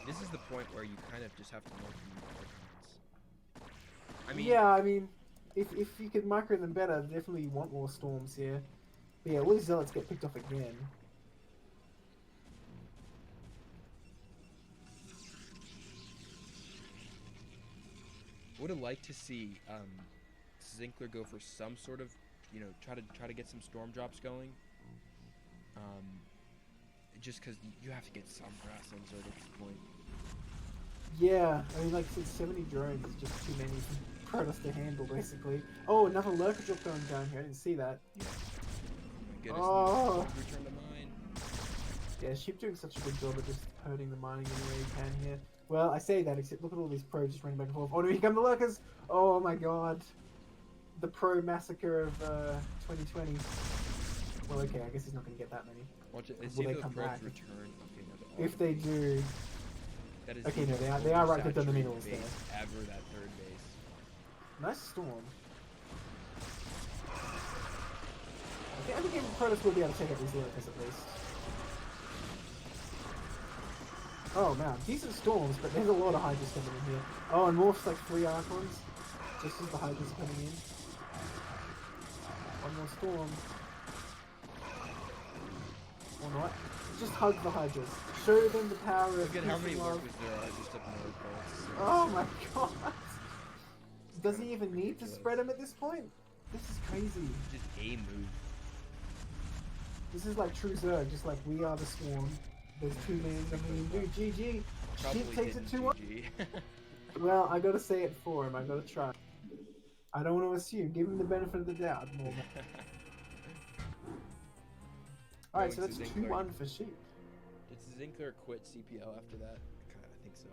This is the point where you kind of just have to know from the other I mean, yeah, I mean, if you could micro them better, definitely you want more storms here. But yeah, all these zealots get picked off again. Would have liked to see Zinkler go for some sort of, try to get some storm drops going. Just because you have to get some grass on Zerg at this point. Yeah, I mean, like, since 70 drones is just too many for Protoss to handle, basically. Oh, another lurker drop going down here. I didn't see that. Yeah. Oh my goodness. Oh. Return to mine. Yeah, Sheep doing such a good job of just hurting the mining any way he can here. Well, I say that, except look at all these pros just running back and forth. Oh no, here come the lurkers! Oh my god. The pro massacre of 2020. Well, okay, I guess he's not going to get that many. Watch it. Will they come pros back? Return. Okay, no, If they do... That is okay, no, they are right there on the minerals there. Ever that third base. Nice storm. I think Protoss will be able to take out these lurkers at least. Oh man, decent storms, but there's a lot of Hydras coming in here. Oh, and Morph's like 3 Archons, just as the Hydras are coming in. One more storm. Or not. Just hug the Hydras. Show them the power of Look at how many love. lurkers there are just up north, bro. Oh my god! Does he even need to spread them at this point? This is crazy. Just a move. This is like true Zerg, just like we are the swarm. There's 2 million of me and do GG. Sheep takes it 2-1. Well, I gotta say it for him. I gotta try. I don't want to assume. Give him the benefit of the doubt. Alright, so that's 2-1 for Sheep. Did Zinkler quit CPL after that? God, I think so.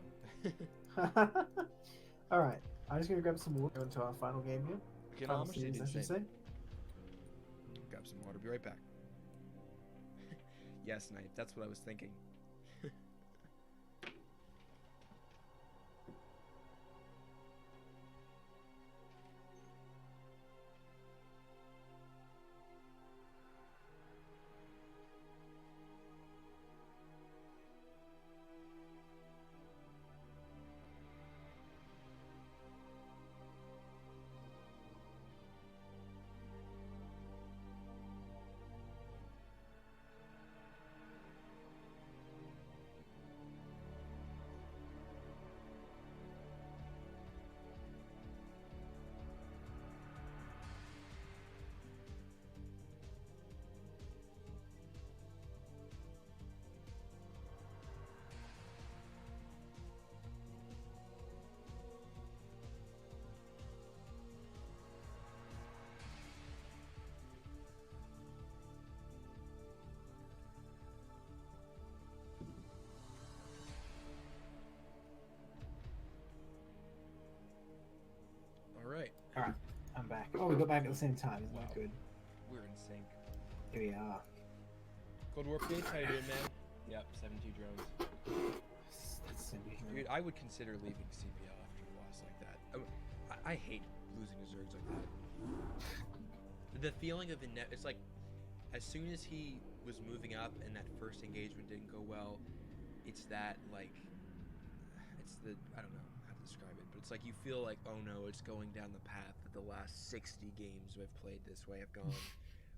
Alright, I'm just gonna grab some water into our final game here. Okay, Final series, I should say. Grab some water. Be right back. Yes, Knife. That's what I was thinking. we got back at the same time. Isn't Wow. that good? We're in sync. Here we are. Cold War Gates, how you doing, man? Yep, 72 drones. That's so weird. Dude, I would consider leaving CPL after a loss like that. I hate losing to Zergs like that. The feeling of it's like, as soon as he was moving up and that first engagement didn't go well, it's that, like, I don't know how to describe it, but it's like you feel like, oh no, it's going down the path that the last 60 games I've played this way have gone,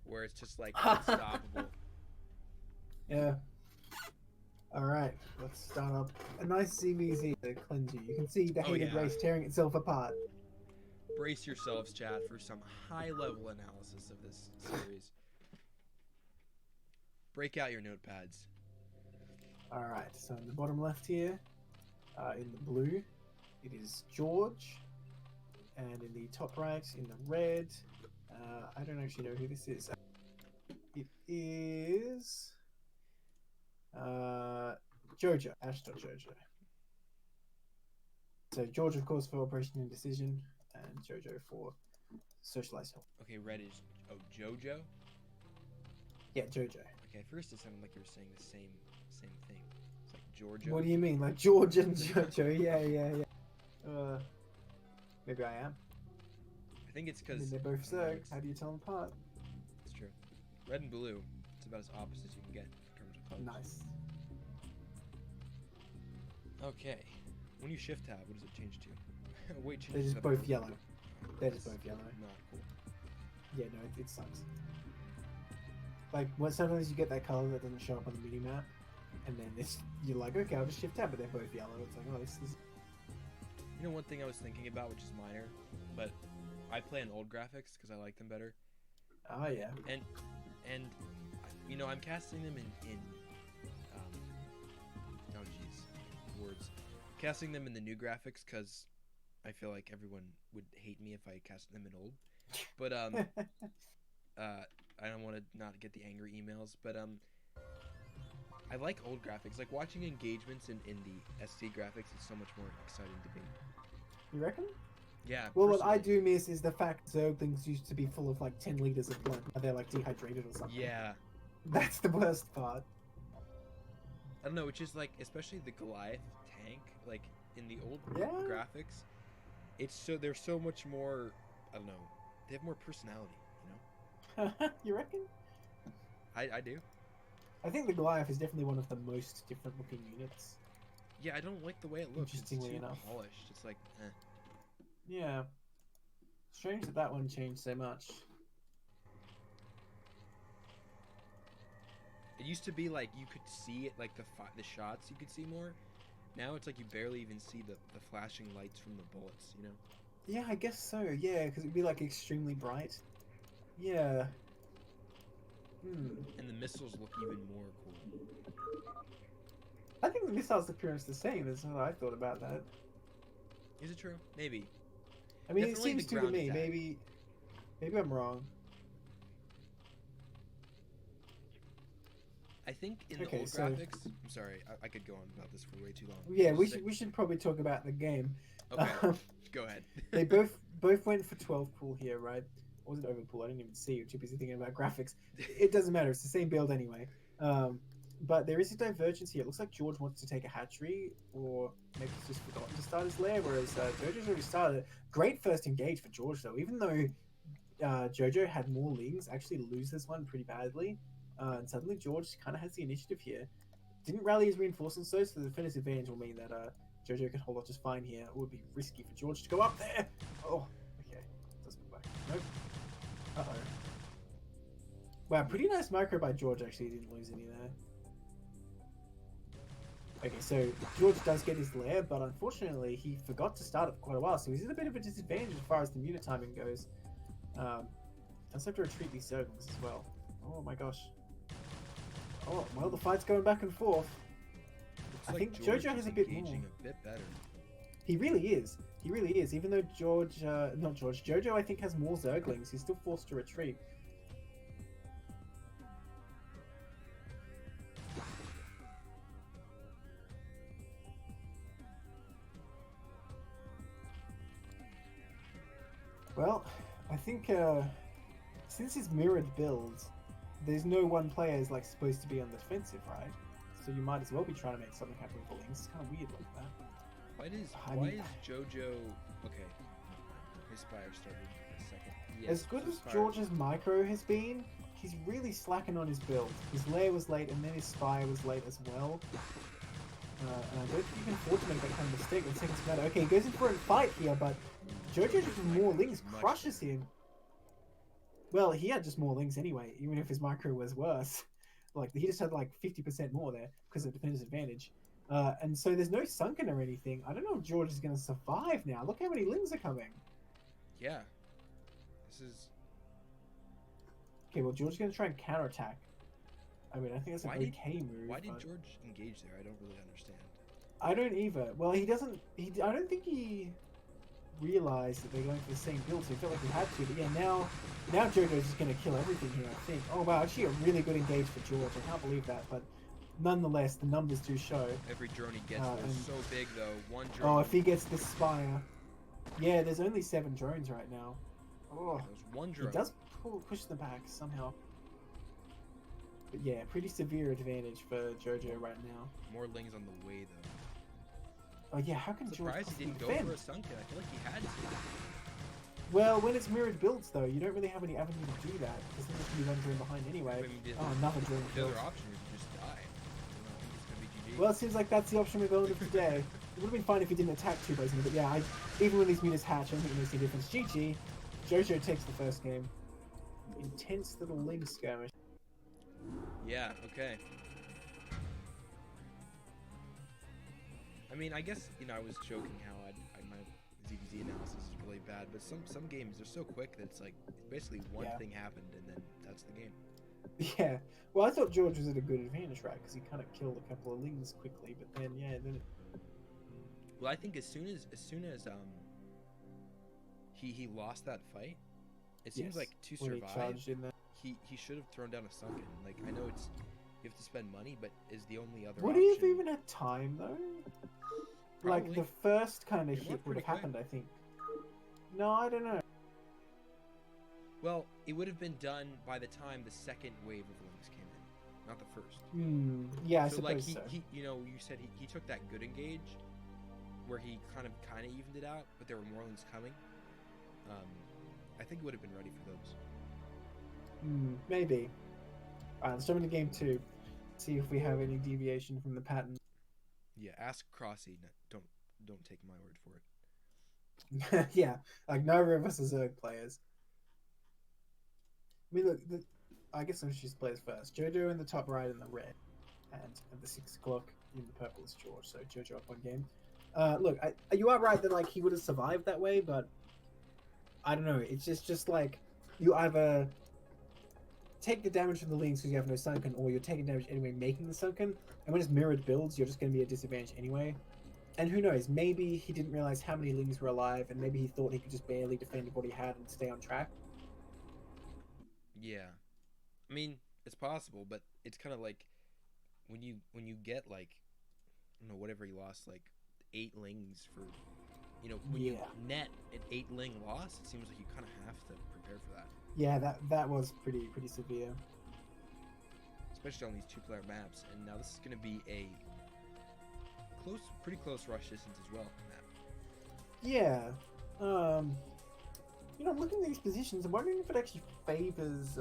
where it's just like unstoppable. Yeah. Alright, let's start up a nice CVZ to cleanse you. You can see the hated yeah. race tearing itself apart. Brace yourselves, chat, for some high-level analysis of this series. Break out your notepads. Alright, so in the bottom left here, in the blue, it is George. And in the top right, in the red, I don't actually know who this is. It is Jojo, Ash.Jojo. So George, of course, for Operation Indecision, and Jojo for Socialized. Okay, red is Jojo. Yeah, Jojo. Okay, at first it sounded like you were saying the same thing. It's like Georgia. What do you mean, like George and Jojo? Yeah. Maybe I am. I think it's I mean, because they're both Zerg. How do you tell them apart? It's true. Red and blue. It's about as opposite as you can get in terms of colors. Nice. Okay. When you shift tab, what does it change to? Wait, They're just both yellow. They're just both yellow. Not cool. Yeah, no, it sucks. Like, sometimes you get that color that doesn't show up on the mini map, and then you're like, okay, I'll just shift tab, but they're both yellow. It's like, oh, this is. You know, one thing I was thinking about, which is minor, but I play in old graphics because I like them better. Oh yeah. And you know, I'm casting them in oh jeez, words. Casting them in the new graphics because I feel like everyone would hate me if I cast them in old. But I don't want to not get the angry emails, but I like old graphics. Like watching engagements in the SD graphics is so much more exciting to me. You reckon? Yeah. Well, what I do miss is the fact Zerglings used to be full of like 10 liters of blood. They're like dehydrated or something. Yeah. That's the worst part. I don't know, it's just like, especially the Goliath tank, like in the old Yeah. graphics, they're so much more, I don't know, they have more personality, you know? You reckon? I do. I think the Goliath is definitely one of the most different looking units. Yeah, I don't like the way it looks. It's too Interestingly enough. polished. It's like, eh. Yeah. Strange that that one changed so much. It used to be like you could see it, like the shots you could see more. Now it's like you barely even see the flashing lights from the bullets, you know? Yeah, I guess so. Yeah, because it'd be like extremely bright. Yeah. And the missiles look even more cool. I think the missiles appearance the same. Is what I thought about that. Is it true? Maybe. I mean, Definitely it seems the to ground me. attack. Maybe I'm wrong. I think in the Okay, old so- graphics. I'm sorry, I could go on about this for way too long. Yeah, we Sick. should probably talk about the game. Okay, Um, go ahead. they both went for 12 pool here, right? It wasn't overpool. I didn't even see you. Too busy thinking about graphics. It doesn't matter. It's the same build anyway. But there is a divergence here. It looks like George wants to take a hatchery, or maybe he's just forgotten to start his lair, whereas Jojo's already started. Great first engage for George, though. Even though Jojo had more lings, actually loses one pretty badly. And suddenly George kind of has the initiative here. Didn't rally his reinforcements, though, so the defender's advantage will mean that Jojo can hold on just fine here. It would be risky for George to go up there. Oh, okay. Doesn't go back. Nope. Uh-oh. Wow, pretty nice micro by George, actually. He didn't lose any there. Okay, so George does get his lair, but unfortunately he forgot to start it for quite a while, so he's at a bit of a disadvantage as far as the unit timing goes. Let's have to retreat these Zerglings as well. Oh my gosh. Oh, well, the fight's going back and forth. Looks I like think George Jojo is has a bit engaging more. a bit better. He really is. He really is. Even though Jojo, I think has more Zerglings, he's still forced to retreat. Well, I think since it's mirrored builds, there's no one player is like supposed to be on the defensive, right? So you might as well be trying to make something happen with the links. It's kind of weird like that. Why is JoJo okay? His fire started a second. Yes, As good his as fire- George's micro has been, he's really slacking on his build. His lair was late, and then his spire was late as well. And I don't think you can afford to make that kind of mistake when seconds matter. Okay, he goes in for a fight here, but JoJo just with more links crushes him. Well, he had just more links anyway, even if his micro was worse. Like, he just had like 50% more there because of defender's advantage. And so there's no sunken or anything. I don't know if George is going to survive now. Look how many links are coming. Yeah. This is. Okay, well, George is going to try and counterattack. I mean, I think that's an okay move. Why did but George engage there? I don't really understand. I don't either. Well, he doesn't. I don't think he realized that they're going for the same build, so he felt like he had to. But yeah, now JoJo's just going to kill everything here, I think. Oh wow, actually a really good engage for George. I can't believe that, but nonetheless, the numbers do show. Every drone he gets and- is so big though. One drone. Oh, if he gets this spire, yeah, there's only 7 drones right now. Oh, There's one he drone. does push them back somehow. But yeah, pretty severe advantage for JoJo right now. More lings on the way though. Oh yeah, how can I'm George surprised he possibly didn't go defend? for a sunken. I feel like he had to. Well, when it's mirrored builds, though, you don't really have any avenue to do that, because then there's going to be one drone behind anyway. I mean, Oh, another drone the killed. other option is to just die. I think it's gonna be GG. Well, it seems like that's the option we're going with today. It would have been fine if he didn't attack too brazenly, but yeah, even when these meters hatch, I don't think it makes any difference. GG. JoJo takes the first game. Intense little link skirmish. Yeah. Okay. I mean, I guess I was joking how my ZVZ analysis is really bad, but some games they're so quick that it's like basically one Yeah. thing happened and then that's the game. Yeah. Well, I thought George was at a good advantage, right? Because he kind of killed a couple of lings quickly, but then, yeah, then... Well, I think as soon as he lost that fight, it seems Yes, like to when he survive, charged in there. he should have thrown down a sunken. Like I know it's you have to spend money, but is the only other Would option. he have even had time, though? Like, Probably. the first kind of It hit went would have pretty happened, I think. No, I don't know. Well, it would have been done by the time the second wave of links came in, not the first. Yeah, I so suppose like so. he you said he took that good engage, where he kind of evened it out, but there were more links coming. I think he would have been ready for those. Maybe. Alright, let's jump into game 2. See if we have any deviation from the pattern. Yeah, ask Crossy. Don't take my word for it. Yeah, like neither of us are Zerg players. I mean, look, I guess I should just play as first. Jojo in the top right in the red, and at the 6 o'clock in the purple is George. So Jojo up 1 game. Look, you are right that like he would have survived that way, but I don't know. It's just like you either take the damage from the links because you have no sunken, or you're taking damage anyway making the sunken. And when it's mirrored builds, you're just going to be at disadvantage anyway. And who knows, maybe he didn't realize how many lings were alive, and maybe he thought he could just barely defend what he had and stay on track. Yeah, I mean it's possible, but it's kind of like when you get like I don't know whatever he lost like 8 lings for when you net an 8 ling loss, it seems like you kind of have to prepare for that. Yeah, that was pretty severe. Especially on these 2-player maps, and now this is going to be a pretty close rush distance as well map. Yeah. I'm looking at these positions. I'm wondering if it actually favors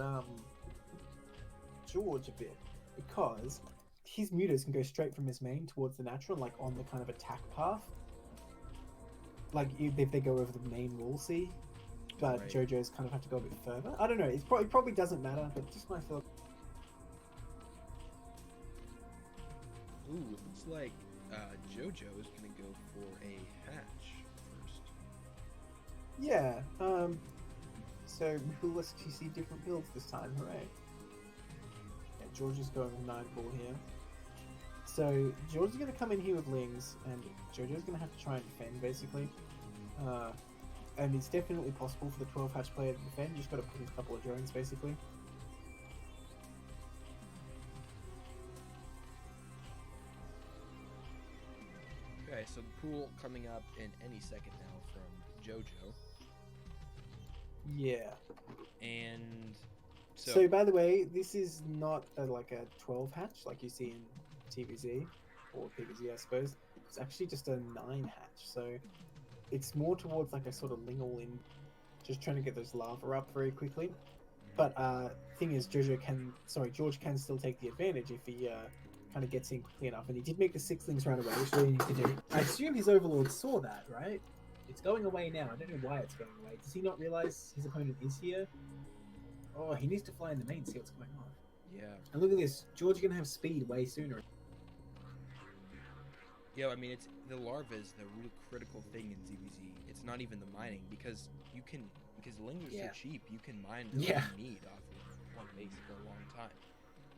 George a bit, because his mutas can go straight from his main towards the natural, like on the kind of attack path. Like if they go over the main wall, see. But Right. JoJo's kind of have to go a bit further. I don't know. It probably doesn't matter, but just my feel. Ooh, it looks like JoJo is going to go for a hatch first. Yeah. So let's see different builds this time. Hooray! Yeah, George is going with 9 ball here. So George is going to come in here with lings, and JoJo's going to have to try and defend basically. And it's definitely possible for the 12 hatch player to defend. You just got to put in a couple of drones basically. Okay, so the pool coming up in any second now from JoJo. Yeah. And So, by the way, this is not like a 12 hatch like you see in TVZ or PVZ, I suppose. It's actually just a 9 hatch. So it's more towards like a sort of ling all in, just trying to get those lava up very quickly. But thing is, George can still take the advantage if he kind of gets in quickly enough. And he did make the 6 lings run away, which really need to do. I assume his overlord saw that, right? It's going away now. I don't know why it's going away. Does he not realize his opponent is here? Oh, he needs to fly in the main, see what's going on. yeah. And look at this. George is going to have speed way sooner. Yeah, I mean, it's the larva is the real critical thing in ZBZ. It's not even the mining because the lings are so cheap, you can mine the meat off of one base for a long time.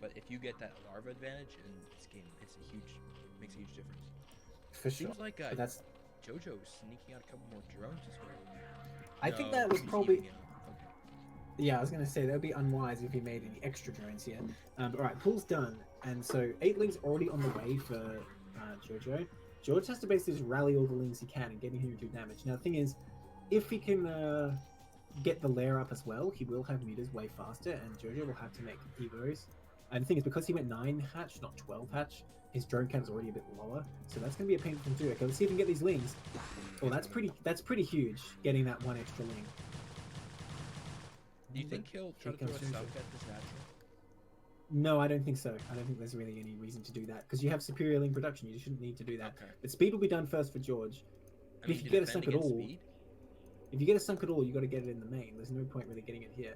But if you get that larva advantage in this game, makes a huge difference. For sure. Seems like But that's JoJo's sneaking out a couple more drones as well. I think that was probably. Yeah, I was going to say that would be unwise if he made any extra drones here. But alright, pool's done. And so 8 lings already on the way for Jojo. George has to basically just rally all the lings he can and get in here and do damage. Now, the thing is, if he can get the lair up as well, he will have meters way faster, and Jojo will have to make evos. And the thing is, because he went 9 hatch, not 12 hatch, his drone count is already a bit lower. So that's going to be a painful thing to do. Okay, let's see if we can get these lings. Oh, that's pretty huge, getting that 1 extra ling. Do you think he'll try to throw a sub at this natural? No, I don't think so. I don't think there's really any reason to do that because you have superior link production. You shouldn't need to do that. Okay. But speed will be done first for George. I mean, if you get a sunk at all, speed? if you get a sunk at all, you got to get it in the main. There's no point really getting it here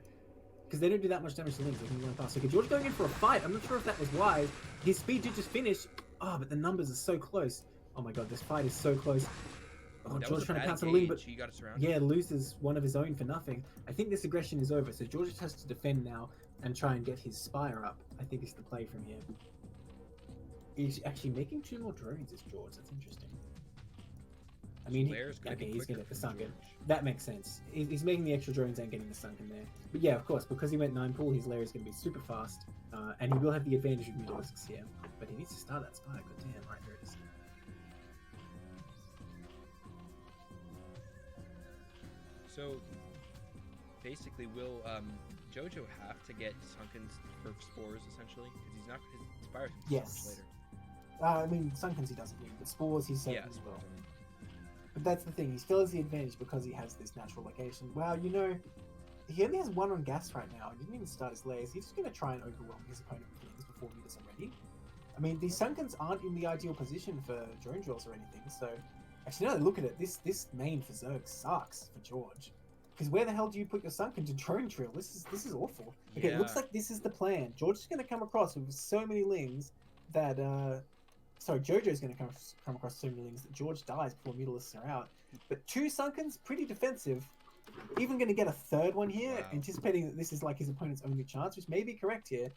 because they don't do that much damage to links. They can run past. Okay, George going in for a fight. I'm not sure if that was wise. His speed did just finish. Oh, but the numbers are so close. Oh my god, this fight is so close. Oh, George trying to counter the link, but he got it surrounded. Yeah, loses one of his own for nothing. I think this aggression is over, so George just has to defend now and try and get his spire up. I think it's the play from here. He's actually making 2 more drones, is George. That's interesting. I mean, he's going to get the sunken. That makes sense. He's making the extra drones and getting the sunken there. But yeah, of course, because he went 9 pool, his lair is going to be super fast, and he will have the advantage of Mutalisks here. But he needs to start that spire. God damn, right there it is. So, basically, will Jojo have to get Sunkens for spores, essentially? Because he's not, his spire's going to be so much later. I mean, Sunkens he doesn't need, but spores he's certain as well. But that's the thing, he still has the advantage because he has this natural location. Wow, you know, he only has 1 on gas right now. He didn't even start his layers. He's just going to try and overwhelm his opponent with things before he does ready. I mean, these Sunkens aren't in the ideal position for drone drills or anything, so... Actually, no, look at it. This main for Zerg sucks for George. Because where the hell do you put your Sunken to drone drill? This is awful. Okay, it looks like this is the plan. George is going to come across with so many lings that... Sorry, Jojo's going to come across so many lings that George dies before Mutalisks are out. But 2 Sunkens, pretty defensive. Even going to get a 3rd one here, anticipating that this is like his opponent's only chance, which may be correct here.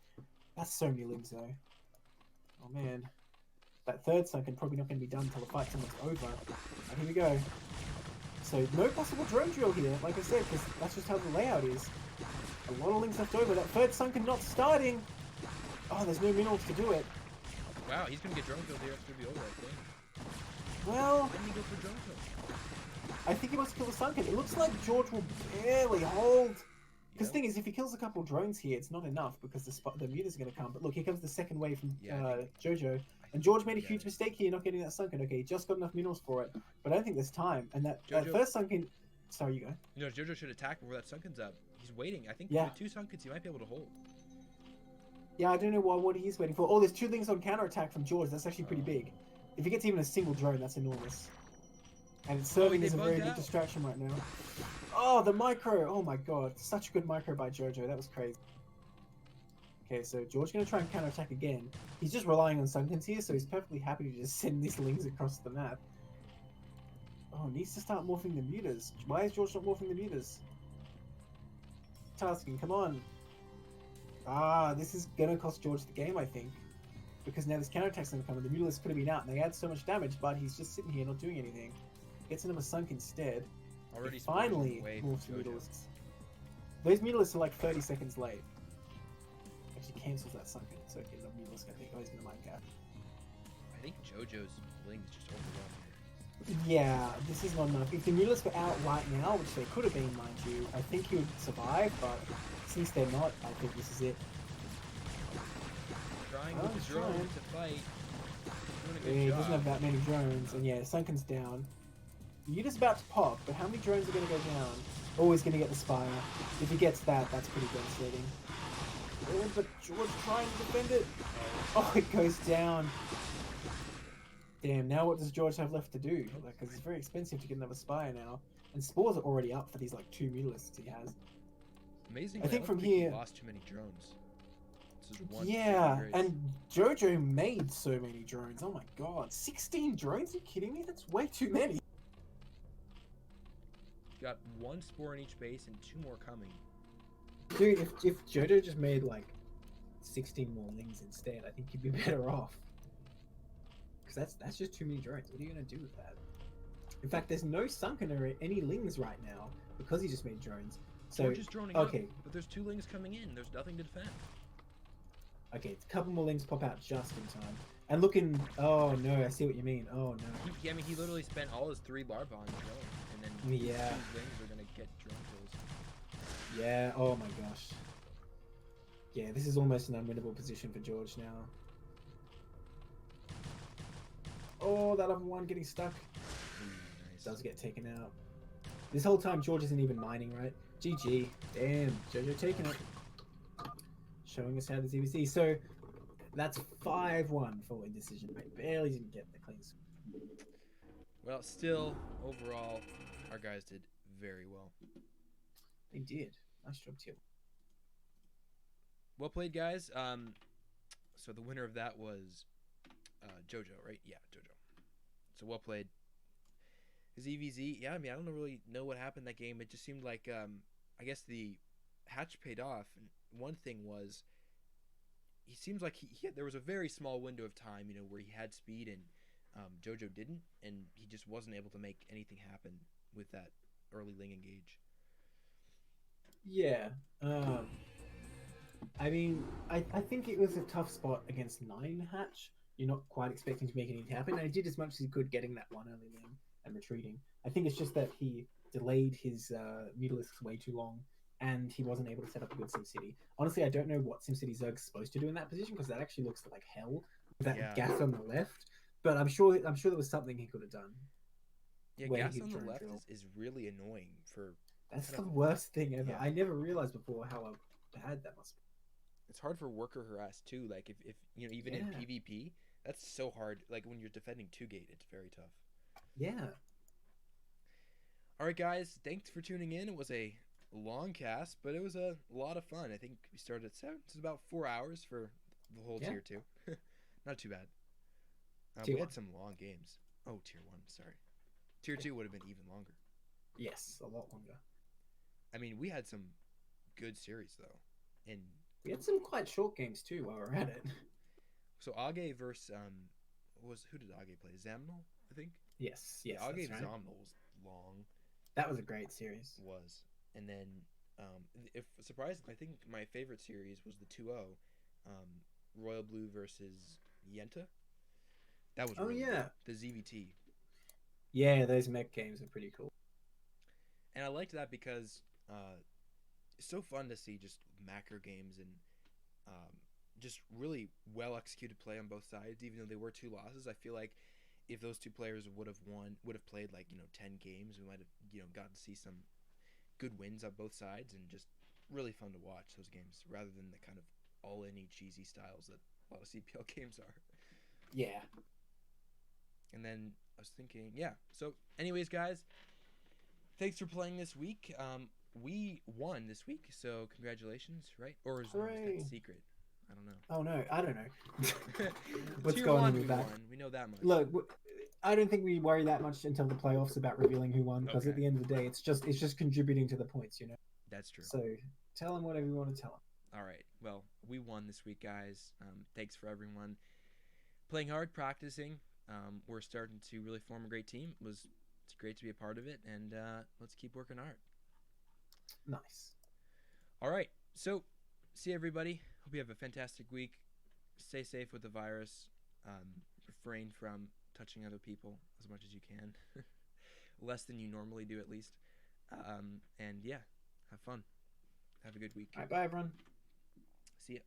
That's so many lings, though. Oh, man. That 3rd Sunken probably not going to be done until the fight's almost over. And here we go. So no possible drone drill here, like I said, because that's just how the layout is. A lot of lings left over. That 3rd Sunken not starting. Oh, there's no minerals to do it. Wow, he's going to get drone killed here. It's going to be over, I think. Well... Why didn't he go for drone kill? I think he wants to kill the Sunken. It looks like George will barely hold. Because the thing is, if he kills a couple drones here, it's not enough because the mutas are going to come. But look, here comes the 2nd wave from Jojo. And George made a huge mistake here, not getting that Sunken. Okay, he just got enough minerals for it. But I don't think there's time. And that 1st Sunken... Sorry, you go. You know, Jojo should attack before that Sunken's up. He's waiting. I think with 2 Sunkens, he might be able to hold. Yeah, I don't know what he is waiting for. Oh, there's 2 lings on counterattack from George. That's actually pretty big. If he gets even a single drone, that's enormous. And it's serving as a very big distraction right now. Oh, the micro! Oh my god. Such a good micro by Jojo. That was crazy. Okay, so George's going to try and counterattack again. He's just relying on Sunkens here, so he's perfectly happy to just send these lings across the map. Oh, needs to start morphing the mutas. Why is George not morphing the mutas? Tasking, come on. Ah, this is going to cost George the game, I think. Because now this counterattack's going to come, and the Mutalisks could have been out, and they add so much damage, but he's just sitting here not doing anything. Gets another Sunk instead. Already finally morphs the Mutalisks. Those Mutalisks are like 30 seconds late. Actually cancels that Sunken, so the Mutalisk I think he's going to mic out. I think JoJo's lings just overwhelming. Yeah, this is not enough. If the Mules were out right now, which they could have been, mind you, I think he would survive, but since they're not, I think this is it. Trying Oh, with he's the drone trying. to fight. Doing a Yeah, good he job. doesn't have that many drones, and yeah, Sunken's down. Yuta's about to pop, but how many drones are going to go down? Always going to get the Spire. If he gets that, that's pretty devastating. Oh, but George trying to defend it. Oh, it goes down. Damn, now what does George have left to do? Like, 'cause it's very expensive to get another Spire now. And Spores are already up for these, like, 2 Mutalisks he has. Amazingly, I think don't from think he here... lost too many drones. This is one Yeah, saving grace. and Jojo made so many drones. Oh my god. 16 drones? Are you kidding me? That's way too many. Got one spore in each base and 2 more coming. Dude, if Jojo just made like 16 more lings instead, I think he'd be better off. Because that's just too many drones. What are you gonna do with that? In fact, there's no sunken or any lings right now because he just made drones. So George is droning okay, up, but there's 2 lings coming in. There's nothing to defend. okay, a couple more lings pop out just in time. And looking, oh no, I see what you mean. Oh no. I mean, he literally spent all his 3 larvae on drone, and then Yeah. these lings are gonna get drone kills. Yeah. Oh my gosh. Yeah, this is almost an unwinnable position for George now. Oh, that other one getting stuck. Nice. Does get taken out. This whole time, George isn't even mining, right? GG. Damn, Jojo taking it. Showing us how the ZVC. So, that's 5-1 for Indecision. I barely didn't get the clean sweep. Well, still, overall, our guys did very well. They did. Nice job, too. Well played, guys. So the winner of that was Jojo, right? Yeah, Jojo. So well played. His EVZ, yeah, I mean, I don't really know what happened that game. It just seemed like, I guess the hatch paid off. And one thing was, he seems like there was a very small window of time, where he had speed and Jojo didn't, and he just wasn't able to make anything happen with that early Ling engage. Yeah. I mean, I think it was a tough spot against 9 hatch. You're not quite expecting to make anything happen. And he did as much as he could getting that one early Ling and retreating. I think it's just that he delayed his Mutalisks way too long, and he wasn't able to set up a good SimCity. Honestly, I don't know what SimCity Zerg's supposed to do in that position because that actually looks like hell with that gas on the left. But I'm sure there was something he could have done. Yeah, gas on the left is really annoying for. That's the worst thing ever. Yeah. I never realized before how bad that must be. It's hard for worker harass too. Like if even in PvP, that's so hard. Like when you're defending 2-gate, it's very tough. Yeah. All right, guys. Thanks for tuning in. It was a long cast, but it was a lot of fun. I think we started at 7. It's about 4 hours for the whole tier 2. Not too bad. We had some long games. Oh, tier 1. Sorry. Tier 2 would have been even longer. Yes, a lot longer. I mean, we had some good series though, and we had some quite short games too while we're at it. So Age versus who did Age play? Zamnol, I think. Yes. Age Zamnol was long. That was a great series. And then if surprisingly, I think my favorite series was the 2-0, Royal Blue versus Yenta. That was really good. The ZVT. Yeah, those mech games are pretty cool. And I liked that because it's so fun to see just macro games and just really well executed play on both sides. Even though they were 2 losses, I feel like if those 2 players would have played like 10 games, we might have gotten to see some good wins on both sides, and just really fun to watch those games rather than the kind of all-in cheesy styles that a lot of CPL games are. Yeah. And then I was thinking, so anyways, guys, thanks for playing this week. We won this week, so congratulations, right? Or is that secret? I don't know. Oh no, I don't know. What's going on with that? We know that much. Look, I don't think we worry that much until the playoffs about revealing who won, because at the end of the day, it's just contributing to the points, That's true. So tell them whatever you want to tell them. All right. Well, we won this week, guys. Thanks for everyone playing hard, practicing. We're starting to really form a great team. It's great to be a part of it, and let's keep working hard. Nice. All right. So, see everybody. Hope you have a fantastic week. Stay safe with the virus. Refrain from touching other people as much as you can. Less than you normally do, at least. And yeah, have fun. Have a good week. All right, bye everyone. See ya.